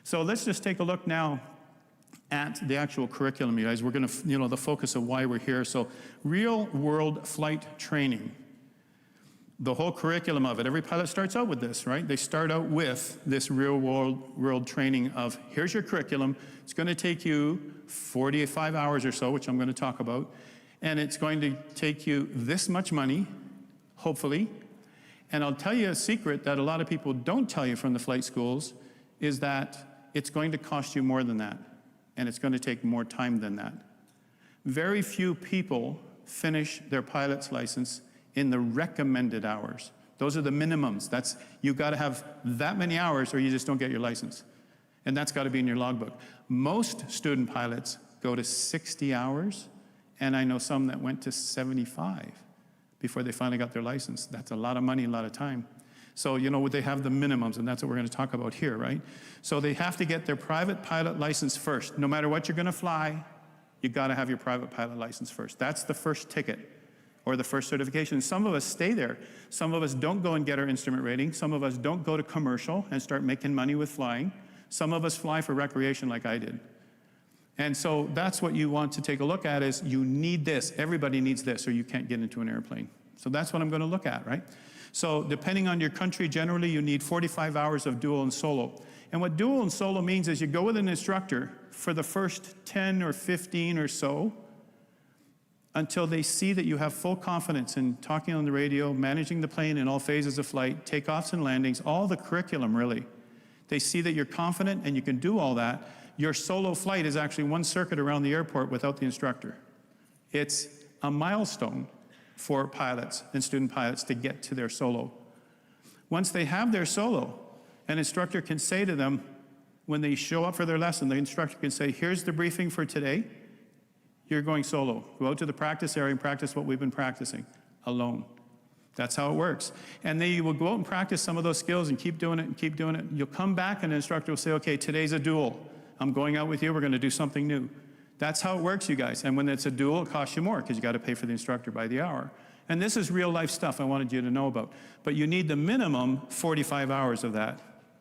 Speaker 16: So let's just take a look now at the actual curriculum, you guys. We're going to, the focus of why we're here. So real world flight training. The whole curriculum of it, every pilot starts out with this, right? They start out with this real world training of, here's your curriculum. It's going to take you 45 hours or so, which I'm going to talk about. And it's going to take you this much money, hopefully. And I'll tell you a secret that a lot of people don't tell you from the flight schools is that it's going to cost you more than that. And it's going to take more time than that. Very few people finish their pilot's license in the recommended hours. Those are the minimums. You've got to have that many hours or you just don't get your license. And that's got to be in your logbook. Most student pilots go to 60 hours, and I know some that went to 75 before they finally got their license. That's a lot of money, a lot of time. So, they have the minimums, and that's what we're going to talk about here, right? So they have to get their private pilot license first. No matter what you're going to fly, you've got to have your private pilot license first. That's the first ticket or the first certification. Some of us stay there. Some of us don't go and get our instrument rating. Some of us don't go to commercial and start making money with flying. Some of us fly for recreation like I did. And so that's what you want to take a look at is you need this. Everybody needs this or you can't get into an airplane. So that's what I'm going to look at, right? So depending on your country, generally you need 45 hours of dual and solo. And what dual and solo means is you go with an instructor for the first 10 or 15 or so until they see that you have full confidence in talking on the radio, managing the plane in all phases of flight, takeoffs and landings, all the curriculum really. They see that you're confident and you can do all that. Your solo flight is actually one circuit around the airport without the instructor. It's a milestone for pilots and student pilots to get to their solo. Once they have their solo, an instructor can say to them, when they show up for their lesson, the instructor can say, here's the briefing for today. You're going solo. Go out to the practice area and practice what we've been practicing alone. That's how it works. And then you will go out and practice some of those skills and keep doing it and keep doing it. You'll come back and an instructor will say, okay, today's a duel. I'm going out with you, we're going to do something new. That's how it works, you guys. And when it's a duel, it costs you more because you got to pay for the instructor by the hour. And this is real life stuff I wanted you to know about. But you need the minimum 45 hours of that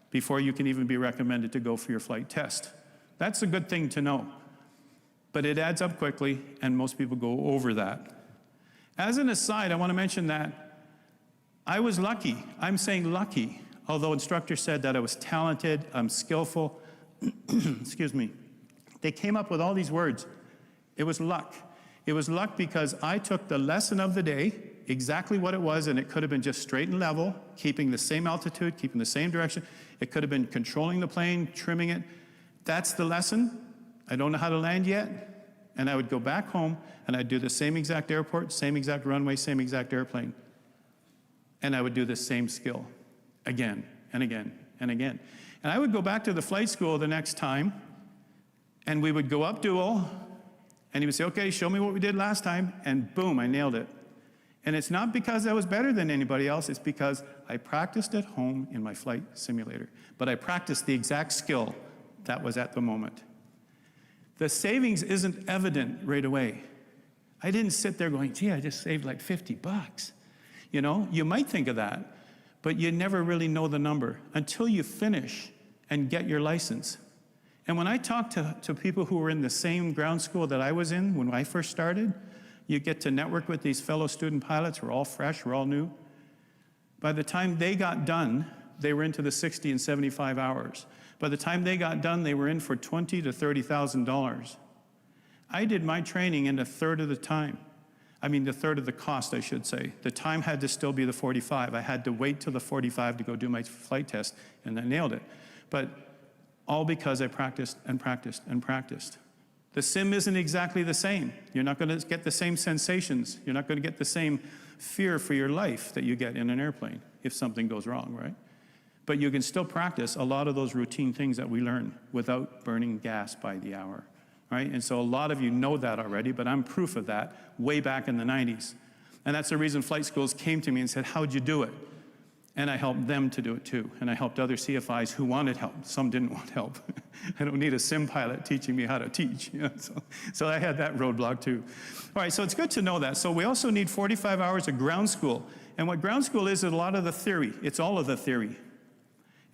Speaker 16: before you can even be recommended to go for your flight test. That's a good thing to know. But it adds up quickly, and most people go over that. As an aside, I want to mention that I was lucky. I'm saying lucky, although instructor said that I was talented, I'm skillful. Excuse me. They came up with all these words. It was luck. It was luck because I took the lesson of the day, exactly what it was, and it could have been just straight and level, keeping the same altitude, keeping the same direction. It could have been controlling the plane, trimming it. That's the lesson. I don't know how to land yet. And I would go back home and I'd do the same exact airport, same exact runway, same exact airplane. and I would do the same skill again and again and again. And I would go back to the flight school the next time, and we would go up dual, and he would say, okay, show me what we did last time, and boom, I nailed it. And it's not because I was better than anybody else, it's because I practiced at home in my flight simulator. But I practiced the exact skill that was at the moment. The savings isn't evident right away. I didn't sit there going, gee, I just saved like 50 bucks. You know, you might think of that, but you never really know the number until you finish and get your license. And when I talk to people who were in the same ground school that I was in when I first started, you get to network with these fellow student pilots. We're all fresh, we're all new. By the time they got done, they were into the 60 and 75 hours. By the time they got done, they were in for $20,000 to $30,000. I did my training in a third of the time. I mean, the third of the cost, I should say. The time had to still be the 45. I had to wait till the 45 to go do my flight test, and I nailed it. But all because I practiced and practiced and practiced. The sim isn't exactly the same. You're not going to get the same sensations. You're not going to get the same fear for your life that you get in an airplane if something goes wrong, right? But you can still practice a lot of those routine things that we learn without burning gas by the hour, right? And so a lot of you know that already, but I'm proof of that way back in the 90s. And that's the reason flight schools came to me and said, how'd you do it? And I helped them to do it too. And I helped other CFIs who wanted help. Some didn't want help. I don't need a sim pilot teaching me how to teach. You know? So I had that roadblock too. All right, so it's good to know that. So we also need 45 hours of ground school. And what ground school is a lot of the theory. It's all of the theory.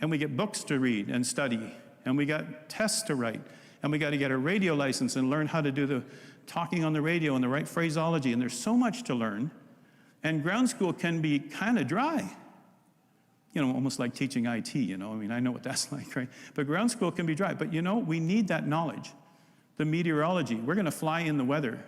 Speaker 16: And we get books to read and study. And we got tests to write. And we got to get a radio license and learn how to do the talking on the radio and the right phraseology. And there's so much to learn. And ground school can be kind of dry. You know, almost like teaching IT, you know, I mean, I know what that's like, right? But ground school can be dry. But you know, we need that knowledge. The meteorology, we're going to fly in the weather.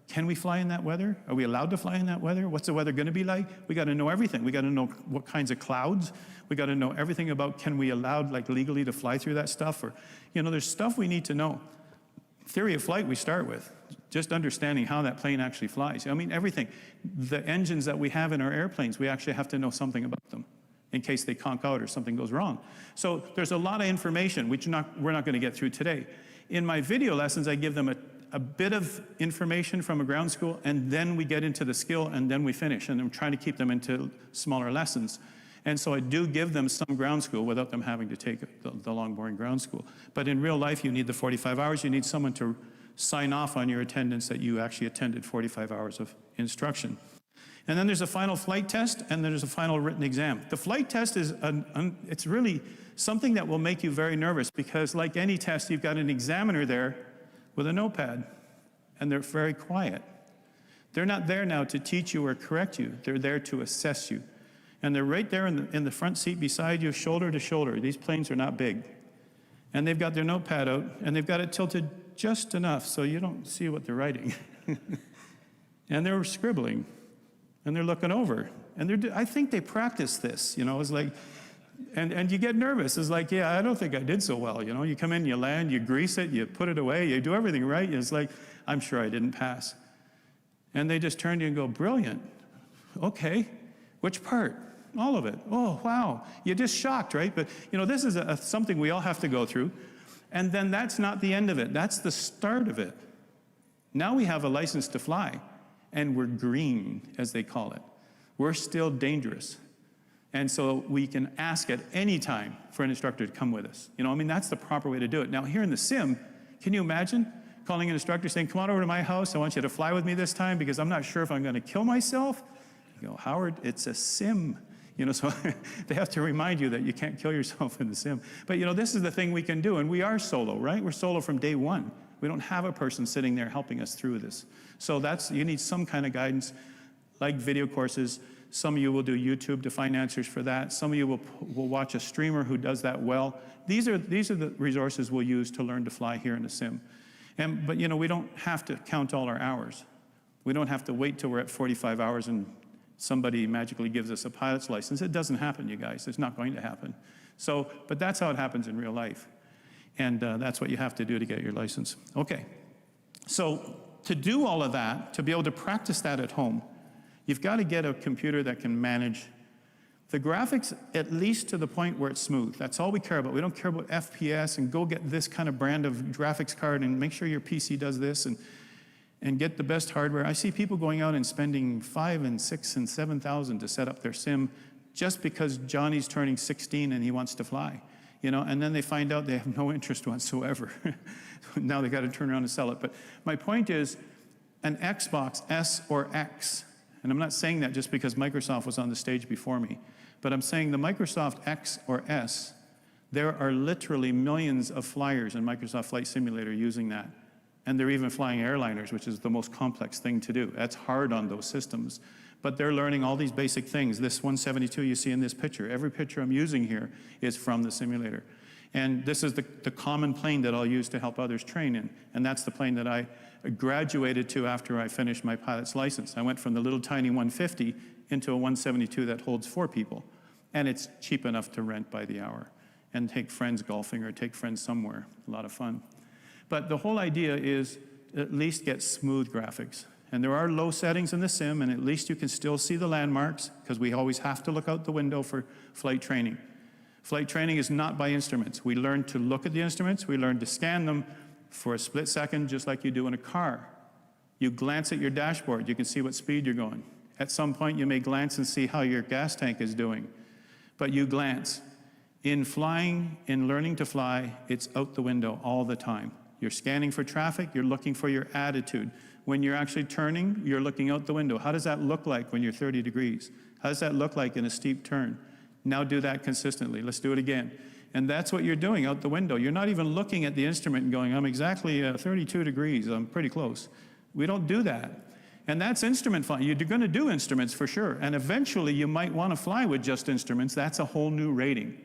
Speaker 16: Can we fly in that weather? Are we allowed to fly in that weather? What's the weather going to be like? We got to know everything. We got to know what kinds of clouds. We got to know everything about, can we allowed like legally to fly through that stuff? Or, you know, there's stuff we need to know. Theory of flight we start with, just understanding how that plane actually flies. I mean, everything. The engines that we have in our airplanes, we actually have to know something about them in case they conk out or something goes wrong. So there's a lot of information which we're not going to get through today. In my video lessons, I give them a bit of information from a ground school, and then we get into the skill, and then we finish. And I'm trying to keep them into smaller lessons. And so I do give them some ground school without them having to take the long, boring ground school. But in real life, you need the 45 hours. You need someone to sign off on your attendance that you actually attended 45 hours of instruction. And then there's a final flight test, and then there's a final written exam. The flight test is, it's really something that will make you very nervous, because like any test, you've got an examiner there with a notepad, and they're very quiet. They're not there now to teach you or correct you. They're there to assess you. And they're right there in the front seat beside you, shoulder to shoulder. These planes are not big. And they've got their notepad out, and they've got it tilted just enough so you don't see what they're writing. And they're scribbling. And they're looking over, and I think they practice this, you know. It's like, and you get nervous. It's like, yeah, I don't think I did so well, you know. You come in, you land, you grease it, you put it away, you do everything right. It's like, I'm sure I didn't pass. And they just turn to you and go, brilliant. Okay, which part? All of it. Oh, wow. You're just shocked, right? But, you know, this is something we all have to go through. And then that's not the end of it. That's the start of it. Now we have a license to fly. And we're green, as they call it. We're still dangerous. And so we can ask at any time for an instructor to come with us. You know, I mean, that's the proper way to do it. Now, here in the sim, can you imagine calling an instructor saying, come on over to my house, I want you to fly with me this time because I'm not sure if I'm going to kill myself? You go, Howard, it's a sim. You know, so they have to remind you that you can't kill yourself in the sim. But, you know, this is the thing we can do, and we are solo, right? We're solo from day one. We don't have a person sitting there helping us through this. So you need some kind of guidance, like video courses. Some of you will do YouTube to find answers for that. Some of you will watch a streamer who does that well. These are the resources we'll use to learn to fly here in the sim. But you know, we don't have to count all our hours. We don't have to wait till we're at 45 hours and somebody magically gives us a pilot's license. It doesn't happen, you guys. It's not going to happen. But that's how it happens in real life. And that's what you have to do to get your license. Okay, so to do all of that, to be able to practice that at home, you've got to get a computer that can manage The graphics, at least to the point where it's smooth. That's all we care about. We don't care about FPS and go get this kind of brand of graphics card and make sure your PC does this and get the best hardware. I see people going out and spending $5,000 and $6,000 and $7,000 to set up their sim just because Johnny's turning 16 and he wants to fly, you know, and then they find out they have no interest whatsoever. Now they got to turn around and sell it. But my point is, an Xbox S or X, and I'm not saying that just because Microsoft was on the stage before me, but I'm saying the Microsoft X or S, there are literally millions of flyers in Microsoft Flight Simulator using that. And they're even flying airliners, which is the most complex thing to do. That's hard on those systems. But they're learning all these basic things. This 172 you see in this picture, every picture I'm using here is from the simulator. And this is the common plane that I'll use to help others train in. And that's the plane that I graduated to after I finished my pilot's license. I went from the little tiny 150 into a 172 that holds 4 people. And it's cheap enough to rent by the hour and take friends golfing or take friends somewhere. A lot of fun. But the whole idea is at least get smooth graphics. And there are low settings in the sim, and at least you can still see the landmarks, because we always have to look out the window for flight training. Flight training is not by instruments. We learn to look at the instruments, we learn to scan them for a split second, just like you do in a car. You glance at your dashboard, you can see what speed you're going. At some point, you may glance and see how your gas tank is doing. But you glance. In flying, in learning to fly, it's out the window all the time. You're scanning for traffic, you're looking for your attitude. When you're actually turning, you're looking out the window. How does that look like when you're 30 degrees? How does that look like in a steep turn? Now do that consistently. Let's do it again. And that's what you're doing out the window. You're not even looking at the instrument and going, I'm exactly 32 degrees, I'm pretty close. We don't do that. And that's instrument flying. You're going to do instruments for sure. And eventually you might want to fly with just instruments. That's a whole new rating.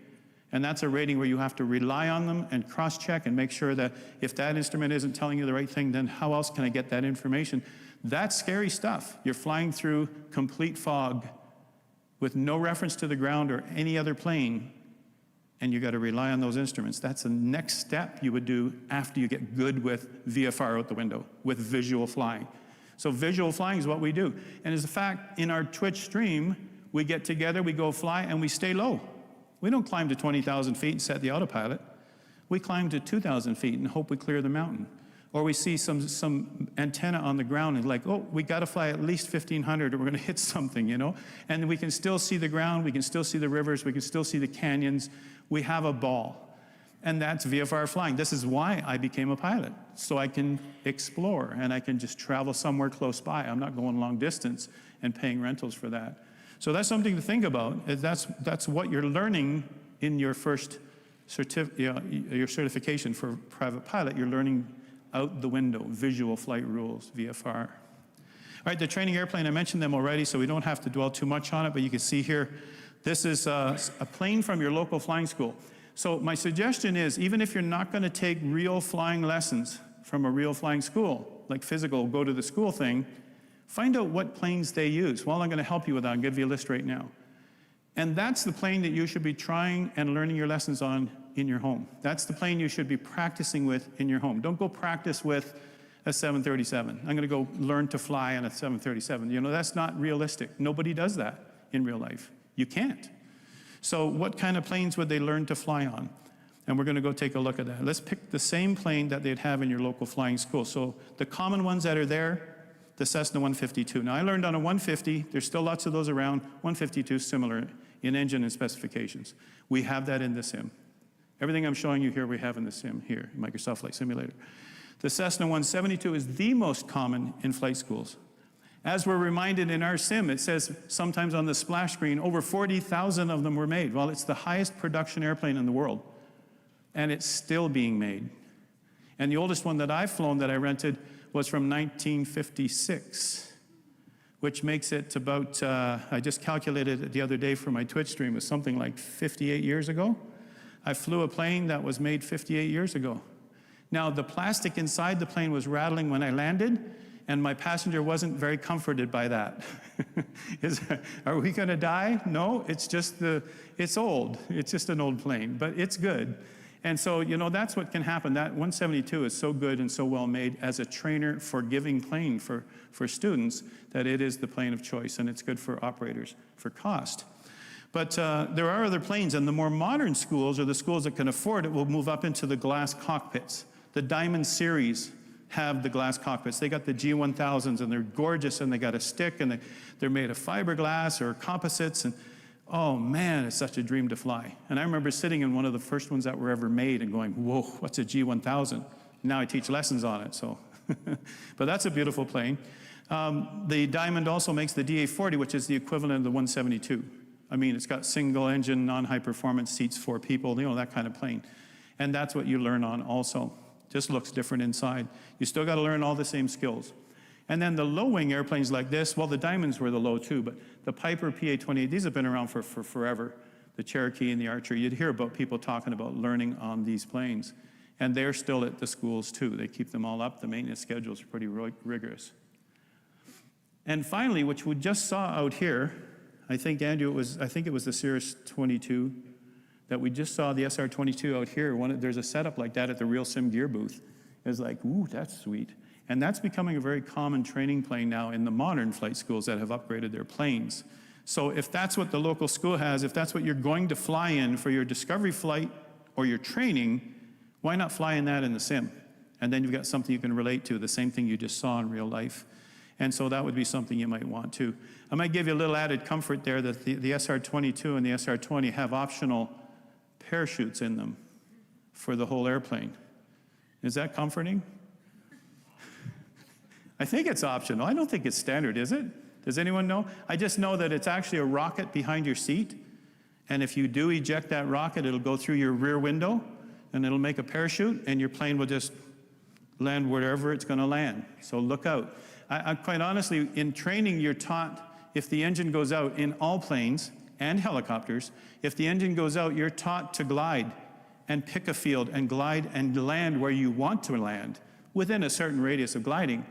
Speaker 16: And that's a rating where you have to rely on them and cross-check and make sure that if that instrument isn't telling you the right thing, then how else can I get that information? That's scary stuff. You're flying through complete fog with no reference to the ground or any other plane, and you got to rely on those instruments. That's the next step you would do after you get good with VFR out the window, with visual flying. So visual flying is what we do. And as a fact, in our Twitch stream, we get together, we go fly, and we stay low. We don't climb to 20,000 feet and set the autopilot. We climb to 2,000 feet and hope we clear the mountain. Or we see some antenna on the ground and like, oh, we got to fly at least 1,500 or we're going to hit something, you know? And we can still see the ground, we can still see the rivers, we can still see the canyons. We have a ball. And that's VFR flying. This is why I became a pilot, so I can explore and I can just travel somewhere close by. I'm not going long distance and paying rentals for that. So that's something to think about. That's what you're learning in your first your certification for private pilot. You're learning out the window, visual flight rules, VFR. All right, the training airplane, I mentioned them already, so we don't have to dwell too much on it, but you can see here, this is a plane from your local flying school. So my suggestion is, even if you're not going to take real flying lessons from a real flying school, like physical, go to the school thing, find out what planes they use. Well, I'm going to help you with that. I'll give you a list right now. And that's the plane that you should be trying and learning your lessons on in your home. That's the plane you should be practicing with in your home. Don't go practice with a 737. I'm going to go learn to fly on a 737. You know, that's not realistic. Nobody does that in real life. You can't. So what kind of planes would they learn to fly on? And we're going to go take a look at that. Let's pick the same plane that they'd have in your local flying school. So the common ones that are there, the Cessna 152. Now I learned on a 150, there's still lots of those around, 152 similar in engine and specifications. We have that in the sim. Everything I'm showing you here we have in the sim here, in Microsoft Flight Simulator. The Cessna 172 is the most common in flight schools. As we're reminded in our sim, it says sometimes on the splash screen, over 40,000 of them were made. Well, it's the highest production airplane in the world, and it's still being made. And the oldest one that I've flown that I rented was from 1956, which makes it about, I just calculated it the other day for my Twitch stream, it was something like 58 years ago. I flew a plane that was made 58 years ago. Now, the plastic inside the plane was rattling when I landed, and my passenger wasn't very comforted by that. Are we going to die? No, it's just it's old. It's just an old plane, but it's good. And so, you know, that's what can happen. That 172 is so good and so well made as a trainer forgiving plane for students that it is the plane of choice, and it's good for operators for cost. But there are other planes, and the more modern schools, or the schools that can afford it, will move up into the glass cockpits. The Diamond series have the glass cockpits. They got the G1000s, and they're gorgeous, and they got a stick, and they're made of fiberglass or composites, and oh man, it's such a dream to fly. And I remember sitting in one of the first ones that were ever made and going, whoa, what's a G1000? Now I teach lessons on it, so. But that's a beautiful plane. The Diamond also makes the DA-40, which is the equivalent of the 172. I mean, it's got single engine, non-high performance, seats 4 people, you know, that kind of plane. And that's what you learn on also. Just looks different inside. You still got to learn all the same skills. And then the low-wing airplanes like this, well, the Diamonds were the low too, but the Piper PA-28, these have been around for forever. The Cherokee and the Archer, you'd hear about people talking about learning on these planes. And they're still at the schools too. They keep them all up. The maintenance schedules are pretty rigorous. And finally, which we just saw out here, I think, Andrew, it was the Cirrus 22 that we just saw, the SR-22 out here. There's a setup like that at the Real Sim Gear booth. It's like, ooh, that's sweet. And that's becoming a very common training plane now in the modern flight schools that have upgraded their planes. So if that's what the local school has, if that's what you're going to fly in for your discovery flight or your training, why not fly in that in the sim? And then you've got something you can relate to, the same thing you just saw in real life. And so that would be something you might want to. I might give you a little added comfort there that the SR-22 and the SR-20 have optional parachutes in them for the whole airplane. Is that comforting? I think it's optional. I don't think it's standard, is it? Does anyone know? I just know that it's actually a rocket behind your seat. And if you do eject that rocket, it'll go through your rear window and it'll make a parachute and your plane will just land wherever it's going to land. So look out. I quite honestly, in training, you're taught if the engine goes out in all planes and helicopters, if the engine goes out, you're taught to glide and pick a field and glide and land where you want to land within a certain radius of gliding.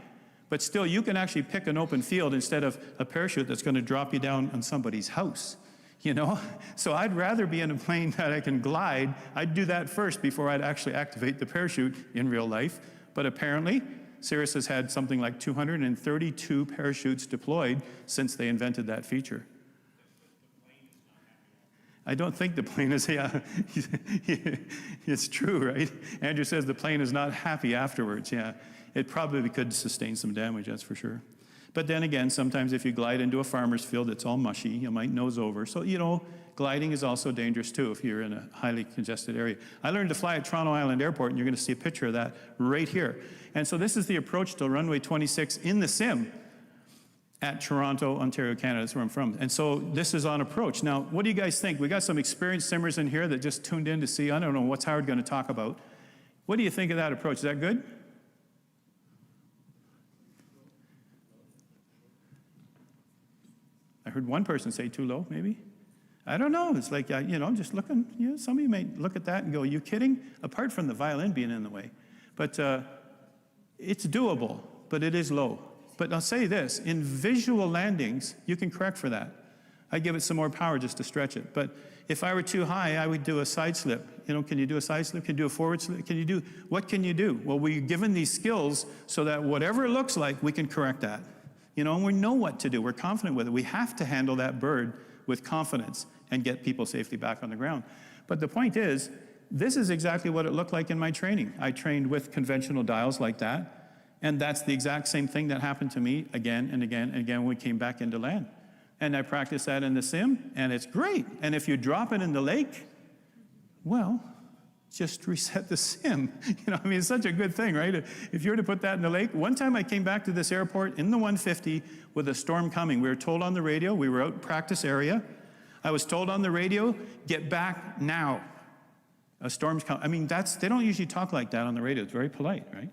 Speaker 16: But still, you can actually pick an open field instead of a parachute that's going to drop you down on somebody's house, you know? So I'd rather be in a plane that I can glide. I'd do that first before I'd actually activate the parachute in real life. But apparently, Cirrus has had something like 232 parachutes deployed since they invented that feature. I don't think the plane is, yeah, it's true, right? Andrew says the plane is not happy afterwards, yeah. It probably could sustain some damage, that's for sure. But then again, sometimes if you glide into a farmer's field, it's all mushy, you might nose over. So, you know, gliding is also dangerous too if you're in a highly congested area. I learned to fly at Toronto Island Airport, and you're going to see a picture of that right here. And so this is the approach to runway 26 in the sim at Toronto, Ontario, Canada. That's where I'm from. And so this is on approach. Now, what do you guys think? We got some experienced simmers in here that just tuned in to see. I don't know what's Howard going to talk about. What do you think of that approach? Is that good? I heard one person say too low, maybe. I don't know. It's like, you know, just looking, you know, some of you may look at that and go, you kidding? Apart from the violin being in the way. But it's doable, but it is low. But I'll say this, in visual landings, you can correct for that. I give it some more power just to stretch it. But if I were too high, I would do a side slip. You know, can you do a side slip? Can you do a forward slip? What can you do? Well, we're given these skills so that whatever it looks like, we can correct that. You know, and we know what to do. We're confident with it. We have to handle that bird with confidence and get people safely back on the ground. But the point is, this is exactly what it looked like in my training. I trained with conventional dials like that, and that's the exact same thing that happened to me again and again and again when we came back into land. And I practiced that in the sim, and it's great. And if you drop it in the lake, well, just reset the sim. You know, I mean, it's such a good thing, right? If you were to put that in the lake. One time I came back to this airport in the 150 with a storm coming. We were told on the radio, we were out in practice area. I was told on the radio, get back now. A storm's coming. I mean, they don't usually talk like that on the radio. It's very polite, right?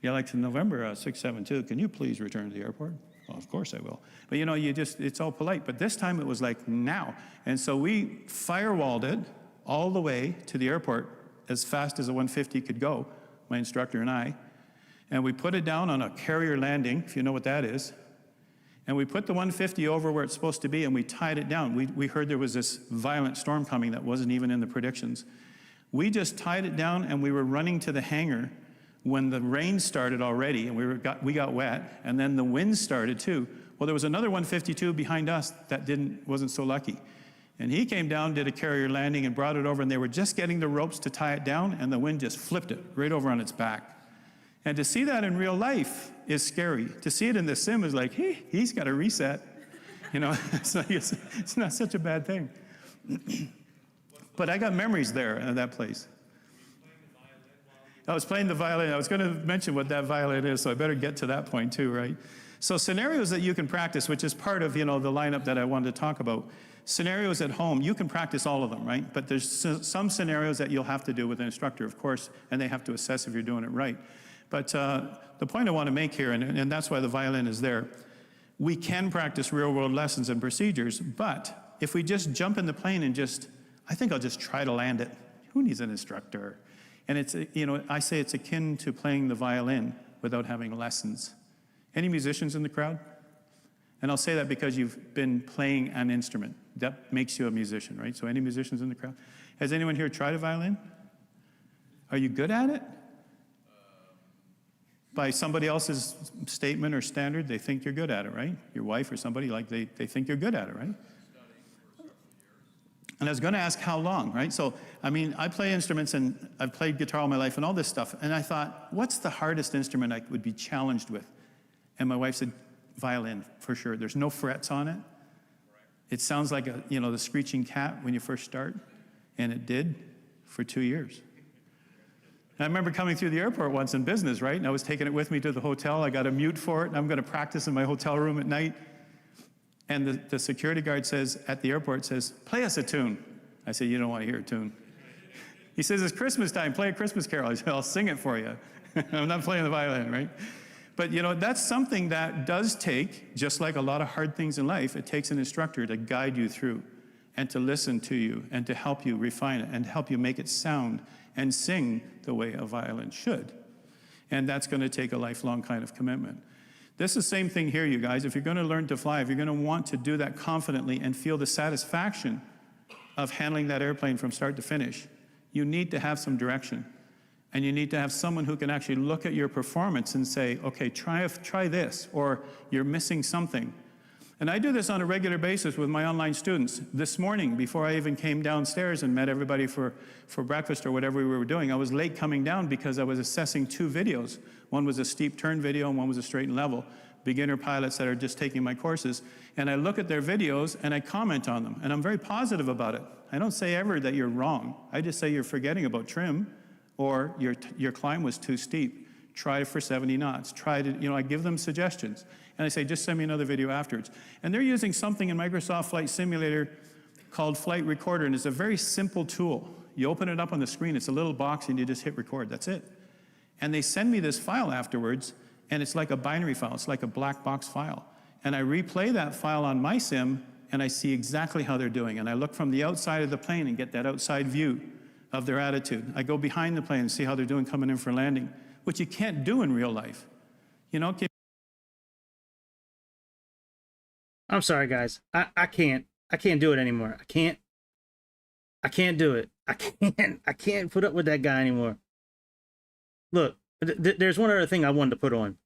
Speaker 16: Yeah, like in November 672, can you please return to the airport? Well, of course I will. But you know, it's all polite. But this time it was like now. And so we firewalled it all the way to the airport as fast as a 150 could go, my instructor and I. And we put it down on a carrier landing, if you know what that is. And we put the 150 over where it's supposed to be, and we tied it down. We heard there was this violent storm coming that wasn't even in the predictions. We just tied it down, and we were running to the hangar when the rain started already, and we got wet, and then the wind started too. Well, there was another 152 behind us that wasn't so lucky. And he came down, did a carrier landing, and brought it over, and they were just getting the ropes to tie it down, and the wind just flipped it right over on its back. And to see that in real life is scary. To see it in the sim is like, hey, he's got a reset. You know, it's not such a bad thing. But I got memories there at that place. I was playing the violin. I was going to mention what that violin is, so I better get to that point too, right? So scenarios that you can practice, which is part of, you know, the lineup that I wanted to talk about. Scenarios at home, you can practice all of them, right? But there's some scenarios that you'll have to do with an instructor, of course, and they have to assess if you're doing it right. But the point I want to make here, and that's why the violin is there, we can practice real-world lessons and procedures, but if we just jump in the plane and I think I'll just try to land it. Who needs an instructor? And it's, you know, I say it's akin to playing the violin without having lessons. Any musicians in the crowd? And I'll say that because you've been playing an instrument. That makes you a musician, right? So any musicians in the crowd? Has anyone here tried a violin? Are you good at it? By somebody else's statement or standard, they think you're good at it, right? Your wife or somebody, like they think you're good at it, right? And I was going to ask how long, right? So, I mean, I play instruments and I've played guitar all my life and all this stuff. And I thought, what's the hardest instrument I would be challenged with? And my wife said, violin, for sure. There's no frets on it. It sounds like the screeching cat when you first start. And it did for 2 years. And I remember coming through the airport once in business, right? And I was taking it with me to the hotel. I got a mute for it, and I'm going to practice in my hotel room at night. And the security guard says, at the airport, says, play us a tune. I said, you don't want to hear a tune. He says, it's Christmas time, play a Christmas carol. I said, I'll sing it for you. I'm not playing the violin, right? But, you know, that's something that does take, just like a lot of hard things in life, it takes an instructor to guide you through and to listen to you and to help you refine it and help you make it sound and sing the way a violin should. And that's going to take a lifelong kind of commitment. This is the same thing here, you guys. If you're going to learn to fly, if you're going to want to do that confidently and feel the satisfaction of handling that airplane from start to finish, you need to have some direction. And you need to have someone who can actually look at your performance and say, okay, try this, or you're missing something. And I do this on a regular basis with my online students. This morning, before I even came downstairs and met everybody for breakfast or whatever we were doing, I was late coming down because I was assessing 2 videos. One was a steep turn video and one was a straight and level. Beginner pilots that are just taking my courses. And I look at their videos and I comment on them. And I'm very positive about it. I don't say ever that you're wrong. I just say you're forgetting about trim, or your climb was too steep. Try for 70 knots. Try to, I give them suggestions. And I say, just send me another video afterwards. And they're using something in Microsoft Flight Simulator called Flight Recorder, and it's a very simple tool. You open it up on the screen, it's a little box, and you just hit record, that's it. And they send me this file afterwards, and it's like a binary file, it's like a black box file. And I replay that file on my sim, and I see exactly how they're doing. And I look from the outside of the plane and get that outside view of their attitude. I go behind the plane and see how they're doing coming in for landing, which you can't do in real life.
Speaker 1: I'm sorry, guys. I can't do it anymore. I can't do it. I can't put up with that guy anymore. Look, there's one other thing I wanted to put on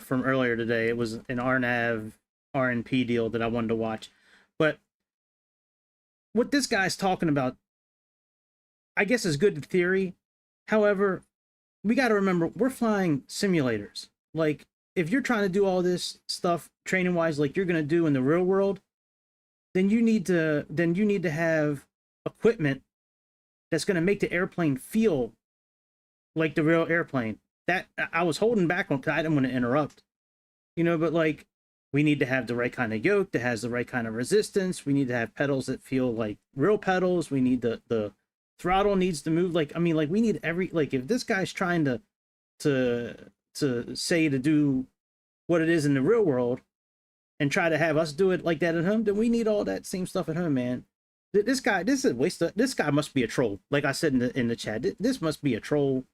Speaker 1: from earlier today. It was an RNAV RNP deal that I wanted to watch. But what this guy's talking about, I guess, is good in theory. However, we got to remember, we're flying simulators. Like, if you're trying to do all this stuff training wise, like you're going to do in the real world, then you need to have equipment that's going to make the airplane feel like the real airplane. That I was holding back on because I didn't want to interrupt, but like, we need to have the right kind of yoke that has the right kind of resistance. We need to have pedals that feel like real pedals. We need the throttle needs to move. Like, I mean, like, we need if this guy's trying to say to do what it is in the real world and try to have us do it like that at home, then we need all that same stuff at home, man. This guy must be a troll. Like I said in the chat, this must be a troll.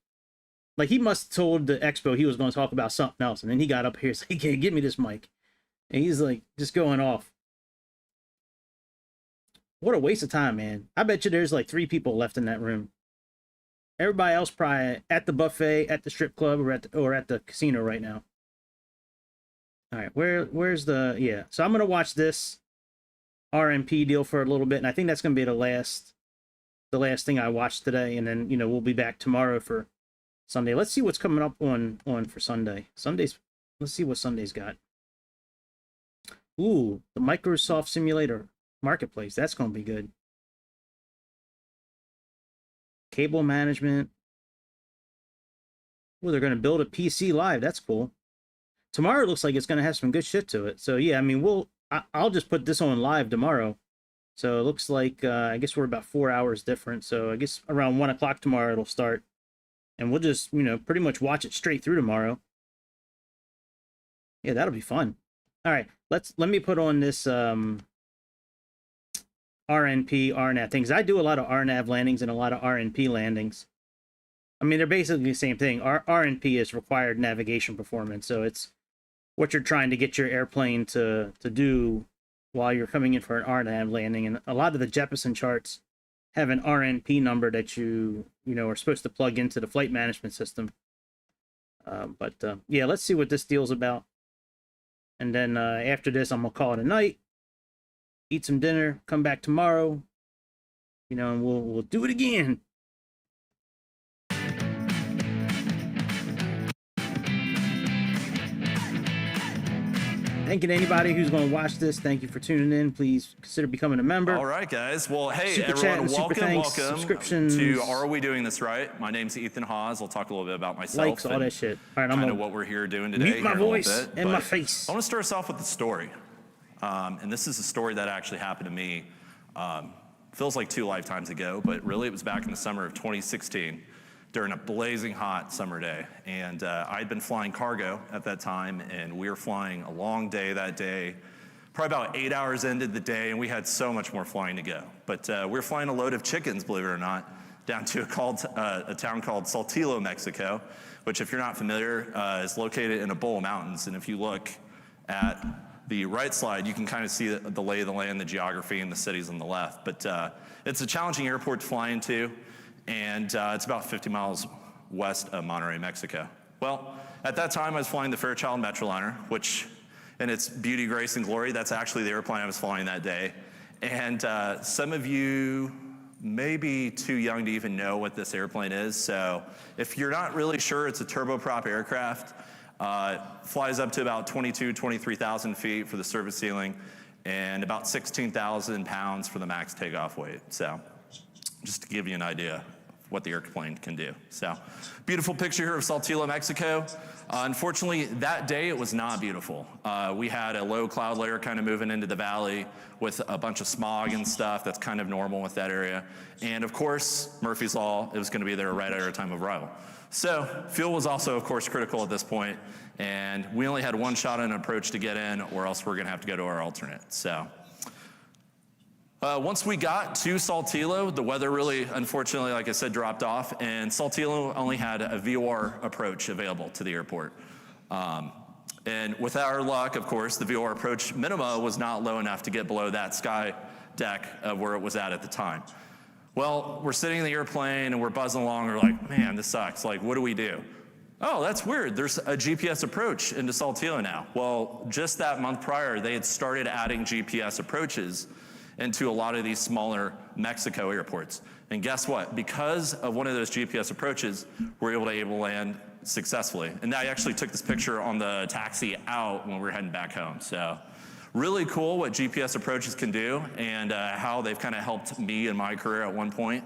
Speaker 1: Like, he must have told the expo he was going to talk about something else, and then he got up here and said, "Hey, give me this mic," and he's like just going off. What a waste of time, man. I bet you there's like 3 people left in that room. Everybody else probably at the buffet, at the strip club, or at the casino right now. All right, where's the, yeah. So I'm gonna watch this. RMP deal for a little bit, and I think that's going to be the last thing I watch today, and then we'll be back tomorrow for Sunday. Let's see what's coming up on for Sunday. Let's see what Sunday's got. Ooh, the Microsoft Simulator Marketplace. That's going to be good. Cable management. Well, they're going to build a PC live. That's cool. Tomorrow looks like it's going to have some good shit to it. So yeah, I mean, I'll just put this on live tomorrow. So it looks like I guess we're about 4 hours different. So I guess around 1 o'clock tomorrow it'll start, and we'll just pretty much watch it straight through tomorrow. Yeah, that'll be fun. All right, let me put on this RNP RNAV things. I do a lot of RNAV landings and a lot of RNP landings. I mean, they're basically the same thing. RNP is required navigation performance, so it's what you're trying to get your airplane to do while you're coming in for an RNAV landing. And a lot of the Jeppesen charts have an RNP number that you are supposed to plug into the flight management system. Yeah, let's see what this deal's about. And then after this, I'm gonna call it a night, eat some dinner, come back tomorrow, and we'll do it again. Thank you to anybody who's going to watch this. Thank you for tuning in. Please consider becoming a member.
Speaker 17: All right, guys. Well, hey,
Speaker 1: Super
Speaker 17: everyone,
Speaker 1: chat,
Speaker 17: welcome
Speaker 1: subscriptions.
Speaker 17: to Are We Doing This Right? My name's Ethan Hawes. I'll talk a little bit about myself.
Speaker 1: Likes, all that shit. All right, I'm
Speaker 17: kind
Speaker 1: gonna
Speaker 17: of what we're here doing today.
Speaker 1: mute my
Speaker 17: here in a little
Speaker 1: voice
Speaker 17: bit,
Speaker 1: and my
Speaker 17: but
Speaker 1: face.
Speaker 17: I want to start us off with a story. And this is a story that actually happened to me, feels like 2 lifetimes ago, but really it was back in the summer of 2016 during a blazing hot summer day. And I'd been flying cargo at that time, and we were flying a long day that day, probably about 8 hours into the day, and we had so much more flying to go. But we were flying a load of chickens, believe it or not, down to a town called Saltillo, Mexico, which, if you're not familiar, is located in a bowl of mountains. And if you look at the right slide, you can kind of see the lay of the land, the geography, and the cities on the left. But it's a challenging airport to fly into, and it's about 50 miles west of Monterrey, Mexico. Well, at that time, I was flying the Fairchild Metroliner, which, in its beauty, grace, and glory, that's actually the airplane I was flying that day. And some of you may be too young to even know what this airplane is. So if you're not really sure, it's a turboprop aircraft. Flies up to about 23,000 feet for the service ceiling, and about 16,000 pounds for the max takeoff weight. So just to give you an idea of what the airplane can do. So beautiful picture here of Saltillo, Mexico. Unfortunately, that day it was not beautiful. We had a low cloud layer kind of moving into the valley with a bunch of smog and stuff. That's kind of normal with that area. And of course, Murphy's Law, it was going to be there right at our time of arrival. So fuel was also, of course, critical at this point, and we only had one shot on an approach to get in, or else we're going to have to go to our alternate. So once we got to Saltillo, the weather really, unfortunately, like I said, dropped off, and Saltillo only had a VOR approach available to the airport. And with our luck, of course, the VOR approach minima was not low enough to get below that sky deck of where it was at the time. Well, we're sitting in the airplane and we're buzzing along. We're like, man, this sucks. Like, what do we do? Oh, that's weird. There's a GPS approach into Saltillo now. Well, just that month prior, they had started adding GPS approaches into a lot of these smaller Mexico airports. And guess what? Because of one of those GPS approaches, we're able to land successfully. And I actually took this picture on the taxi out when we were heading back home. So really cool what GPS approaches can do, and how they've kind of helped me in my career at one point.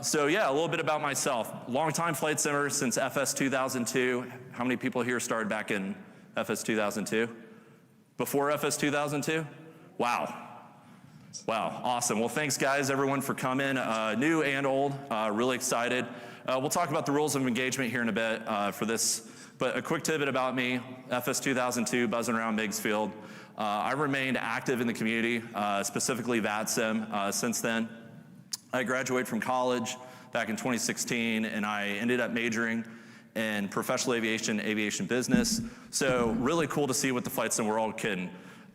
Speaker 17: So yeah, a little bit about myself. Longtime flight simmer since FS 2002. How many people here started back in FS 2002? Before FS 2002? Wow. Wow, awesome. Well, thanks guys, everyone, for coming, new and old, really excited. We'll talk about the rules of engagement here in a bit for this, but a quick tidbit about me, FS 2002, buzzing around Meigsfield. I remained active in the community, specifically VATSIM, since then. I graduated from college back in 2016, and I ended up majoring in professional aviation business. So really cool to see what the flight sim world can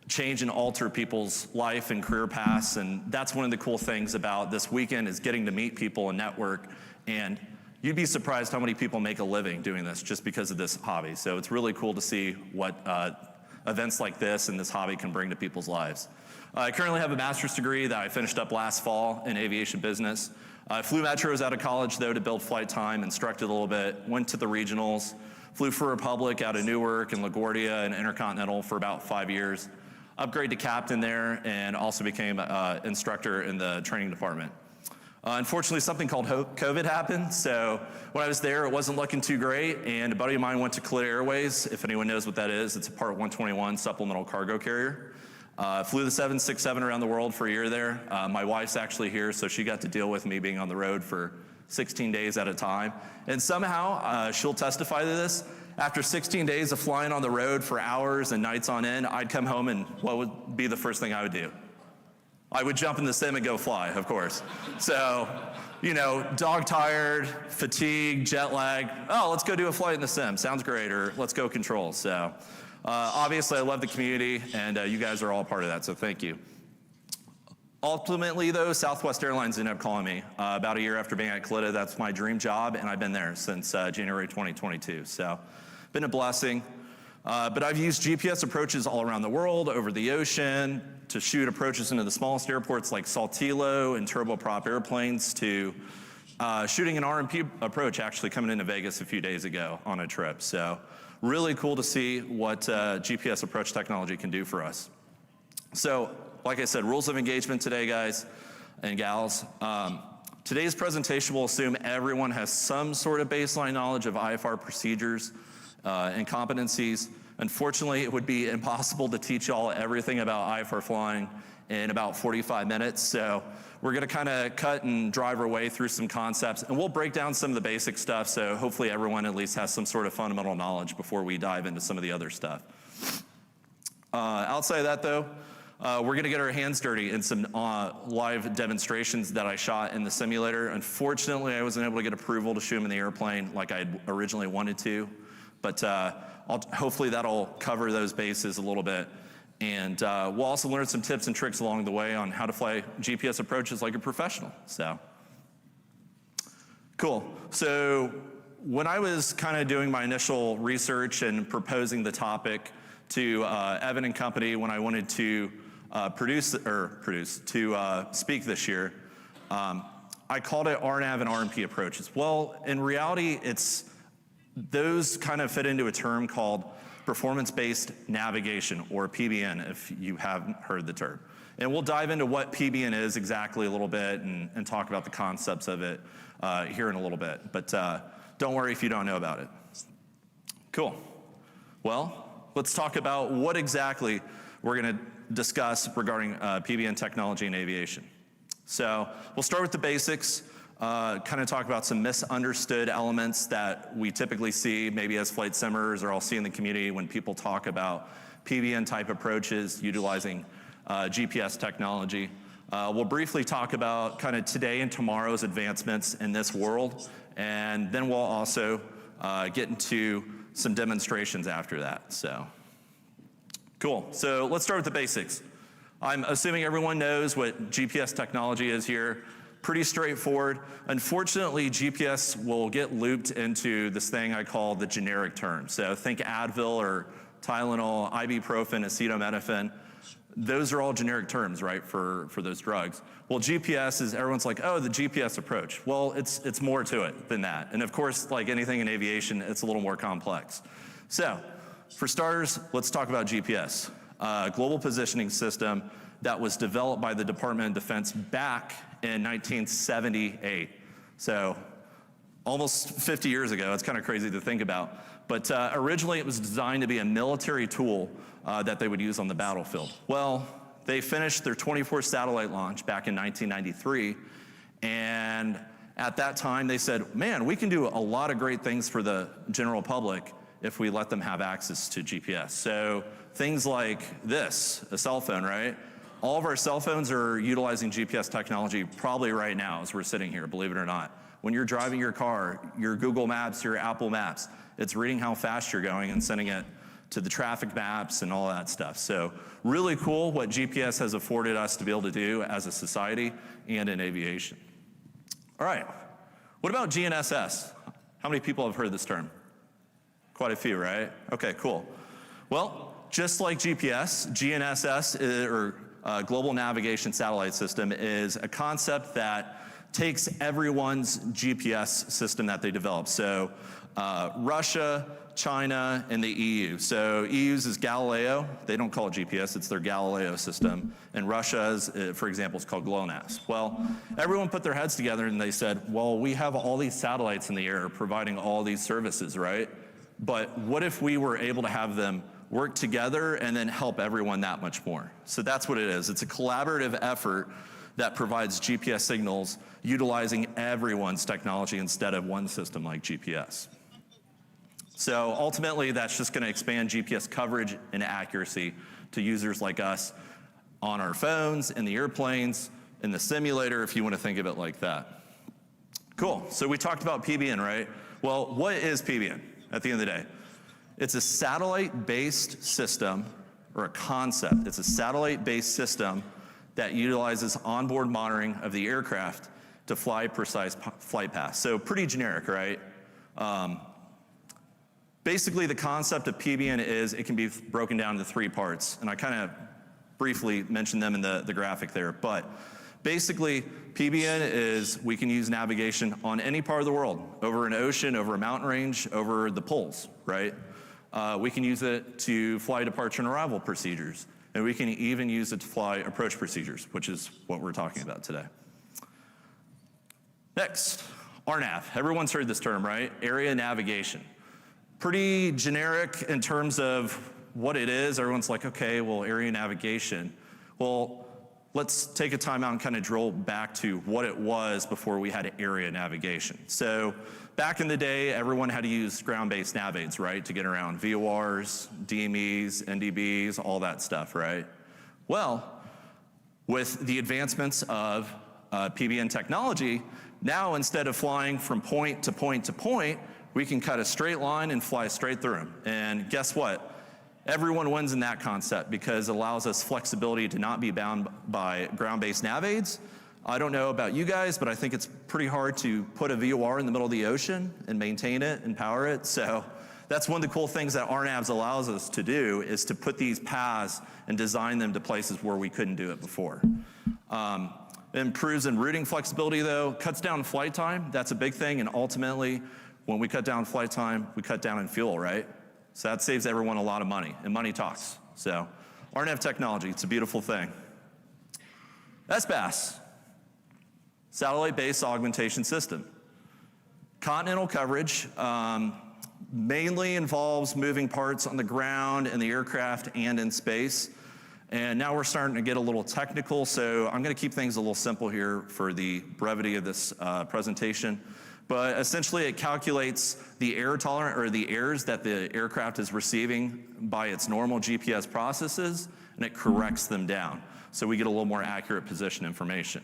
Speaker 17: change and alter people's life and career paths. And that's one of the cool things about this weekend, is getting to meet people and network. And you'd be surprised how many people make a living doing this just because of this hobby. So it's really cool to see what events like this and this hobby can bring to people's lives. I currently have a master's degree that I finished up last fall in aviation business. I flew metros out of college, though, to build flight time, instructed a little bit, went to the regionals, flew for Republic out of Newark and LaGuardia and Intercontinental for about 5 years, upgraded to captain there, and also became an instructor in the training department. Unfortunately, something called COVID happened, so when I was there, it wasn't looking too great, and a buddy of mine went to Collid Airways. If anyone knows what that is, it's a Part 121 supplemental cargo carrier. Flew the 767 around the world for a year there. My wife's actually here, so she got to deal with me being on the road for 16 days at a time. And somehow, she'll testify to this, after 16 days of flying on the road for hours and nights on end, I'd come home and what would be the first thing I would do? I would jump in the sim and go fly, of course. So, you know, dog tired, fatigue, jet lag. Oh, let's go do a flight in the sim. Sounds great. Or let's go control. So, obviously, I love the community, and you guys are all part of that. So, thank you. Ultimately, though, Southwest Airlines ended up calling me about a year after being at Collida. That's my dream job, and I've been there since January 2022. So, been a blessing. But I've used GPS approaches all around the world, over the ocean, to shoot approaches into the smallest airports like Saltillo and turboprop airplanes, to shooting an RMP approach actually coming into Vegas a few days ago on a trip. So really cool to see what GPS approach technology can do for us. So like I said, rules of engagement today, guys and gals. Today's presentation will assume everyone has some sort of baseline knowledge of IFR procedures and competencies. Unfortunately, it would be impossible to teach y'all everything about IFR flying in about 45 minutes. So we're gonna kind of cut and drive our way through some concepts, and we'll break down some of the basic stuff, so hopefully everyone at least has some sort of fundamental knowledge before we dive into some of the other stuff. Outside of that, though, we're gonna get our hands dirty in some live demonstrations that I shot in the simulator. Unfortunately, I wasn't able to get approval to shoot them in the airplane like I originally wanted to, but hopefully that'll cover those bases a little bit. And we'll also learn some tips and tricks along the way on how to fly GPS approaches like a professional, so. Cool, so when I was kind of doing my initial research and proposing the topic to Evan and company when I wanted to speak this year, I called it RNAV and RMP approaches. Well, in reality, those kind of fit into a term called performance-based navigation, or PBN, if you haven't heard the term. And we'll dive into what PBN is exactly a little bit and talk about the concepts of it here in a little bit. But don't worry if you don't know about it. Cool. Well, let's talk about what exactly we're gonna discuss regarding PBN technology in aviation. So we'll start with the basics. Kind of talk about some misunderstood elements that we typically see, maybe as flight simmers, or I'll see in the community when people talk about PBN type approaches utilizing GPS technology. We'll briefly talk about kind of today and tomorrow's advancements in this world, and then we'll also get into some demonstrations after that. So, cool. So let's start with the basics. I'm assuming everyone knows what GPS technology is here. Pretty straightforward. Unfortunately, GPS will get looped into this thing I call the generic term. So think Advil or Tylenol, ibuprofen, acetaminophen. Those are all generic terms, right, for those drugs. Well, GPS is, everyone's like, oh, the GPS approach. Well, it's more to it than that. And of course, like anything in aviation, it's a little more complex. So, for starters, let's talk about GPS. Global positioning system that was developed by the Department of Defense back in 1978. So almost 50 years ago. It's kind of crazy to think about. But originally it was designed to be a military tool that they would use on the battlefield. Well, they finished their 24th satellite launch back in 1993. And at that time they said, man, we can do a lot of great things for the general public if we let them have access to GPS. So things like this, a cell phone, right? All of our cell phones are utilizing GPS technology probably right now as we're sitting here, believe it or not. When you're driving your car, your Google Maps, your Apple Maps, it's reading how fast you're going and sending it to the traffic maps and all that stuff. So really cool what GPS has afforded us to be able to do as a society and in aviation. All right, what about GNSS? How many people have heard this term? Quite a few, right? Okay, cool. Well, just like GPS, GNSS, or Global Navigation Satellite System, is a concept that takes everyone's GPS system that they develop. So Russia, China, and the EU. So EU's is Galileo. They don't call it GPS, it's their Galileo system. And Russia's, for example, is called GLONASS. Well, everyone put their heads together and they said, well, we have all these satellites in the air providing all these services, right? But what if we were able to have them work together and then help everyone that much more? So that's what it is. It's a collaborative effort that provides GPS signals utilizing everyone's technology instead of one system like GPS. So ultimately, that's just going to expand GPS coverage and accuracy to users like us on our phones, in the airplanes, in the simulator, if you want to think of it like that. Cool. So we talked about PBN, right? Well, what is PBN at the end of the day? It's a satellite-based system, or a concept. It's a satellite-based system that utilizes onboard monitoring of the aircraft to fly precise flight paths. So pretty generic, right? Basically, the concept of PBN is it can be broken down into 3 parts, and I kind of briefly mentioned them in the graphic there. But basically, PBN is we can use navigation on any part of the world, over an ocean, over a mountain range, over the poles, right? We can use it to fly departure and arrival procedures, and we can even use it to fly approach procedures, which is what we're talking about today. Next, RNAV. Everyone's heard this term, right? Area navigation. Pretty generic in terms of what it is. Everyone's like, okay, well, area navigation. Well, let's take a time out and kind of drill back to what it was before we had area navigation. So back in the day, everyone had to use ground-based nav aids, right, to get around. VORs, DMEs, NDBs, all that stuff, right? Well, with the advancements of PBN technology, now instead of flying from point to point to point, we can cut a straight line and fly straight through them. And guess what? Everyone wins in that concept because it allows us flexibility to not be bound by ground-based nav aids. I don't know about you guys, but I think it's pretty hard to put a VOR in the middle of the ocean and maintain it and power it. So that's one of the cool things that RNAVs allows us to do, is to put these paths and design them to places where we couldn't do it before. It improves in routing flexibility though, cuts down flight time. That's a big thing, and ultimately, when we cut down flight time, we cut down in fuel, right? So that saves everyone a lot of money, and money talks. So RNAV technology, it's a beautiful thing. SBAS, satellite-based augmentation system. Continental coverage mainly involves moving parts on the ground, in the aircraft, and in space. And now we're starting to get a little technical, so I'm gonna keep things a little simple here for the brevity of this presentation. But essentially it calculates the error tolerant, or the errors that the aircraft is receiving by its normal GPS processes, and it corrects them down. So we get a little more accurate position information.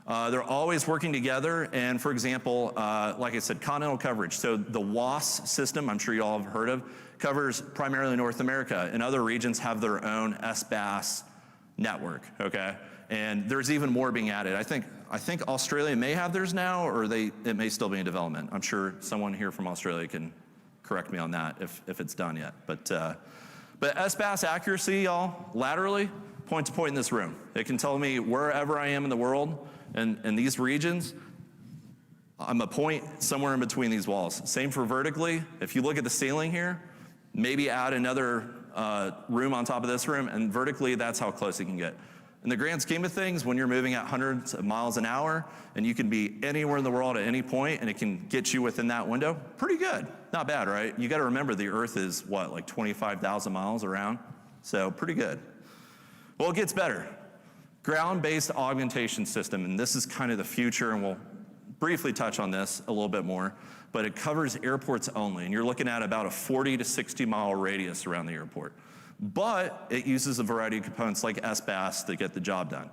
Speaker 17: They're always working together, and for example, like I said, continental coverage. So the WAAS system, I'm sure you all have heard of, covers primarily North America, and other regions have their own SBAS network, okay? And there's even more being added. I think Australia may have theirs now, or it may still be in development. I'm sure someone here from Australia can correct me on that if it's done yet. But SBAS accuracy, y'all, laterally, point to point in this room. It can tell me wherever I am in the world, and in these regions, I'm a point somewhere in between these walls. Same for vertically. If you look at the ceiling here, maybe add another room on top of this room, and vertically, that's how close it can get. In the grand scheme of things, when you're moving at hundreds of miles an hour, and you can be anywhere in the world at any point, and it can get you within that window, pretty good. Not bad, right? You gotta remember the Earth is, what, like 25,000 miles around? So pretty good. Well, it gets better. Ground-based augmentation system, and this is kind of the future, and we'll briefly touch on this a little bit more, but it covers airports only, and you're looking at about a 40 to 60 mile radius around the airport. But it uses a variety of components like SBAS to get the job done.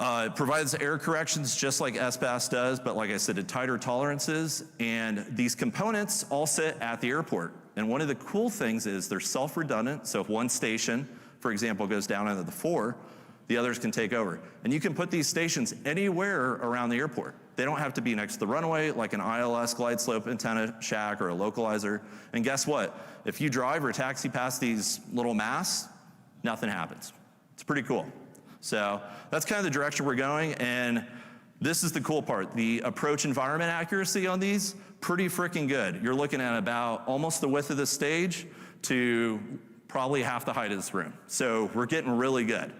Speaker 17: It provides error corrections just like SBAS does, but like I said, at tighter tolerances, and these components all sit at the airport. And one of the cool things is they're self-redundant, so if one station, for example, goes down into the 4, the others can take over. And you can put these stations anywhere around the airport. They don't have to be next to the runway like an ILS glide slope antenna shack or a localizer. And guess what? If you drive or taxi past these little masts, nothing happens. It's pretty cool. So that's kind of the direction we're going, and this is the cool part. The approach environment accuracy on these, pretty freaking good. You're looking at about almost the width of the stage to probably half the height of this room. So we're getting really good.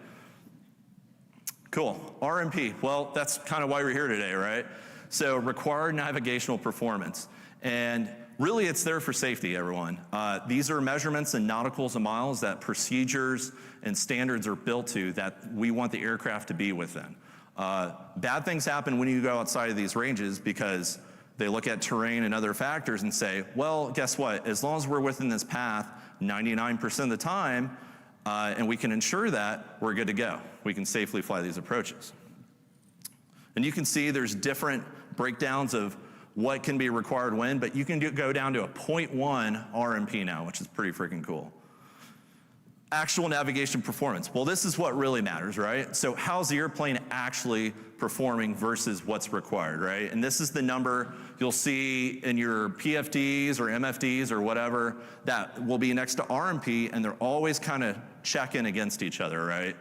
Speaker 17: Cool. RMP, well, that's kind of why we're here today, right? So required navigational performance. And really it's there for safety, everyone. These are measurements in nauticals and miles that procedures and standards are built to that we want the aircraft to be within. Bad things happen when you go outside of these ranges because they look at terrain and other factors and say, well, guess what? As long as we're within this path 99% of the time, and we can ensure that, we're good to go. We can safely fly these approaches. And you can see there's different breakdowns of what can be required when, but you can go down to a 0.1 RMP now, which is pretty freaking cool. Actual navigation performance. Well, this is what really matters, right? So how's the airplane actually performing versus what's required, right? And this is the number you'll see in your PFDs or MFDs or whatever that will be next to RMP, and they're always kind of checking against each other, right?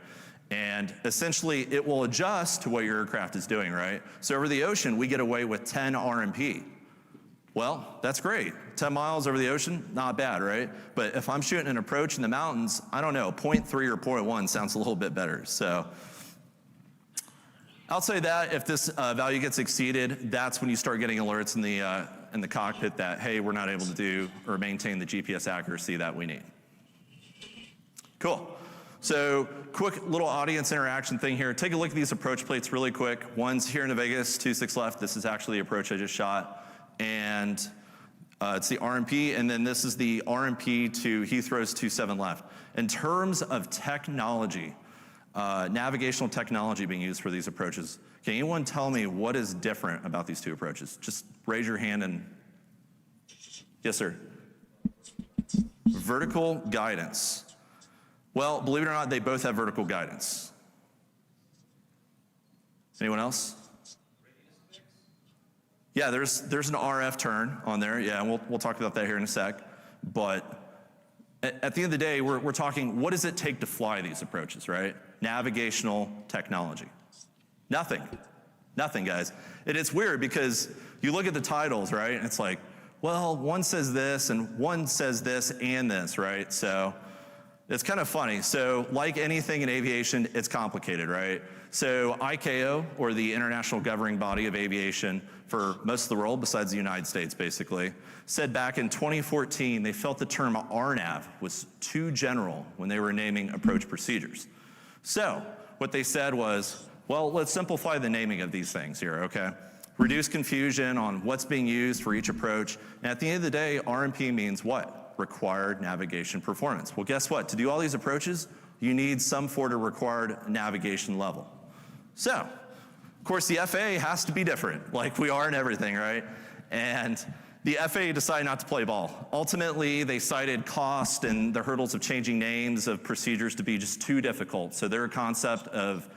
Speaker 17: And essentially it will adjust to what your aircraft is doing, right? So over the ocean, we get away with 10 RMP. Well, that's great. 10 miles over the ocean, not bad, right? But if I'm shooting an approach in the mountains, I don't know, 0.3 or 0.1 sounds a little bit better. So I'll say that if this value gets exceeded, that's when you start getting alerts in the cockpit that, hey, we're not able to do or maintain the GPS accuracy that we need. Cool. So quick little audience interaction thing here. Take a look at these approach plates really quick. One's here in Vegas, 26 left. This is actually the approach I just shot. And it's the RMP, and then this is the RMP to Heathrow's 27 left. In terms of technology, navigational technology being used for these approaches, can anyone tell me what is different about these two approaches? Just raise your hand and, yes, sir. Vertical guidance. Well, believe it or not, they both have vertical guidance. Anyone else? Yeah, there's an RF turn on there. Yeah, and we'll talk about that here in a sec. But at the end of the day, we're talking, what does it take to fly these approaches, right? Navigational technology. Nothing. Nothing, guys. And it's weird because you look at the titles, right? And it's like, well, one says this and one says this and this, right? So it's kind of funny. So like anything in aviation, it's complicated, right? So ICAO, or the International Governing Body of Aviation for most of the world besides the United States, basically, said back in 2014 they felt the term RNAV was too general when they were naming approach procedures. So what they said was, well, let's simplify the naming of these things here, okay? Reduce confusion on what's being used for each approach. And at the end of the day, RMP means what? Required navigation performance. Well, guess what? To do all these approaches, you need some sort of required navigation level. So, of course, the FAA has to be different, like we are in everything, right? And the FAA decided not to play ball. Ultimately, they cited cost and the hurdles of changing names of procedures to be just too difficult. So their concept of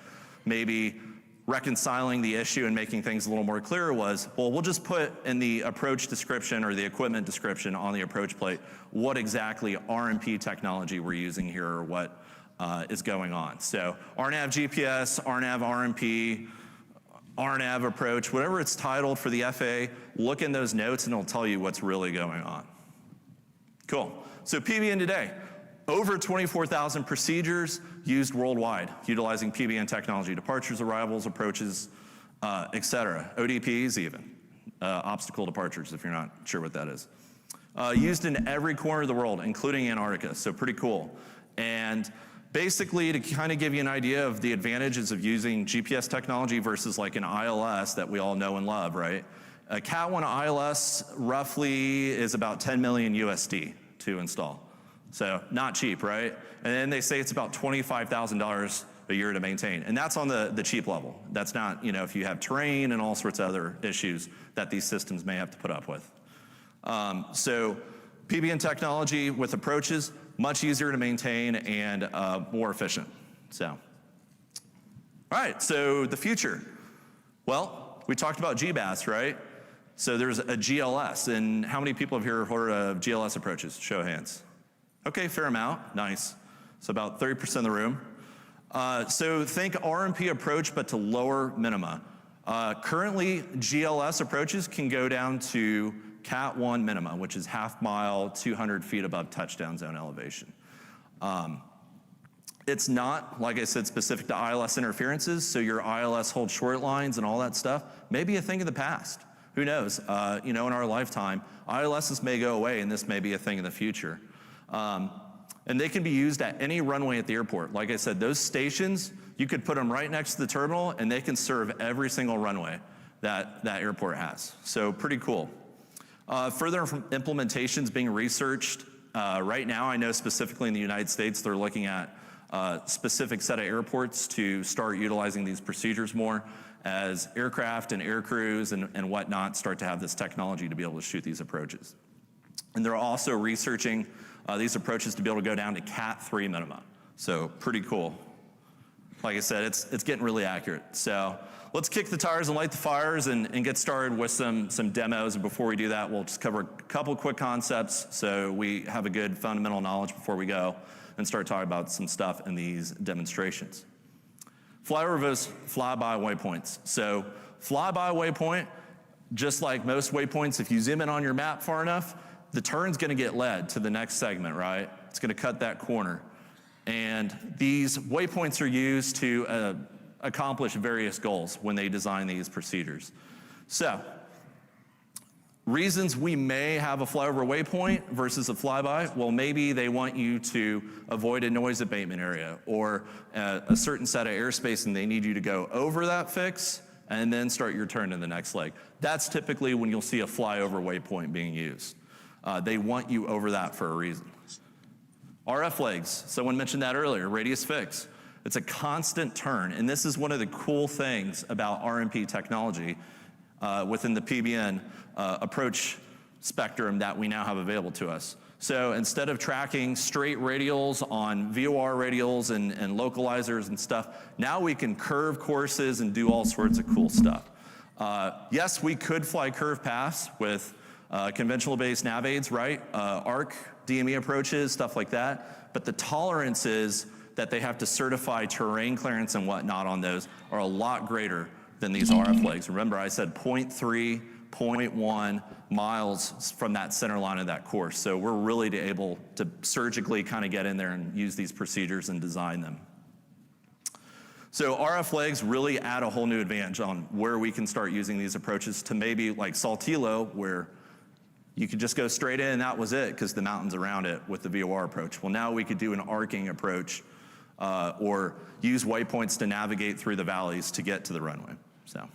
Speaker 17: maybe reconciling the issue and making things a little more clear was, well, we'll just put in the approach description or the equipment description on the approach plate what exactly RMP technology we're using here or what is going on. So RNAV GPS, RNAV RMP, RNAV approach, whatever it's titled for the FAA, look in those notes and it'll tell you what's really going on. Cool. So PBN today, over 24,000 procedures used worldwide, utilizing PBN technology, departures, arrivals, approaches, et cetera. ODPs even, obstacle departures, if you're not sure what that is. Used in every corner of the world, including Antarctica, so pretty cool. And basically, to kind of give you an idea of the advantages of using GPS technology versus like an ILS that we all know and love, right? A Cat 1 ILS roughly is about 10 million USD to install. So not cheap, right? And then they say it's about $25,000 a year to maintain. And that's on the cheap level. That's not, you know, if you have terrain and all sorts of other issues that these systems may have to put up with. So PBN technology with approaches, much easier to maintain and more efficient. So, all right, so the future. Well, we talked about GBAS, right? So there's a GLS, and how many people have here heard of GLS approaches? Show of hands. Okay, fair amount, nice. So about 30% of the room. So think RMP approach, but to lower minima. Currently, GLS approaches can go down to Cat 1 minima, which is half mile, 200 feet above touchdown zone elevation. It's not, like I said, specific to ILS interferences, so your ILS hold short lines and all that stuff may be a thing of the past. Who knows? You know, in our lifetime, ILSs may go away and this may be a thing in the future. And they can be used at any runway at the airport. Like I said, those stations, you could put them right next to the terminal and they can serve every single runway that that airport has. So pretty cool. Further implementations being researched. Right now, I know specifically in the United States, they're looking at a specific set of airports to start utilizing these procedures more as aircraft and air crews and whatnot start to have this technology to be able to shoot these approaches. And they're also researching these approaches to be able to go down to Cat 3 minima. So pretty cool. Like I said, it's getting really accurate. So let's kick the tires and light the fires and get started with some demos. And before we do that, we'll just cover a couple quick concepts so we have a good fundamental knowledge before we go and start talking about some stuff in these demonstrations. Flyover versus flyby waypoints. So flyby waypoint, just like most waypoints, if you zoom in on your map far enough, the turn's gonna get led to the next segment, right? It's gonna cut that corner. And these waypoints are used to accomplish various goals when they design these procedures. So, reasons we may have a flyover waypoint versus a flyby, well, maybe they want you to avoid a noise abatement area or a certain set of airspace and they need you to go over that fix and then start your turn in the next leg. That's typically when you'll see a flyover waypoint being used. They want you over that for a reason. RF legs, someone mentioned that earlier, radius fix. It's a constant turn, and this is one of the cool things about RMP technology within the PBN approach spectrum that we now have available to us. So instead of tracking straight radials on VOR radials and localizers and stuff, now we can curve courses and do all sorts of cool stuff. Yes, we could fly curve paths with conventional-based nav aids, right? ARC, DME approaches, stuff like that. But the tolerances that they have to certify terrain clearance and whatnot on those are a lot greater than these RF legs. Remember, I said 0.3, 0.1 miles from that center line of that course. So we're really able to surgically kind of get in there and use these procedures and design them. So RF legs really add a whole new advantage on where we can start using these approaches to maybe like Saltillo, where you could just go straight in and that was it because the mountains around it with the VOR approach. Well, now we could do an arcing approach or use waypoints to navigate through the valleys to get to the runway. So,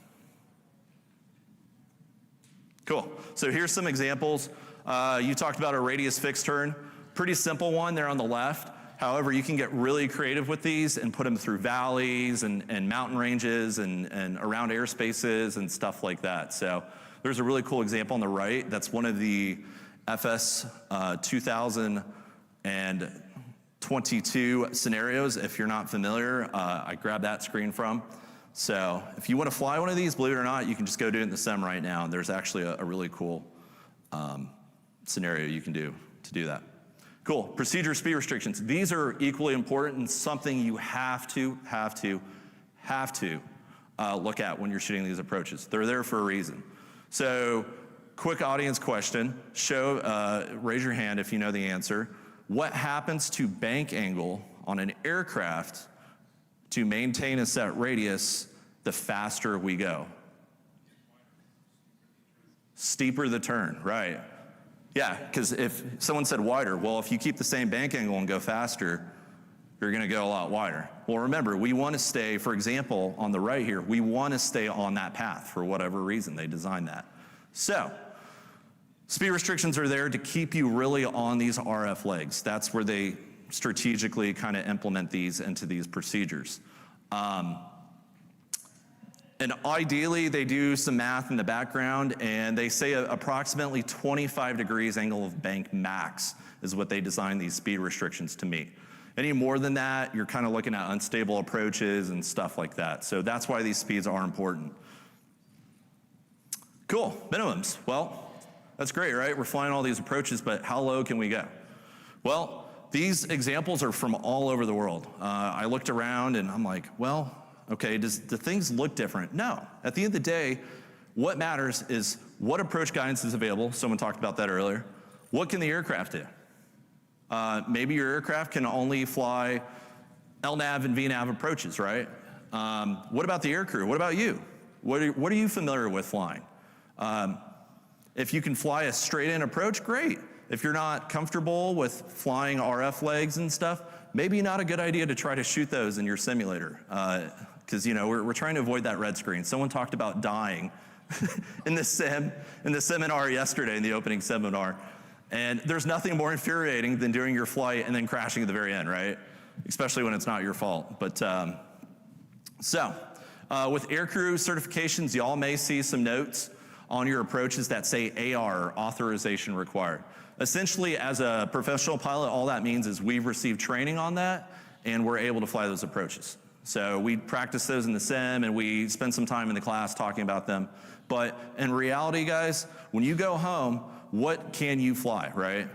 Speaker 17: cool. So here's some examples. You talked about a radius fixed turn. Pretty simple one there on the left. However, you can get really creative with these and put them through valleys and mountain ranges and around airspaces and stuff like that. So there's a really cool example on the right. That's one of the FS 2022 scenarios. If you're not familiar, I grabbed that screen from. So if you want to fly one of these, believe it or not, you can just go do it in the sim right now. And there's actually a really cool scenario you can do to do that. Cool. Procedure speed restrictions. These are equally important and something you have to look at when you're shooting these approaches. They're there for a reason. So, quick audience question. Raise your hand if you know the answer. What happens to bank angle on an aircraft to maintain a set radius the faster we go? Steeper the turn, right. Yeah, because if someone said wider, well, if you keep the same bank angle and go faster, you're gonna go a lot wider. Well, remember, we wanna stay, for example, on the right here, we wanna stay on that path for whatever reason they designed that. So, speed restrictions are there to keep you really on these RF legs. That's where they strategically kind of implement these into these procedures. And ideally, they do some math in the background, and they say approximately 25 degrees angle of bank max is what they design these speed restrictions to meet. Any more than that, you're kind of looking at unstable approaches and stuff like that. So that's why these speeds are important. Cool, minimums. Well, that's great, right? We're flying all these approaches, but how low can we go? Well, these examples are from all over the world. I looked around and I'm like, well, okay, do things look different? No. At the end of the day, what matters is what approach guidance is available. Someone talked about that earlier. What can the aircraft do? Maybe your aircraft can only fly LNAV and VNAV approaches, right? What about the aircrew? What about you? What are you familiar with flying? If you can fly a straight-in approach, great. If you're not comfortable with flying RF legs and stuff, maybe not a good idea to try to shoot those in your simulator. Because we're trying to avoid that red screen. Someone talked about dying in the seminar yesterday, in the opening seminar. And there's nothing more infuriating than doing your flight and then crashing at the very end, right? Especially when it's not your fault. But with aircrew certifications, y'all may see some notes on your approaches that say AR, authorization required. Essentially, as a professional pilot, all that means is we've received training on that and we're able to fly those approaches. So we practice those in the sim and we spend some time in the class talking about them. But in reality, guys, when you go home, what can you fly, right?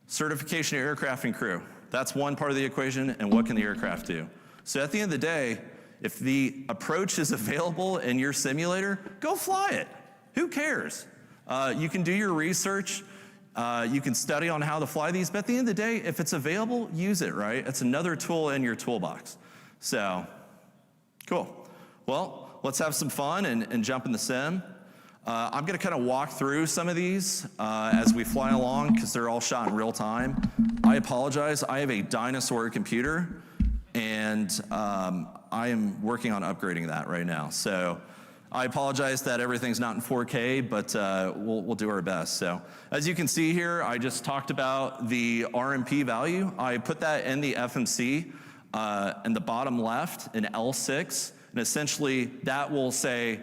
Speaker 17: Certification of aircraft and crew. That's one part of the equation, and what can the aircraft do? So at the end of the day, if the approach is available in your simulator, go fly it. Who cares? You can do your research. You can study on how to fly these, but at the end of the day, if it's available, use it, right? It's another tool in your toolbox. So, cool. Well, let's have some fun and jump in the sim. I'm gonna kind of walk through some of these as we fly along because they're all shot in real time. I apologize, I have a dinosaur computer and I am working on upgrading that right now. So I apologize that everything's not in 4K, but we'll do our best. So as you can see here, I just talked about the RMP value. I put that in the FMC in the bottom left in L6, and essentially that will say,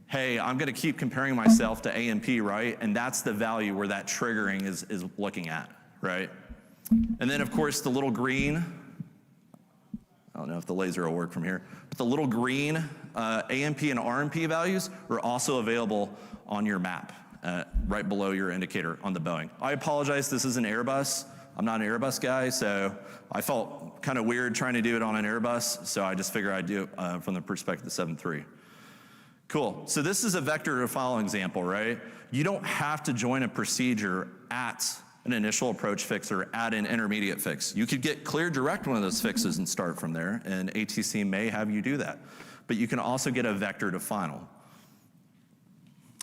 Speaker 17: hey, I'm gonna keep comparing myself to AMP, right? And that's the value where that triggering is looking at, right? And then of course the little green, I don't know if the laser will work from here, but the little green AMP and RMP values are also available on your map, right below your indicator on the Boeing. I apologize, this is an Airbus. I'm not an Airbus guy, so I felt kind of weird trying to do it on an Airbus, so I just figured I'd do it from the perspective of the 7.3. Cool, so this is a vector to file example, right? You don't have to join a procedure at an initial approach fix or at an intermediate fix. You could get clear direct one of those fixes and start from there, and ATC may have you do that. But you can also get a vector to final.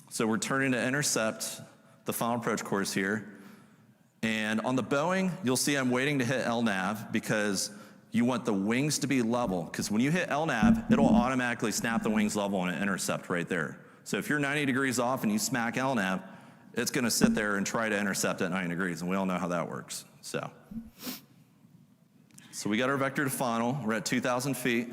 Speaker 17: So we're turning to intercept the final approach course here. And on the Boeing, you'll see I'm waiting to hit LNAV because you want the wings to be level, because when you hit LNAV, it'll automatically snap the wings level and intercept right there. So if you're 90 degrees off and you smack LNAV, it's gonna sit there and try to intercept at 90 degrees, and we all know how that works, so. So we got our vector to final, we're at 2,000 feet.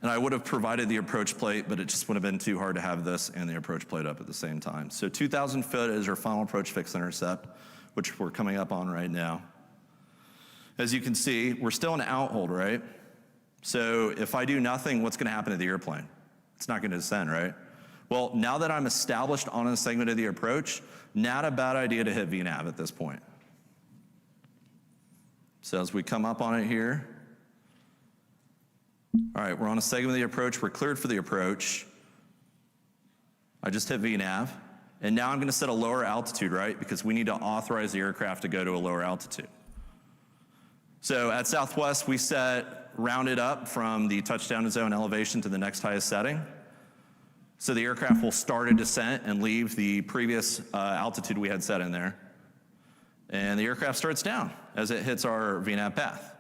Speaker 17: And I would have provided the approach plate, but it just would have been too hard to have this and the approach plate up at the same time. So 2,000 foot is our final approach fix intercept, which we're coming up on right now. As you can see, we're still in outhold, right? So if I do nothing, what's gonna happen to the airplane? It's not gonna descend, right? Well, now that I'm established on a segment of the approach, not a bad idea to hit VNAV at this point. So as we come up on it here, all right, we're on a segment of the approach, we're cleared for the approach. I just hit VNAV, and now I'm gonna set a lower altitude, right? Because we need to authorize the aircraft to go to a lower altitude. So at Southwest, we set rounded up from the touchdown zone elevation to the next highest setting. So the aircraft will start a descent and leave the previous altitude we had set in there. And the aircraft starts down as it hits our VNAV path.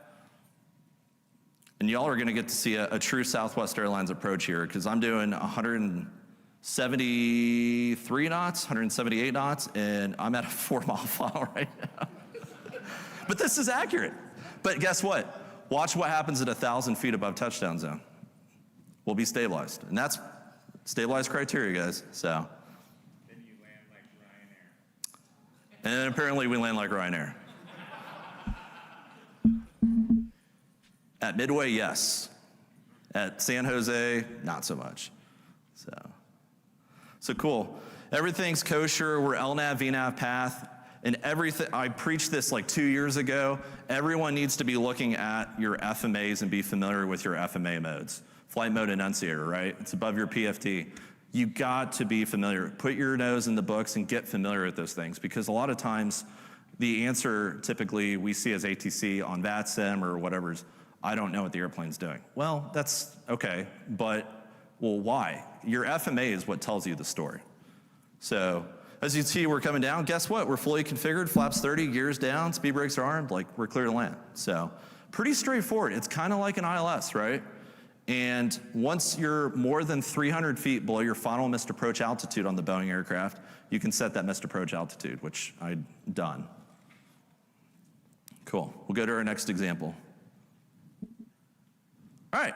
Speaker 17: And y'all are gonna get to see a true Southwest Airlines approach here, because I'm doing 173 knots, 178 knots, and I'm at a 4-mile file right now. But this is accurate. But guess what? Watch what happens at 1,000 feet above touchdown zone. We'll be stabilized. And that's stabilized criteria, guys, so.
Speaker 4: Then you land like
Speaker 17: And then apparently we land like Ryanair. At Midway, yes. At San Jose, not so much. So cool. Everything's kosher. We're LNAV, VNAV path. And everything, I preached this like 2 years ago. Everyone needs to be looking at your FMAs and be familiar with your FMA modes. Flight mode enunciator, right? It's above your PFD. You got to be familiar. Put your nose in the books and get familiar with those things, because a lot of times the answer typically we see as ATC on VATSIM or whatever's, I don't know what the airplane's doing. Well, that's okay, but well, why? Your FMA is what tells you the story. So as you can see, we're coming down. Guess what? We're fully configured, flaps 30, gears down, speed brakes are armed, like we're clear to land. So pretty straightforward. It's kind of like an ILS, right? And once you're more than 300 feet below your final missed approach altitude on the Boeing aircraft, you can set that missed approach altitude, which I'd done. Cool. We'll go to our next example. All right,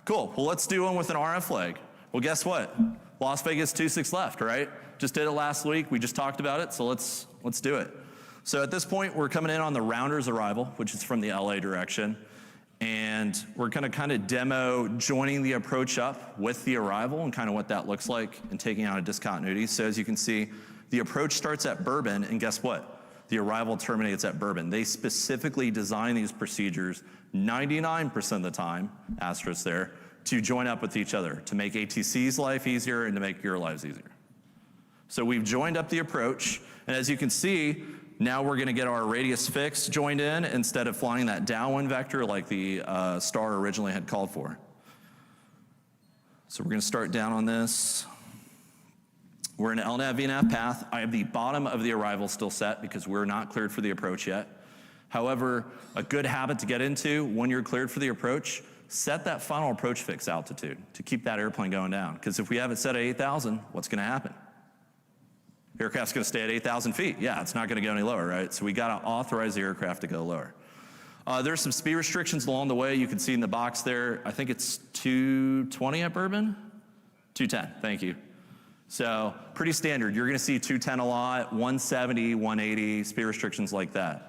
Speaker 17: cool. Well, let's do one with an RF flag. Well, guess what? Las Vegas 26 left, right? Just did it last week. We just talked about it, so let's do it. So at this point, we're coming in on the Rounders arrival, which is from the LA direction. And we're gonna kind of demo joining the approach up with the arrival and kind of what that looks like and taking out a discontinuity. So as you can see, the approach starts at Bourbon, and guess what? The arrival terminates at Bourbon. They specifically design these procedures 99% of the time, asterisk there, to join up with each other, to make ATC's life easier and to make your lives easier. So we've joined up the approach, and as you can see, now we're gonna get our radius fixed joined in instead of flying that downwind vector like the star originally had called for. So we're gonna start down on this. We're in an LNAV VNAV path. I have the bottom of the arrival still set because we're not cleared for the approach yet. However, a good habit to get into when you're cleared for the approach, set that final approach fix altitude to keep that airplane going down. Because if we have it set at 8,000, what's gonna happen? The aircraft's gonna stay at 8,000 feet. Yeah, it's not gonna go any lower, right? So we gotta authorize the aircraft to go lower. There's some speed restrictions along the way. You can see in the box there, I think it's 220 at Bourbon? 210, thank you. So pretty standard. You're gonna see 210 a lot, 170, 180, speed restrictions like that.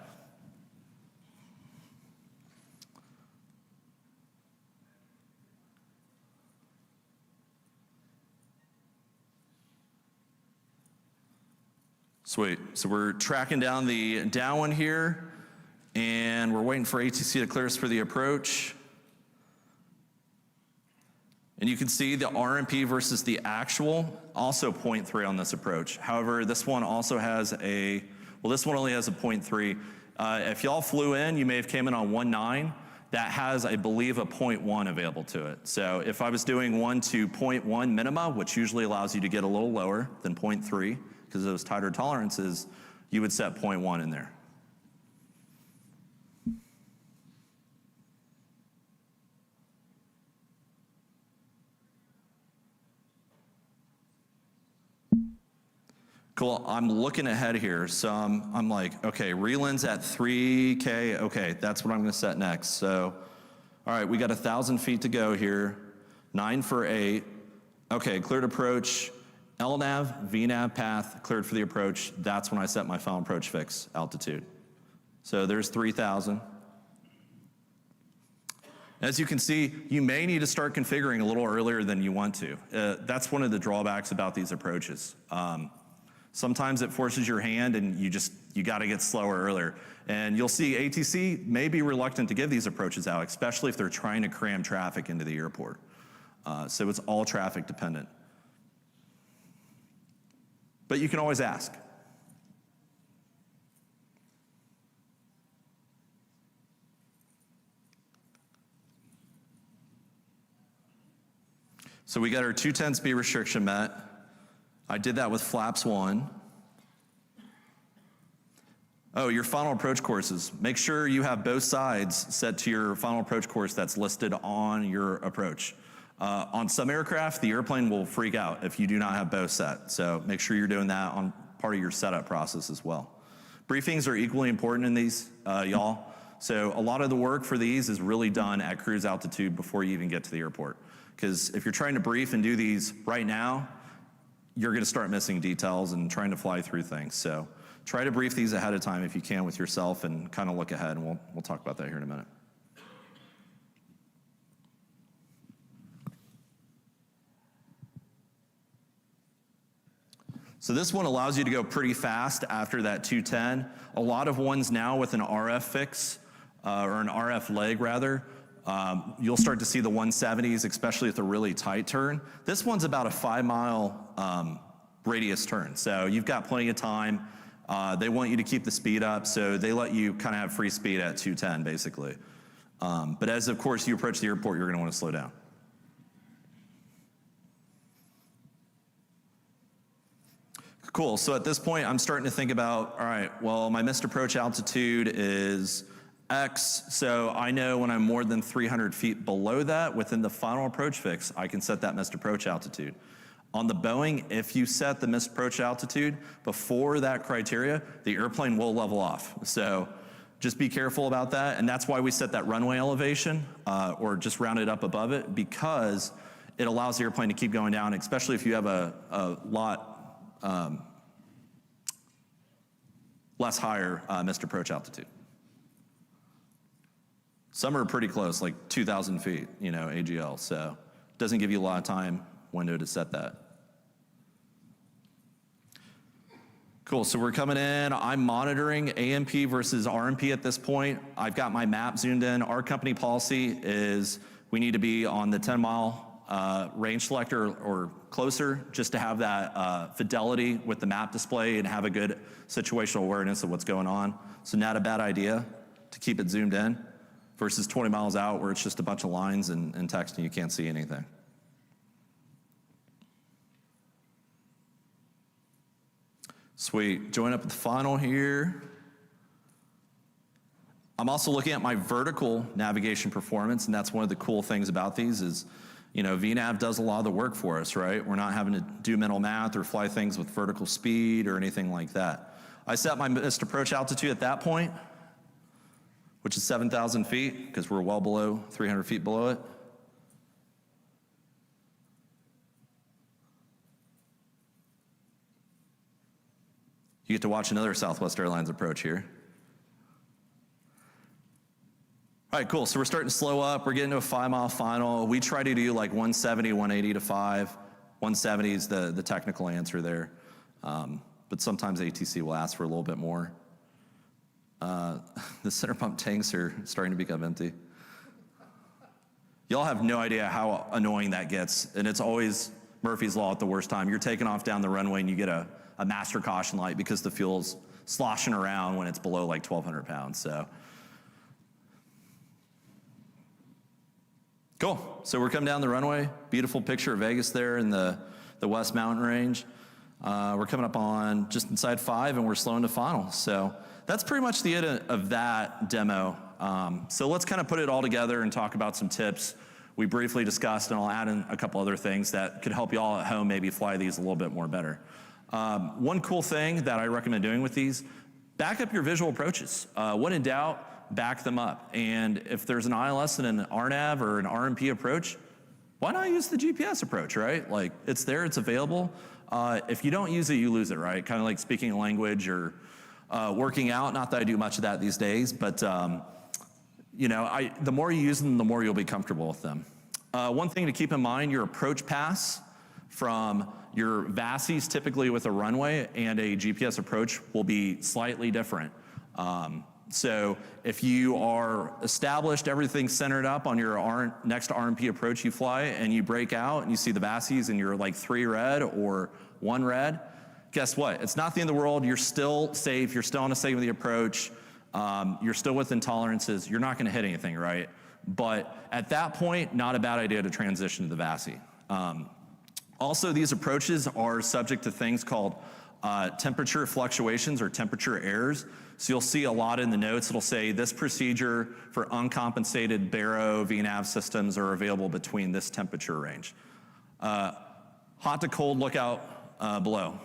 Speaker 17: Sweet. So we're tracking down the downwind here, and we're waiting for ATC to clear us for the approach. And you can see the RMP versus the actual, also 0.3 on this approach. However, this one also has a, well, this one only has a 0.3. If y'all flew in, you may have came in on 1.9. That has, I believe, a 0.1 available to it. So if I was doing 1 to 0.1 minima, which usually allows you to get a little lower than 0.3, because of those tighter tolerances, you would set 0.1 in there. Cool, I'm looking ahead here, so I'm like, okay, relin's at 3K, okay, that's what I'm gonna set next. So, all right, we got 1,000 feet to go here, 9 for 8. Okay, cleared approach, LNAV, VNAV path, cleared for the approach. That's when I set my final approach fix altitude. So there's 3,000. As you can see, you may need to start configuring a little earlier than you want to. That's one of the drawbacks about these approaches. Sometimes it forces your hand and you gotta get slower earlier. And you'll see ATC may be reluctant to give these approaches out, especially if they're trying to cram traffic into the airport. So it's all traffic dependent. But you can always ask. So we got our 210 speed restriction met. I did that with flaps 1. Oh, your final approach courses. Make sure you have both sides set to your final approach course that's listed on your approach. On some aircraft, the airplane will freak out if you do not have both set. So make sure you're doing that on part of your setup process as well. Briefings are equally important in these, y'all. So a lot of the work for these is really done at cruise altitude before you even get to the airport. Because if you're trying to brief and do these right now, you're gonna start missing details and trying to fly through things. So try to brief these ahead of time if you can with yourself and kind of look ahead, and we'll talk about that here in a minute. So this one allows you to go pretty fast after that 210. A lot of ones now with an RF fix, or an RF leg rather, you'll start to see the 170s, especially at the really tight turn. This one's about a 5-mile radius turn, so you've got plenty of time. They want you to keep the speed up, so they let you kind of have free speed at 210, basically. But as, of course, you approach the airport, you're going to want to slow down. Cool, so at this point, I'm starting to think about, all right, well, my missed approach altitude is X, so I know when I'm more than 300 feet below that, within the final approach fix, I can set that missed approach altitude. On the Boeing, if you set the missed approach altitude before that criteria, the airplane will level off. So just be careful about that, and that's why we set that runway elevation, or just round it up above it, because it allows the airplane to keep going down, especially if you have a lot less higher missed approach altitude. Some are pretty close, like 2,000 feet, AGL, so it doesn't give you a lot of time window to set that. Cool, so we're coming in. I'm monitoring AMP versus RMP at this point. I've got my map zoomed in. Our company policy is we need to be on the 10-mile range selector or closer, just to have that fidelity with the map display and have a good situational awareness of what's going on. So not a bad idea to keep it zoomed in versus 20 miles out where it's just a bunch of lines and text and you can't see anything. Sweet, join up with the final here. I'm also looking at my vertical navigation performance, and that's one of the cool things about these is, VNav does a lot of the work for us, right? We're not having to do mental math or fly things with vertical speed or anything like that. I set my missed approach altitude at that point, which is 7,000 feet, because we're well below 300 feet below it. You get to watch another Southwest Airlines approach here. All right, cool, so we're starting to slow up. We're getting to a 5-mile final. We try to do like 170, 180 to 5. 170 is the technical answer there. But sometimes ATC will ask for a little bit more. The center pump tanks are starting to become empty. Y'all have no idea how annoying that gets, and it's always Murphy's Law at the worst time. You're taking off down the runway and you get a master caution light because the fuel's sloshing around when it's below like 1,200 pounds, so. Cool, so we're coming down the runway. Beautiful picture of Vegas there in the West Mountain Range. We're coming up on just inside 5 and we're slowing to final. So that's pretty much the end of that demo. So let's kind of put it all together and talk about some tips we briefly discussed, and I'll add in a couple other things that could help you all at home maybe fly these a little bit more better. One cool thing that I recommend doing with these, back up your visual approaches. When in doubt, back them up. And if there's an ILS and an RNAV or an RMP approach, why not use the GPS approach, right? Like, it's there, it's available. If you don't use it, you lose it, right? Kind of like speaking a language or working out. Not that I do much of that these days, but the more you use them, the more you'll be comfortable with them. One thing to keep in mind, your approach pass from your VASIs, typically with a runway, and a GPS approach will be slightly different. So if you are established, everything's centered up on your next RMP approach you fly, and you break out and you see the VASIs and you're like 3 red or 1 red, guess what? It's not the end of the world. You're still safe. You're still on a safe with the approach. You're still within tolerances. You're not going to hit anything, right? But at that point, not a bad idea to transition to the VASI. Also, these approaches are subject to things called temperature fluctuations or temperature errors. So you'll see a lot in the notes. It'll say this procedure for uncompensated baro VNav systems are available between this temperature range. Hot to cold, look out below.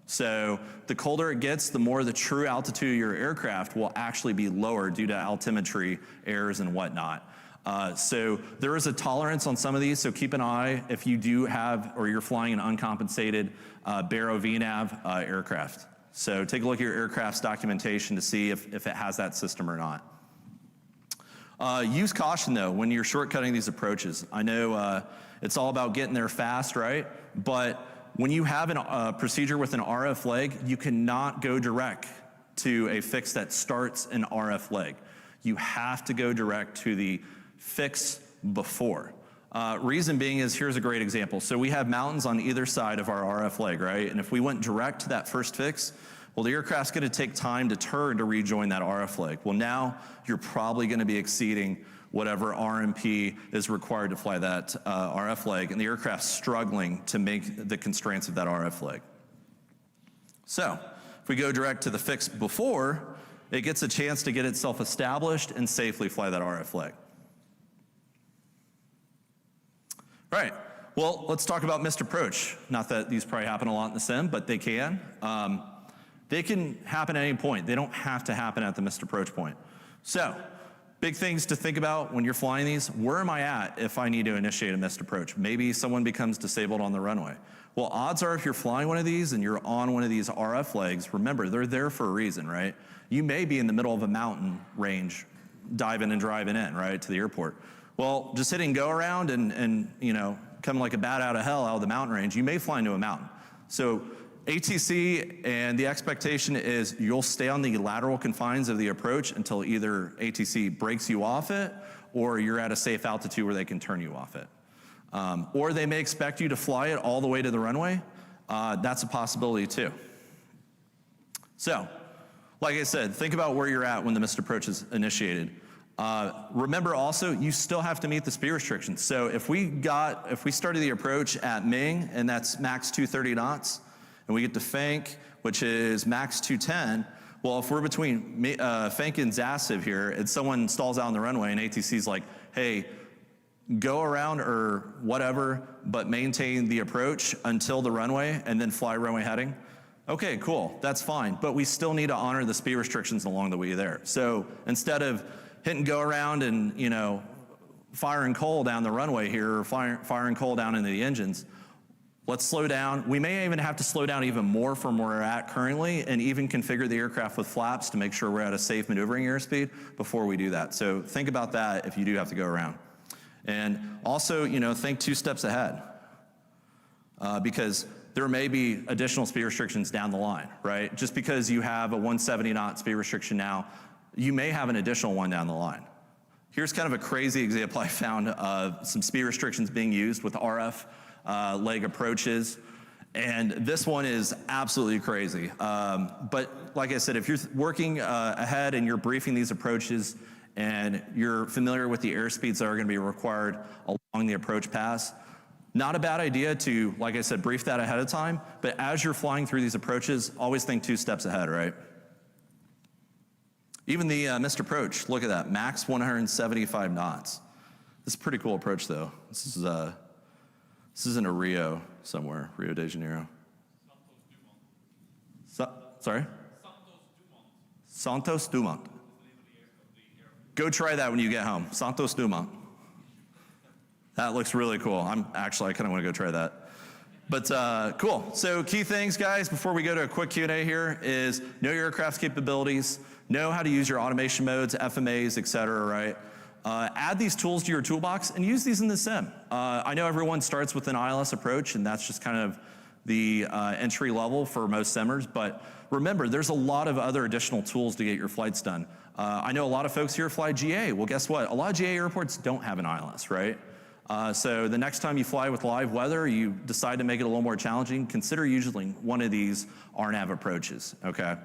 Speaker 17: So the colder it gets, the more the true altitude of your aircraft will actually be lower due to altimetry errors and whatnot. So there is a tolerance on some of these, so keep an eye if you do have, or you're flying an uncompensated baro VNav aircraft. So take a look at your aircraft's documentation to see if it has that system or not. Use caution though when you're shortcutting these approaches. I know it's all about getting there fast, right? But when you have a procedure with an RF leg, you cannot go direct to a fix that starts an RF leg. You have to go direct to the fix before. Reason being is, here's a great example. So we have mountains on either side of our RF leg, right? And if we went direct to that first fix, well, the aircraft's gonna take time to turn to rejoin that RF leg. Well, now you're probably gonna be exceeding whatever RMP is required to fly that RF leg, and the aircraft's struggling to make the constraints of that RF leg. So, if we go direct to the fix before, it gets a chance to get itself established and safely fly that RF leg. All right, well, let's talk about missed approach. Not that these probably happen a lot in the sim, but they can. They can happen at any point. They don't have to happen at the missed approach point. So, big things to think about when you're flying these. Where am I at if I need to initiate a missed approach? Maybe someone becomes disabled on the runway. Well, odds are if you're flying one of these and you're on one of these RF legs, remember, they're there for a reason, right? You may be in the middle of a mountain range, diving and driving in, right, to the airport. Well, just hitting go around and you know, coming like a bat out of hell out of the mountain range, you may fly into a mountain. So ATC, and the expectation is you'll stay on the lateral confines of the approach until either ATC breaks you off it or you're at a safe altitude where they can turn you off it. Or they may expect you to fly it all the way to the runway. That's a possibility too. So, like I said, think about where you're at when the missed approach is initiated. Remember also, you still have to meet the speed restrictions. So if we started the approach at Ming, and that's max 230 knots, and we get to Fank, which is max 210, well, if we're between Fank and Zassiv here, and someone stalls out on the runway, and ATC's like, hey, go around or whatever, but maintain the approach until the runway, and then fly runway heading. Okay, cool, that's fine, but we still need to honor the speed restrictions along the way there. So instead of hit and go around and, you know, firing coal down the runway here, or firing coal down into the engines, let's slow down. We may even have to slow down even more from where we're at currently, and even configure the aircraft with flaps to make sure we're at a safe maneuvering airspeed before we do that. So think about that if you do have to go around. And also, you know, think 2 steps ahead, because there may be additional speed restrictions down the line, right? Just because you have a 170 knot speed restriction now, you may have an additional one down the line. Here's kind of a crazy example I found of some speed restrictions being used with RF leg approaches. And this one is absolutely crazy. But like I said, if you're working ahead and you're briefing these approaches and you're familiar with the airspeeds that are gonna be required along the approach pass, not a bad idea to, like I said, brief that ahead of time, but as you're flying through these approaches, always think 2 steps ahead, right? Even the missed approach, look at that, max 175 knots. This is a pretty cool approach though. This is in a Rio somewhere, Rio de Janeiro. Sorry? Santos Dumont. Go try that when you get home, Santos Dumont. That looks really cool. I kind of want to go try that. But cool, so key things, guys, before we go to a quick Q&A here is know your aircraft's capabilities, know how to use your automation modes, FMAs, et cetera, right? Add these tools to your toolbox and use these in the sim. I know everyone starts with an ILS approach, and that's just kind of the entry level for most simmers, but remember, there's a lot of other additional tools to get your flights done. I know a lot of folks here fly GA. Well, guess what? A lot of GA airports don't have an ILS, right? So the next time you fly with live weather, you decide to make it a little more challenging, consider using one of these RNAV approaches, okay?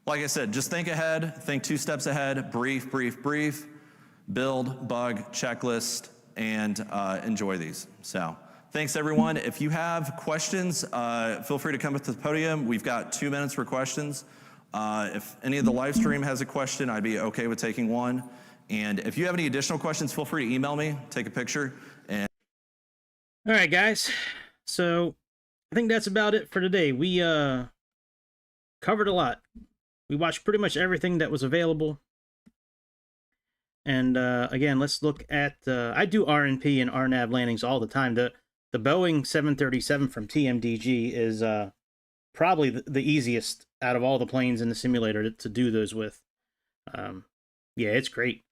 Speaker 17: Like I said, just think ahead, think 2 steps ahead, brief, build, bug, checklist, and enjoy these. So thanks everyone. If you have questions, feel free to come up to the podium. We've got 2 minutes for questions. If any of the live stream has a question, I'd be okay with taking one. And if you have any additional questions, feel free to email me, take a picture. And
Speaker 1: all right, guys. So I think that's about it for today. We covered a lot. We watched pretty much everything that was available. And again, let's look at, I do RNP and RNAV landings all the time. The Boeing 737 from TMDG is probably the easiest out of all the planes in the simulator to do those with. Yeah, it's great.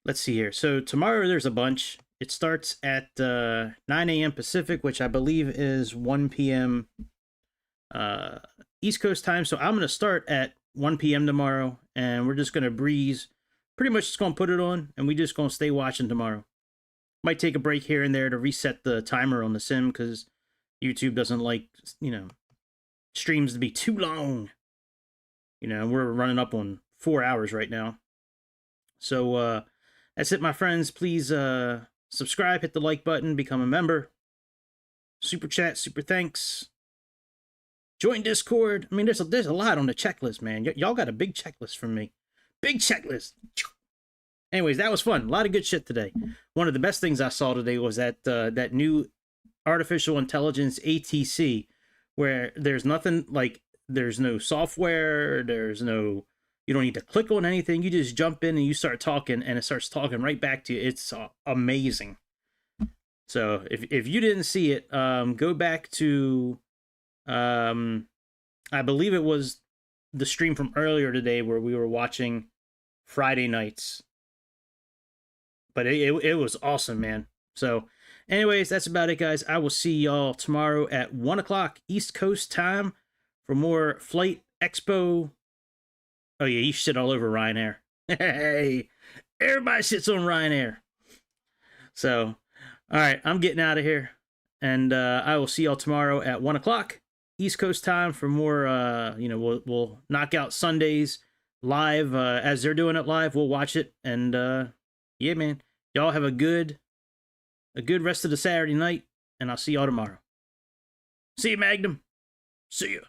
Speaker 1: Let's see here. So tomorrow there's a bunch. It starts at 9 a.m. Pacific, which I believe is 1 p.m. East Coast time. So I'm going to start at 1 p.m. tomorrow, and we're just going to breeze. Pretty much just going to put it on, and we're just going to stay watching tomorrow. Might take a break here and there to reset the timer on the sim, because YouTube doesn't like, streams to be too long. We're running up on 4 hours right now. So that's it, my friends. Please subscribe, hit the like button, become a member. Super chat, super thanks. Join Discord. I mean, there's a lot on the checklist, man. Y'all got a big checklist from me. Big checklist. Anyways, that was fun. A lot of good shit today. One of the best things I saw today was that new artificial intelligence ATC, where there's nothing like, there's no software, you don't need to click on anything. You just jump in and you start talking, and it starts talking right back to you. It's amazing. So if you didn't see it, go back to, I believe it was the stream from earlier today where we were watching Friday nights. But it was awesome, man. So anyways, that's about it, guys. I will see y'all tomorrow at 1 o'clock East Coast time for more Flight Expo. Oh, yeah, you shit all over Ryanair. Hey, everybody shits on Ryanair. So, all right, I'm getting out of here. And I will see y'all tomorrow at 1 o'clock East Coast time for more, we'll knock out Sundays live. As they're doing it live, we'll watch it. And, yeah, man, y'all have a good rest of the Saturday night. And I'll see y'all tomorrow. See you, Magnum. See ya.